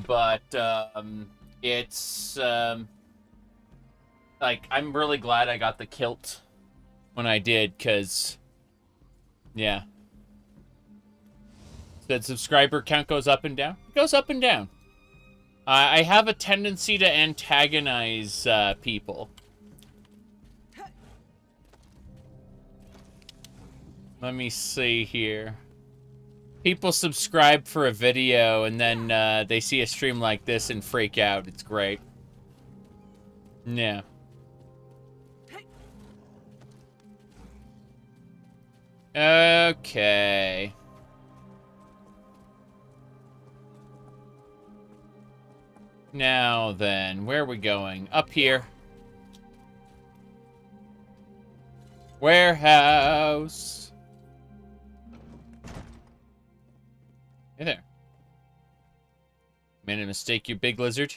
But it's like, I'm really glad I got the kilt when I did, because yeah. The subscriber count goes up and down. It goes up and down. I have a tendency to antagonize people. Let me see here. People subscribe for a video and then they see a stream like this and freak out. It's great. Yeah. Okay. Now then, where are we going? Up here. Warehouse. Hey there. Made a mistake, you big lizard.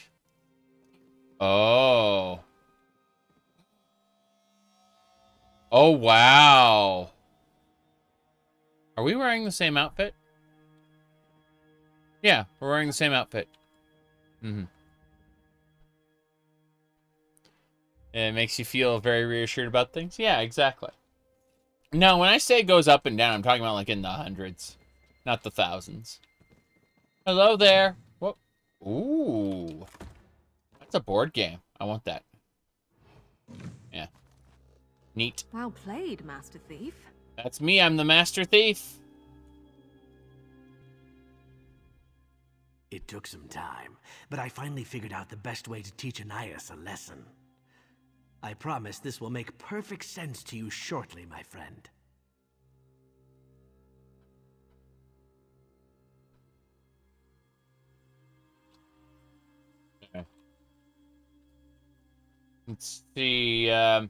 Oh. Oh, wow. Are we wearing the same outfit? Yeah, we're wearing the same outfit. Mm-hmm. It makes you feel very reassured about things. Yeah, exactly. No, when I say it goes up and down, I'm talking about like in the hundreds, not the thousands. Hello there. What? Ooh. That's a board game. I want that. Yeah. Neat. Well played, Master Thief. That's me. I'm the Master Thief. It took some time, but I finally figured out the best way to teach Anais a lesson. I promise this will make perfect sense to you shortly, my friend. Okay. Let's see. Yeah.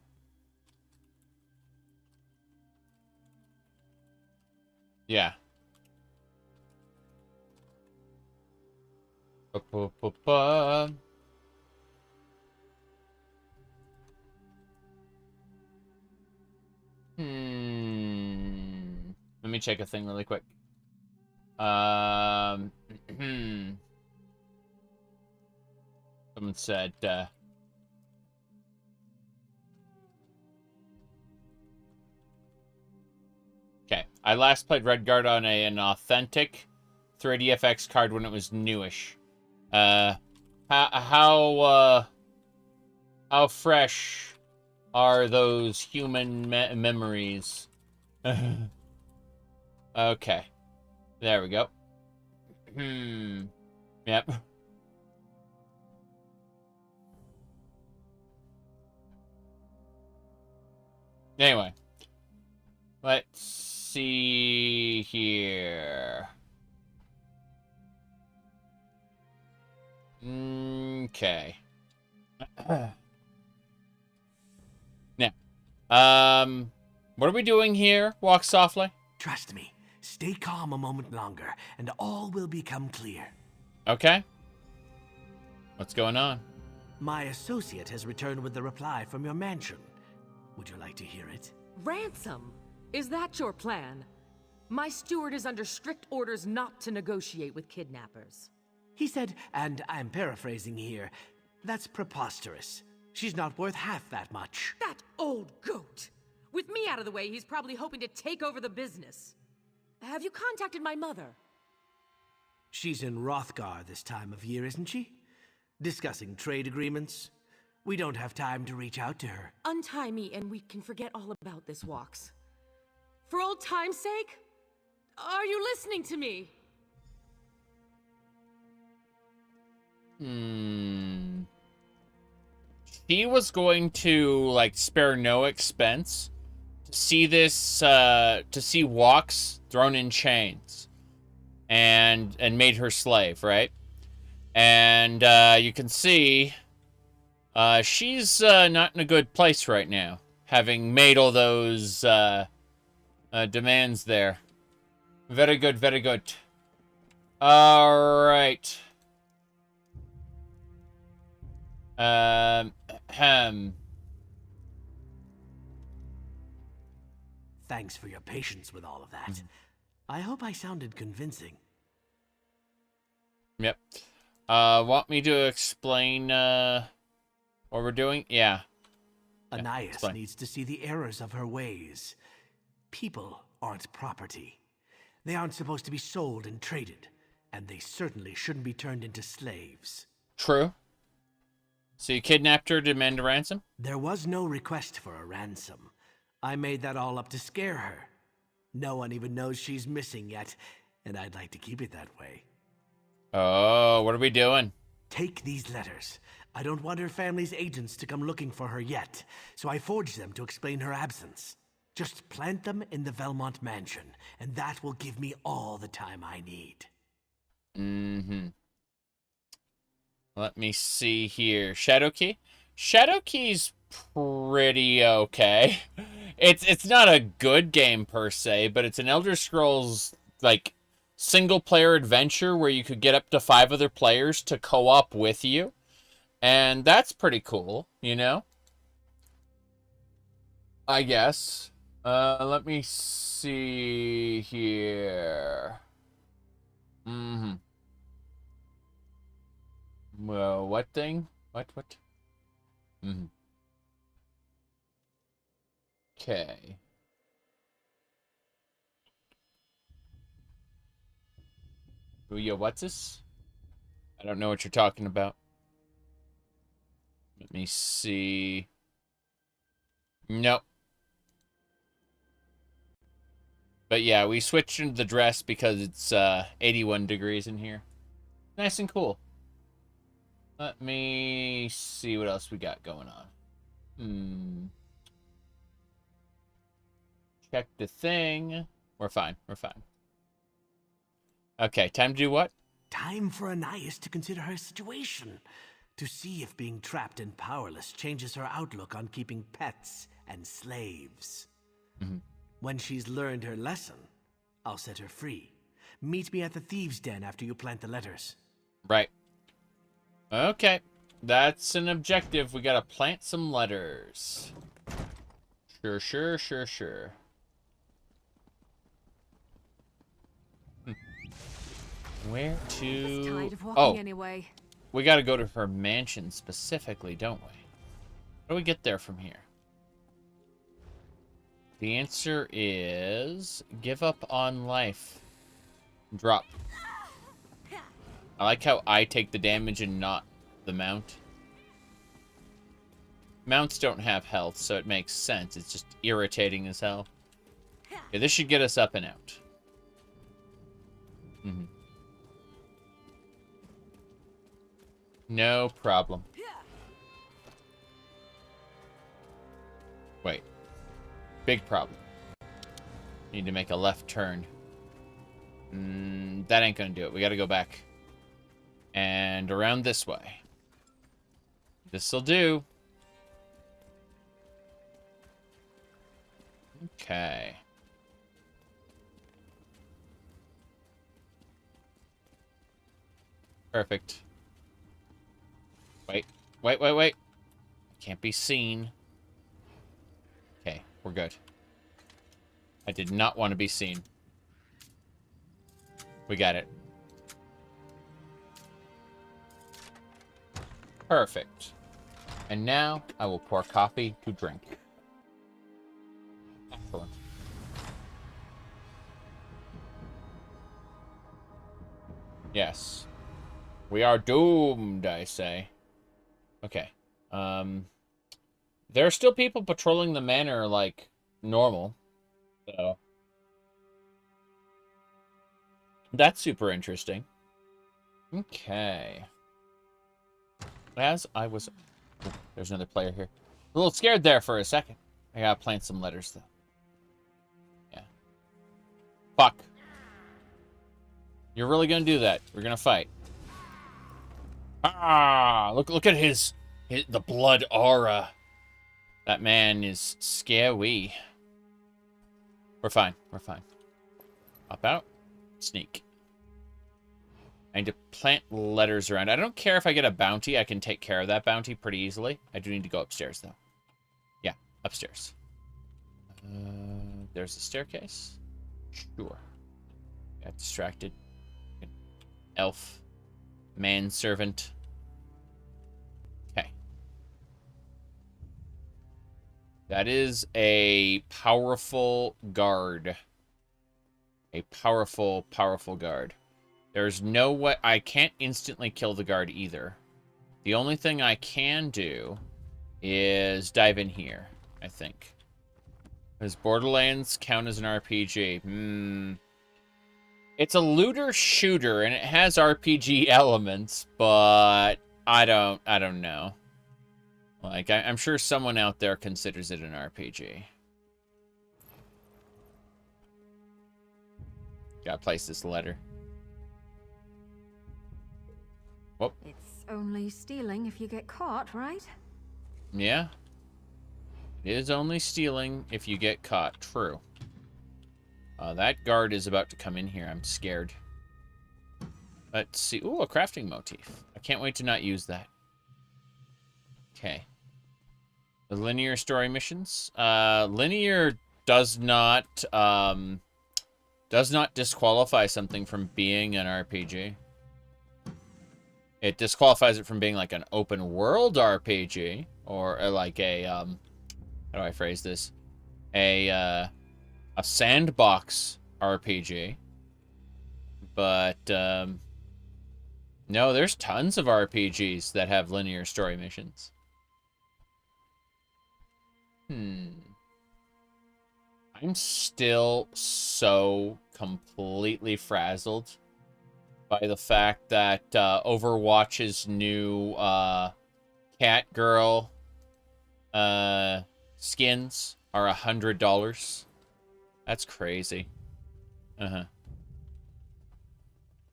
Ba-ba-ba-ba. Let me check a thing really quick. Someone said, okay. I last played Redguard on an authentic 3DFX card when it was newish. How fresh are those human memories? Okay. There we go. Yep. Anyway. Let's see here. Okay. Now, what are we doing here? Walk softly. Trust me. Stay calm a moment longer, and all will become clear. Okay. What's going on? My associate has returned with the reply from your mansion. Would you like to hear it? Ransom? Is that your plan? My steward is under strict orders not to negotiate with kidnappers. He said, and I'm paraphrasing here, that's preposterous. She's not worth half that much. That old goat! With me out of the way, he's probably hoping to take over the business. Have you contacted my mother? She's in Hrothgar this time of year, isn't she? Discussing trade agreements. We don't have time to reach out to her. Untie me and we can forget all about this, Walks. For old time's sake? Are you listening to me? She was going to, like, spare no expense to see this, to see Walks thrown in chains and made her slave, right? And, you can see, she's, not in a good place right now, having made all those, demands there. Very good, very good. All right. Thanks for your patience with all of that. I hope I sounded convincing. Yep. Want me to explain, what we're doing? Yeah. Anais explain. needs to see the errors of her ways. People aren't property. They aren't supposed to be sold and traded, and they certainly shouldn't be turned into slaves. True. So you kidnapped her to demand a ransom? There was no request for a ransom. I made that all up to scare her. No one even knows she's missing yet, and I'd like to keep it that way. Oh, what are we doing? Take these letters. I don't want her family's agents to come looking for her yet, so I forged them to explain her absence. Just plant them in the Velmont mansion, and that will give me all the time I need. Let me see here. Shadow Key? Shadow Key's pretty okay. It's not a good game per se, but it's an Elder Scrolls, like, single-player adventure where you could get up to 5 other players to co-op with you. And that's pretty cool, you know? I guess. Let me see here. Well, what thing? What? Okay. Booyah, what's this? I don't know what you're talking about. Let me see. Nope. But yeah, we switched into the dress because it's 81 degrees in here. Nice and cool. Let me see what else we got going on. Check the thing. We're fine. We're fine. Okay, time to do what? Time for Anais to consider her situation. To see if being trapped and powerless changes her outlook on keeping pets and slaves. When she's learned her lesson, I'll set her free. Meet me at the Thieves' Den after you plant the letters. Right. Okay. That's an objective. We gotta plant some letters. Sure. Where to... Tired of walking anyway. We gotta go to her mansion specifically, don't we? How do we get there from here? The answer is... give up on life. Drop. I like how I take the damage and not the mount. Mounts don't have health, so it makes sense. It's just irritating as hell. Okay, this should get us up and out. No problem. Wait. Big problem. Need to make a left turn. That ain't gonna do it. We gotta go back. And around this way. This'll do. Okay. Perfect. Wait. Can't be seen. Okay, we're good. I did not want to be seen. We got it. Perfect. And now I will pour coffee to drink. Excellent. Yes. We are doomed, I say. Okay. There are still people patrolling the manor like normal. So that's super interesting. Okay. As I was... oh, there's another player here. A little scared there for a second. I gotta plant some letters, though. Yeah. Fuck. You're really gonna do that. We're gonna fight. Ah! Look at the blood aura. That man is scary. We're fine. We're fine. Hop out. Sneak. I need to plant letters around. I don't care if I get a bounty. I can take care of that bounty pretty easily. I do need to go upstairs, though. Yeah, upstairs. There's the staircase. Sure. Got distracted. Elf. Manservant. Okay. That is a powerful guard. A powerful guard. There's no way... I can't instantly kill the guard either. The only thing I can do is dive in here, I think. Does Borderlands count as an RPG? It's a looter-shooter, and it has RPG elements, but I don't know. Like, I'm sure someone out there considers it an RPG. Gotta place this letter. Whoop. It's only stealing if you get caught, right? Yeah. It is only stealing if you get caught. True. That guard is about to come in here. I'm scared. Let's see. Ooh, a crafting motif. I can't wait to not use that. Okay. The linear story missions. Linear does not disqualify something from being an RPG. It disqualifies it from being like an open world RPG or like a how do I phrase this? A sandbox RPG. But no, there's tons of RPGs that have linear story missions. I'm still so completely frazzled by the fact that Overwatch's new cat girl skins are $100. That's crazy.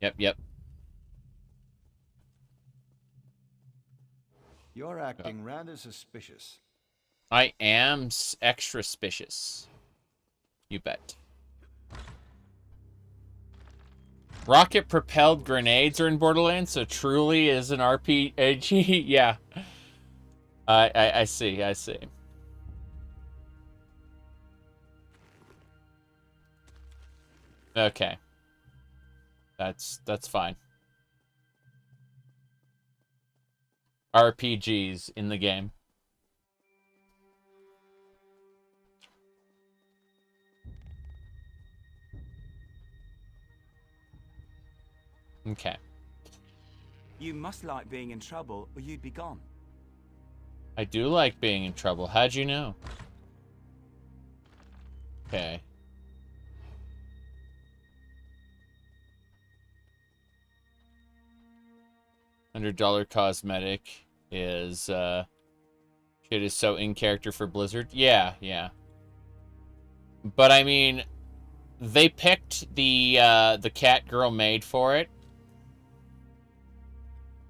Yep. You're acting rather suspicious. I am extra suspicious. You bet. Rocket-propelled grenades are in Borderlands, so truly is an RPG. Yeah. I see. Okay. That's fine. RPGs in the game. Okay. You must like being in trouble, or you'd be gone. I do like being in trouble. How'd you know? Okay. $100 cosmetic is shit is so in character for Blizzard. Yeah. But I mean, they picked the cat girl maid for it.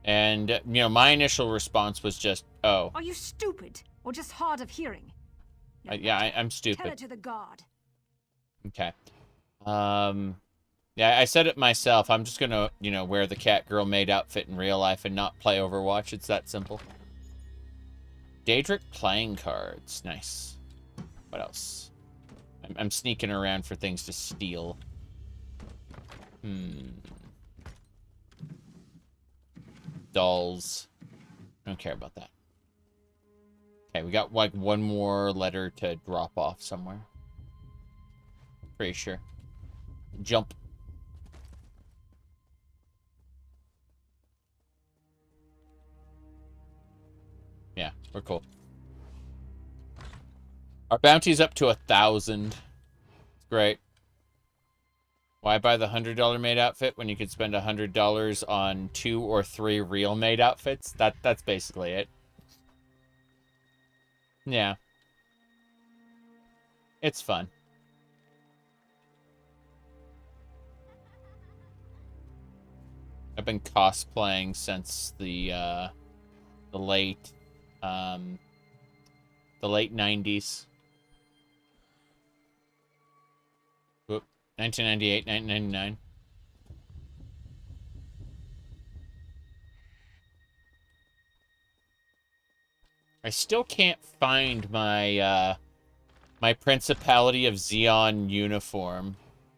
And, you know, my initial response was just, oh. Are you stupid or just hard of hearing? I'm stupid. Tell it to the guard. Okay. Yeah, I said it myself. I'm just gonna, you know, wear the cat girl maid outfit in real life and not play Overwatch. It's that simple. Daedric playing cards. Nice. What else? I'm sneaking around for things to steal. Dolls. I don't care about that. Okay, we got like one more letter to drop off somewhere. Pretty sure. Jump. Yeah, we're cool. Our bounty's up to 1,000. It's great. Why buy the $100 maid outfit when you could spend $100 on 2 or 3 real maid outfits? That's basically it. Yeah. It's fun. I've been cosplaying since the late 90s. 1998, 1999. I still can't find my my Principality of Xeon uniform.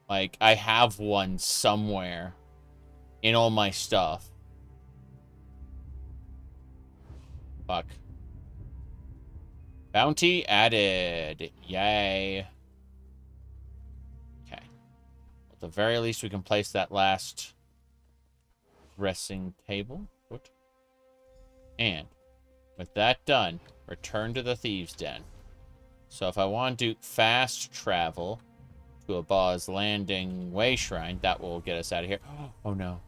Like, I have one somewhere in all my stuff. Fuck. Bounty added. Yay. Okay. At the very least, we can place that last dressing table. What? And with that done, return to the Thieves' Den. So if I want to do fast travel to a Boz Landing Way Shrine, that will get us out of here. Oh no.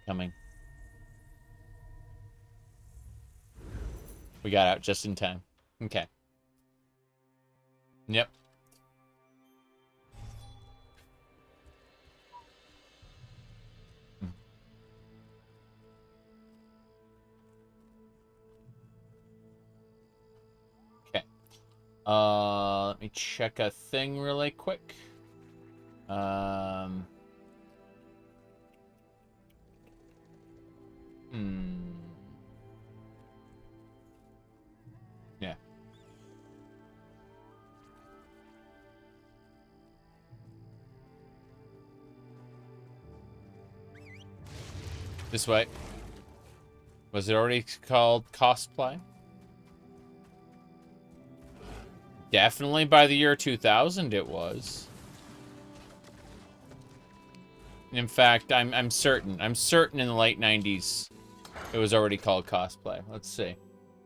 Coming. We got out just in time. Okay. Yep. Let me check a thing really quick. Yeah. This way. Was it already called cosplay? Definitely by the year 2000 it was. In fact, I'm certain. I'm certain in the late 90s it was already called cosplay. Let's see.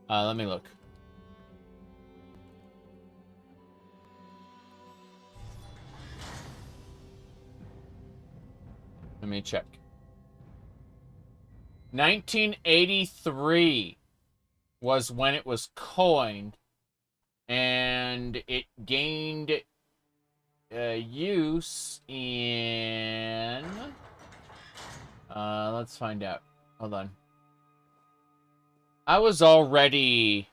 Let me look. Let me check. 1983 was when it was coined, and it gained use in... let's find out. Hold on. I was already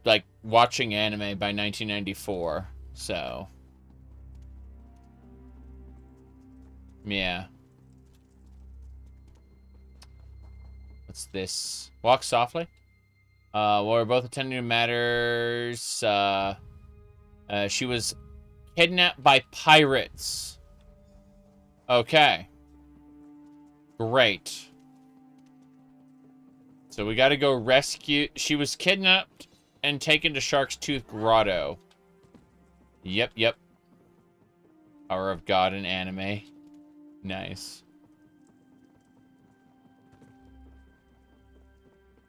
like watching anime by 1994, so yeah. What's this? Walk softly. Well, we're both attending to matters. She was kidnapped by pirates. Okay. Great. So we gotta go rescue... She was kidnapped and taken to Shark's Tooth Grotto. Yep. Power of God in anime. Nice.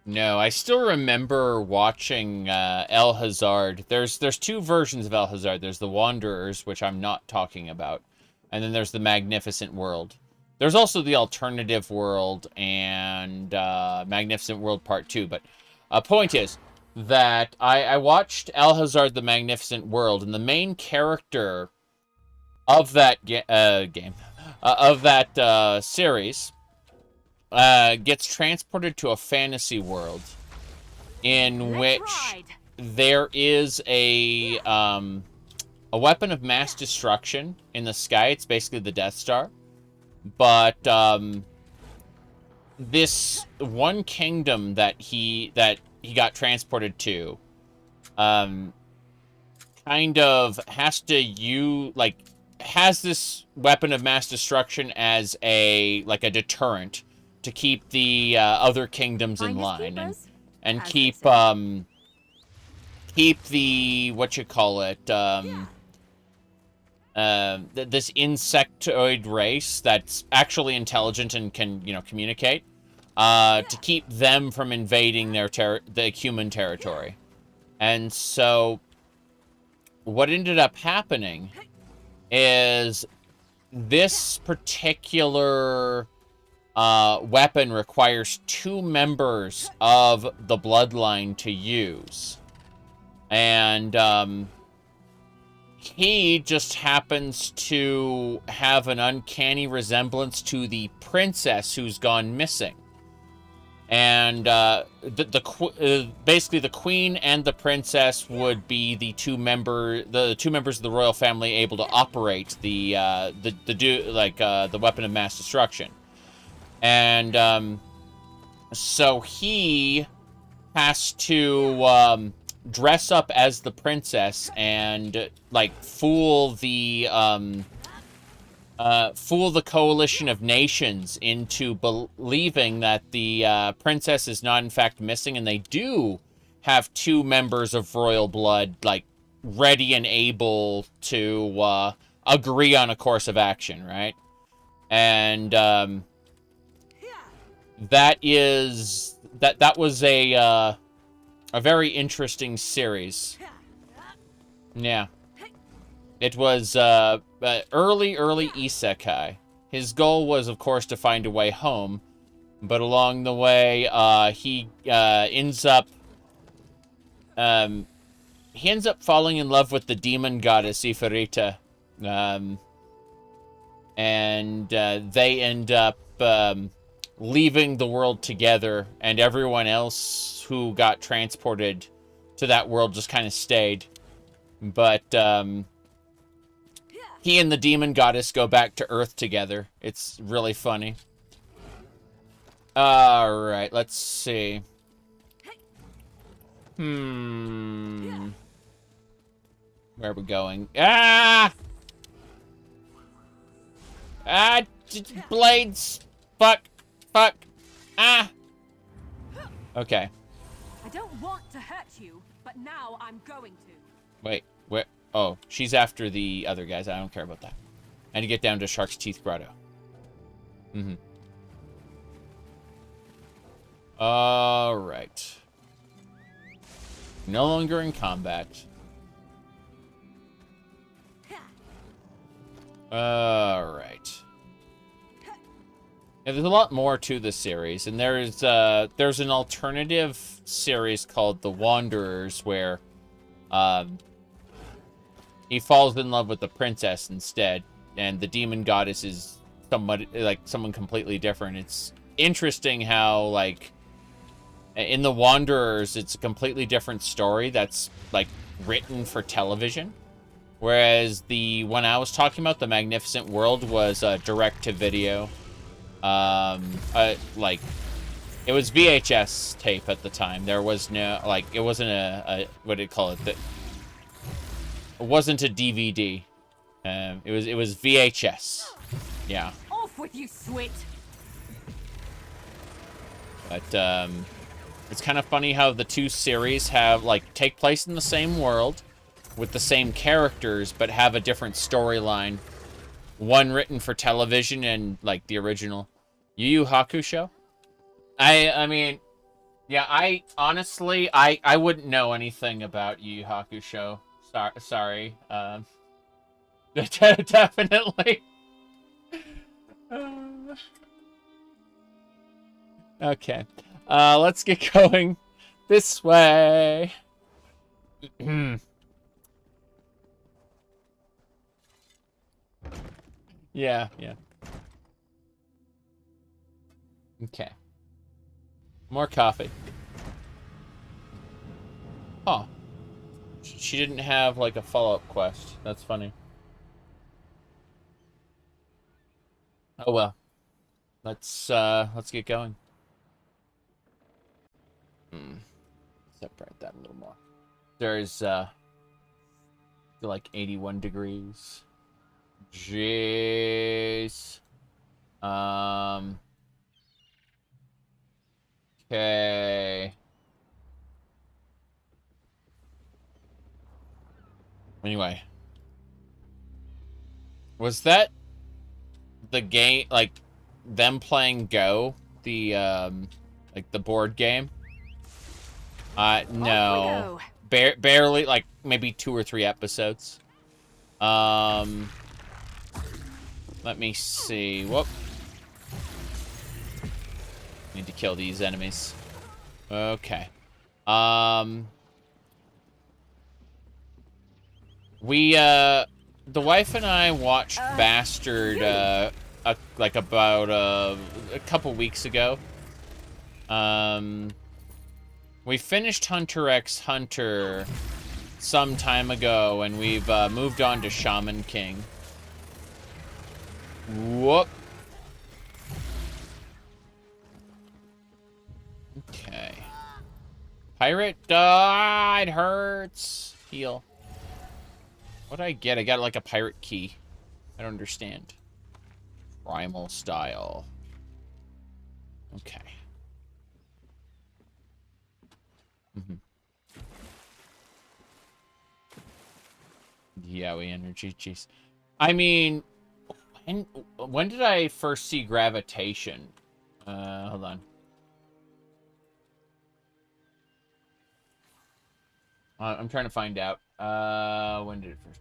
No, I still remember watching El Hazard. There's two versions of El Hazard. There's the Wanderers, which I'm not talking about. And then there's the Magnificent World. There's also the Alternative World and Magnificent World Part 2. But point is that I watched El Hazard the Magnificent World, and the main character of that series gets transported to a fantasy world in which there is a weapon of mass destruction in the sky. It's basically the Death Star. But this one kingdom that he got transported to kind of has this weapon of mass destruction as a deterrent to keep the other kingdoms in line and keep the this insectoid race that's actually intelligent and can communicate to keep them from invading the human territory. And so what ended up happening is this particular weapon requires 2 members of the bloodline to use. And he just happens to have an uncanny resemblance to the princess who's gone missing. And basically the queen and the princess would be the two members of the royal family able to operate the weapon of mass destruction. And so he has to dress up as the princess and fool the coalition of nations into believing that the princess is not in fact missing, and they do have 2 members of royal blood ready and able to agree on a course of action, right? And that was a very interesting series. Yeah. It was early isekai. His goal was, of course, to find a way home, but along the way, he ends up falling in love with the demon goddess Ifrita, and they end up leaving the world together, and everyone else who got transported to that world just kind of stayed. But he and the demon goddess go back to Earth together. It's really funny. Alright, let's see. Where are we going? Ah! Ah! Blades! Fuck! Fuck! Ah! Okay. I don't want to hurt you, but now I'm going to. Wait, where? Oh, she's after the other guys. I don't care about that. I need to get down to Shark's Teeth Grotto. Alright. No longer in combat. Alright. Yeah, there's a lot more to the series, and there's an alternative series called The Wanderers where he falls in love with the princess instead, and the demon goddess is somebody like someone completely different. It's interesting how like in The Wanderers it's a completely different story that's like written for television, whereas the one I was talking about, The Magnificent World, was direct to video. Like it was VHS tape at the time. There was no like it wasn't a what do you call it? It wasn't a DVD. It was VHS. Yeah. Off with you, Swit. But it's kind of funny how the two series have like take place in the same world with the same characters but have a different storyline. One written for television and like the original Yu Yu Hakusho. I mean, yeah, I honestly I wouldn't know anything about Yu Yu Hakusho. Sorry. Definitely. Okay. Let's get going this way. Yeah. Okay. More coffee. Oh. She didn't have, like, a follow-up quest. That's funny. Oh, well. Let's get going. Separate that a little more. There's, like, 81 degrees. Jeez. Okay. Anyway. Was that the game, like, them playing Go? The, like, the board game? No. Barely, like, maybe 2 or 3 episodes. Let me see. Whoop. Need to kill these enemies. Okay. The wife and I watched Bastard, like about, a couple weeks ago. We finished Hunter x Hunter some time ago, and we've, moved on to Shaman King. Whoop. Okay. Pirate, it hurts. Heal. What did I get? I got like a pirate key. I don't understand. Primal style. Okay. Yeah, we energy. Jeez. I mean, when did I first see gravitation? Hold on. I'm trying to find out. When did it first?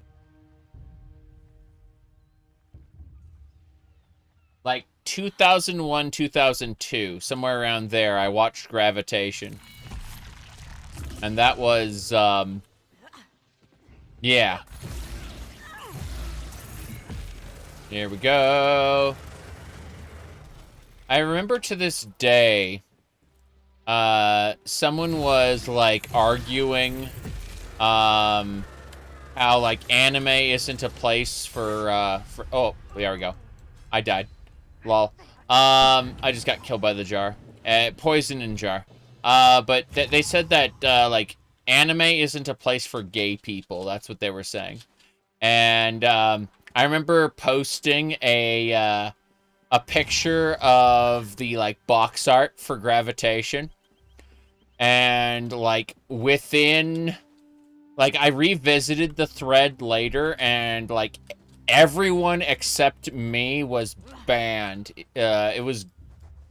Like 2001, 2002, somewhere around there, I watched Gravitation. And that was, yeah. Here we go. I remember to this day, someone was, like, arguing, how, like, anime isn't a place for, oh, there we go. I died. Lol. I just got killed by the jar. Poison in jar. But they said that, like, anime isn't a place for gay people. That's what they were saying. And, I remember posting a picture of the, like, box art for Gravitation. And, like, within... Like, I revisited the thread later, and, like, everyone except me was banned. It was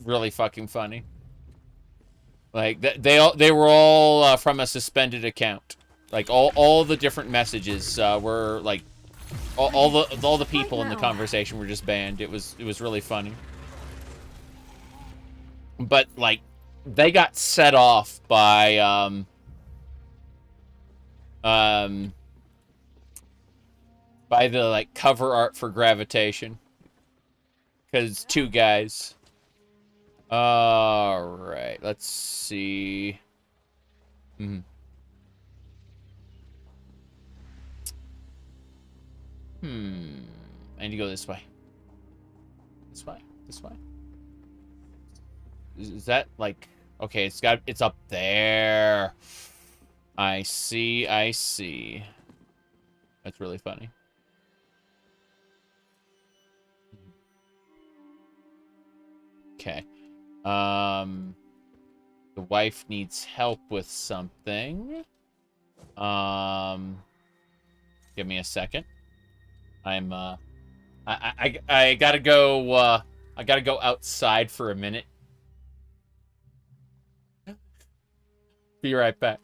really fucking funny. Like, they were all from a suspended account. Like, all the different messages were, like, all the people in the conversation were just banned. It was really funny. But, like, they got set off by, by the, like, cover art for Gravitation. Because two guys. Alright, let's see. I need to go this way. This way? This way? Is that, like... Okay, it's up there. I see, I see. That's really funny. Okay. The wife needs help with something. Give me a second. I'm, I gotta go, I gotta go outside for a minute. Be right back.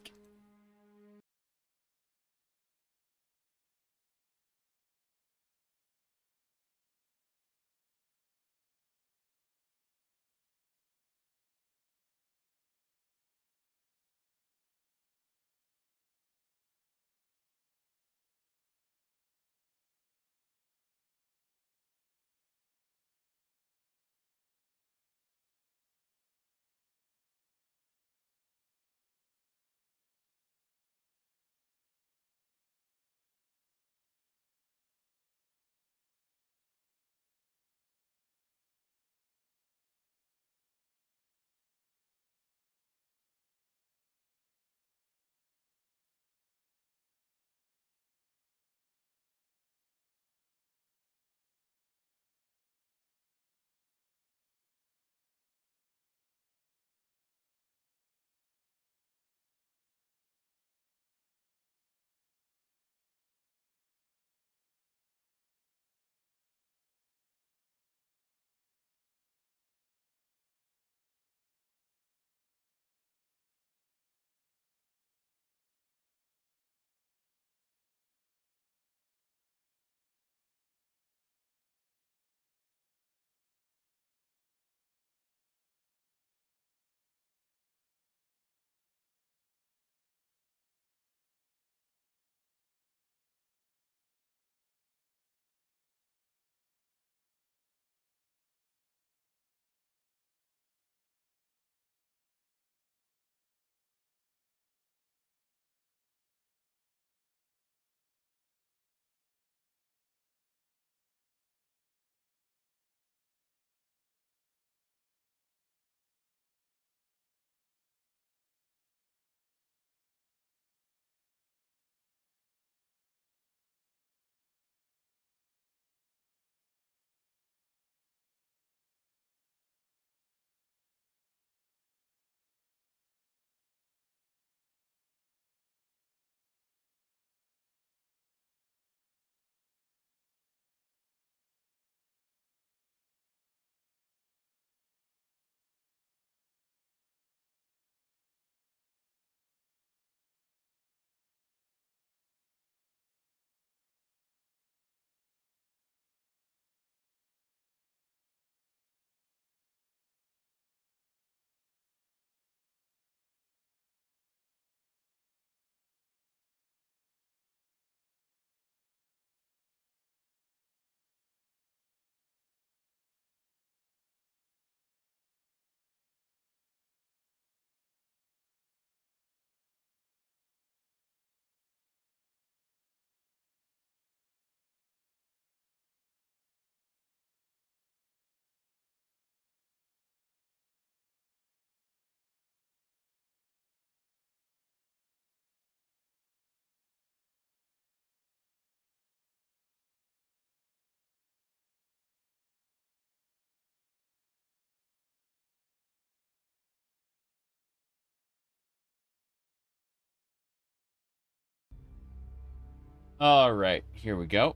All right, here we go.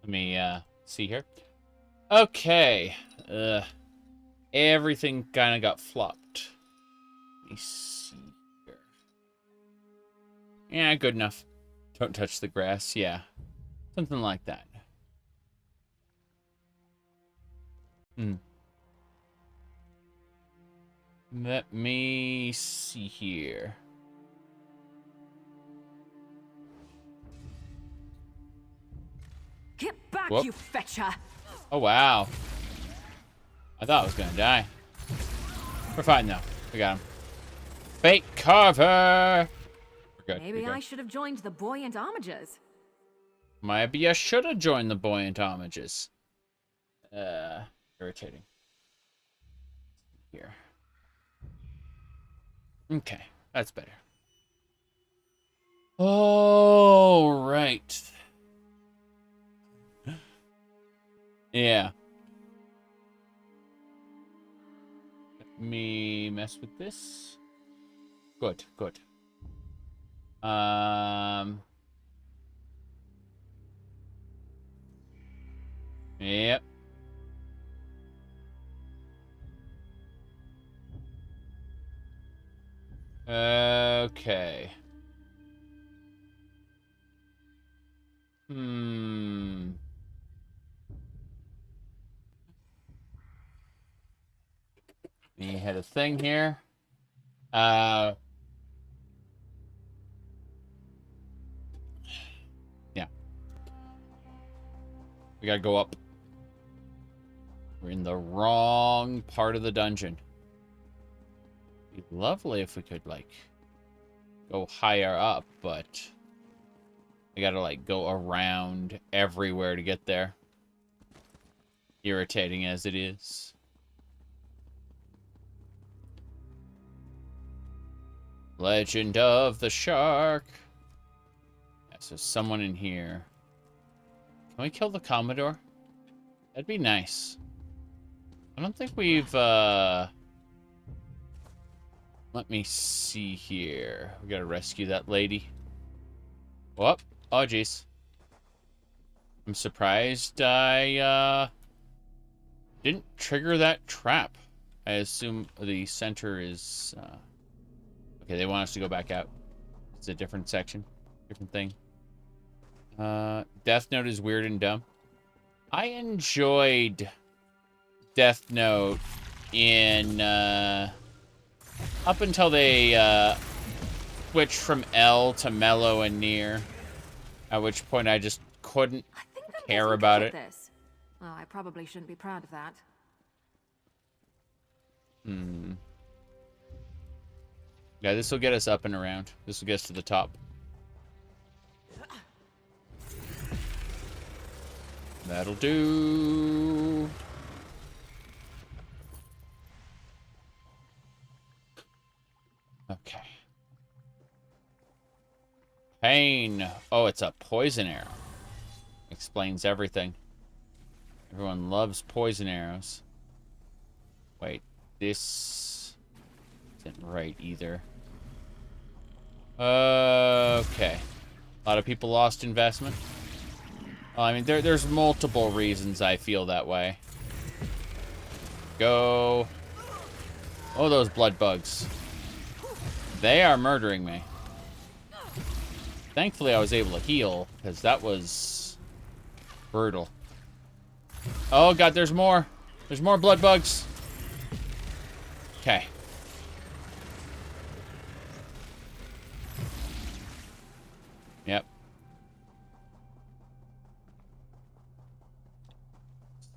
Let me see here. Okay. Everything kind of got flopped. Let me see here. Yeah, good enough. Don't touch the grass. Yeah. Something like that. Let me see here. Get back, Whoop. you fetcher! Oh, wow. I thought I was going to die. We're fine, though. We got him. Fake carver! We're good. Maybe We're I good. should have joined the buoyant homages. Maybe I should have joined the buoyant homages. Irritating. Here. Okay, that's better. All right. Yeah. Let me mess with this. Good, good. Yep. Okay. We had a thing here. Yeah. We gotta go up. We're in the wrong part of the dungeon. It'd be lovely if we could, like, go higher up, but I gotta, like, go around everywhere to get there. Irritating as it is. Legend of the Shark. Yeah, so someone in here. Can we kill the Commodore? That'd be nice. I don't think we've, let me see here. We gotta rescue that lady. Whoop. Oh, jeez. I'm surprised I, didn't trigger that trap. I assume the center is, okay, they want us to go back out. It's a different section. Different thing. Death Note is weird and dumb. I enjoyed Death Note in, up until they, switched from L to Mellow and Near. At which point I just couldn't care about it. This. Oh, I probably shouldn't be proud of that. Yeah, this will get us up and around. This will get us to the top. That'll do. Okay. Pain. Oh, it's a poison arrow. Explains everything. Everyone loves poison arrows. Wait, this isn't right either. Okay. A lot of people lost investment. Well, I mean, there's multiple reasons I feel that way. Go. Oh, those blood bugs. They are murdering me. Thankfully, I was able to heal, because that was brutal. Oh, God, there's more. There's more blood bugs. Okay. Yep.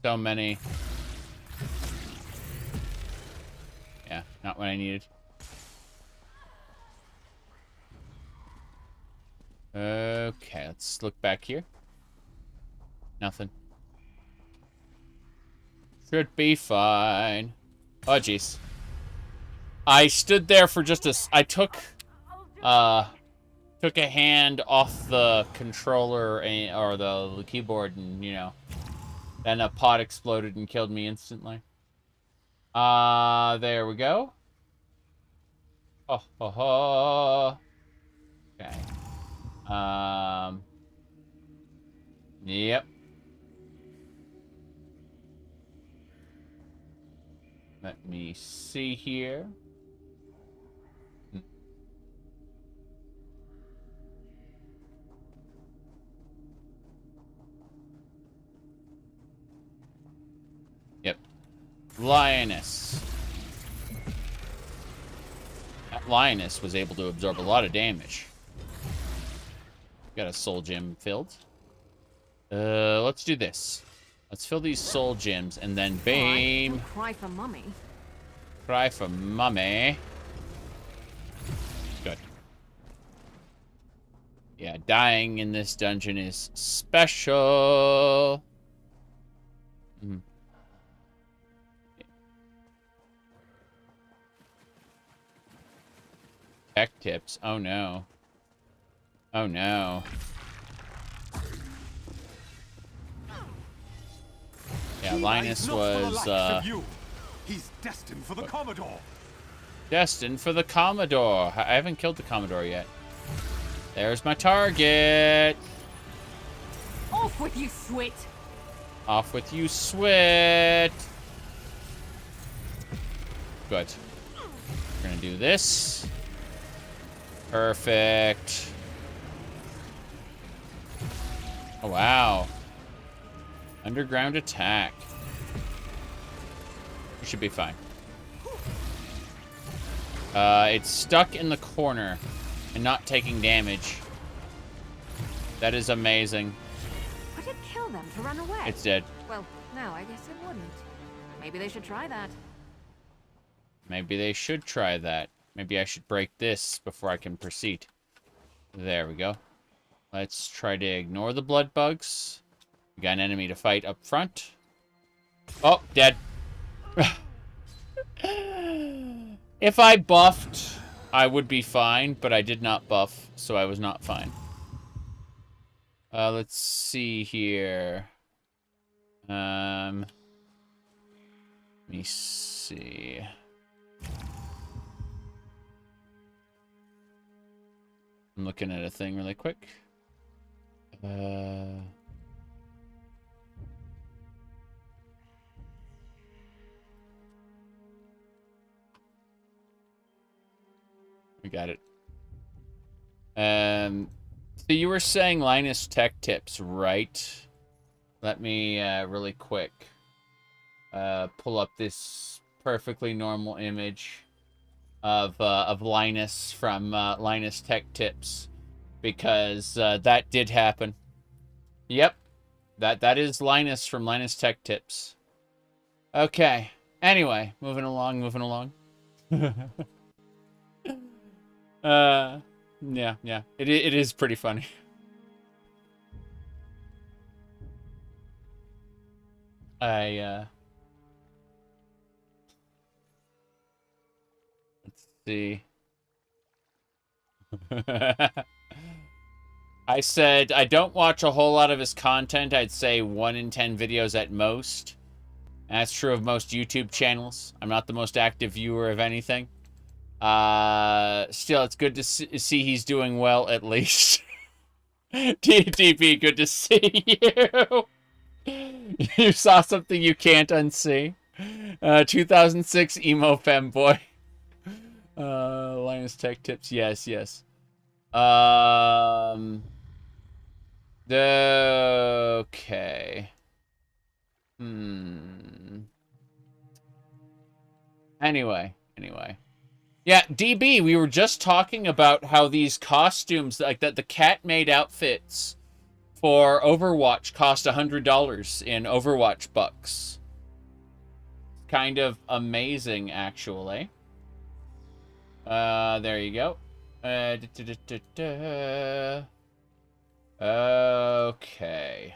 So many. Yeah, not what I needed. Okay, let's look back here. Nothing. Should be fine. Oh, jeez. I stood there for just I took a hand off the controller or the keyboard and, you know, then a pot exploded and killed me instantly. There we go. Oh, ho, ho. Okay. Yep. Let me see here. Yep. Lioness. That lioness was able to absorb a lot of damage. Got a soul gem filled. Let's do this. Let's fill these soul gems and then bam. Don't cry for mummy. Cry for mummy. Good. Yeah, dying in this dungeon is special. Mm. Tech tips. Oh no. Oh no. Yeah, Linus was He's destined for the Commodore. Destined for the Commodore. I haven't killed the Commodore yet. There's my target. Off with you, Swit. Off with you, Swit. Good. We're gonna do this. Perfect. Oh, wow. Underground attack. We should be fine. It's stuck in the corner and not taking damage. That is amazing. Would it kill them to run away? It's dead. Well, no, I guess it wouldn't. Maybe they should try that. Maybe they should try that. Maybe I should break this before I can proceed. There we go. Let's try to ignore the blood bugs. We got an enemy to fight up front. Oh, dead. If I buffed, I would be fine, but I did not buff, so I was not fine. Let's see here. Let me see. I'm looking at a thing really quick. We got it. So you were saying Linus tech tips, right? Let me really quick pull up this perfectly normal image of Linus from Linus Tech Tips, because that did happen. Yep, that is Linus from Linus Tech Tips. Okay. Anyway, moving along. Yeah. It is pretty funny. Let's see. I said I don't watch a whole lot of his content. I'd say 1 in 10 videos at most. And that's true of most YouTube channels. I'm not the most active viewer of anything. Still, it's good to see he's doing well, at least. DP, good to see you. You saw something you can't unsee. 2006 emo femboy. Linus Tech Tips, yes. Okay. Anyway. Yeah, DB, we were just talking about how these costumes, like that the cat-made outfits for Overwatch cost $100 in Overwatch bucks. Kind of amazing, actually. There you go. Okay.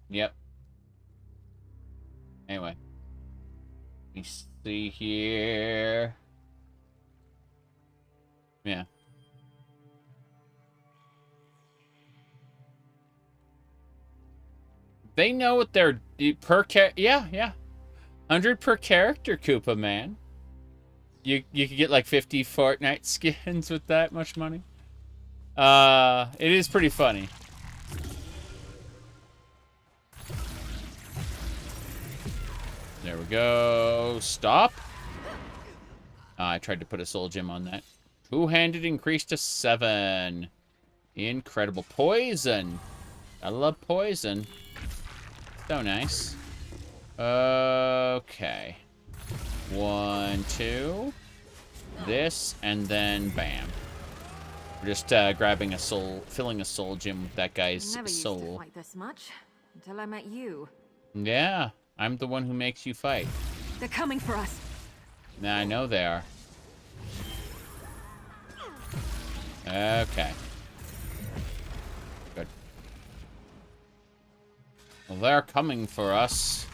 Yep. Anyway. Let me see here. Yeah. They know what they're per yeah. 100 per character, Koopa man. you could get like 50 Fortnite skins with that much money. It is pretty funny. There we go. Stop. I tried to put a soul gem on that. Two-handed increased to 7. Incredible. Poison. I love poison. So nice. Okay. 1, 2. This, and then bam. We're just grabbing a soul, filling a soul gem with that guy's Never used soul. to fight this much until I met you. Yeah, I'm the one who makes you fight. They're coming for us. I know they are. Okay. Good. Well, they're coming for us.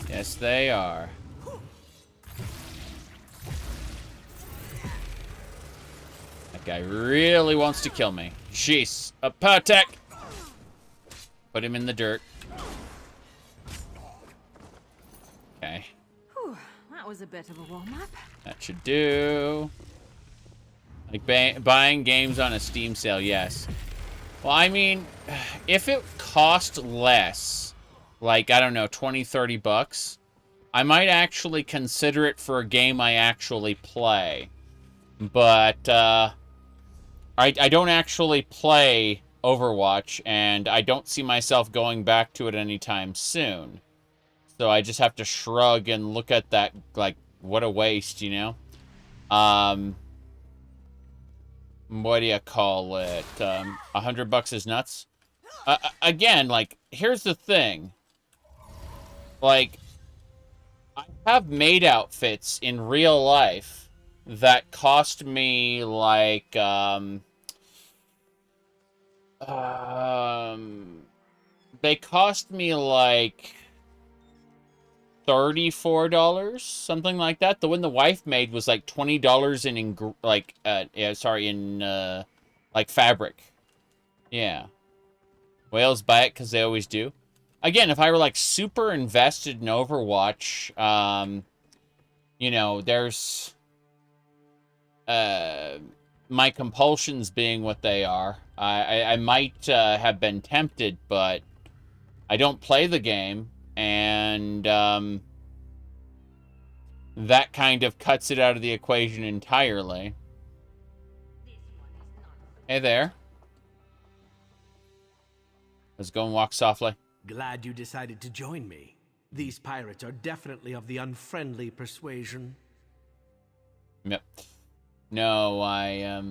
Yes, they are. That guy really wants to kill me. Jeez. A power attack! Put him in the dirt. Okay. Whew, that was a bit of a warm-up. That should do. Like buying games on a Steam sale, yes. Well, I mean, if it cost less, like, I don't know, 20, 30 bucks, I might actually consider it for a game I actually play. But, I don't actually play Overwatch, and I don't see myself going back to it anytime soon. So I just have to shrug and look at that, like, what a waste, you know? What do you call it? $100 is nuts? Again, like, here's the thing. Like, I have made outfits in real life that cost me, like, they cost me, like, $34, something like that. The one the wife made was like $20 in like fabric. Yeah. Whales buy it because they always do. Again, if I were like super invested in Overwatch, you know, there's my compulsions being what they are. I might have been tempted, but I don't play the game. And that kind of cuts it out of the equation entirely. Hey there. Let's go and walk softly. Glad you decided to join me. These pirates are definitely of the unfriendly persuasion. Yep. No, I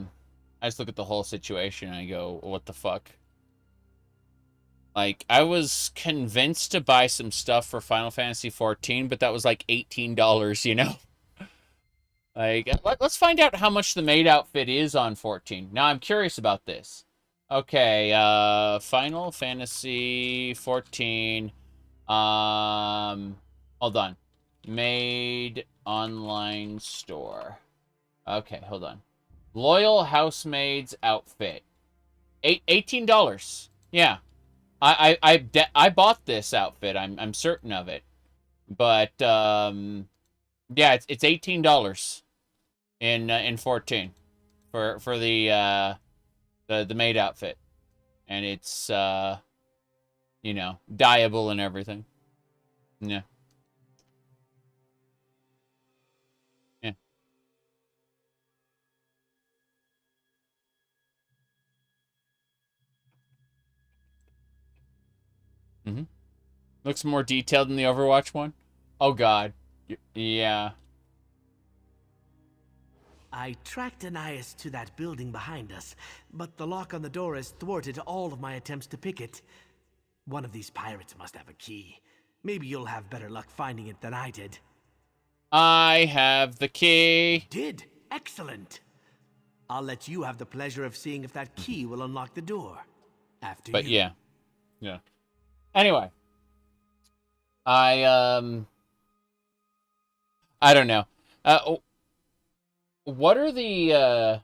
just look at the whole situation and I go, what the fuck? Like, I was convinced to buy some stuff for Final Fantasy XIV, but that was like $18, you know? Like, let's find out how much the maid outfit is on 14. Now, I'm curious about this. Okay, Final Fantasy XIV. Hold on. Maid online store. Okay, hold on. Loyal Housemaid's outfit. $18. Yeah. I bought this outfit. I'm certain of it. But yeah, it's $18 in 14 for the maid outfit. And it's you know, dyeable and everything. Yeah. Yeah. Mm-hmm. Looks more detailed than the Overwatch one. Oh god. Yeah. I tracked Anais to that building behind us, but the lock on the door has thwarted all of my attempts to pick it. One of these pirates must have a key. Maybe you'll have better luck finding it than I did. I have the key. You did? Excellent. I'll let you have the pleasure of seeing if that key will unlock the door. After But you. yeah. Yeah. Anyway. I don't know. What are the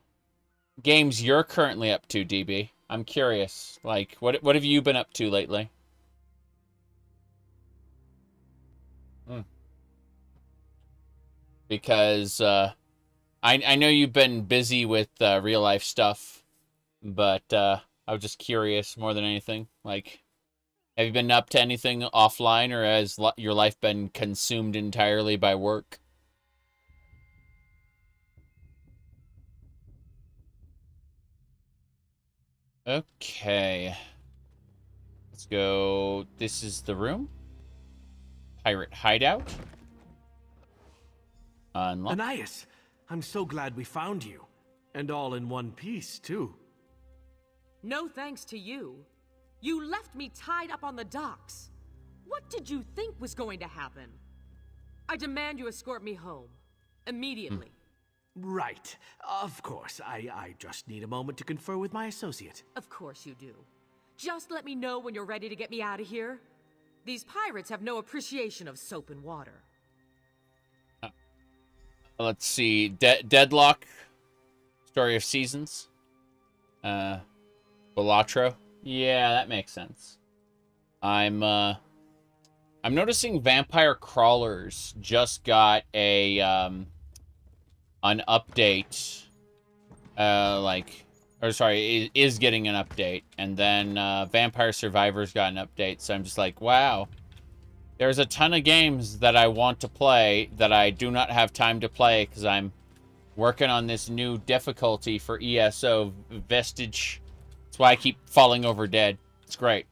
games you're currently up to, DB? I'm curious. Like, what have you been up to lately? Because I know you've been busy with real life stuff, but I was just curious more than anything. Like, have you been up to anything offline, or has your life been consumed entirely by work? Okay. Let's go. This is the room. Pirate hideout. Unlock. Ananias, I'm so glad we found you. And all in one piece, too. No thanks to you. You left me tied up on the docks. What did you think was going to happen? I demand you escort me home. Immediately. Right. Of course. I just need a moment to confer with my associate. Of course you do. Just let me know when you're ready to get me out of here. These pirates have no appreciation of soap and water. Let's see. Deadlock. Story of Seasons. Balatro. Yeah, that makes sense. I'm noticing Vampire Crawlers just got a an update. Is getting an update, and then Vampire Survivors got an update. So I'm just like, wow. There's a ton of games that I want to play that I do not have time to play because I'm working on this new difficulty for ESO, Vestige. That's why I keep falling over dead. It's great.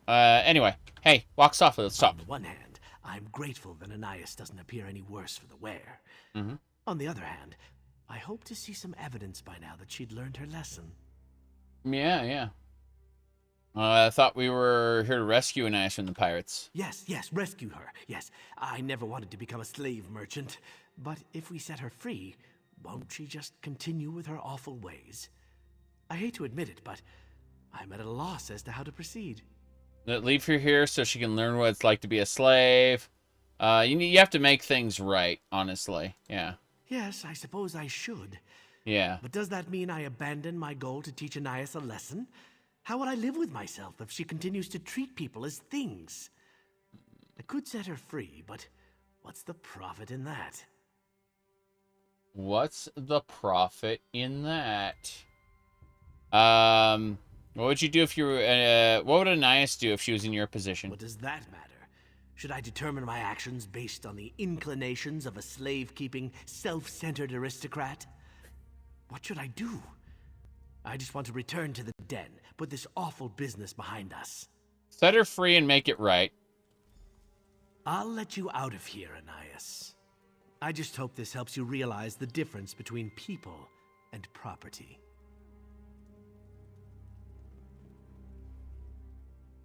Anyway, hey, walk softly. Let's talk. On the one hand, I'm grateful that Ananias doesn't appear any worse for the wear. Mm-hmm. On the other hand, I hope to see some evidence by now that she'd learned her lesson. Yeah. I thought we were here to rescue Ananias from the pirates. Yes, rescue her. Yes, I never wanted to become a slave merchant. But if we set her free, won't she just continue with her awful ways? I hate to admit it, but I'm at a loss as to how to proceed. Leave her here so she can learn what it's like to be a slave. You have to make things right, honestly. Yeah. Yes, I suppose I should. Yeah. But does that mean I abandon my goal to teach Ananias a lesson? How will I live with myself if she continues to treat people as things? I could set her free, but what's the profit in that? What's the profit in that? What would you do if you were, what would Ananias do if she was in your position? What does that matter? Should I determine my actions based on the inclinations of a slave-keeping, self-centered aristocrat? What should I do? I just want to return to the den, put this awful business behind us. Set her free and make it right. I'll let you out of here, Ananias. I just hope this helps you realize the difference between people and property.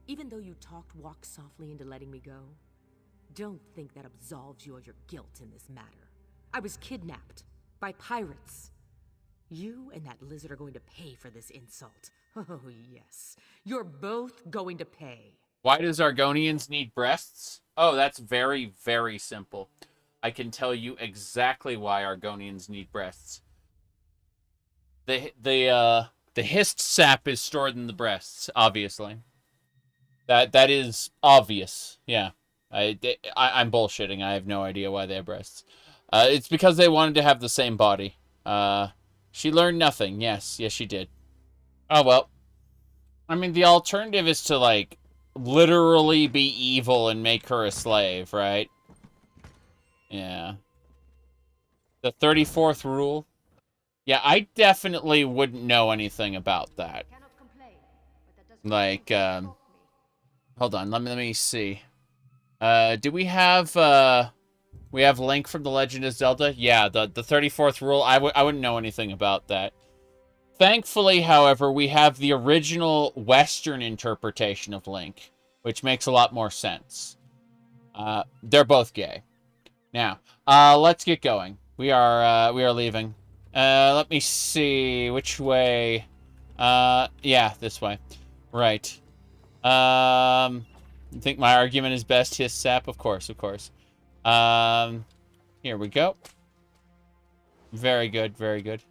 Even though you talked Walk softly into letting me go, don't think that absolves you of your guilt in this matter. I was kidnapped by pirates. You and that lizard are going to pay for this insult. Oh, yes. You're both going to pay. Why does Argonians need breasts? Oh, that's very, very simple. I can tell you exactly why Argonians need breasts. The hist sap is stored in the breasts, obviously. That is obvious. Yeah. I'm bullshitting. I have no idea why they have breasts. It's because they wanted to have the same body. She learned nothing. Yes, she did. Oh, well. I mean, the alternative is to, like, literally be evil and make her a slave, right? Yeah. The 34th rule? Yeah, I definitely wouldn't know anything about that. Like, hold on, let me see. Do we have Link from The Legend of Zelda? Yeah, the 34th rule, I wouldn't know anything about that. Thankfully, however, we have the original Western interpretation of Link, which makes a lot more sense. They're both gay. Now, let's get going. We are leaving. Let me see which way. Yeah, this way. Right. You think my argument is best? His sap, of course. Here we go. Very good, very good.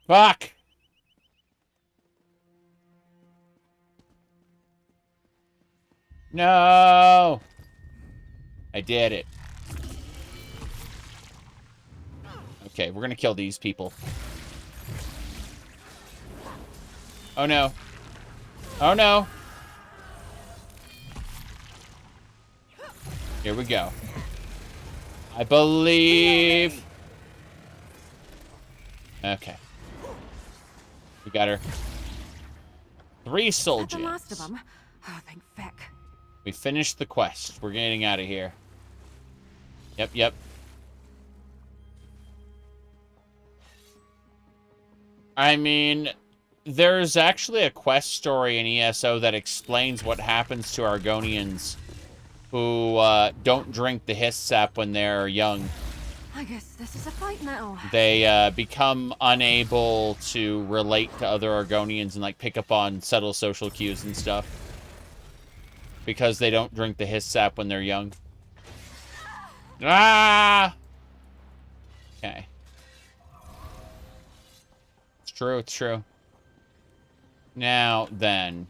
Fuck! No! I did it. Okay, we're gonna kill these people. Oh no. Oh no. Here we go. I believe. Okay. We got her. 3 soldiers. The last of them. Oh, thank feck. We finished the quest. We're getting out of here. Yep, yep. I mean, there's actually a quest story in ESO that explains what happens to Argonians who don't drink the hiss sap when they're young. I guess this is a fight now. They become unable to relate to other Argonians and like pick up on subtle social cues and stuff because they don't drink the hiss sap when they're young. Ah! Okay. It's true, it's true. Now then.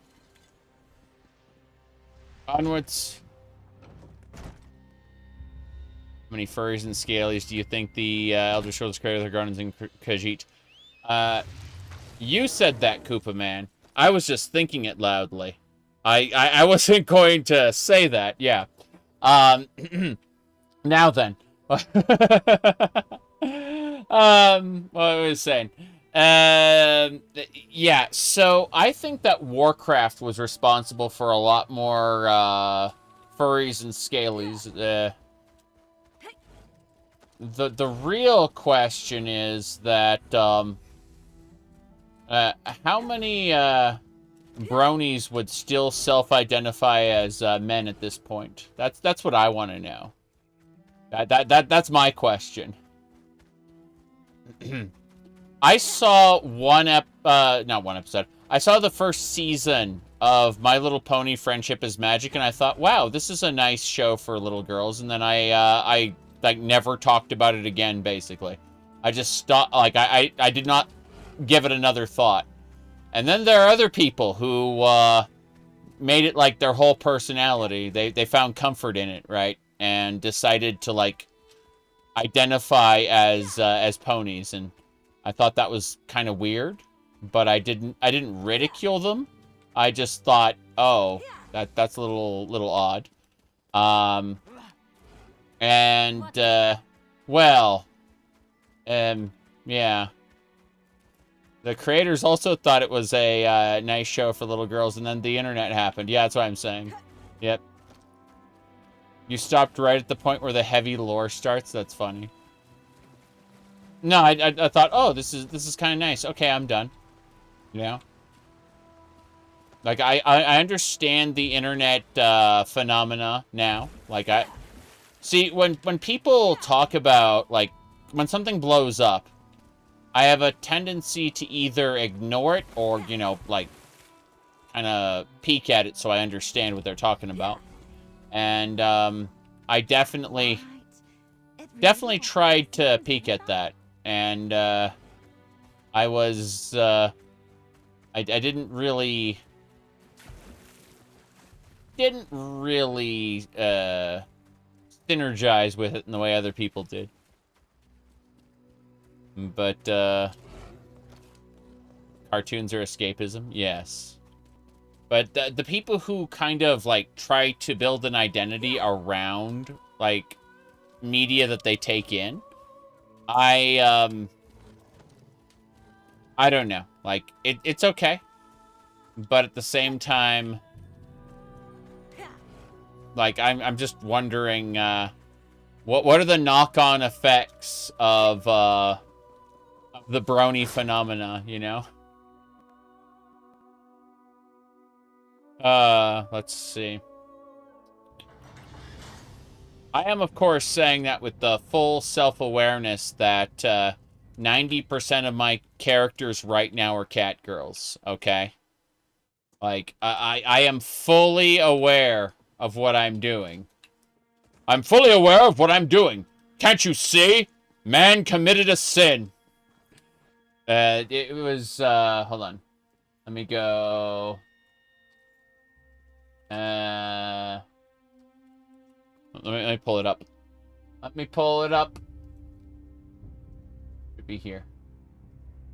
Onwards. How many furries and scalies do you think the Elder Scrolls created with Argonians and Khajiit? You said that, Koopa Man. I was just thinking it loudly. I wasn't going to say that, yeah. Now then. What was I saying? Yeah, so I think that Warcraft was responsible for a lot more furries and scalies. The real question is that how many bronies would still self-identify as men at this point? That's what I want to know. That's my question. I saw not one episode. I saw the first season of My Little Pony: Friendship is Magic, and I thought, wow, this is a nice show for little girls. And then I like never talked about it again. Basically, I just stopped. Like I did not give it another thought. And then there are other people who made it like their whole personality. They found comfort in it, right? And decided to like identify as ponies, and I thought that was kind of weird, but I didn't ridicule them. I just thought, oh, that's a little odd. Yeah. The creators also thought it was a nice show for little girls, and then the internet happened. Yeah, that's what I'm saying. Yep. You stopped right at the point where the heavy lore starts. That's funny. No, I thought, oh, this is kind of nice. Okay, I'm done. You know? Like, I understand the internet phenomena now. Like, see, when people talk about, like, when something blows up, I have a tendency to either ignore it or, you know, like, kind of peek at it so I understand what they're talking about. And I definitely tried to peek at that. And I didn't really synergize with it in the way other people did. But cartoons are escapism, yes. But the people who kind of like try to build an identity around like media that they take in, I don't know. Like it's okay, but at the same time, like I'm just wondering what are the knock-on effects of the brony phenomena, you know? Let's see. I am, of course, saying that with the full self-awareness that 90% of my characters right now are cat girls, okay? Like, I am fully aware of what I'm doing. I'm fully aware of what I'm doing. Can't you see? Man committed a sin. It was, hold on. Let me go... Let me pull it up. Let me pull it up. Should be here.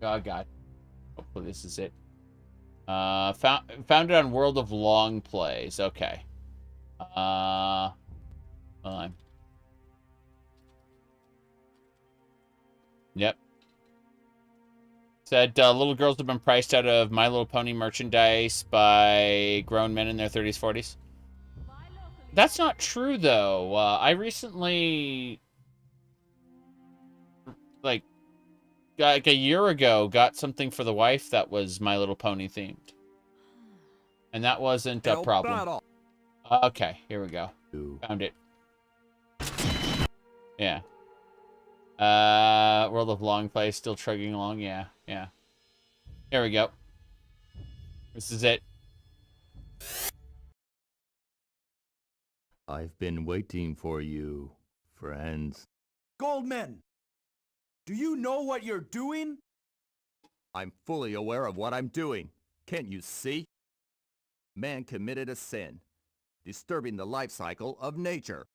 Oh, God. Hopefully this is it. Founded on World of Long Plays. Okay. Hold on. Yep. Said little girls have been priced out of My Little Pony merchandise by grown men in their 30s, 40s. That's not true, though. I recently, like a year ago, got something for the wife that was My Little Pony themed. And that wasn't a problem. Okay, here we go. Found it. Yeah. World of Long Play still chugging along. Yeah, yeah. Here we go. This is it. I've been waiting for you, friends. Goldman! Do you know what you're doing? I'm fully aware of what I'm doing. Can't you see? Man committed a sin, disturbing the life cycle of nature.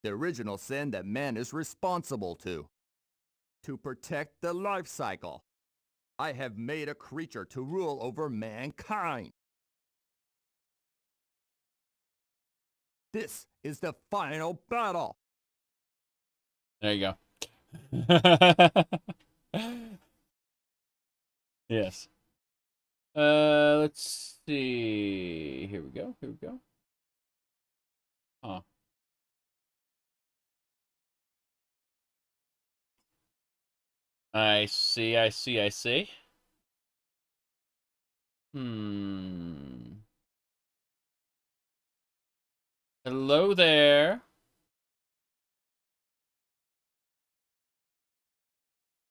The original sin that man is responsible to. To protect the life cycle, I have made a creature to rule over mankind. This is the final battle. There you go. Yes. Let's see. Here we go. Here we go. Huh. I see, I see, I see. Hello there.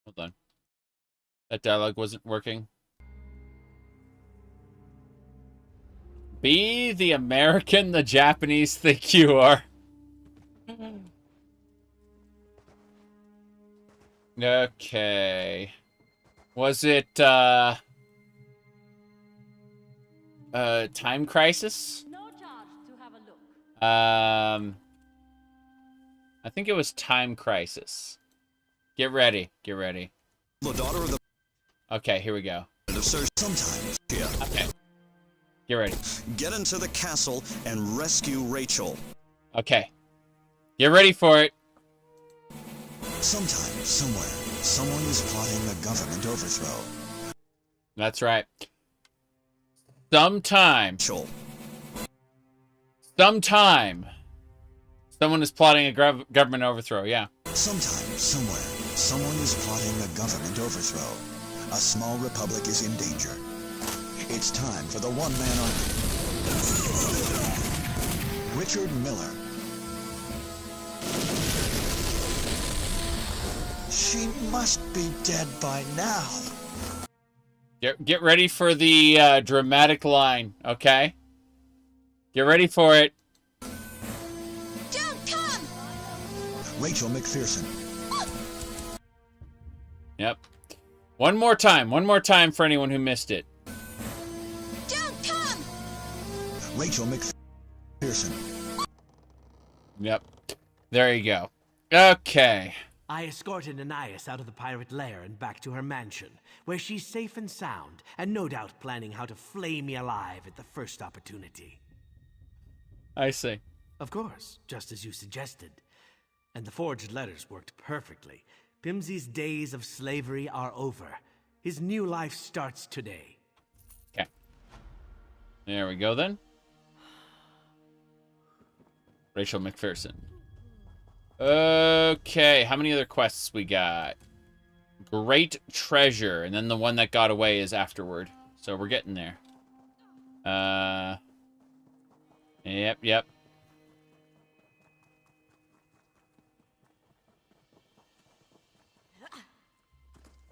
Hold on. That dialogue wasn't working. Be the American the Japanese think you are. Okay. Was it, Time Crisis? No charge to have a look. I think it was Time Crisis. Get ready. Get ready. The daughter of the... Okay, here we go. Sometimes, yeah. Okay. Get ready. Get into the castle and rescue Rachel. Okay. Get ready for it. Sometime, somewhere, someone is plotting a government overthrow. That's right. Sometime, someone is plotting a government overthrow, yeah. Sometime, somewhere, someone is plotting a government overthrow. A small republic is in danger. It's time for the one-man army. Richard Miller. She must be dead by now. Get ready for the dramatic line, okay? Get ready for it. Don't come! Rachel McPherson. Yep. One more time for anyone who missed it. Don't come! Rachel McPherson. Yep. There you go. Okay. I escorted Anais out of the pirate lair and back to her mansion, where she's safe and sound, and no doubt planning how to flay me alive at the first opportunity. I see. Of course, just as you suggested. And the forged letters worked perfectly. Pimsey's days of slavery are over. His new life starts today. Okay. There we go then. Rachel McPherson. Okay, how many other quests we got? Great Treasure, and then the one that got away is afterward. So we're getting there. Yep.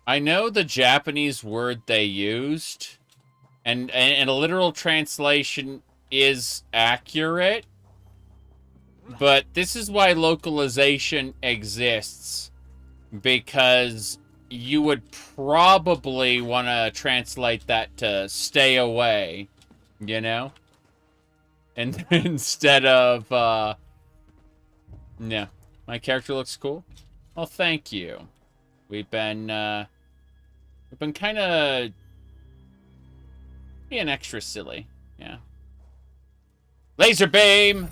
I know the Japanese word they used, and a literal translation is accurate. But this is why localization exists, because you would probably want to translate that to stay away, you know? And instead of Yeah. My character looks cool. Well, thank you. We've been kind of being extra silly. Yeah. Laser beam!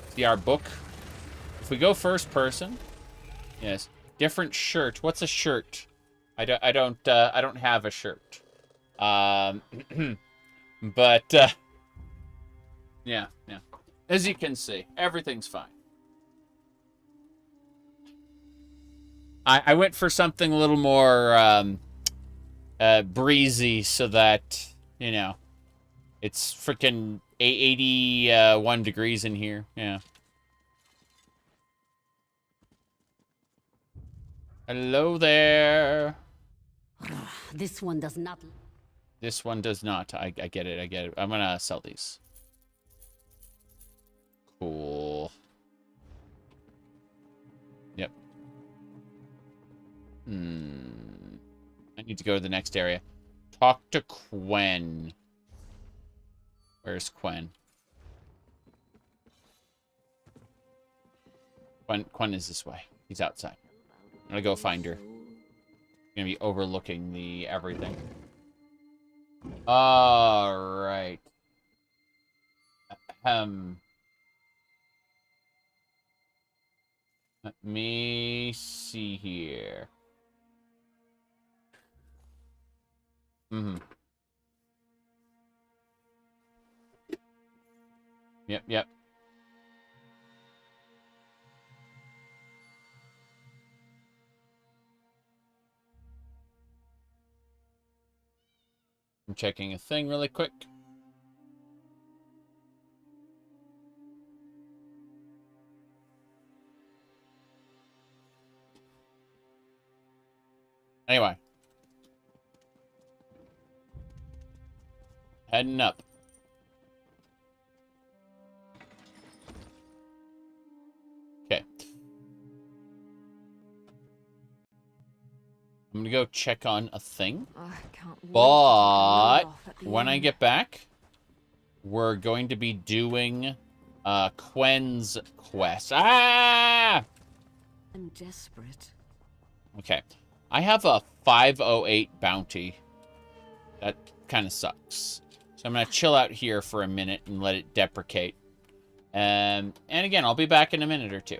See our book. If we go first person, yes. Different shirt. What's a shirt? I don't have a shirt. But yeah. As you can see, everything's fine. I went for something a little more breezy so that, you know, it's freaking 81 degrees in here. Yeah. Hello there. This one does not. This one does not. I get it. I get it. I'm gonna sell these. Cool. Yep. I need to go to the next area. Talk to Quen. Where's Quen? Quen is this way. He's outside. I'm gonna go find her. I'm gonna be overlooking the everything. All right. Let me see here. Yep. I'm checking a thing really quick. Anyway. Heading up. Okay. I'm gonna go check on a thing. But when I get back, we're going to be doing Quen's quest. Ah! I'm desperate. Okay. I have a 508 bounty. That kind of sucks. So I'm going to chill out here for a minute and let it deprecate. And again, I'll be back in a minute or two.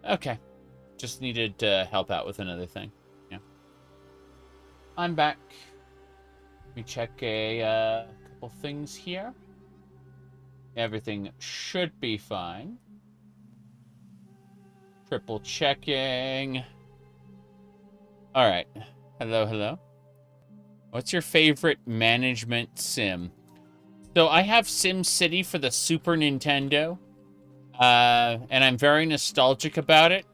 Okay. Just needed to help out with another thing. Yeah. I'm back. Let me check a couple things here. Everything should be fine. Triple checking. All right. Hello, hello. What's your favorite management sim? So I have Sim City for the Super Nintendo. And I'm very nostalgic about it.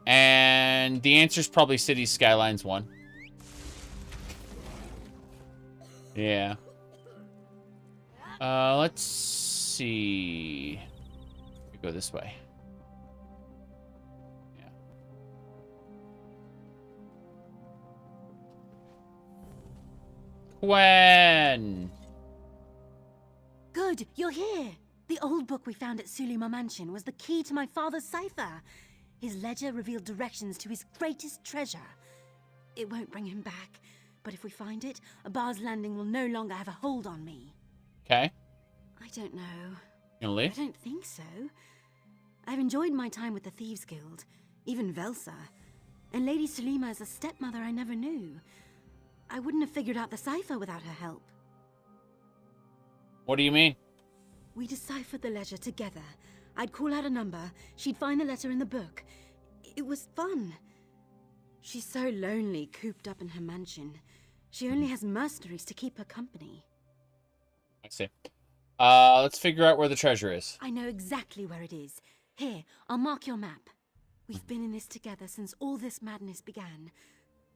And the answer is probably Cities Skylines 1. Yeah. Let's see. We go this way. Yeah. When? Good, you're here. The old book we found at Sulima Mansion was the key to my father's cipher. His ledger revealed directions to his greatest treasure. It won't bring him back, but if we find it, a bar's landing will no longer have a hold on me. Okay. I don't know. You gonna leave? I don't think so. I've enjoyed my time with the Thieves Guild, even Velsa. And Lady Sulima is a stepmother I never knew. I wouldn't have figured out the cipher without her help. What do you mean? We deciphered the ledger together. I'd call out a number, she'd find the letter in the book. It was fun. She's so lonely, cooped up in her mansion. She only has mercenaries to keep her company. I see. Let's figure out where the treasure is. I know exactly where it is. Here, I'll mark your map. We've been in this together since all this madness began.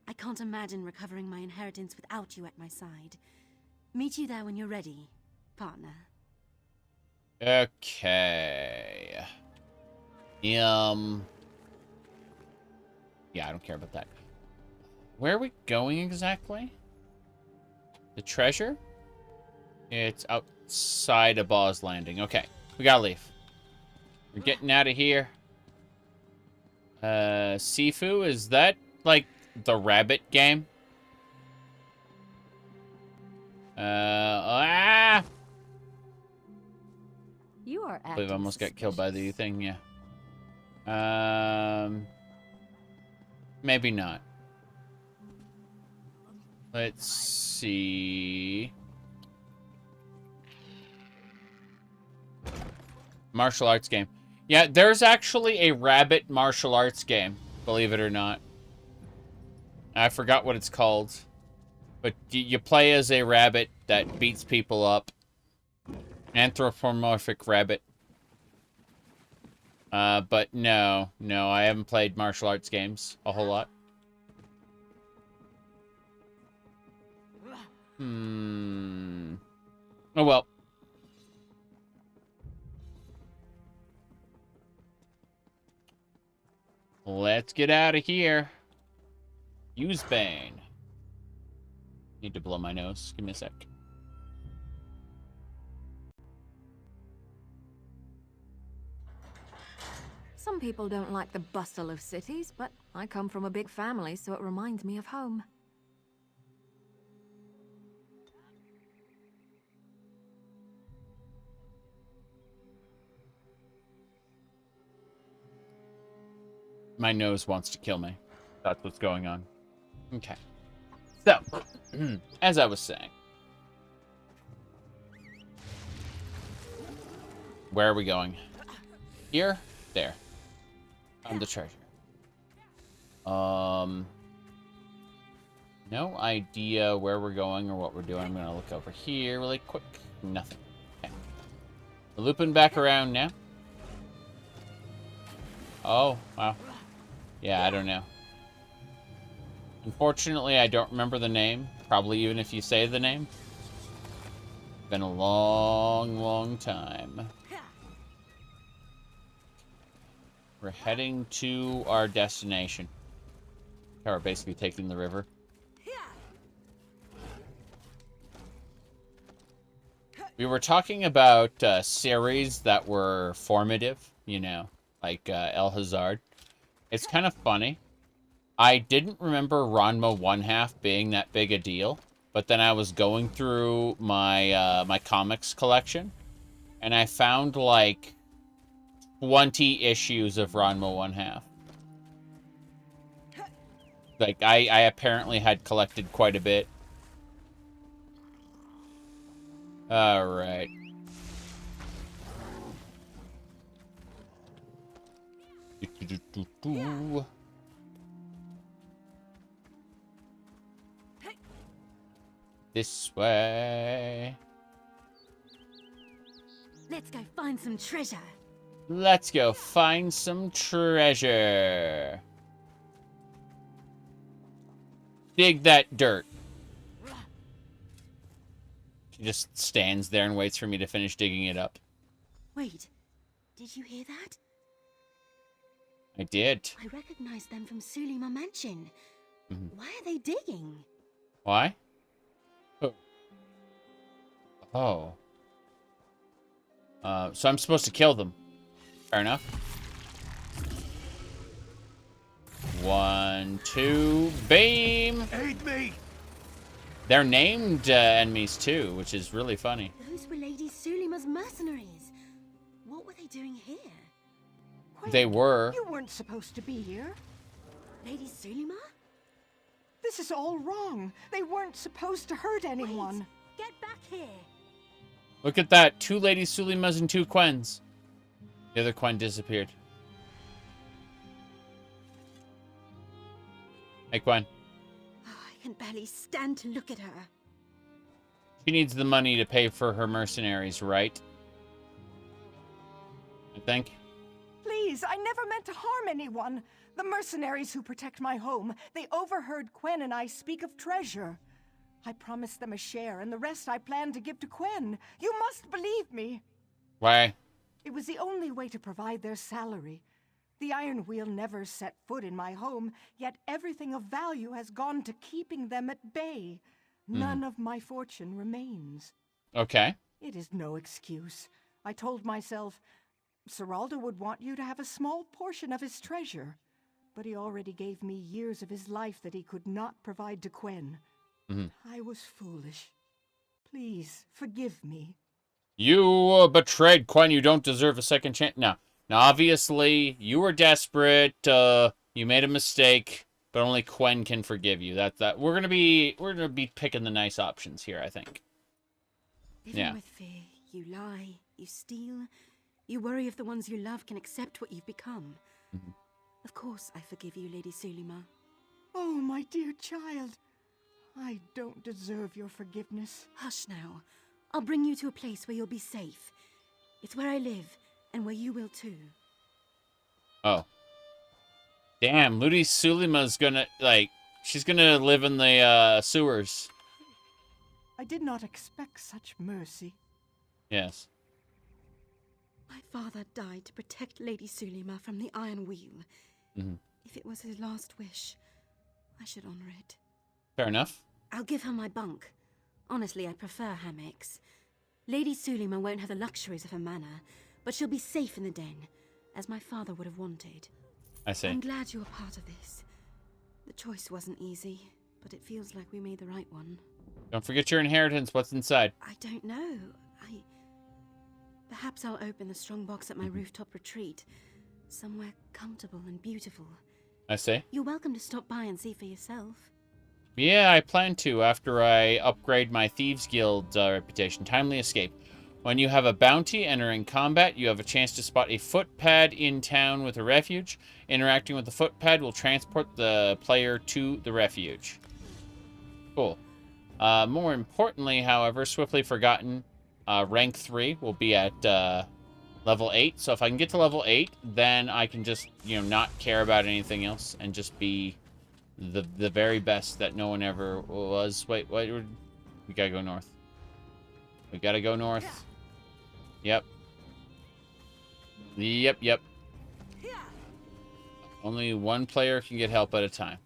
I can't imagine recovering my inheritance without you at my side. Meet you there when you're ready, partner. Okay. Yeah, I don't care about that. Where are we going exactly? The treasure? It's outside of Baw's Landing. Okay, we gotta leave. We're getting out of here. Sifu, is that like the rabbit game? You are I believe I almost got killed by the thing, yeah. Maybe not. Let's see. Martial arts game. Yeah, there's actually a rabbit martial arts game, believe it or not. I forgot what it's called. But you play as a rabbit that beats people up. Anthropomorphic rabbit. But no, I haven't played martial arts games a whole lot. Oh well. Let's get out of here. Use Bane. Need to blow my nose. Give me a sec. Some people don't like the bustle of cities, but I come from a big family, so it reminds me of home. My nose wants to kill me. That's what's going on. Okay. So, as I was saying. Where are we going? Here? There. Found the treasure. No idea where we're going or what we're doing. I'm going to look over here really quick. Nothing. Okay. We're looping back around now. Oh, wow. Yeah, I don't know. Unfortunately, I don't remember the name. Probably even if you say the name. Been a long, long time. We're heading to our destination. We're basically taking the river. We were talking about series that were formative, you know, like El Hazard. It's kind of funny. I didn't remember Ranma 1/2 being that big a deal, but then I was going through my my comics collection, and I found like 20 issues of Ranma 1/2. like, I apparently had collected quite a bit. Alright. This way. Let's go find some treasure. Let's go find some treasure. Dig that dirt. She just stands there and waits for me to finish digging it up. Wait, did you hear that? I did. I recognized them from Sulima Mansion. Mm-hmm. Why are they digging? Why? Oh. So I'm supposed to kill them. Fair enough. 1, 2, beam! Aid me! They're named enemies too, which is really funny. Those were Lady Sulima's mercenaries. What were they doing here? They were. You weren't supposed to be here. Lady Sulima? This is all wrong. They weren't supposed to hurt anyone. Wait, get back here. Look at that. 2 Lady Sulimas and 2 Quens. The other Quen disappeared. Hey, Quen. Oh, I can barely stand to look at her. She needs the money to pay for her mercenaries, right? I think. Please, I never meant to harm anyone. The mercenaries who protect my home, they overheard Quen and I speak of treasure. I promised them a share, and the rest I planned to give to Quen. You must believe me. Why? It was the only way to provide their salary. The Iron Wheel never set foot in my home, yet everything of value has gone to keeping them at bay. None of my fortune remains. Okay. It is no excuse. I told myself, Seraldo would want you to have a small portion of his treasure, but he already gave me years of his life that he could not provide to Quen. I was foolish. Please, forgive me. You betrayed Quen. You don't deserve a second chance. Now, obviously, you were desperate. You made a mistake, but only Quen can forgive you. That we're gonna be picking the nice options here, I think. Living with fear, you lie, you steal, you worry if the ones you love can accept what you've become. Of course, I forgive you, Lady Sulima. Oh, my dear child. I don't deserve your forgiveness. Hush now. I'll bring you to a place where you'll be safe. It's where I live, and where you will too. Oh. Damn, Lady Sulima's gonna, she's gonna live in the, sewers. I did not expect such mercy. Yes. My father died to protect Lady Sulima from the Iron Wheel. If it was his last wish, I should honor it. Fair enough. I'll give her my bunk. Honestly, I prefer hammocks. Lady Sulima won't have the luxuries of her manor, but she'll be safe in the den, as my father would have wanted. I see. I'm glad you're a part of this. The choice wasn't easy, but it feels like we made the right one. Don't forget your inheritance. What's inside? I don't know. Perhaps I'll open the strong box at my rooftop retreat. Somewhere comfortable and beautiful. I see. You're welcome to stop by and see for yourself. Yeah, I plan to after I upgrade my Thieves Guild reputation. Timely escape. When you have a bounty entering combat, you have a chance to spot a footpad in town with a refuge. Interacting with the footpad will transport the player to the refuge. Cool. More importantly, however, swiftly forgotten, rank 3 will be at level 8. So if I can get to level 8, then I can just, not care about anything else and just be the very best that no one ever was. Wait, we gotta go north. We gotta go north. Yep. Yep. Only one player can get help at a time.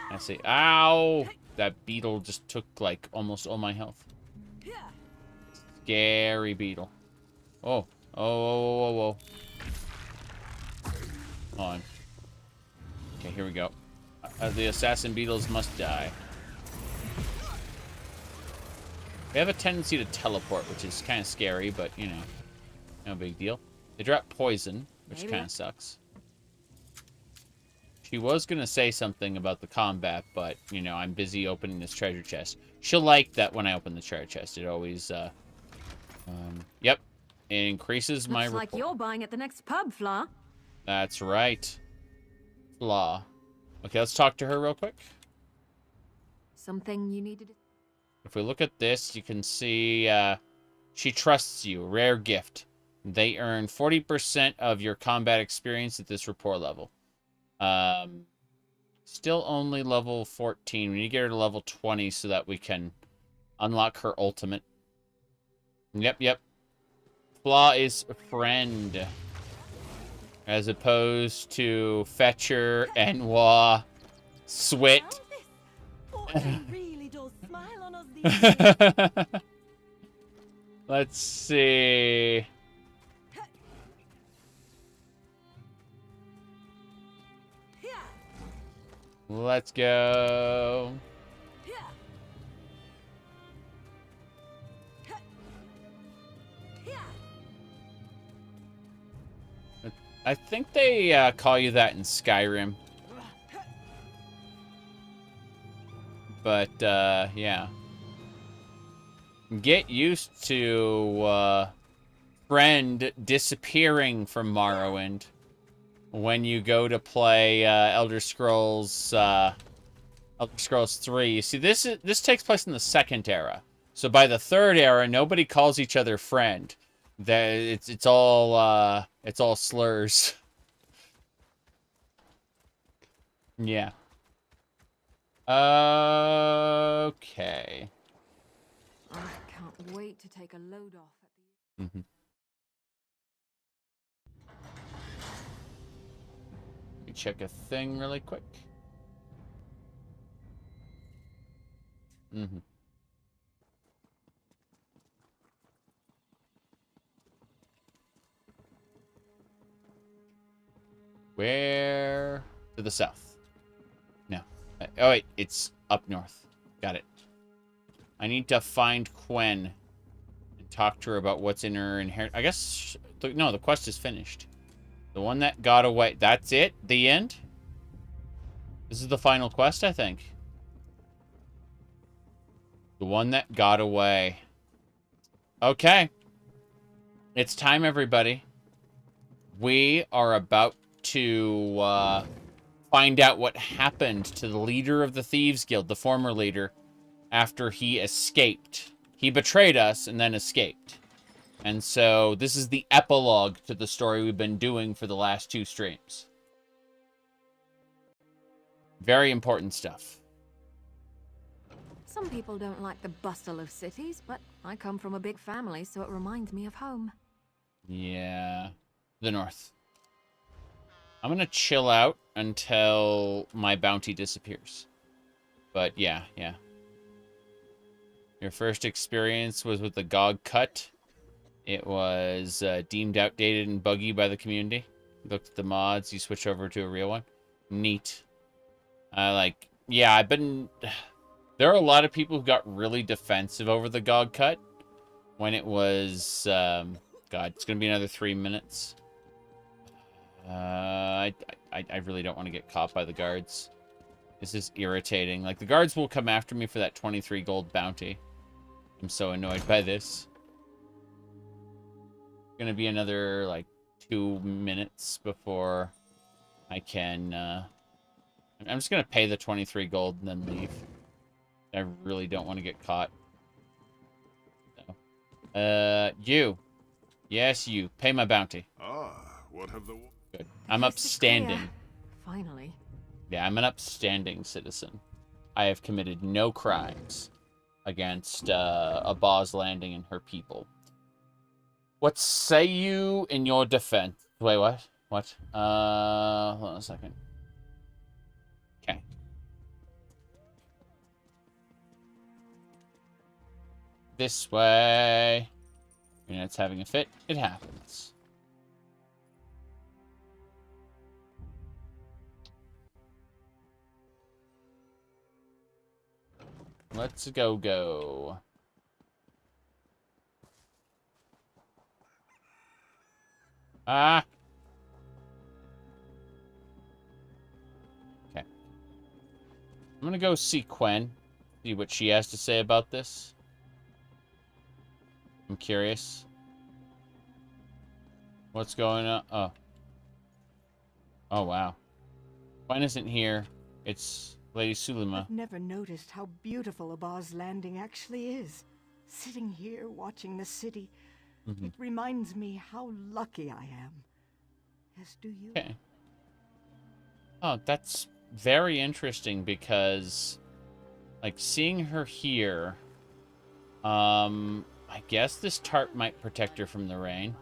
I see. Ow! That beetle just took, almost all my health. Scary beetle. Oh. Hold on. Okay, here we go. The assassin beetles must die. They have a tendency to teleport, which is kind of scary, but, no big deal. They drop poison, which kind of sucks. She was going to say something about the combat, but, you know, I'm busy opening this treasure chest. She'll like that when I open the treasure chest. It always, yep. It increases my Looks like rapport. you're buying at the next pub, Fla. That's right. Flaw. Okay, let's talk to her real quick. Something you needed? If we look at this, you can see she trusts you. Rare gift. They earn 40% of your combat experience at this rapport level. Still only level 14. We need to get her to level 20 so that we can unlock her ultimate. Yep. Flaw is friend. As opposed to Fetcher, Enwa, Swit. Really does smile on us these Let's see. Let's go. I think they call you that in Skyrim. But, yeah. Get used to friend disappearing from Morrowind when you go to play Elder Scrolls 3. You see, this takes place in the second era. So by the third era, nobody calls each other friend. It's all slurs. Yeah. Okay. I can't wait to take a load off at the... Mm-hmm. Let me check a thing really quick. Mm-hmm. Where? To the south. No. Oh, wait. It's up north. Got it. I need to find Quen and talk to her about what's in her inheritance. I guess... No, the quest is finished. The one that got away. That's it? The end? This is the final quest, I think. The one that got away. Okay. It's time, everybody. We are about to find out what happened to the leader of the Thieves Guild, the former leader, after he escaped. He betrayed us and then escaped. And so this is the epilogue to the story we've been doing for the last 2 streams. Very important stuff. Some people don't like the bustle of cities, but I come from a big family, so it reminds me of home. Yeah. The north. I'm gonna chill out until my bounty disappears. But yeah. Your first experience was with the GOG cut. It was deemed outdated and buggy by the community. You looked at the mods, you switch over to a real one. Neat. Yeah, I've been... There are a lot of people who got really defensive over the GOG cut when it was... God, it's going to be another 3 minutes. I really don't want to get caught by the guards. This is irritating. Like, the guards will come after me for that 23 gold bounty. I'm so annoyed by this. It's going to be another, like, 2 minutes before I can... I'm just going to pay the 23 gold and then leave. I really don't want to get caught. So. You. Yes, you. Pay my bounty. What have the... Good. I'm upstanding. Finally. Yeah, I'm an upstanding citizen. I have committed no crimes against Abaz Landing and her people. What say you in your defense? Wait, what? What? Hold on a second. Okay. This way. You know, it's having a fit. It happens. Let's go. Ah. I'm gonna go see Quen, see what she has to say about this. I'm curious. What's going on? Oh. Oh, wow. Quen isn't here. It's Lady Sulima. I've never noticed how beautiful Abba's Landing actually is. Sitting here watching the city, it reminds me how lucky I am. As do you. Okay. Oh, that's very interesting because, like, seeing her here, I guess this tarp might protect her from the rain.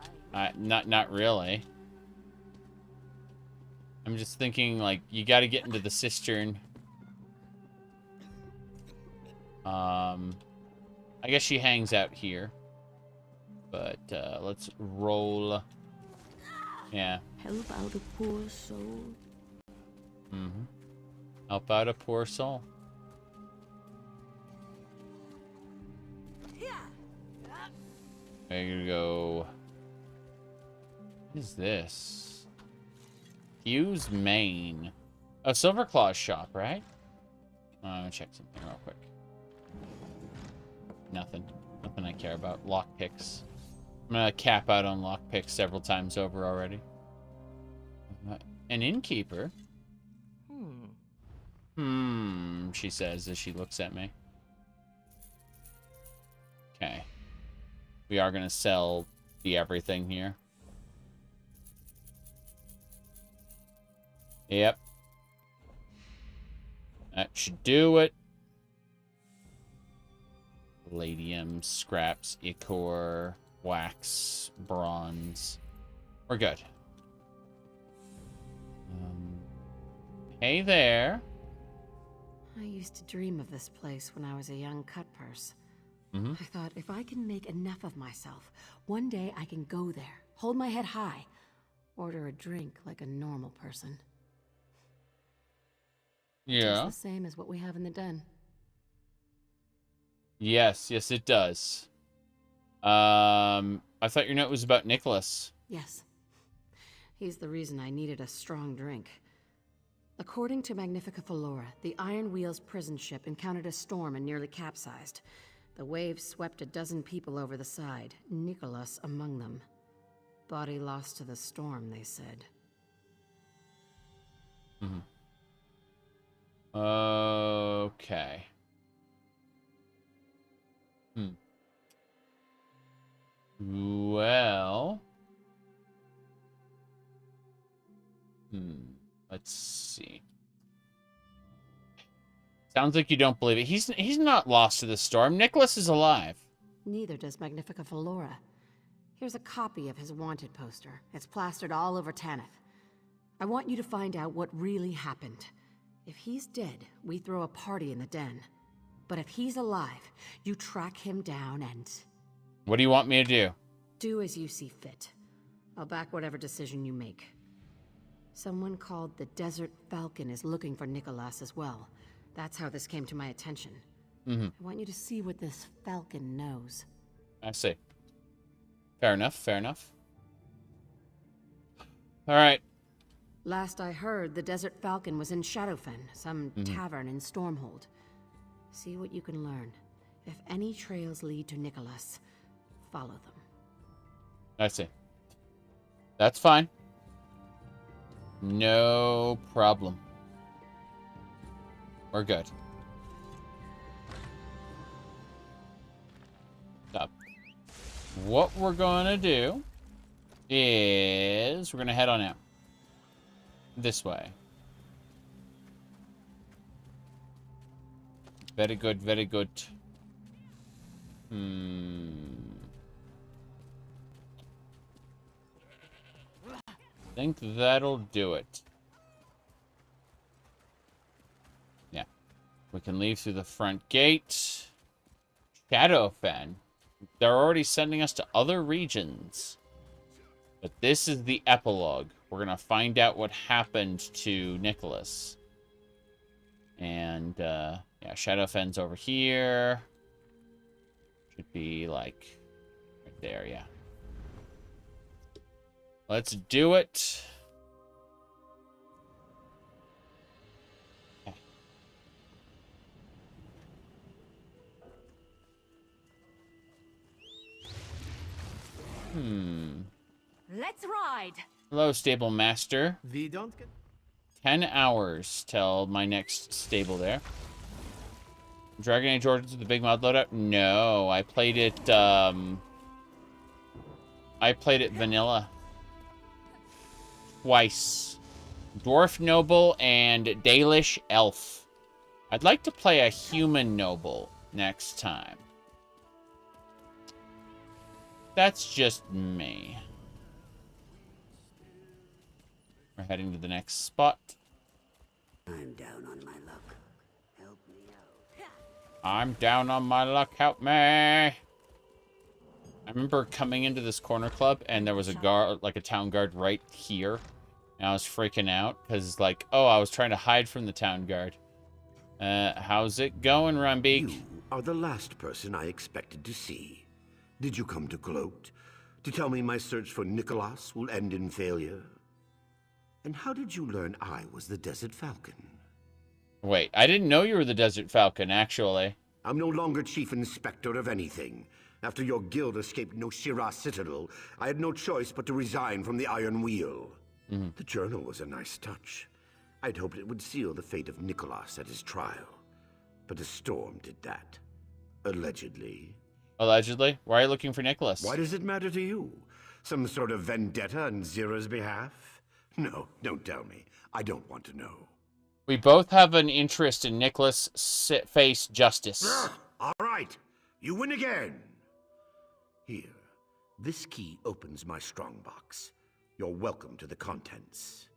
Not really. I'm just thinking, like, you got to get into the cistern. I guess she hangs out here. But let's roll. Yeah. Help out a poor soul. Help out a poor soul. There you go. What is this? Hughes, Maine. Oh, Silverclaw's shop, right? I'm gonna check something real quick. Nothing. Nothing I care about. Lockpicks. I'm gonna cap out on lockpicks several times over already. An innkeeper? She says as she looks at me. Okay. We are gonna sell the everything here. Yep. That should do it. Palladium, scraps, ichor, wax, bronze. We're good. Hey there. I used to dream of this place when I was a young cutpurse. Mm-hmm. I thought, if I can make enough of myself, one day I can go there, hold my head high, order a drink like a normal person. Yeah. It's the same as what we have in the den. Yes, yes, it does. I thought your note was about Nicholas. Yes. He's the reason I needed a strong drink. According to Magnifica Flora, the Iron Wheel's prison ship encountered a storm and nearly capsized. The waves swept a dozen people over the side, Nicholas among them. Body lost to the storm, they said. Okay. Well. Let's see. Sounds like you don't believe it. He's not lost to the storm. Nicholas is alive. Neither does Magnifica Flora. Here's a copy of his wanted poster. It's plastered all over Tanith. I want you to find out what really happened. If he's dead, we throw a party in the den. But if he's alive, you track him down and... What do you want me to do? Do as you see fit. I'll back whatever decision you make. Someone called the Desert Falcon is looking for Nicholas as well. That's how this came to my attention. I want you to see what this Falcon knows. I see. Fair enough, fair enough. All right. Last I heard, the Desert Falcon was in Shadowfen, some tavern in Stormhold. See what you can learn. If any trails lead to Nicholas, follow them. I see. That's fine. No problem. We're good. Stop. What we're going to do is we're going to head on out. This way. Very good, very good. Think that'll do it. Yeah. We can leave through the front gate. Shadowfen. They're already sending us to other regions. But this is the epilogue. We're going to find out what happened to Nicholas. And, yeah, Shadowfen's over here. Should be, like, right there, yeah. Let's do it. Okay. Let's ride. Hello, stable master. We don't get 10 hours till my next stable there. Dragon Age Origins with the big mod loadout? No, I played it vanilla. Twice. Dwarf Noble and Dalish Elf. I'd like to play a human noble next time. That's just me. We're heading to the next spot. I'm down on my luck. Help me out. I'm down on my luck. Help me. I remember coming into this corner club and there was a guard, like a town guard right here. And I was freaking out because, like, oh, I was trying to hide from the town guard. How's it going, Rambik? You are the last person I expected to see. Did you come to gloat? To tell me my search for Nicholas will end in failure? And how did you learn I was the Desert Falcon? Wait, I didn't know you were the Desert Falcon, actually. I'm no longer Chief Inspector of anything. After your guild escaped Noshira Citadel, I had no choice but to resign from the Iron Wheel. The journal was a nice touch. I'd hoped it would seal the fate of Nicholas at his trial. But a storm did that. Allegedly. Allegedly? Why are you looking for Nicholas? Why does it matter to you? Some sort of vendetta on Zira's behalf? No, don't tell me. I don't want to know. We both have an interest in Nicholas face justice. All right. You win again. Here. This key opens my strongbox. You're welcome to the contents.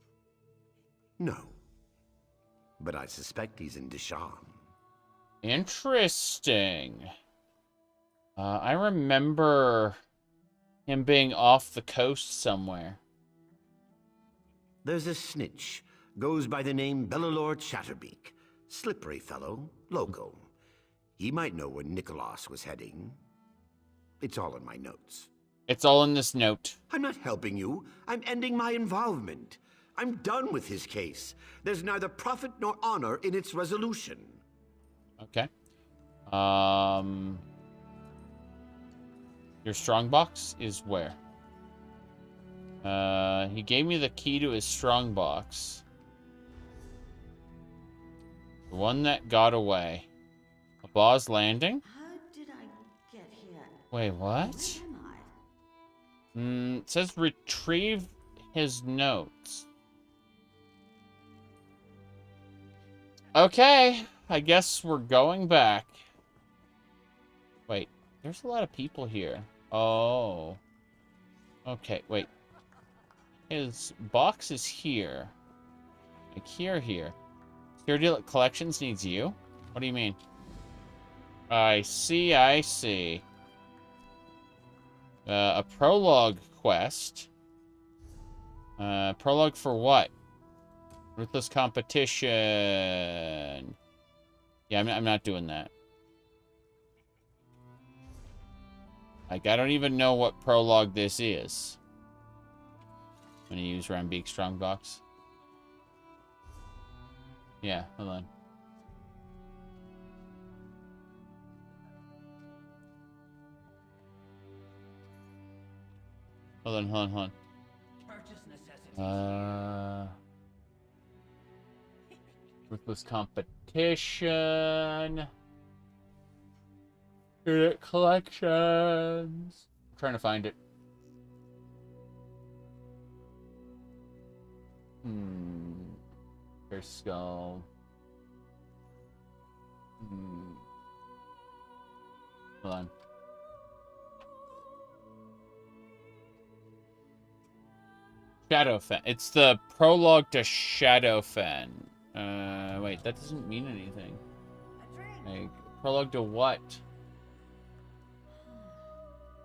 No. But I suspect he's in Deshan. Interesting. I remember him being off the coast somewhere. There's a snitch. Goes by the name Bellalor Chatterbeak. Slippery fellow. Local. He might know where Nicholas was heading. It's all in my notes. It's all in this note. I'm not helping you. I'm ending my involvement. I'm done with his case. There's neither profit nor honor in its resolution. Okay. Your strongbox is where? He gave me the key to his strongbox. The one that got away. Abaw's Landing? How did I get here? Wait, what? It says retrieve his notes. Okay, I guess we're going back. Wait, there's a lot of people here. Oh. Okay, wait. His box is here. Like here. Security Collections needs you? What do you mean? I see. A prologue quest. Prologue for what? Ruthless competition. Yeah, I'm not doing that. Like, I don't even know what prologue this is. I'm gonna use Rambik's strongbox. Yeah, hold on. Hold on. Ruthless competition. Unit collections. I'm trying to find it. There's skull. Hold on. Shadowfen. It's the prologue to Shadowfen. Wait, that doesn't mean anything. Like, prologue to what?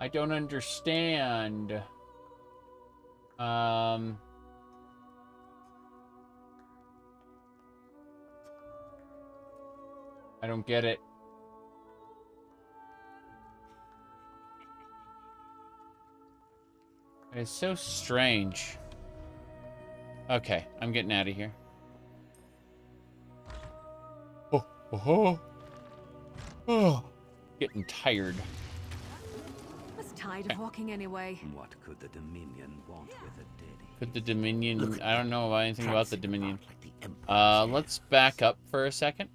I don't understand. I don't get it. It's so strange. Okay, I'm getting out of here. Oh. Getting tired. Tired of walking anyway. What could the Dominion want with a ditty? Could the Dominion... I don't know about anything about the Dominion. Let's back up for a second.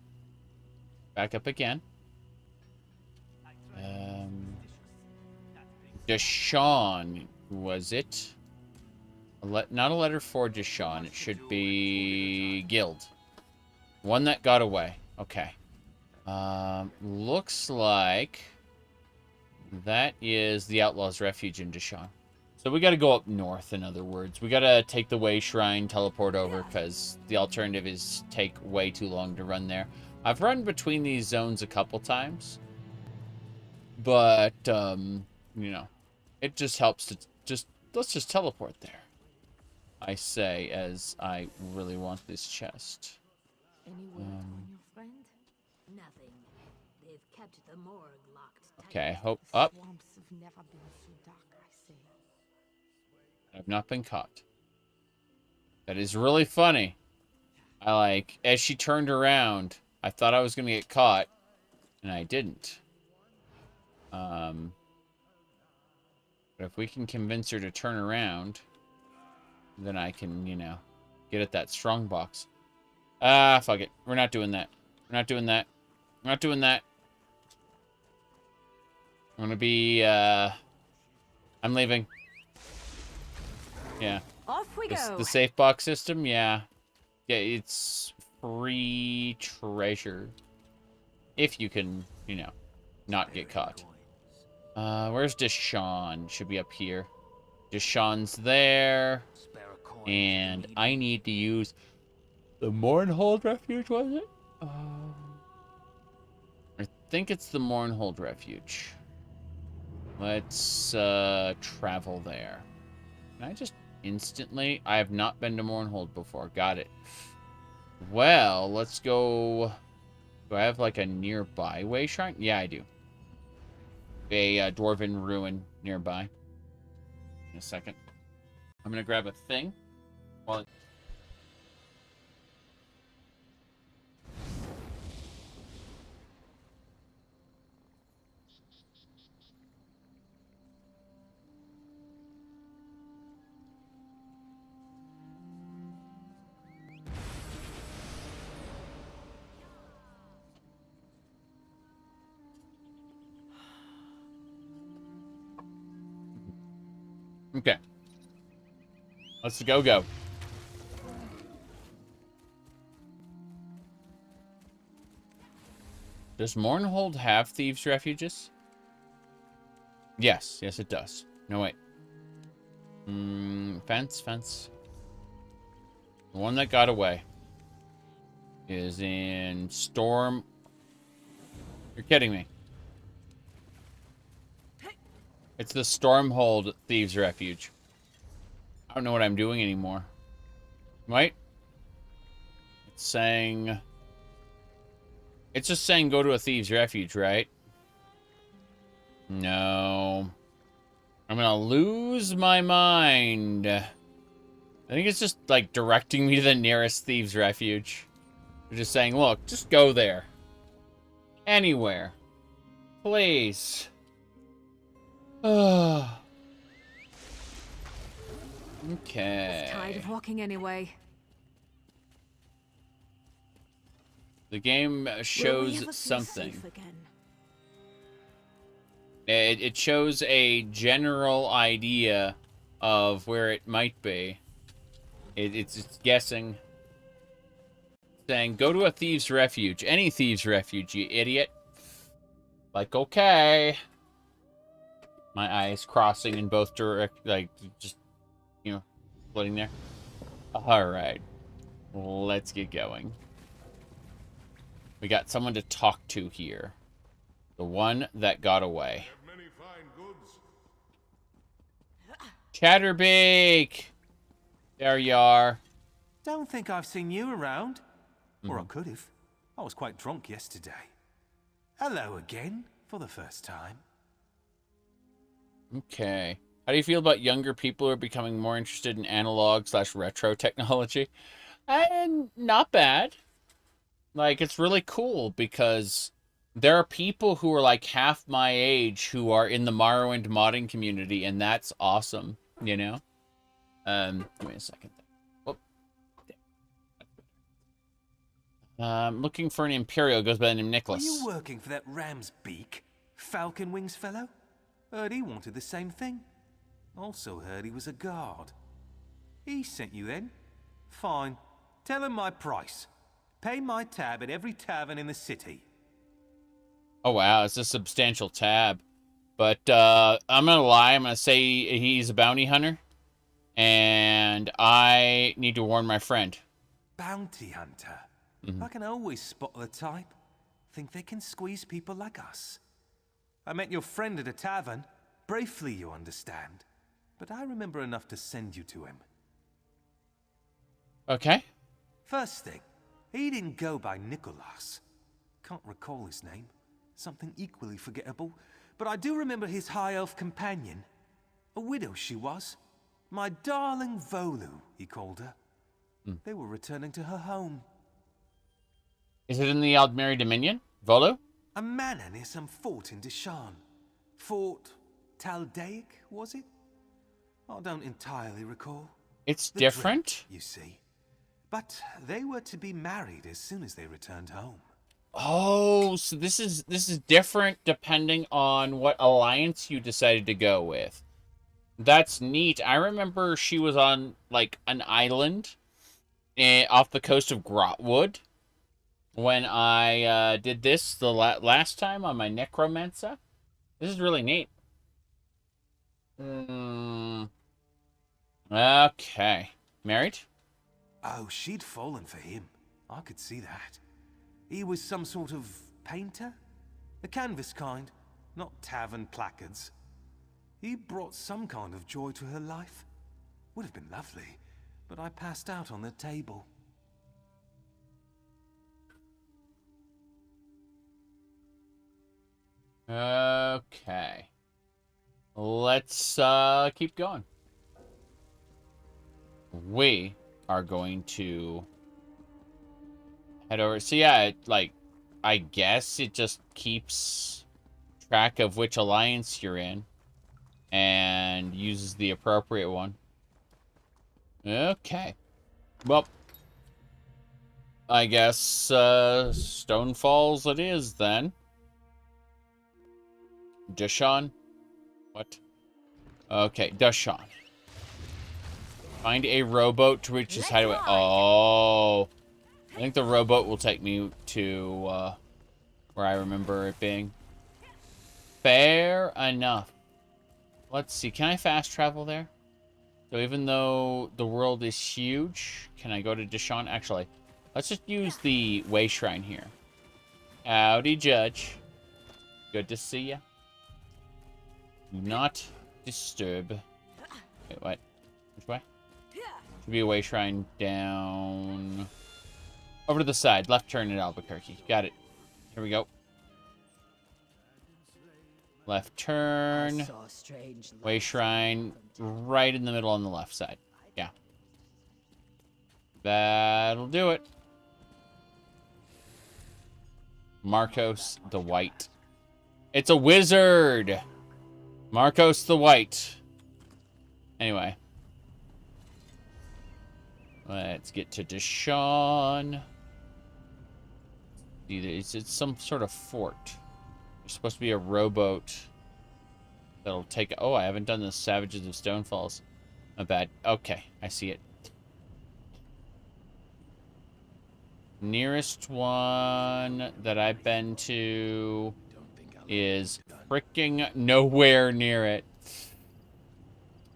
Back up again. Deshawn, was it? Not a letter for Deshawn. It should be Guild. One that got away. Okay. Looks like that is the Outlaw's Refuge in Deshawn. So we got to go up north, in other words. We got to take the Way Shrine, teleport over, because the alternative is take way too long to run there. I've run between these zones a couple times. But, you know, it just helps to let's just teleport there. I say, as I really want this chest. Any word on your friend? Nothing. They've kept the morgue locked. Okay, hope up. Swamps have never been so dark, I say. I've not been caught. That is really funny. As she turned around, I thought I was going to get caught, and I didn't. But if we can convince her to turn around, then I can, you know, get at that strong box. Ah, fuck it. We're not doing that. We're not doing that. We're not doing that. I'm gonna be, I'm leaving. Yeah. Off we go. The safe box system, yeah. Yeah, it's free treasure. If you can, you know, not get caught. Where's Deshawn? Should be up here. Deshawn's there. And I need to use the Mournhold Refuge, was it? I think it's the Mournhold Refuge. Let's travel there. Can I just instantly... I have not been to Mournhold before. Got it. Well, let's go... Do I have like a nearby way shrine? Yeah, I do. A dwarven ruin nearby. In a second. I'm gonna grab a thing. While okay. Let's go. Does Mournhold have Thieves' Refuges? Yes, it does. No, wait. Fence. The one that got away is in Storm. You're kidding me. It's the Stormhold Thieves' Refuge. I don't know what I'm doing anymore. Right? It's saying... It's just saying go to a Thieves' Refuge, right? No. I'm gonna lose my mind. I think it's just, like, directing me to the nearest Thieves' Refuge. They're just saying, look, just go there. Anywhere. Please. Okay. Tired of walking anyway. The game shows something. It shows a general idea of where it might be. It's guessing. Saying, go to a Thieves' Refuge. Any Thieves' Refuge, you idiot. Like, okay. My eyes crossing in both direct, like, just, you know, floating there. Alright. Let's get going. We got someone to talk to here. The one that got away. Chatterbeak! There you are. Don't think I've seen you around. Or I could have. I was quite drunk yesterday. Hello again, for the first time. Okay. How do you feel about younger people who are becoming more interested in analog/retro technology? And not bad. Like, it's really cool because There are people who are like half my age who are in the Morrowind modding community, and that's awesome, you know? Give me a second. Whoop. Looking for an Imperial, goes by the name Were Nicholas. you working for that ram's beak, Falcon Wings fellow? Heard he wanted the same thing. Also heard he was a guard. He sent you then? Fine. Tell him my price. Pay my tab at every tavern in the city. Oh, wow, it's a substantial tab. But, I'm gonna lie, I'm gonna say he's a bounty hunter. And I need to warn my friend. Bounty hunter? Mm-hmm. I can always spot the type. Think they can squeeze people like us. I met your friend at a tavern. Briefly, you understand. But I remember enough to send you to him. Okay. First thing, he didn't go by Nicholas. Can't recall his name. Something equally forgettable. But I do remember his high elf companion. A widow she was. My darling Volu, he called her. They were returning to her home. Is it in the Aldmeri Dominion? Volu? A manor near some fort in Deshan. Fort Taldaic, was it? I don't entirely recall. It's The different? drink, you see. But they were to be married as soon as they returned home. Oh, so this is different depending on what alliance you decided to go with. That's neat. I remember she was on, like, an island off the coast of Grotwood when I did this the last time on my Necromancer. This is really neat. Okay. Married? Oh, she'd fallen for him. I could see that. He was some sort of painter? The canvas kind, not tavern placards. He brought some kind of joy to her life. Would have been lovely, but I passed out on the table. Okay. Let's keep going. We are going to head over. So yeah, I guess it just keeps track of which alliance you're in and uses the appropriate one. Okay. Well, I guess Stone Falls it is then. Deshan? What? Okay, Deshan. Find a rowboat to reach his hideaway. Oh. I think the rowboat will take me to where I remember it being. Fair enough. Let's see. Can I fast travel there? So even though the world is huge, can I go to Deshan? Actually, let's just use the way shrine here. Howdy, Judge. Good to see ya. Do not disturb. Wait, what? Which way? Should be a way shrine down. Over to the side. Left turn at Albuquerque. Got it. Here we go. Left turn. Way shrine. Right in the middle on the left side. Yeah. That'll do it. Marcos the White. It's a wizard! Marcos the White. Anyway. Let's get to Deshan. It's some sort of fort. There's supposed to be a rowboat that'll take... Oh, I haven't done the Savages of Stone Falls. Not bad. Okay, I see it. Nearest one that I've been to is freaking nowhere near it.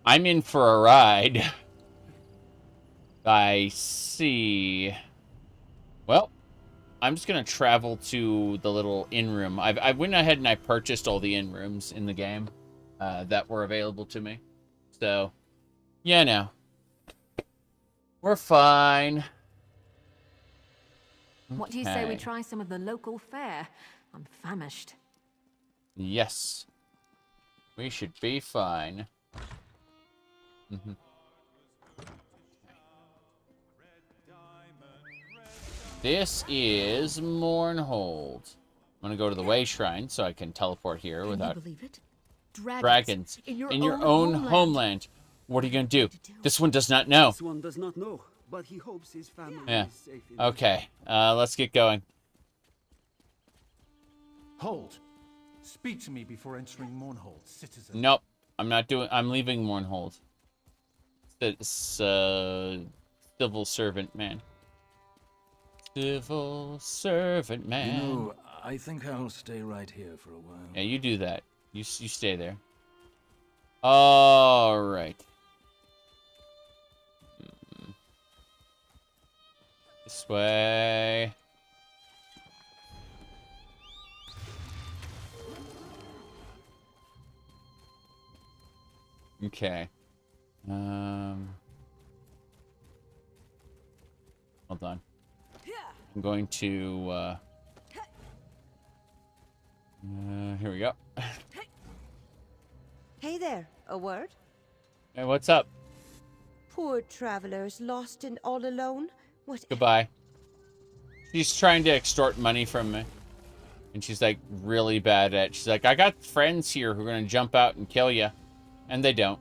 I'm in for a ride. I see. Well, I'm just gonna travel to the little inn room. I went ahead and I purchased all the inn rooms in the game that were available to me. So, yeah, no, we're fine. What do you say we try some of the local fare? I'm famished. Yes. We should be fine. This is Mournhold. I'm gonna go to the Way Shrine so I can teleport here without... Can you believe it? Dragons. In your own homeland. What are you gonna do? This one does not know. This one does not know, but he hopes his family Yeah. is safe. Okay. Let's get going. Hold. Speak to me before entering Mournhold, citizen. Nope. I'm not doing... I'm leaving Mournhold. It's civil servant man. Civil servant man. You know, I think I'll stay right here for a while. Yeah, you do that. You stay there. All right. This way. Okay. Hold on. I'm going to, here we go. Hey there, a word? Hey, what's up? Poor travelers lost and all alone. What? Goodbye. She's trying to extort money from me. And she's like really bad at it. She's like, I got friends here who are going to jump out and kill you. And they don't.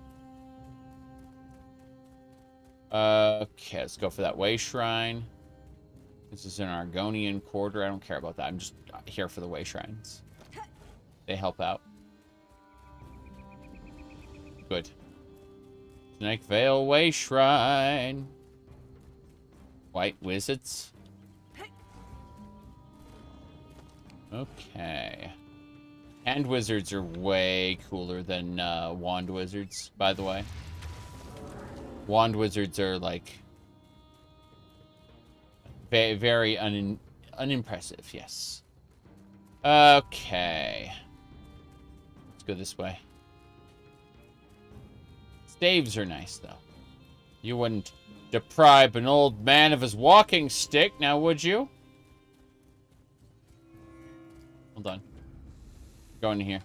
Okay, let's go for that Way Shrine. This is an Argonian quarter. I don't care about that. I'm just here for the Way Shrines. They help out. Good. Snake Veil Way Shrine. White Wizards. Okay. Hand Wizards are way cooler than Wand Wizards, by the way. Wand Wizards are, like, very unimpressive, yes. Okay. Let's go this way. Staves are nice, though. You wouldn't deprive an old man of his walking stick, now would you? Hold on. Go in here.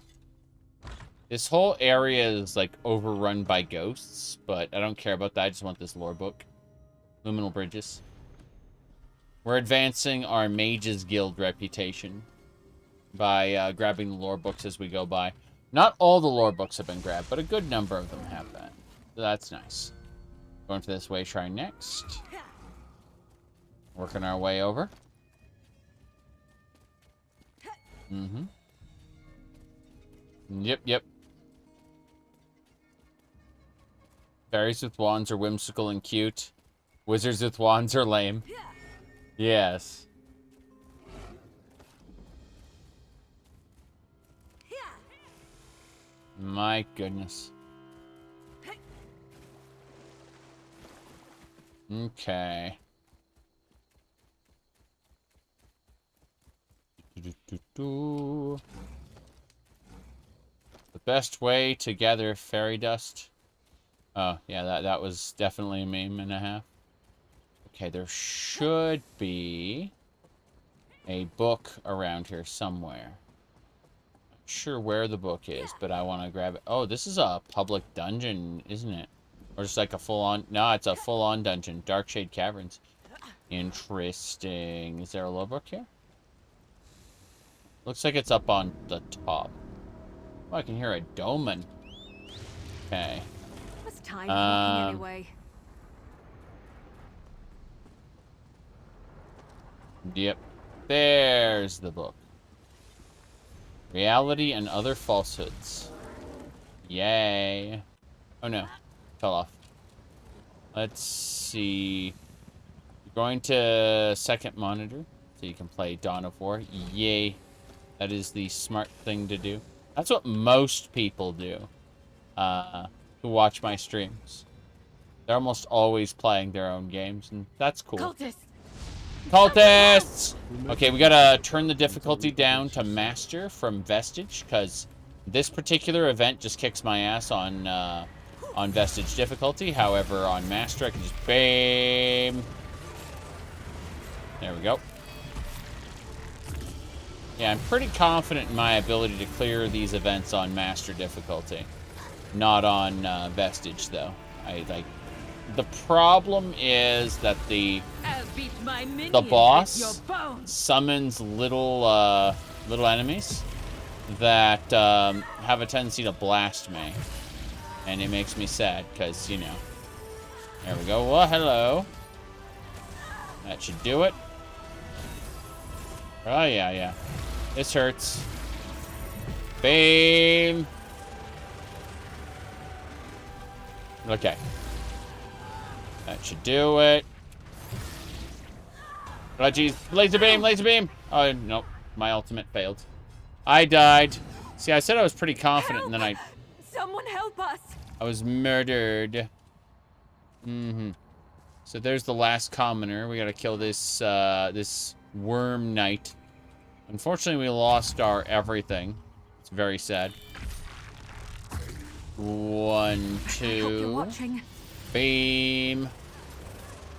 This whole area is, like, overrun by ghosts, but I don't care about that. I just want this lore book. Luminal Bridges. We're advancing our Mages Guild reputation by grabbing the lore books as we go by. Not all the lore books have been grabbed, but a good number of them have been. So that's nice. Going to this Way Shrine next. Working our way over. Mm-hmm. Yep. Fairies with wands are whimsical and cute. Wizards with wands are lame. Yes. My goodness. Okay. The best way to gather fairy dust. Oh, yeah, that was definitely a meme and a half. Okay, there should be a book around here somewhere. Not sure where the book is, but I want to grab it. Oh, this is a public dungeon, isn't it? Or just like a full-on... No, it's a full-on dungeon. Darkshade Caverns. Interesting. Is there a lore book here? Looks like it's up on the top. Oh, I can hear a dolmen. Okay. What's time walking anyway? Yep. There's the book. Reality and Other Falsehoods. Yay. Oh no. Fell off. Let's see. You're going to second monitor so you can play Dawn of War. Yay. That is the smart thing to do. That's what most people do who watch my streams. They're almost always playing their own games, and that's cool. Cultists! Cultists! Okay, we gotta turn the difficulty down to Master from Vestige, because this particular event just kicks my ass on Vestige difficulty. However, on Master, I can just BAM! There we go. Yeah, I'm pretty confident in my ability to clear these events on Master difficulty. Not on Vestige, though. The problem is that the boss summons little little enemies that have a tendency to blast me. And it makes me sad, because, you know. There we go. Well, hello. That should do it. Oh, yeah, yeah. This hurts. Beam. Okay. That should do it. Oh, jeez. Laser beam, laser beam. Oh, nope. My ultimate failed. I died. See, I said I was pretty confident, and then Someone help us! I was murdered. So there's the last commoner. We gotta kill this, this worm knight. Unfortunately, we lost our everything. It's very sad. 1, 2. Beam.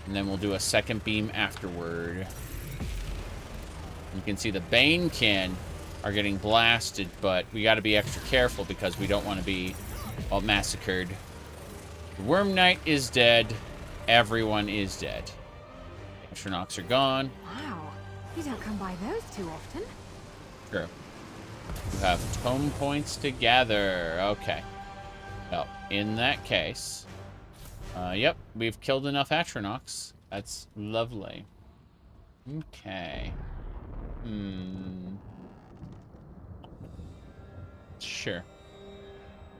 And then we'll do a second beam afterward. You can see the Banekin are getting blasted, but we gotta be extra careful because we don't want to be all massacred. The Worm Knight is dead. Everyone is dead. Astronauts are gone. Wow, you don't come by those too often. True. You have tome points to gather. Okay. Well, in that case, yep, we've killed enough Atronachs. That's lovely. Okay. Sure.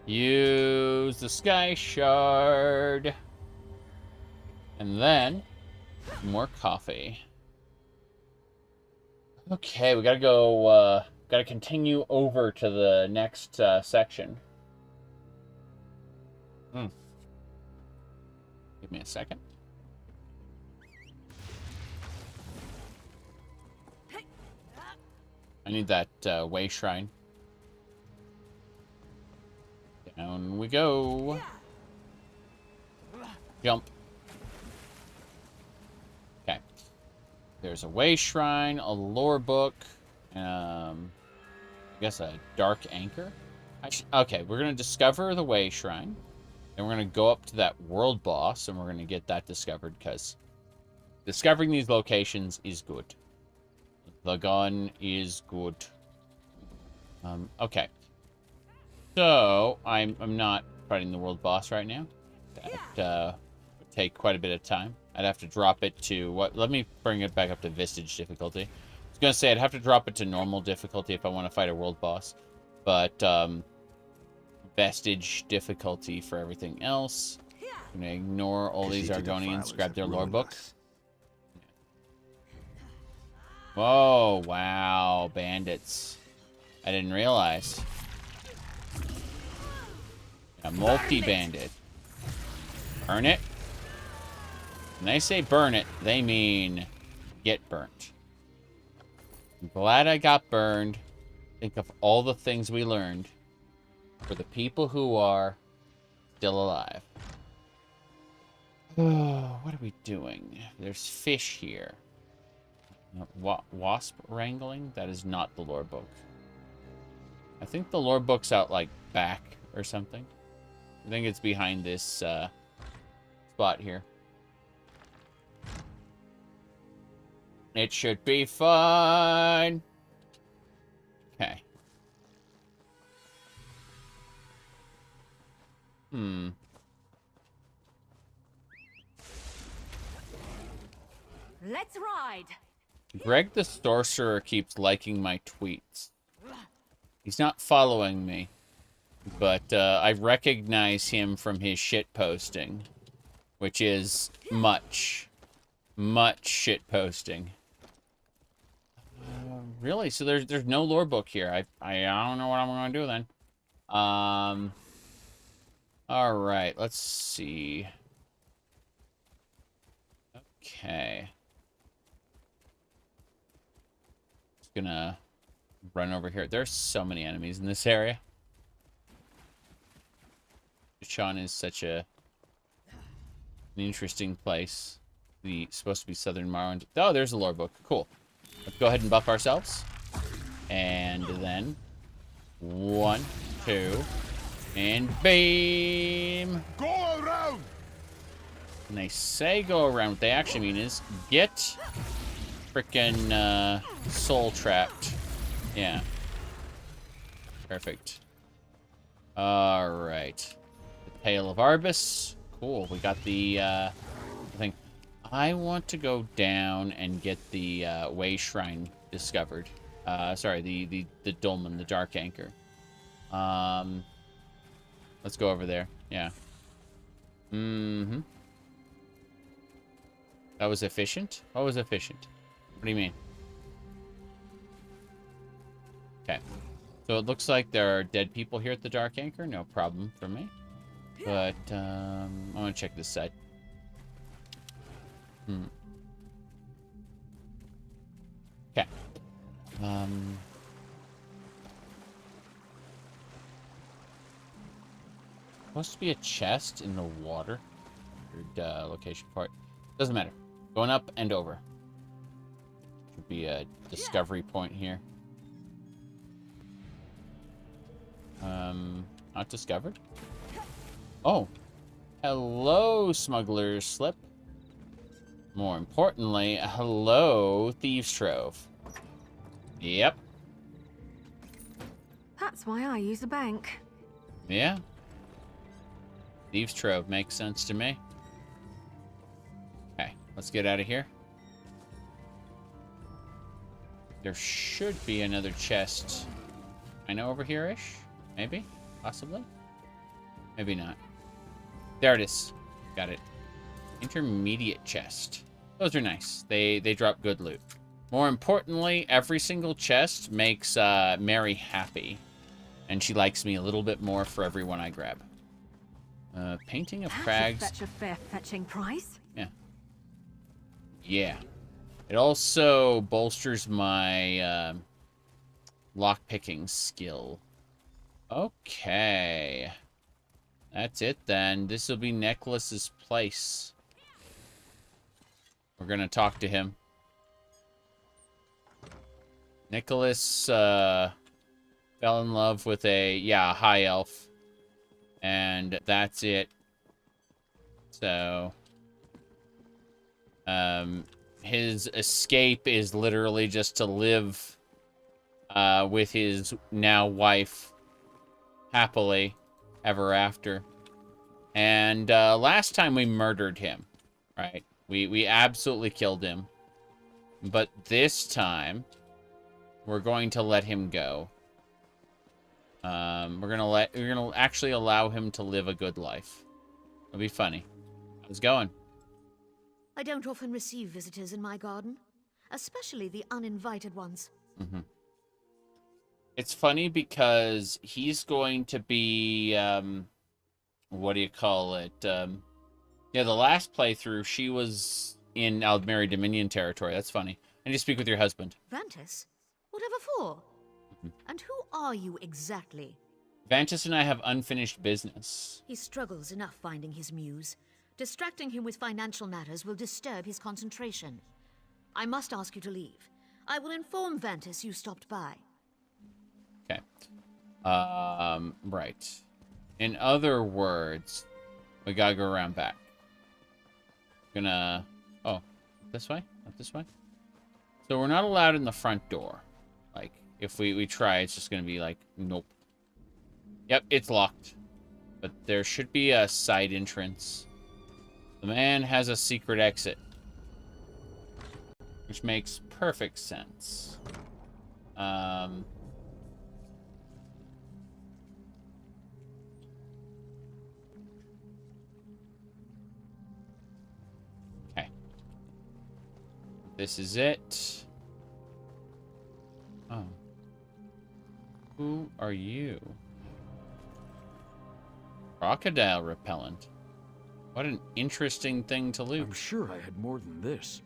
Use the Sky Shard. And then, more coffee. Okay, we gotta go, gotta continue over to the next section. Give me a second. I need that way shrine. Down we go. Jump. Okay. There's a way shrine, a lore book, I guess a dark anchor. Okay, we're gonna discover the way shrine. Then we're gonna go up to that world boss, and we're gonna get that discovered, because discovering these locations is good. The gun is good. Okay. So, I'm not fighting the world boss right now. That would take quite a bit of time. I'd have to drop it to what? Let me bring it back up to Vestige difficulty. I was gonna say I'd have to drop it to normal difficulty if I want to fight a world boss, but Vestige difficulty for everything else. I'm gonna ignore all these Argonians, grab their lore book. Whoa! Wow, bandits! I didn't realize. A multi-bandit. Burn it. When they say burn it, they mean get burnt. I'm glad I got burned. Think of all the things we learned for the people who are still alive. Oh, what are we doing? There's fish here. Wasp wrangling? That is not the lore book. I think the lore book's out, like, back or something. I think it's behind this spot here. It should be fun. Okay. Let's ride. Greg the Sorcerer keeps liking my tweets. He's not following me, but I recognize him from his shit posting, which is much shit posting. Really? So there's no lore book here. I don't know what I'm gonna do then. All right. Let's see. Okay. Just gonna run over here. There's so many enemies in this area. Sean is such an interesting place. Supposed to be Southern Morrowind. Oh, there's a lore book. Cool. Let's go ahead and buff ourselves. And then 1, 2, and beam. Go around. When they say go around, what they actually mean is get frickin' soul trapped. Yeah. Perfect. Alright. The Tale of Arbus. Cool. We got the thing. I want to go down and get the Way Shrine discovered. Sorry, the Dolmen, the Dark Anchor. Let's go over there. Yeah. Mm-hmm. That was efficient? What was efficient? What do you mean? Okay. So it looks like there are dead people here at the Dark Anchor. No problem for me. But, I want to check this side. Okay. Supposed to be a chest in the water. Weird location for it. Doesn't matter. Going up and over. Should be a discovery point here. Not discovered. Oh. Hello, smuggler's slip. More importantly, hello, thieves trove. Yep. That's why I use a bank. Yeah. Thieves trove makes sense to me. Okay, let's get out of here. There should be another chest. I know over here-ish. Maybe? Possibly? Maybe not. There it is. Got it. Intermediate chest. Those are nice. They drop good loot. More importantly, every single chest makes Mary happy. And she likes me a little bit more for every one I grab. Painting of crags. That should fetch a fair-fetching price. Yeah. Yeah. It also bolsters my lockpicking skill. Okay. That's it then. This will be Nicholas's place. We're gonna talk to him. Nicholas fell in love with a high elf. And that's it. So his escape is literally just to live with his now wife happily ever after. And last time we murdered him, right? We absolutely killed him. But this time we're going to let him go. We're gonna actually allow him to live a good life. It'll be funny. How's it going? I don't often receive visitors in my garden, especially the uninvited ones. Mm-hmm. It's funny because he's going to be, what do you call it? Yeah, the last playthrough, she was in Aldmeri Dominion territory. That's funny. I need to speak with your husband. Vantis? Whatever for? And who are you exactly? Vantis and I have unfinished business. He struggles enough finding his muse. Distracting him with financial matters will disturb his concentration. I must ask you to leave. I will inform Vantis you stopped by. Okay. Right. In other words, we gotta go around back. Gonna... Oh, this way? Not this way? So we're not allowed in the front door. Like, if we try, it's just gonna be like, nope. Yep, it's locked. But there should be a side entrance. The man has a secret exit. Which makes perfect sense. Okay. This is it. Oh. Who are you? Crocodile repellent. What an interesting thing to loot. I'm sure I had more than this.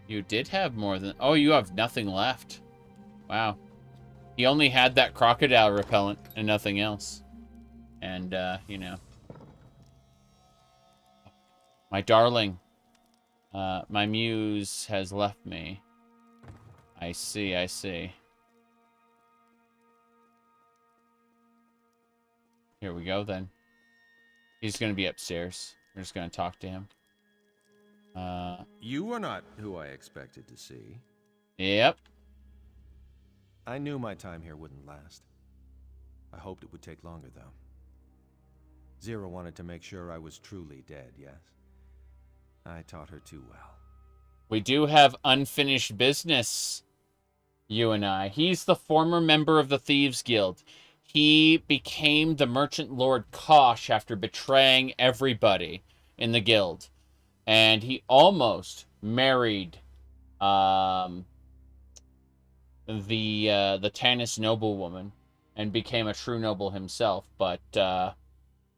You did have more than... Oh, you have nothing left. Wow. He only had that crocodile repellent and nothing else. And, you know. My darling. My muse has left me. I see, I see. Here we go, then. He's going to be upstairs. We're just going to talk to him. You are not who I expected to see. Yep. I knew my time here wouldn't last. I hoped it would take longer, though. Zira wanted to make sure I was truly dead, yes? I taught her too well. We do have unfinished business, you and I. He's the former member of the Thieves Guild. He became the Merchant Lord Kosh after betraying everybody in the guild. And he almost married the Tanis noblewoman and became a true noble himself. But,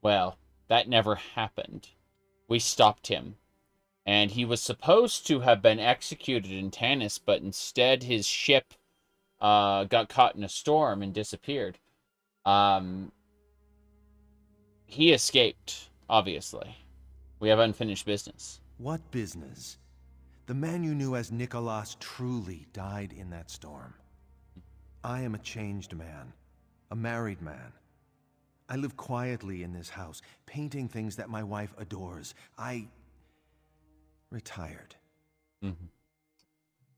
well, that never happened. We stopped him. And he was supposed to have been executed in Tanis, but instead his ship got caught in a storm and disappeared. He escaped, obviously. We have unfinished business. What business? The man you knew as Nicholas truly died in that storm. I am a changed man, a married man. I live quietly in this house, painting things that my wife adores. I retired. Mm-hmm.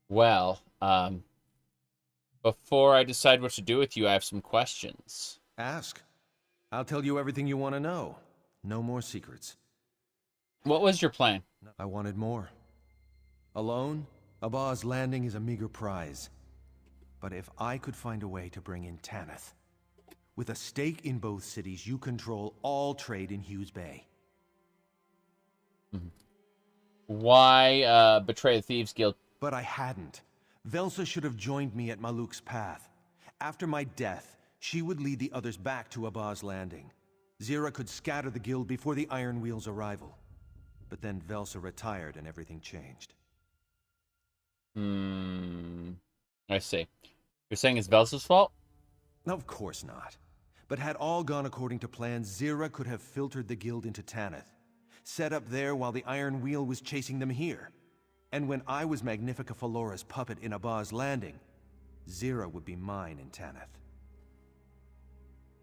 Well, before I decide what to do with you, I have some questions. Ask. I'll tell you everything you want to know. No more secrets. What was your plan? I wanted more. Alone, Abba's landing is a meager prize. But if I could find a way to bring in Tanith, with a stake in both cities, you control all trade in Hughes Bay. Mm-hmm. Why betray the Thieves Guild? But I hadn't. Velsa should have joined me at Maluk's path. After my death, she would lead the others back to Abba's landing. Zira could scatter the guild before the Iron Wheel's arrival. But then Velsa retired and everything changed. I see. You're saying it's Velsa's fault? Of course not. But had all gone according to plan, Zira could have filtered the guild into Tanith, set up there while the Iron Wheel was chasing them here. And when I was Magnifica Felora's puppet in Abba's landing, Zira would be mine in Tanith.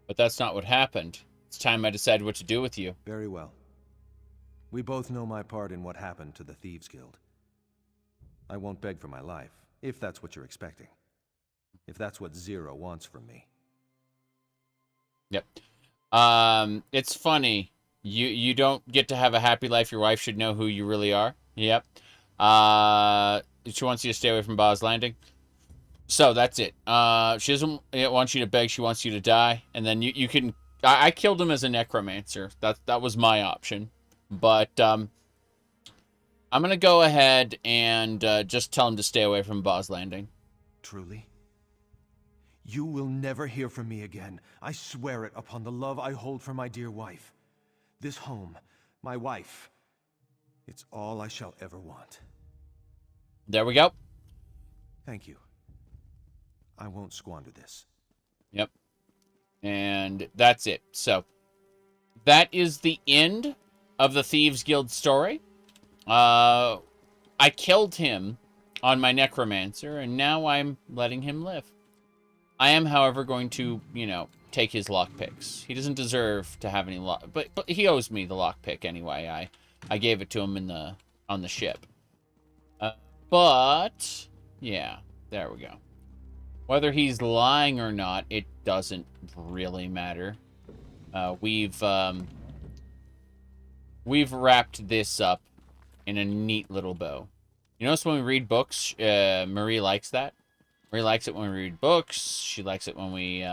But that's not what happened. It's time I decided what to do with you. Very well. We both know my part in what happened to the Thieves Guild. I won't beg for my life, if that's what you're expecting. If that's what Zira wants from me. Yep. It's funny. You don't get to have a happy life. Your wife should know who you really are. Yep. She wants you to stay away from Abba's Landing. So that's it. She doesn't want you to beg. She wants you to die. And then you can... I killed him as a necromancer. That was my option. But I'm going to go ahead and just tell him to stay away from Abba's Landing. Truly? You will never hear from me again. I swear it upon the love I hold for my dear wife. This home, my wife, it's all I shall ever want. There we go. Thank you. I won't squander this. Yep. And that's it. So, that is the end of the Thieves Guild story. I killed him on my necromancer, and now I'm letting him live. I am, however, going to, take his lockpicks. He doesn't deserve to have any lock, but he owes me the lockpick anyway. I gave it to him on the ship. But yeah, there we go. Whether he's lying or not, it doesn't really matter. We've wrapped this up in a neat little bow. You notice when we read books, Marie likes that. Marie likes it when we read books. She likes it when we...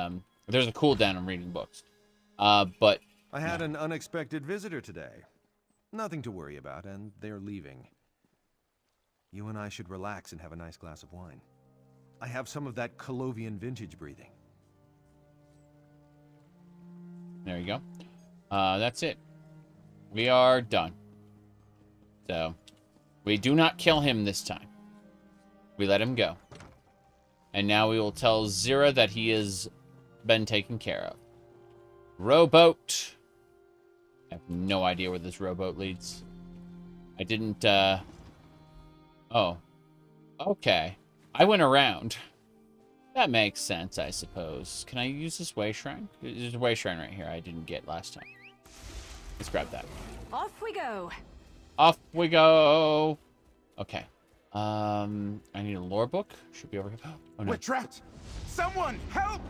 there's a cooldown on reading books. But... I had an unexpected visitor today. Nothing to worry about, and they're leaving. You and I should relax and have a nice glass of wine. I have some of that Colovian vintage breathing. There you go. That's it. We are done. So, we do not kill him this time. We let him go. And now we will tell Zira that he has been taken care of. Rowboat. I have no idea where this rowboat leads. I didn't, Oh. Okay. I went around. That makes sense, I suppose. Can I use this way shrine? There's a way shrine right here I didn't get last time. Let's grab that. Off we go. Off we go. Okay. I need a lore book. Should be over here. Oh, no. We're trapped! Someone help!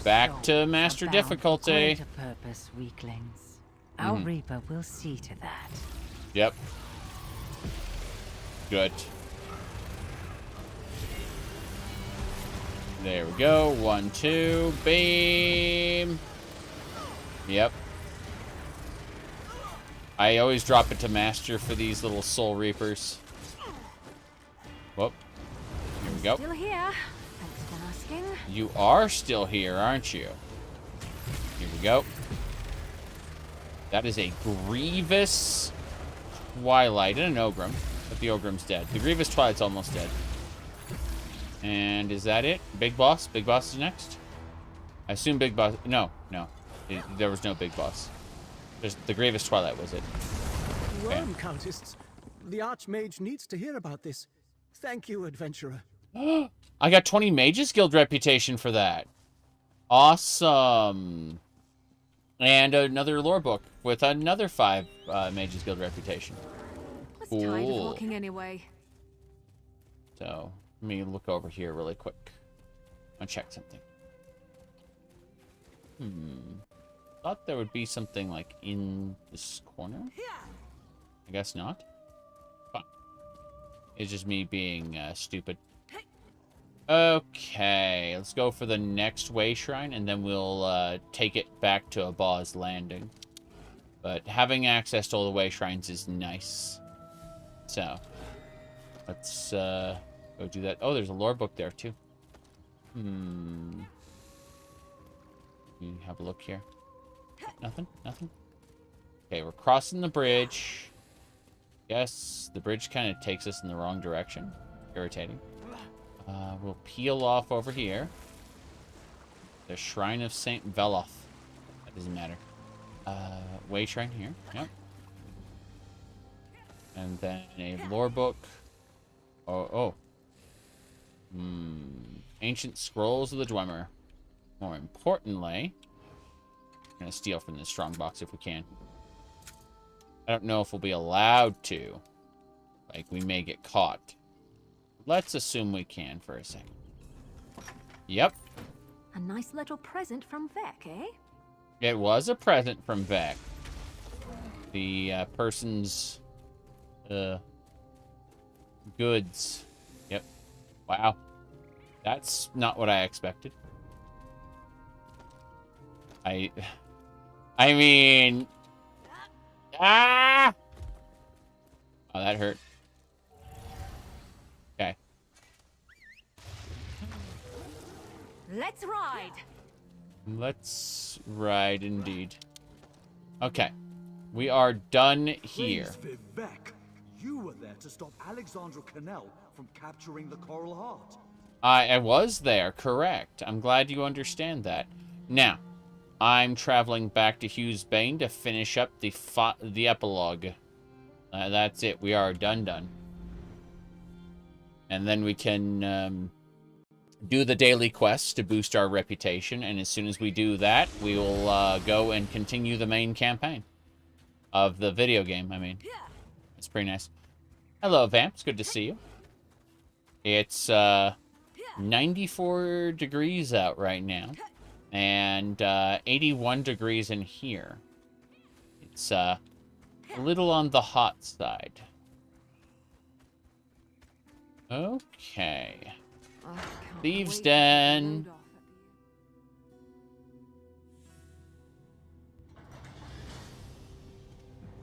Back to master difficulty. To purpose, weaklings. Our Reaper will see to that. Yep. Good. There we go. 1, 2, beam. Yep. I always drop it to master for these little soul reapers. Whoop. Here we go. Still here. Thanks for asking. You are still here, aren't you? Here we go. That is a Grievous Twilight and an Ogrim. But the Ogrim's dead. The Grievous Twilight's almost dead. And is that it? Big Boss? Big Boss is next? I assume Big Boss... No. There was no Big Boss. Just the Grievous Twilight was it. Welcome, Countess. The Archmage needs to hear about this. Thank you, adventurer. I got 20 Mages Guild reputation for that. Awesome. And another lore book with another 5 Mages Guild reputation. I was tired of walking anyway. So, let me look over here really quick. I'll check something. Thought there would be something like in this corner. I guess not. Fine. It's just me being stupid. Okay, let's go for the next way shrine, and then we'll take it back to Abba's Landing. But having access to all the way shrines is nice. So, let's go do that. Oh, there's a lore book there too. Have a look here. Nothing? Okay, we're crossing the bridge. Yes, the bridge kind of takes us in the wrong direction. Irritating. We'll peel off over here. The Shrine of St. Veloth. That doesn't matter. Way shrine here. Yep. And then a lore book. Ancient Scrolls of the Dwemer. More importantly, I'm going to steal from this strongbox if we can. I don't know if we'll be allowed to. Like, we may get caught. Let's assume we can for a second. Yep. A nice little present from Vec, eh? It was a present from Vec. The person's goods. Yep. Wow. That's not what I expected. I mean... Ah! Oh, that hurt. Okay. Let's ride. Let's ride indeed. Okay. We are done here. Praise Vivek. You were there to stop Alexandra Cannell from capturing the Coral Heart. I was there, correct. I'm glad you understand that. Now, I'm traveling back to Hughes Bane to finish up the epilogue. That's it. We are done. And then we can do the daily quests to boost our reputation. And as soon as we do that, we will go and continue the main campaign of the video game. I mean, it's pretty nice. Hello, Vamp. It's good to see you. It's 94 degrees out right now. And 81 degrees in here. It's a little on the hot side. Okay. Thieves' Den.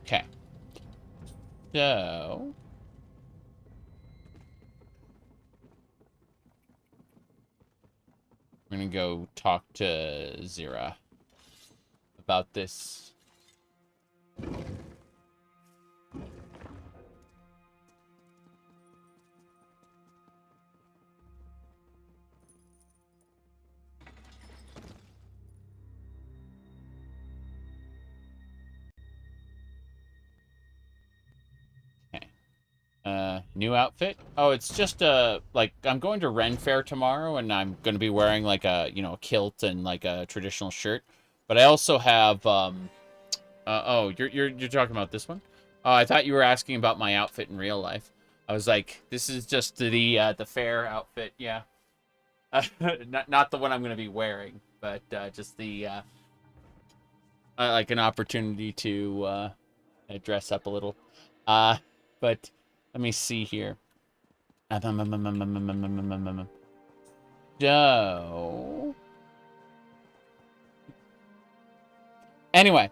Okay. So... we're gonna go talk to Zira about this. New outfit? Oh, it's just like, I'm going to Ren Fair tomorrow, and I'm going to be wearing like a, a kilt and like a traditional shirt. But I also have, oh, you're talking about this one? Oh, I thought you were asking about my outfit in real life. I was like, this is just the fair outfit, yeah. Not the one I'm going to be wearing, but just the like an opportunity to dress up a little. But let me see here. So anyway,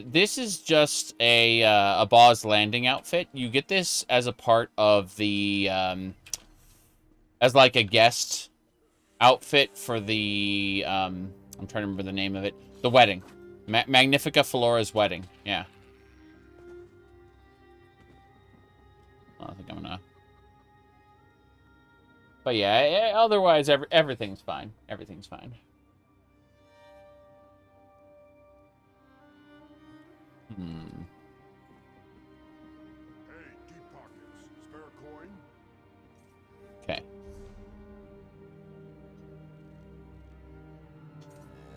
this is just a Boz landing outfit. You get this as a part of the as like a guest outfit for the I'm trying to remember the name of it. The wedding. Magnifica Flora's wedding. Yeah. I don't think I'm gonna. But yeah, otherwise everything's fine. Everything's fine. Hey, deep pockets. Spare coin? Okay.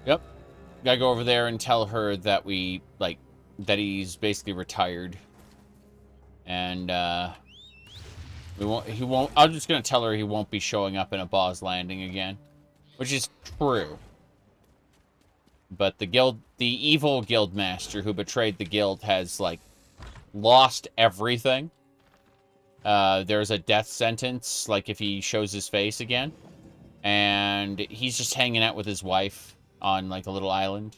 Yep. Gotta go over there and tell her that that he's basically retired. And, I'm just gonna tell her he won't be showing up in a Boz landing again. Which is true. But the evil guild master who betrayed the guild has, like, lost everything. There's a death sentence, like, if he shows his face again. And he's just hanging out with his wife on, like, a little island.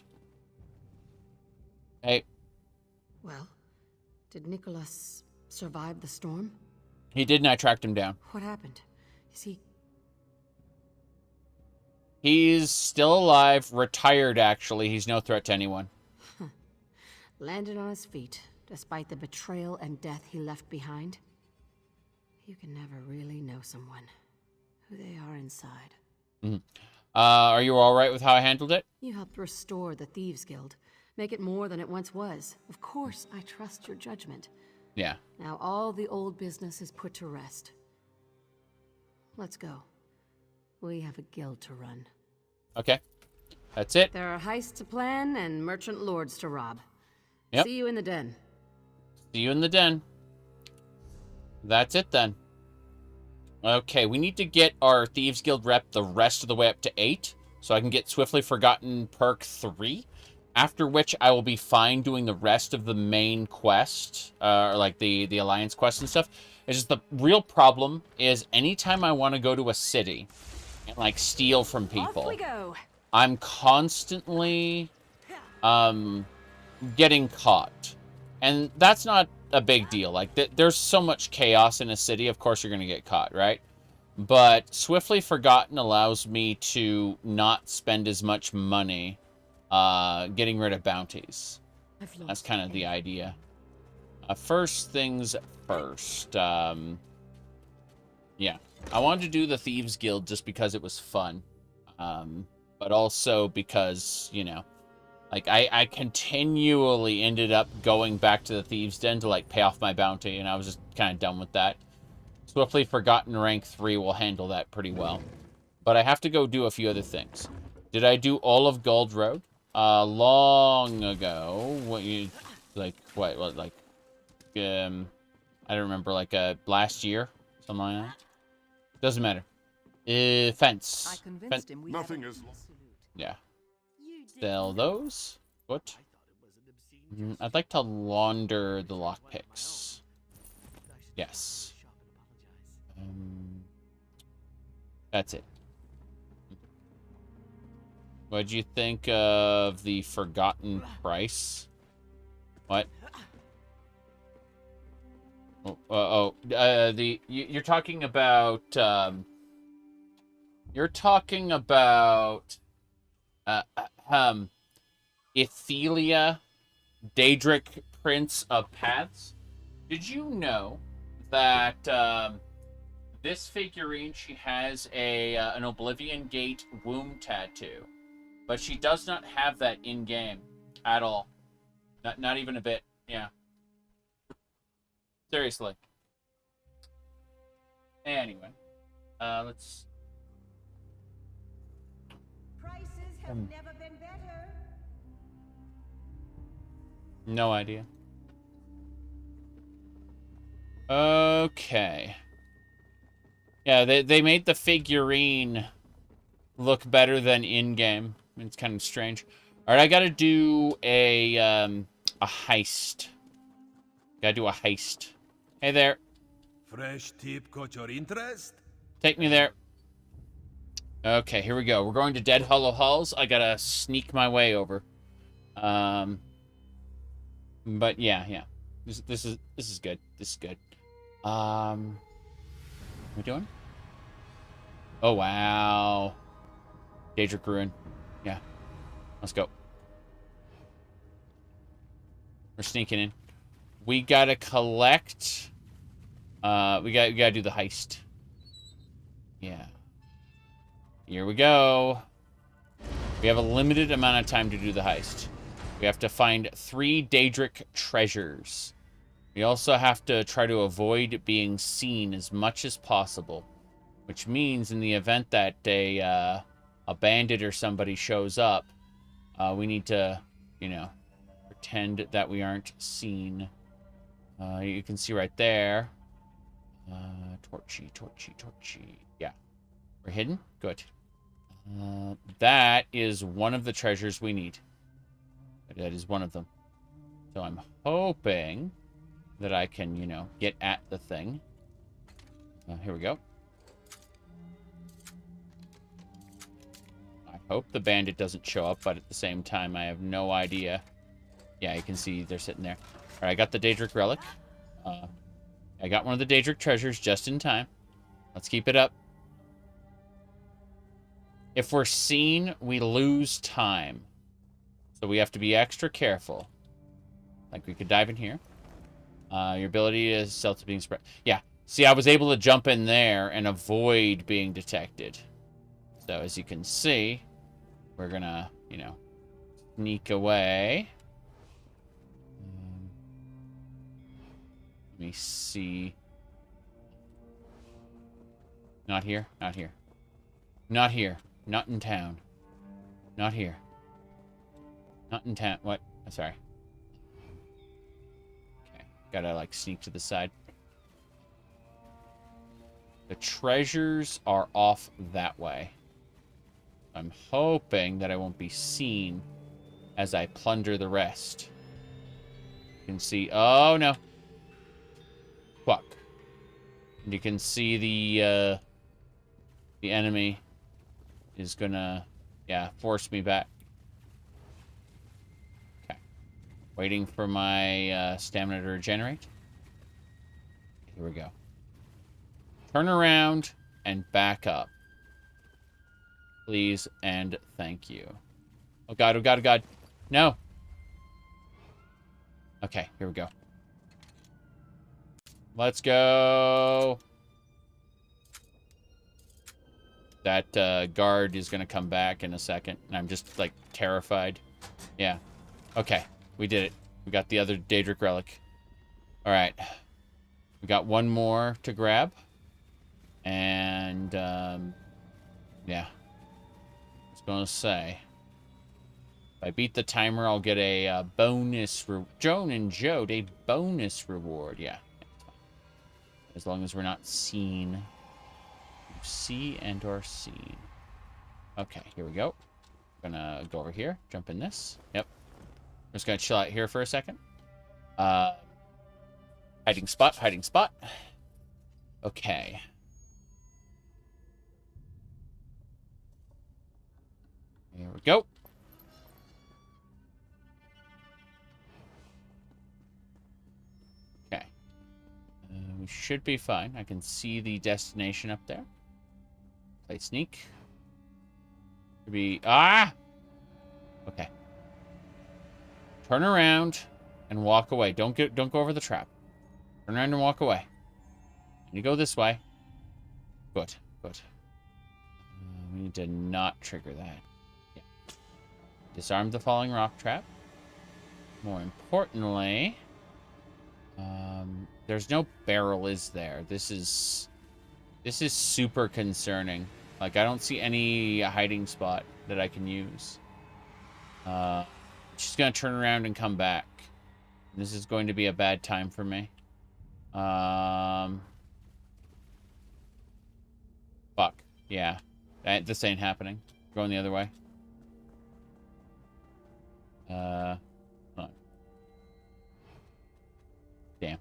Hey. Well, did Nicholas survive the storm? He did, and I tracked him down. What happened? Is he... He's still alive, retired, actually. He's no threat to anyone. Landed on his feet, despite the betrayal and death he left behind. You can never really know someone, who they are inside. Are you all right with how I handled it? You helped restore the Thieves Guild, make it more than it once was. Of course, I trust your judgment. Yeah. Now all the old business is put to rest. Let's go. We have a guild to run. Okay. That's it. There are heists to plan and merchant lords to rob. Yep. See you in the den. See you in the den. That's it then. Okay, we need to get our Thieves Guild rep the rest of the way up to 8, so I can get Swiftly Forgotten perk 3, after which I will be fine doing the rest of the main quest, or like the Alliance quest and stuff. It's just the real problem is anytime I want to go to a city and like steal from people, Off we go. I'm constantly getting caught. And that's not a big deal. Like, there's so much chaos in a city, of course you're going to get caught, right? But Swiftly Forgotten allows me to not spend as much money getting rid of bounties. That's kind of the idea. First things first. Yeah. I wanted to do the Thieves Guild just because it was fun. But also because, you know, like, I continually ended up going back to the Thieves' Den to, like, pay off my bounty, and I was just kind of done with that. Swiftly Forgotten rank 3 will handle that pretty well. But I have to go do a few other things. Did I do all of Gold Road? Long ago. I don't remember, like, last year? Something like that? Doesn't matter. Fence. I convinced him we Nothing is... Yeah. Sell those. What? I'd like to launder the lockpicks. Yes. That's it. What'd you think of the Forgotten Price? What? You're talking about, Ethelia, Daedric Prince of Paths. Did you know that this figurine, she has an Oblivion Gate womb tattoo, but she does not have that in game at all. Not even a bit. Yeah. Seriously. Anyway, let's. Prices have never been better. No idea. Okay. Yeah, they made the figurine look better than in-game. It's kind of strange. All right, I gotta do a heist. Gotta do a heist. Hey there. Fresh tip caught your interest? Take me there. Okay, here we go. We're going to Dead Hollow Halls. I gotta sneak my way over. But yeah. This is good. This is good. What are we doing? Oh wow. Daedric Ruin. Yeah. Let's go. We're sneaking in. We gotta collect. We gotta do the heist. Yeah. Here we go. We have a limited amount of time to do the heist. We have to find 3 Daedric treasures. We also have to try to avoid being seen as much as possible. Which means in the event that a bandit or somebody shows up, we need to, you know, pretend that we aren't seen. You can see right there. Torchy. Yeah. We're hidden? Good. That is one of the treasures we need. That is one of them. So I'm hoping that I can, you know, get at the thing. Here we go. I hope the bandit doesn't show up, but at the same time, I have no idea. Yeah, you can see they're sitting there. All right, I got the Daedric Relic. I got one of the Daedric treasures just in time. Let's keep it up. If we're seen, we lose time. So we have to be extra careful. Like, we could dive in here. Your ability is stealth to being spread. Yeah. See, I was able to jump in there and avoid being detected. So, as you can see, we're gonna, you know, sneak away. Let me see. Not here. Not here. Not here. Not in town. Not here. Not in town. What? Sorry. Okay. Gotta, like, sneak to the side. The treasures are off that way. I'm hoping that I won't be seen as I plunder the rest. You can see... Oh, no. Fuck. And you can see the enemy is gonna, yeah, force me back. Okay. Waiting for my stamina to regenerate. Here we go. Turn around and back up. Please and thank you. Oh god, oh god, oh god. No. Okay, here we go. Let's go. That guard is going to come back in a second. And I'm just, like, terrified. Yeah. Okay. We did it. We got the other Daedric Relic. Alright. We got one more to grab. And, yeah. I was going to say. If I beat the timer, I'll get a bonus... Joan and Jode, a bonus reward. Yeah. As long as we're not seen. See and or seen. Okay, here we go. Gonna go over here, jump in this. Yep. I'm just gonna chill out here for a second. Hiding spot, hiding spot. Okay. Here we go. Okay. We should be fine. I can see the destination up there. Play sneak. Should be... Ah! Okay. Turn around and walk away. Don't go over the trap. Turn around and walk away. You go this way. Good. Good. We need to not trigger that. Yeah. Disarm the falling rock trap. More importantly... there's no barrel, is there? This is super concerning. Like, I don't see any hiding spot that I can use. She's gonna turn around and come back. This is going to be a bad time for me. Fuck. Yeah. This ain't happening. Going the other way. Hold on. Damn.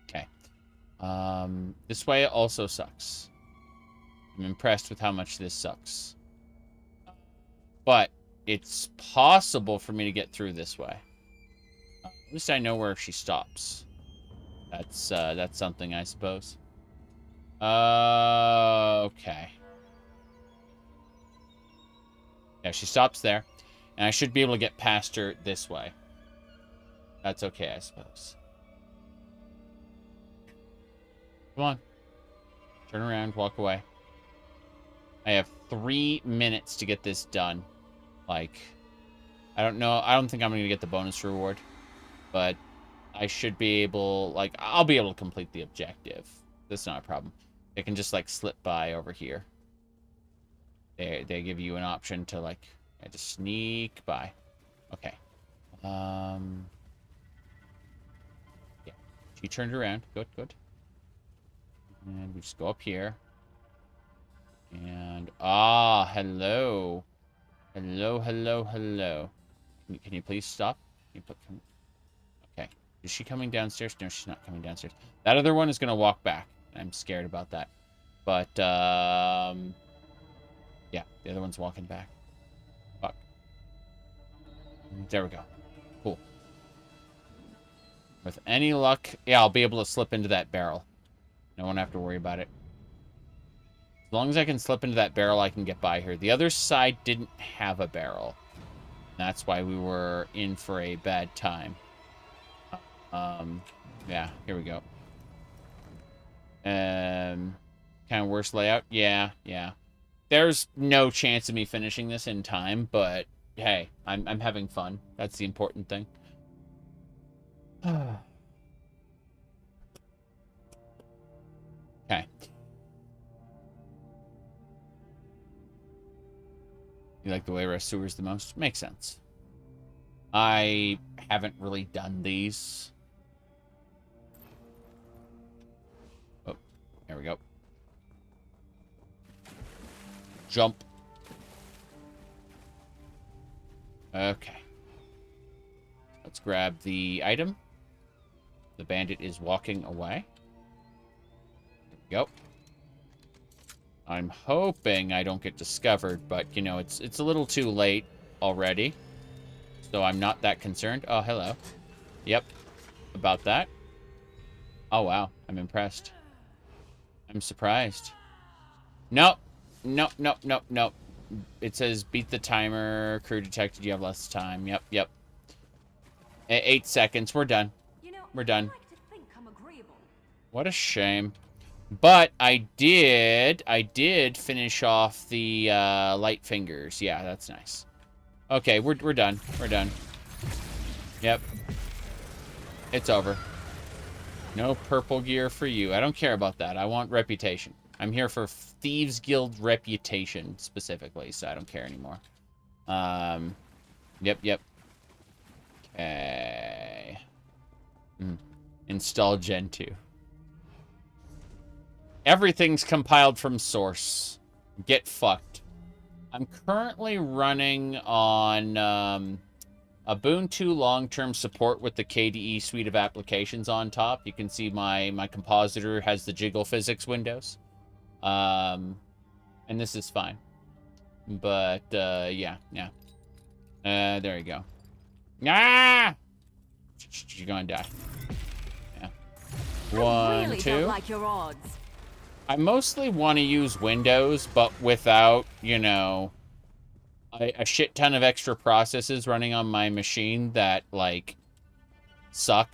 Okay. This way also sucks. I'm impressed with how much this sucks. But it's possible for me to get through this way. At least I know where she stops. That's something, I suppose. Okay. Yeah, she stops there. And I should be able to get past her this way. That's okay, I suppose. Come on. Turn around, walk away. I have 3 minutes to get this done. Like, I don't know. I don't think I'm going to get the bonus reward. But I should be able, like, I'll be able to complete the objective. That's not a problem. They can just, like, slip by over here. They give you an option to, like, just sneak by. Okay. Yeah. She turned around. Good, good. And we just go up here. And, hello. Hello, hello, hello. Can you please stop? Okay. Is she coming downstairs? No, she's not coming downstairs. That other one is going to walk back. I'm scared about that. But, yeah, the other one's walking back. Fuck. There we go. Cool. With any luck, yeah, I'll be able to slip into that barrel. I won't have to worry about it. As long as I can slip into that barrel, I can get by here. The other side didn't have a barrel. That's why we were in for a bad time. Yeah, here we go. Kind of worse layout? Yeah, yeah. There's no chance of me finishing this in time, but hey, I'm having fun. That's the important thing. Okay. You like the way rest sewers the most? Makes sense. I haven't really done these. Oh, there we go. Jump. Okay. Let's grab the item. The bandit is walking away. There we go. I'm hoping I don't get discovered, but, you know, it's a little too late already. So I'm not that concerned. Oh, hello. Yep. About that. Oh, wow. I'm impressed. I'm surprised. Nope. Nope, nope, nope, nope. It says beat the timer. Crew detected. You have less time. Yep, yep. 8 seconds. We're done. We're done. What a shame. But I did finish off the light fingers. Yeah, that's nice. Okay, we're done. We're done. Yep. It's over. No purple gear for you. I don't care about that. I want reputation. I'm here for Thieves Guild reputation specifically, so I don't care anymore. Yep, yep. Okay. Install Gen 2. Everything's compiled from source. Get fucked. I'm currently running on Ubuntu long-term support with the KDE suite of applications on top. You can see my compositor has the jiggle physics windows. And this is fine. But, yeah, yeah. There you go. Ah! You're gonna die. Yeah. One, really two. Don't like your odds. I mostly want to use Windows, but without, you know, a shit ton of extra processes running on my machine that, like, suck.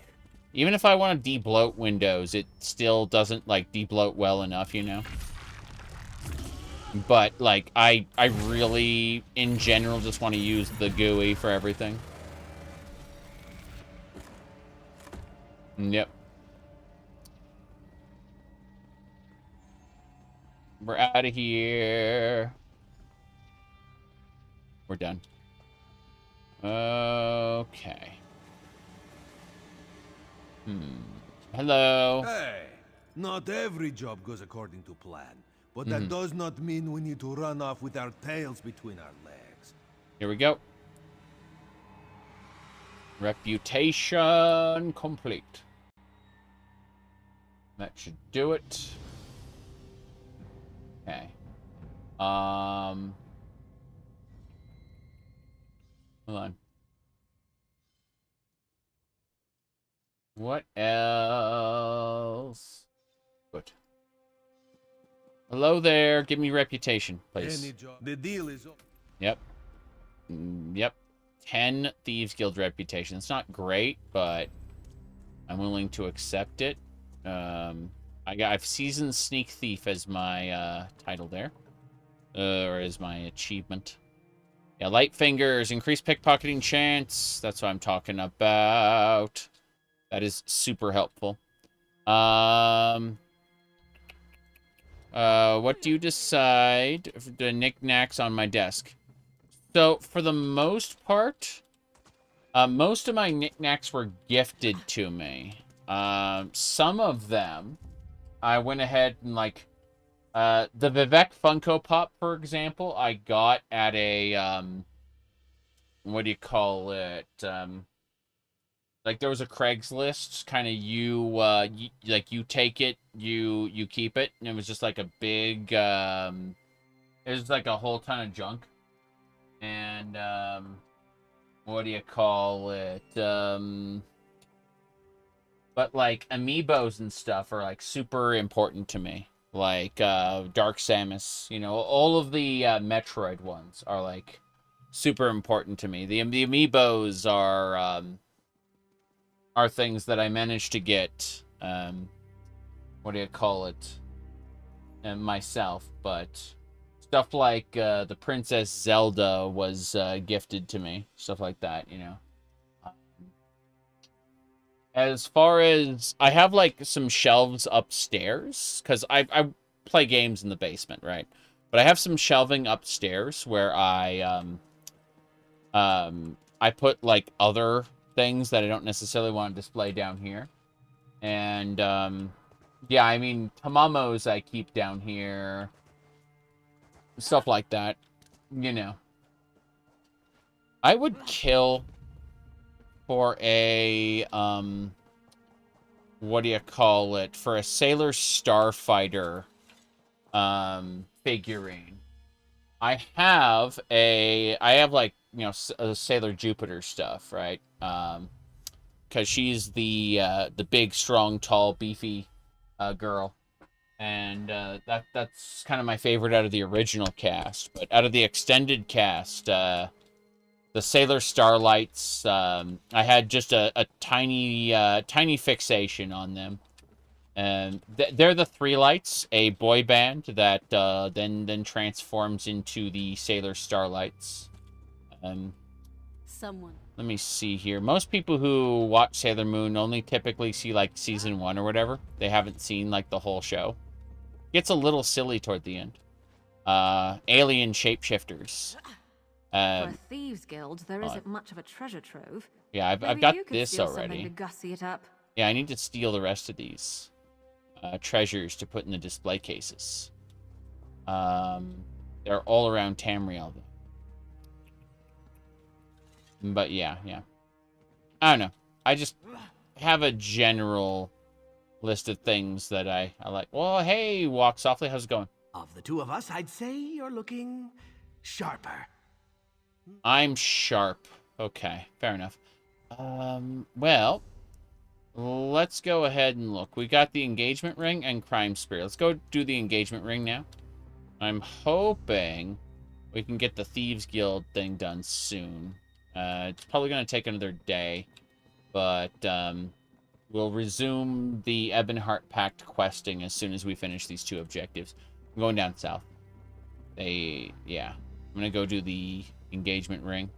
Even if I want to de-bloat Windows, it still doesn't, like, de-bloat well enough, you know? But, like, I really, in general, just want to use the GUI for everything. Yep. We're out of here. We're done. Okay. Hello. Hey, not every job goes according to plan, but that does not mean we need to run off with our tails between our legs. Here we go. Reputation complete. That should do it. Okay. Hold on. What else? Good. Hello there. Give me reputation, please. Any job. The deal is. Yep. Yep. 10 Thieves Guild reputation. It's not great, but I'm willing to accept it. I've seasoned Sneak Thief as my title there, or as my achievement. Yeah, light fingers, increased pickpocketing chance. That's what I'm talking about. That is super helpful. What do you decide? The knickknacks on my desk. So, for the most part, most of my knickknacks were gifted to me. Some of them, I went ahead and, like, the Vivek Funko Pop, for example, I got at a, what do you call it? Like, there was a Craigslist, kind of you take it, you keep it, and it was just like a big, it was like a whole ton of junk. And, what do you call it? But, like, amiibos and stuff are, like, super important to me. Like, Dark Samus, you know, all of the, Metroid ones are, like, super important to me. The amiibos are things that I managed to get, what do you call it? Myself, but stuff like, the Princess Zelda was, gifted to me. Stuff like that, you know. As far as, I have, like, some shelves upstairs, because I play games in the basement, right? But I have some shelving upstairs where I put, like, other things that I don't necessarily want to display down here. And, yeah, I mean, Tamamos I keep down here. Stuff like that, you know. I would kill for a, what do you call it? For a Sailor Starfighter, figurine. I have, like, you know, Sailor Jupiter stuff, right? Because she's the big, strong, tall, beefy, girl. And, that's kind of my favorite out of the original cast. But out of the extended cast, the Sailor Starlights, I had just a tiny fixation on them. And they're the Three Lights, a boy band that then transforms into the Sailor Starlights. Let me see here. Most people who watch Sailor Moon only typically see, like, season 1 or whatever. They haven't seen, like, the whole show. Gets a little silly toward the end. Alien shapeshifters. For a Thieves Guild, there isn't much of a treasure trove. Yeah, I've Maybe got you could this steal already. something to gussy it up. Yeah, I need to steal the rest of these treasures to put in the display cases. They're all around Tamriel. But yeah. I don't know. I just have a general list of things that I like. Well, hey, Walk Softly, how's it going? Of the two of us, I'd say you're looking sharper. I'm sharp. Okay, fair enough. Well, let's go ahead and look. We got the engagement ring and crime spree. Let's go do the engagement ring now. I'm hoping we can get the Thieves Guild thing done soon. It's probably going to take another day, but we'll resume the Ebonheart Pact questing as soon as we finish these 2 objectives. I'm going down south. I'm going to go do the engagement ring,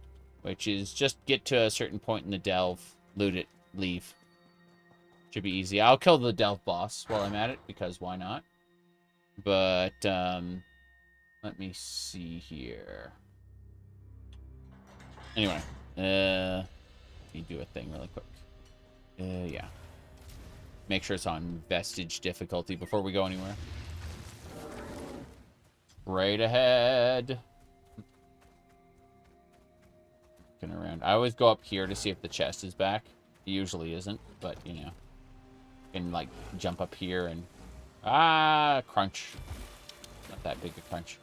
which is just get to a certain point in the delve, loot it, leave. Should be easy. I'll kill the delve boss while I'm at it, because why not? But, let me see here. Anyway, let me do a thing really quick. Yeah. make sure it's on Vestige difficulty before we go anywhere. Right ahead. Looking around. I always go up here to see if the chest is back. It usually isn't, but, you know. Can, like, jump up here and... Ah, crunch. Not that big a crunch.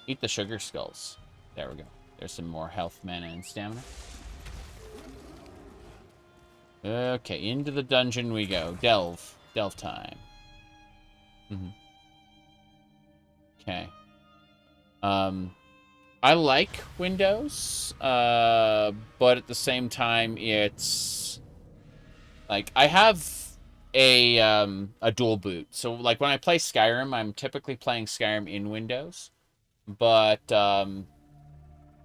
Eat the sugar skulls. There we go. There's some more health, mana, and stamina. Okay, into the dungeon we go. Delve. Delve time. Okay. I like Windows, but at the same time, it's... Like, I have a dual boot. So, like, when I play Skyrim, I'm typically playing Skyrim in Windows. But,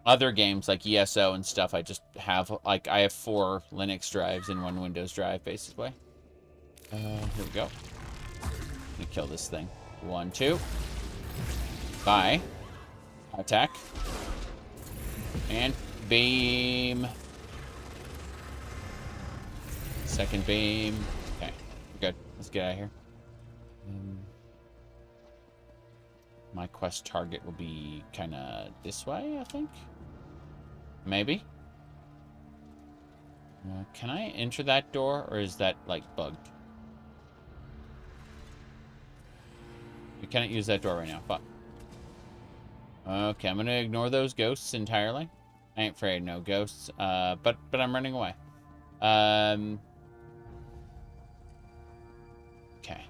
other games like ESO and stuff, I just have, like, I have 4 Linux drives and 1 Windows drive, basically. Here we go. Let me kill this thing. 1, 2. Bye. Attack. And beam. Second beam. Okay, we're good. Let's get out of here. My quest target will be kind of this way, I think. Maybe. Can I enter that door, or is that, like, bugged? We cannot use that door right now. Fuck. Okay, I'm gonna ignore those ghosts entirely. I ain't afraid of no ghosts. But I'm running away. Okay.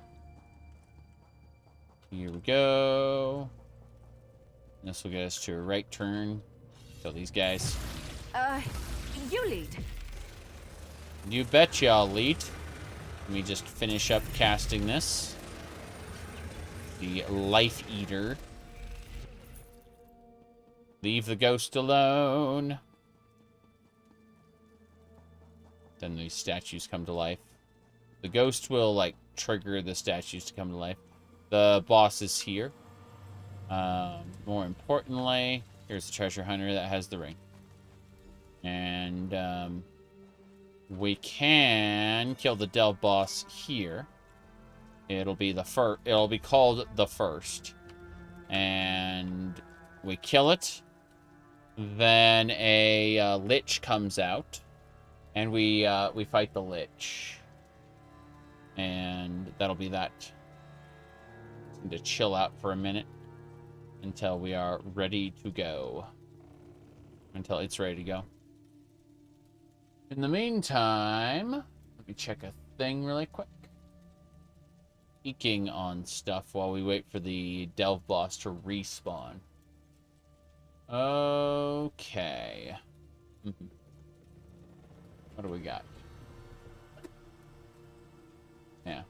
Here we go. This will get us to a right turn. Kill these guys. You lead. You betcha I'll lead. Let me just finish up casting this. The Life Eater. Leave the ghost alone. Then these statues come to life. The ghost will, like, trigger the statues to come to life. The boss is here. More importantly, here's the treasure hunter that has the ring. And, we can kill the Delve boss here. It'll be the first. It'll be called the first. And we kill it. Then a lich comes out, and we fight the lich, and that'll be that. Need to chill out for a minute until we are ready to go. Until it's ready to go. In the meantime, let me check a thing really quick. Peeking on stuff while we wait for the Delve boss to respawn. Okay. What do we got? Yeah.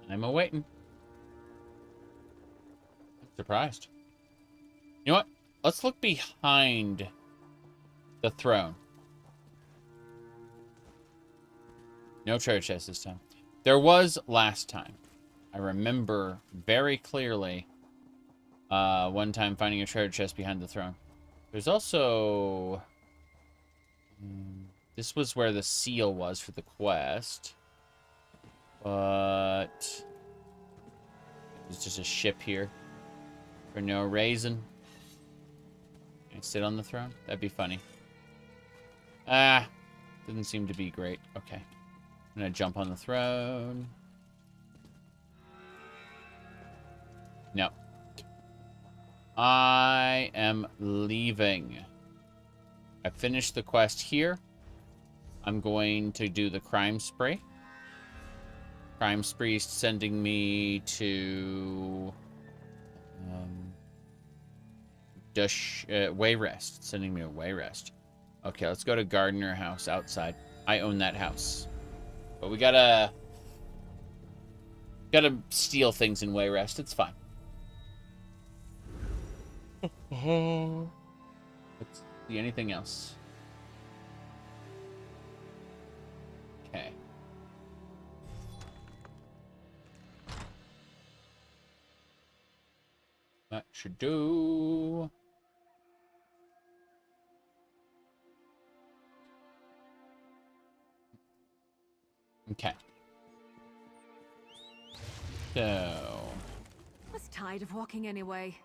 I'm awaiting. Surprised. You know what? Let's look behind the throne. No treasure chest this time. There was last time. I remember very clearly one time finding a treasure chest behind the throne. There's also... This was where the seal was for the quest. But... There's just a ship here. For no reason. Can I sit on the throne? That'd be funny. Ah, didn't seem to be great. Okay. I'm gonna jump on the throne. No. I am leaving. I finished the quest here. I'm going to do the crime spree. Crime spree is sending me to... Wayrest. Sending me to Wayrest. Okay, let's go to Gardener House outside. I own that house. But we gotta steal things in Wayrest. It's fine. Let's see anything else. Okay. That should do. Okay. So. I was tired of walking anyway.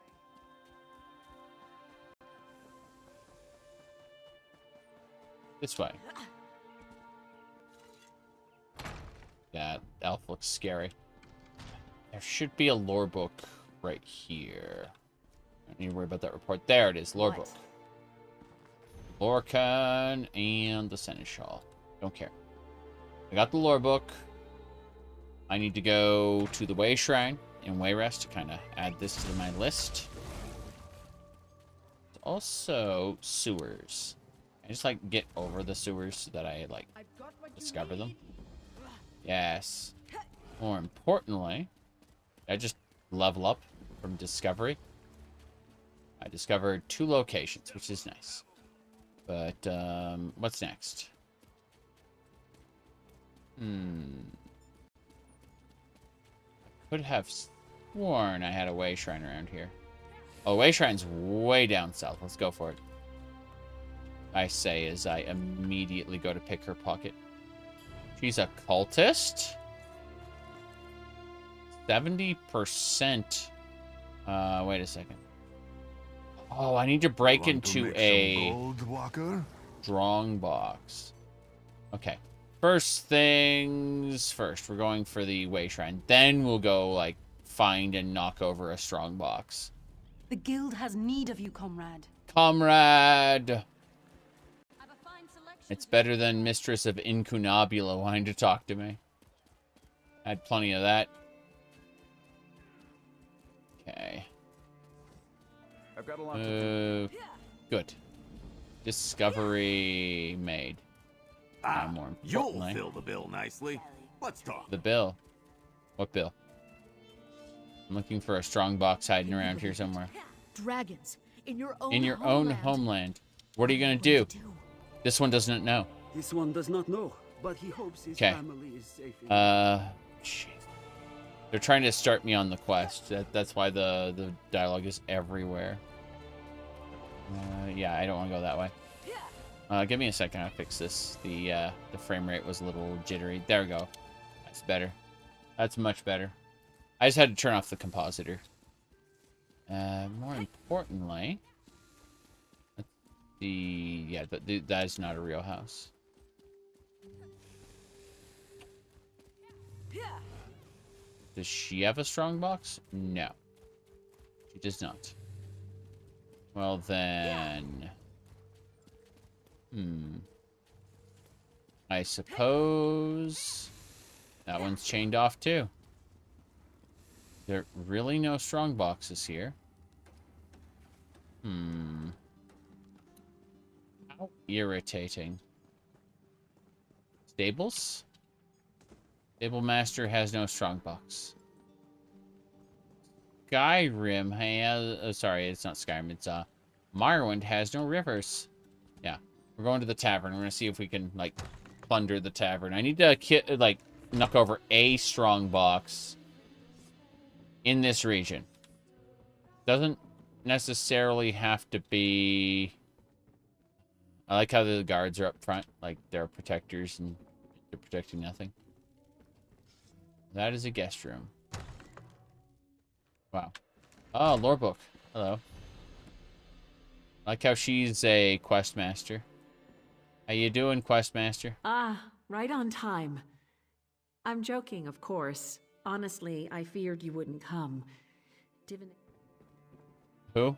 This way. That elf looks scary. There should be a lore book right here. I don't need to worry about that report. There it is, lore book. Lorcan and the Seneschal. Don't care. I got the lore book. I need to go to the Way Shrine in Wayrest to kind of add this to my list. Also, sewers. I just like get over the sewers so that I like discover them. Yes. More importantly, I just level up from discovery. I discovered 2 locations, which is nice. But what's next? I could have sworn I had a Way Shrine around here. Oh, Way Shrine's way down south. Let's go for it. I say as I immediately go to pick her pocket. She's a cultist? 70%. Wait a second. Oh, I need to break into a strong box. Okay. First things first. We're going for the Way Shrine. Then we'll go, like, find and knock over a strong box. The guild has need of you, comrade. Comrade! It's better than Mistress of Incunabula wanting to talk to me. Had plenty of that. Okay. I've got a lot to do. Good. Discovery made. More You'll fill the bill nicely. Let's talk. The bill? What bill? I'm looking for a strong box hiding around here somewhere. Dragons in your own own homeland. What are you gonna do? This one doesn't know. This one does not know, but he hopes his Okay. family is safe. Shit. They're trying to start me on the quest. That's why the dialogue is everywhere. Yeah, I don't want to go that way. Give me a second. I'll fix this. The frame rate was a little jittery. There we go. That's better. That's much better. I just had to turn off the compositor. More importantly, that is not a real house. Does she have a strong box? No. She does not. Well then... I suppose... that one's chained off too. There are really no strong boxes here. How irritating. Stables? Stable Master has no strong box. Skyrim has... sorry, it's not Skyrim. It's Morrowind has no rivers. Yeah, we're going to the tavern. We're gonna see if we can like plunder the tavern. I need to like knock over a strong box in this region. Doesn't necessarily have to be. I like how the guards are up front, like they're protectors and they're protecting nothing. That is a guest room. Wow. Oh, lore book. Hello. I like how she's a quest master. How you doing, quest master? Right on time. I'm joking, of course. Honestly, I feared you wouldn't come. Who?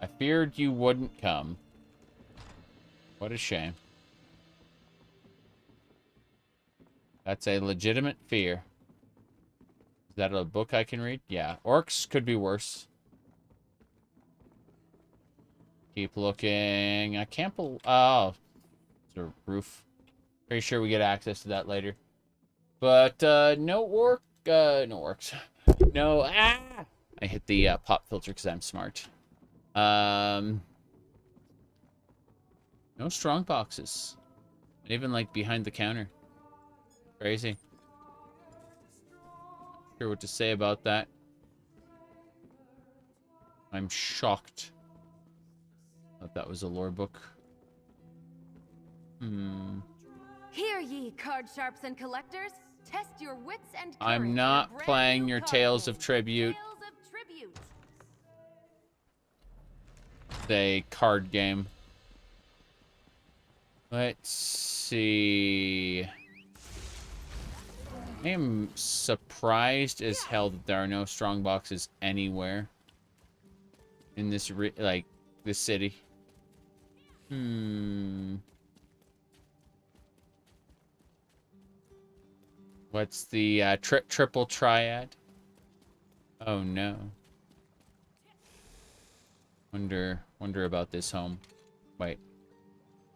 I feared you wouldn't come. What a shame. That's a legitimate fear. Is that a book I can read? Yeah. Orcs could be worse. Keep looking. I can't believe... oh. It's a roof. Pretty sure we get access to that later. But, no orc... no orcs. No... ah! I hit the pop filter because I'm smart. No strong boxes. Not even, like, behind the counter. Crazy. Not sure what to say about that. I'm shocked. Thought that was a lore book. Hear ye, card sharps and collectors. Test your wits and courage. I'm not playing your Tales of Tribute. It's a card game. Let's see. I am surprised as hell that there are no strong boxes anywhere in this this city. What's the triple triad? Oh no. Wonder about this home. Wait.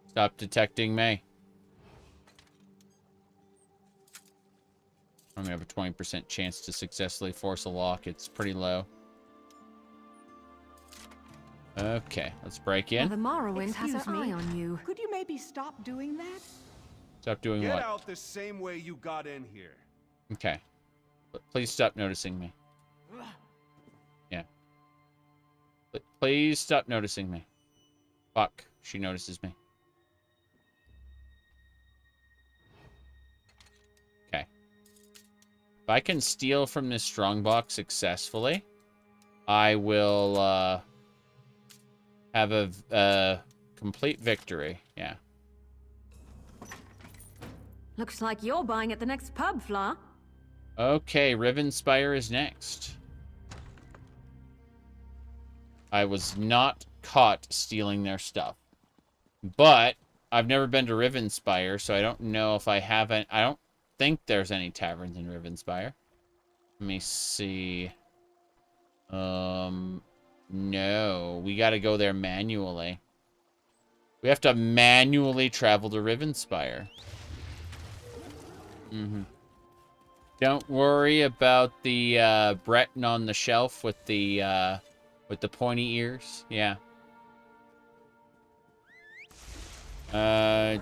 Stop detecting me. I'm gonna have a 20% chance to successfully force a lock. It's pretty low. Okay, let's break in. Now the Morrowind has her eye on you. Could you maybe stop doing that? Stop doing Get what? out the same way you got in here. Okay. Please stop noticing me. Yeah. Please stop noticing me. Fuck. She notices me. Okay. If I can steal from this strongbox successfully, I will have a complete victory. Yeah. Looks like you're buying at the next pub, Fla. Okay, Rivenspire is next. I was not caught stealing their stuff. But I've never been to Rivenspire, so I don't know if I haven't. I don't think there's any taverns in Rivenspire. Let me see. No, we got to go there manually. We have to manually travel to Rivenspire. Don't worry about the Breton on the shelf with the pointy ears. Yeah.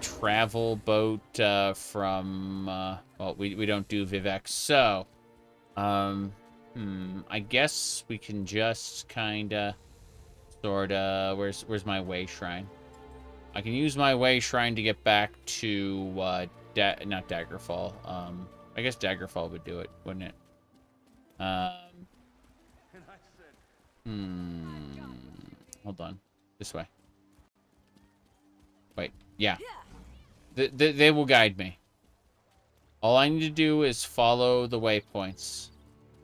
Travel boat from well, we don't do Vivek, so I guess we can just kinda sorta where's my way shrine? I can use my way shrine to get back to not Daggerfall. I guess Daggerfall would do it, wouldn't it? Hold on. This way. Wait, yeah. They will guide me. All I need to do is follow the waypoints,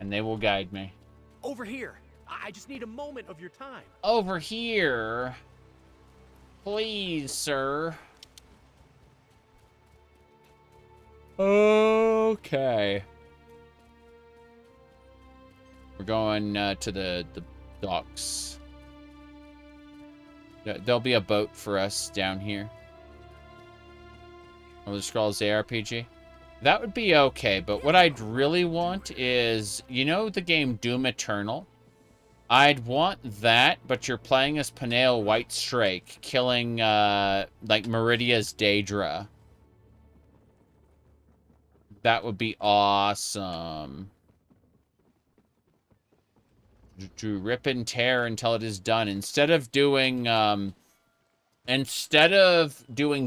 and they will guide me. Over here. I just need a moment of your time. Over here. Please, sir. Okay. We're going to the docks. There'll be a boat for us down here. Elder Scrolls ARPG. That would be okay, but what I'd really want is, you know the game Doom Eternal? I'd want that, but you're playing as Panael Whitestrake, killing, like, Meridia's Daedra. That would be awesome. To rip and tear until it is done. Instead of doing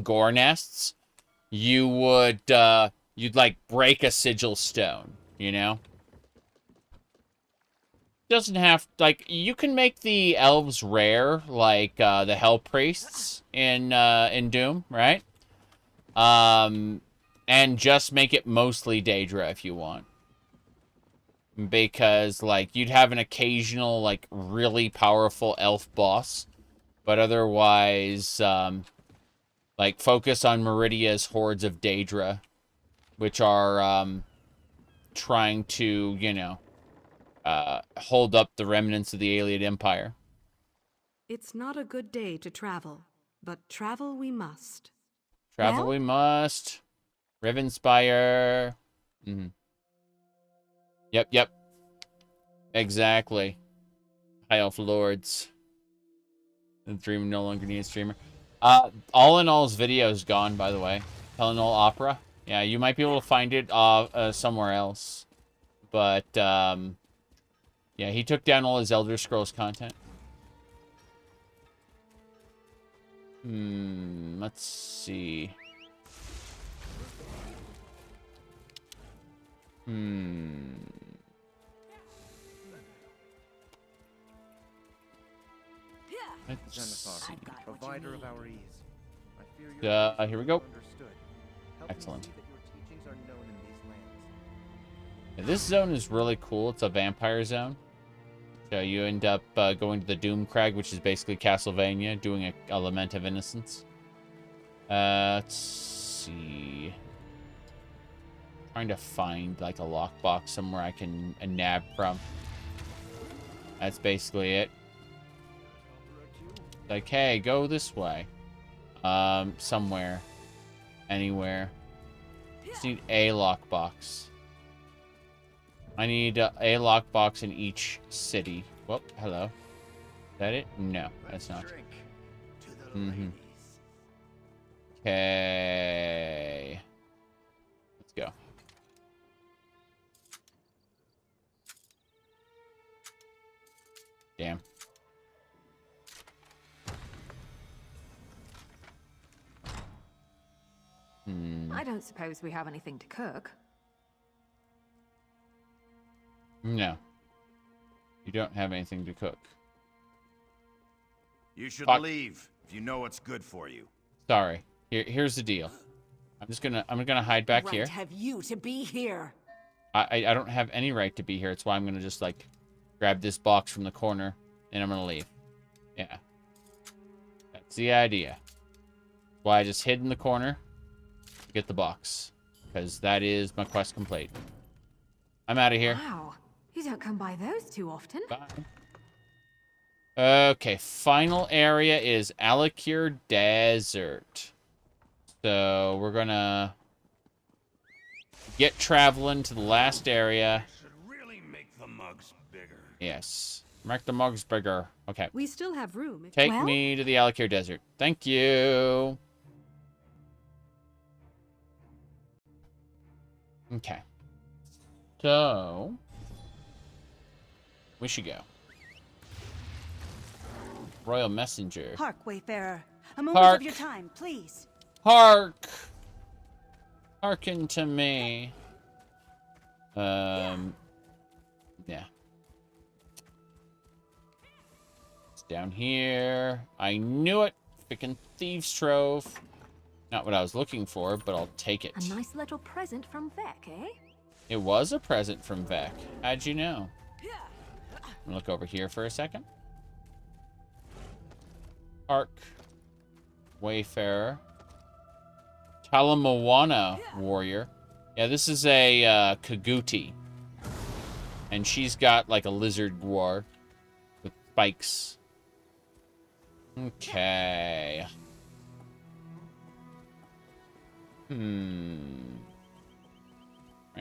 gore nests, you would, you'd, like, break a sigil stone, you know? Doesn't have, like, you can make the elves rare, like, the Hell Priests in Doom, right? And just make it mostly Daedra if you want. Because, like, you'd have an occasional, like, really powerful elf boss. But otherwise, like, focus on Meridia's hordes of Daedra. Which are, trying to, you know, hold up the remnants of the Alien Empire. It's not a good day to travel, but travel we must. Travel we must. Rivenspire. Yep. Exactly. High Elf Lords. The Dream no longer needs streamer. All in All's video is gone, by the way. All Opera. Yeah, you might be able to find it somewhere else. But, yeah, he took down all his Elder Scrolls content. Let's see. Let's see. Provider of our ease. I fear your Here we go. understood. Help me Excellent. see that your teachings are known in these lands. Yeah, this zone is really cool. It's a vampire zone. So you end up going to the Doom Crag, which is basically Castlevania, doing a Lament of Innocence. Let's see. Trying to find like a lockbox somewhere I can nab from. That's basically it. Like, hey, go this way. Somewhere. Anywhere. Just need a lockbox. I need a lockbox in each city. Whoop, hello. Is that it? No, that's not. Okay. Let's go. Damn. I don't suppose we have anything to cook. No. You don't have anything to cook. You should Fuck. leave if you know what's good for you. Sorry. Here's the deal. I'm gonna hide back here. Have you to be here? I don't have any right to be here. It's why I'm gonna just like grab this box from the corner and I'm gonna leave. Yeah. That's the idea. Why I just hid in the corner to get the box. Because that is my quest complete. I'm out of here. Wow. You don't come by those too often. Bye. Okay, final area is Alakir Desert. So we're gonna get traveling to the last area. Should really make the mugs bigger. Yes. Make the mugs bigger. Okay. We still have room. Take me to the Alakir Desert. Thank you. Okay. So we should go. Royal Messenger. Hark, Wayfarer. A moment Hark. of your time, please. Hark! Hearken to me. Yeah. It's down here. I knew it. Freaking Thieves Trove. Not what I was looking for, but I'll take it. A nice little present from Vec, eh? It was a present from Vec. How'd you know? I'm gonna look over here for a second. Ark. Wayfarer. Talamawana warrior. Yeah, this is a Kaguti. And she's got like a lizard war with spikes. Okay. Trying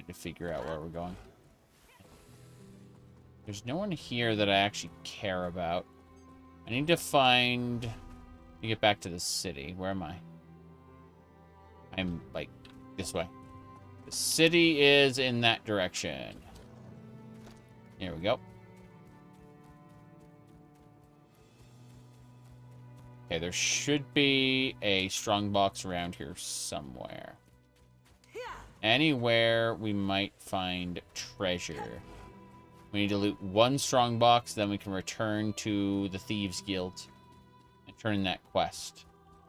to figure out where we're going. There's no one here that I actually care about. I need to find... to get back to the city. Where am I? I'm, like, this way. The city is in that direction. Here we go. Okay, there should be a strongbox around here somewhere. Anywhere we might find treasure. We need to loot one strongbox, then we can return to the Thieves Guild and turn in that quest.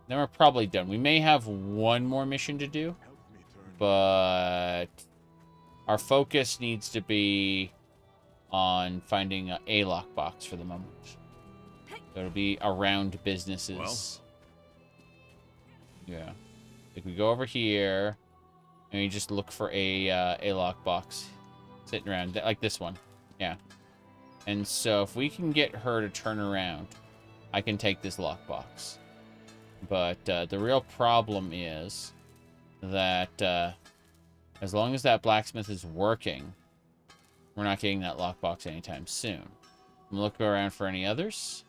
Then we're probably done. We may have one more mission to do, but our focus needs to be on finding a lockbox for the moment. So it'll be around businesses. Yeah. Like we go over here, and we just look for a lockbox sitting around, like this one. Yeah. And so if we can get her to turn around, I can take this lockbox. But the real problem is that as long as that blacksmith is working, we're not getting that lockbox anytime soon. I'm looking around for any others.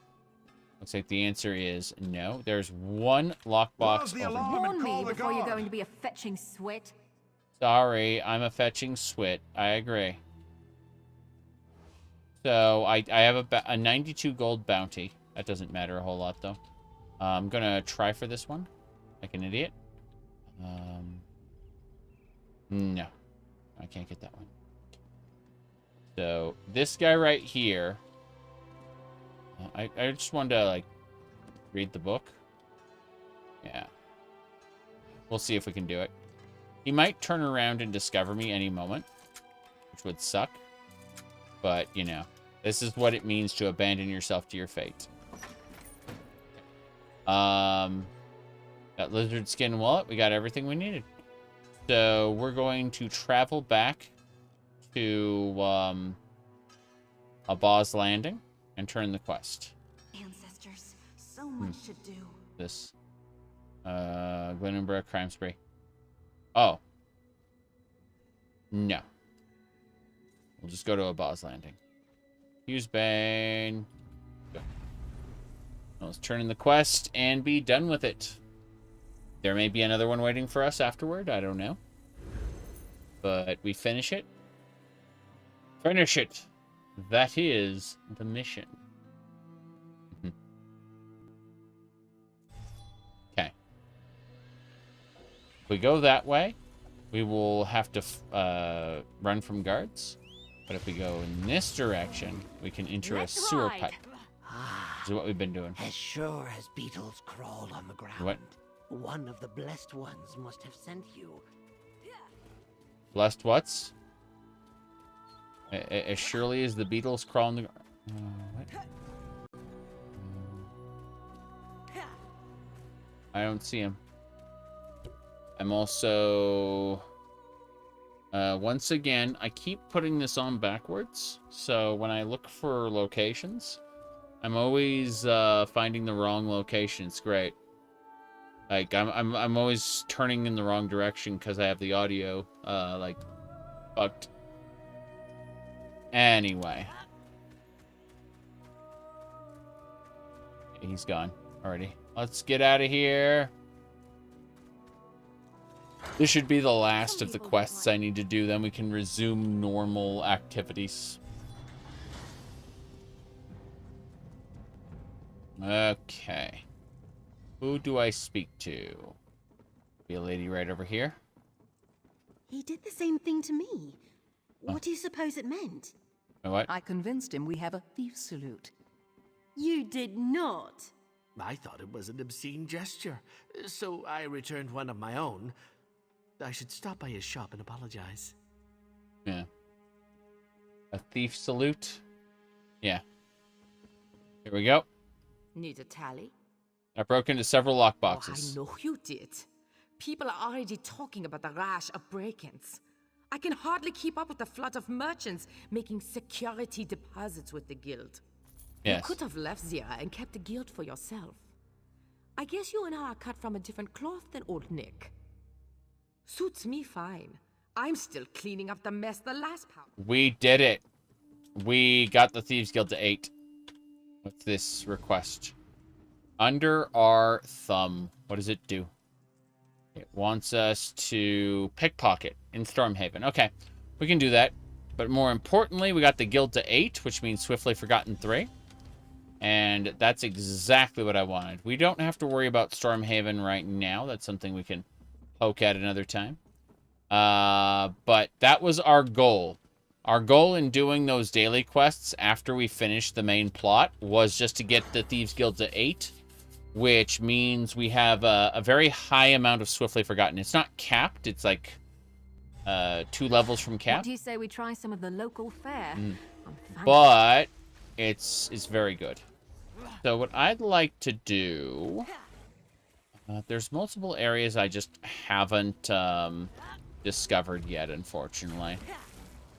Looks like the answer is no. There's one lockbox over here. Warn me before you're going to be a fetching swit. Sorry, I'm a fetching swit. I agree. So I have a 92 gold bounty. That doesn't matter a whole lot, though. I'm gonna try for this one, like an idiot. No, I can't get that one. So this guy right here. I just wanted to like read the book. Yeah. We'll see if we can do it. He might turn around and discover me any moment, which would suck. But, you know, this is what it means to abandon yourself to your fate. Got lizard skin wallet. We got everything we needed. So we're going to travel back to Abba's Landing and turn the quest. Ancestors, so much to do. This. Glenenborough crime spree. Oh. No. We'll just go to Abba's Landing. Use Bane. Go. Let's turn in the quest and be done with it. There may be another one waiting for us afterward. I don't know. But we finish it. Finish it. That is the mission. Okay. If we go that way, we will have to run from guards. But if we go in this direction, we can enter a sewer pipe. This is what we've been doing. As sure as beetles crawl on the ground. What? One of the blessed ones must have sent you. Blessed what's? As surely as the beetles crawl on the ground. What? I don't see him. I'm also... once again, I keep putting this on backwards. So when I look for locations, I'm always finding the wrong location. It's great. Like I'm always turning in the wrong direction because I have the audio like fucked. Anyway, he's gone already. Let's get out of here. This should be the last of the quests I need to do. Then we can resume normal activities. Okay. Who do I speak to? Be a lady right over here. He did the same thing to me. What do you suppose it meant? What? I convinced him we have a thief salute. You did not. I thought it was an obscene gesture, so I returned one of my own. I should stop by his shop and apologize. Yeah. A thief salute? Yeah. Here we go. Need a tally? I broke into several lockboxes. Oh, I know you did. People are already talking about the rash of break-ins. I can hardly keep up with the flood of merchants making security deposits with the guild. Yes. You could have left Zira and kept the guild for yourself. I guess you and I are cut from a different cloth than old Nick. Suits me fine. I'm still cleaning up the mess the last pound. We did it. We got the Thieves Guild to 8. What's this request? Under our thumb. What does it do? It wants us to pickpocket in Stormhaven. Okay, we can do that. But more importantly, we got the guild to 8, which means Swiftly Forgotten 3. And that's exactly what I wanted. We don't have to worry about Stormhaven right now. That's something we can poke at another time. But that was our goal. Our goal in doing those daily quests after we finished the main plot was just to get the Thieves Guild to 8. Which means we have a very high amount of Swiftly Forgotten. It's not capped. It's like 2 levels from cap. What do you say we try some of the local fare? But it's very good. So what I'd like to do... there's multiple areas I just haven't discovered yet, unfortunately.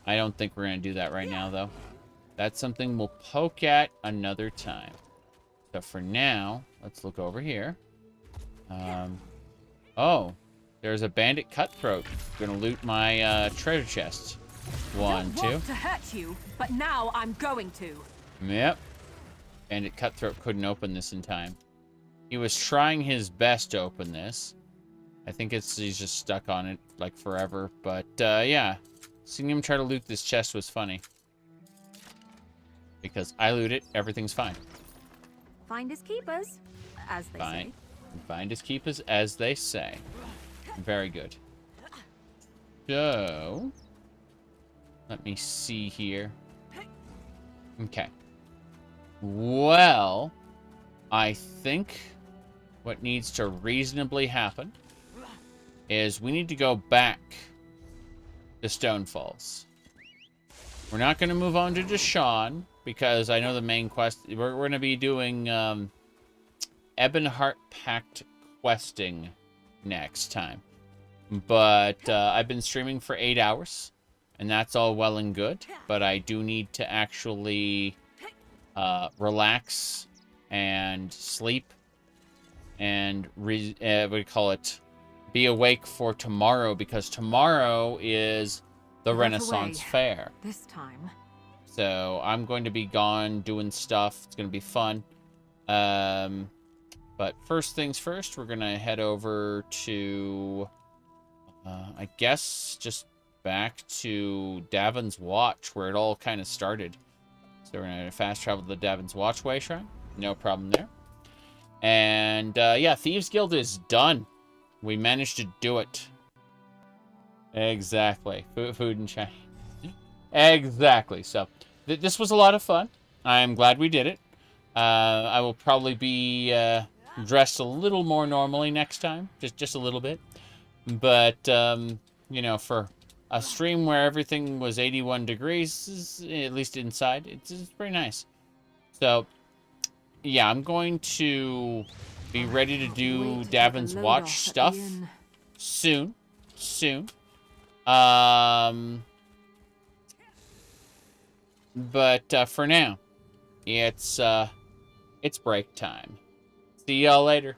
I don't think we're going to do that right now, though. That's something we'll poke at another time. So for now, let's look over here. Oh, there's a bandit cutthroat. Gonna loot my treasure chest. 1, 2. I don't want to hurt you, but now I'm going to. Yep. Bandit cutthroat couldn't open this in time. He was trying his best to open this. I think he's just stuck on it like forever. But yeah, seeing him try to loot this chest was funny. Because I loot it, everything's fine. Finders keepers. as they say. Find his keepers, as they say. Very good. So, let me see here. Okay. Well, I think what needs to reasonably happen is we need to go back to Stone Falls. We're not going to move on to Deshaun, because I know the main quest... We're going to be doing Ebonheart Pact questing next time. But I've been streaming for 8 hours, and that's all well and good. But I do need to actually relax and sleep and, what do you call it, be awake for tomorrow, because tomorrow is the Renaissance Fair. This time. So I'm going to be gone doing stuff. It's going to be fun. But first things first, we're going to head over to, I guess, just back to Davin's Watch, where it all kind of started. So we're going to fast travel to the Davin's Watchway Shrine. No problem there. And, yeah, Thieves Guild is done. We managed to do it. Exactly. Food and Chinese. Exactly. So, this was a lot of fun. I'm glad we did it. I will probably be dressed a little more normally next time. Just a little bit. But, you know, for a stream where everything was 81 degrees, at least inside, it's pretty nice. So, yeah, I'm going to be ready to do Davin's Watch stuff soon. But for now, it's break time. See y'all later.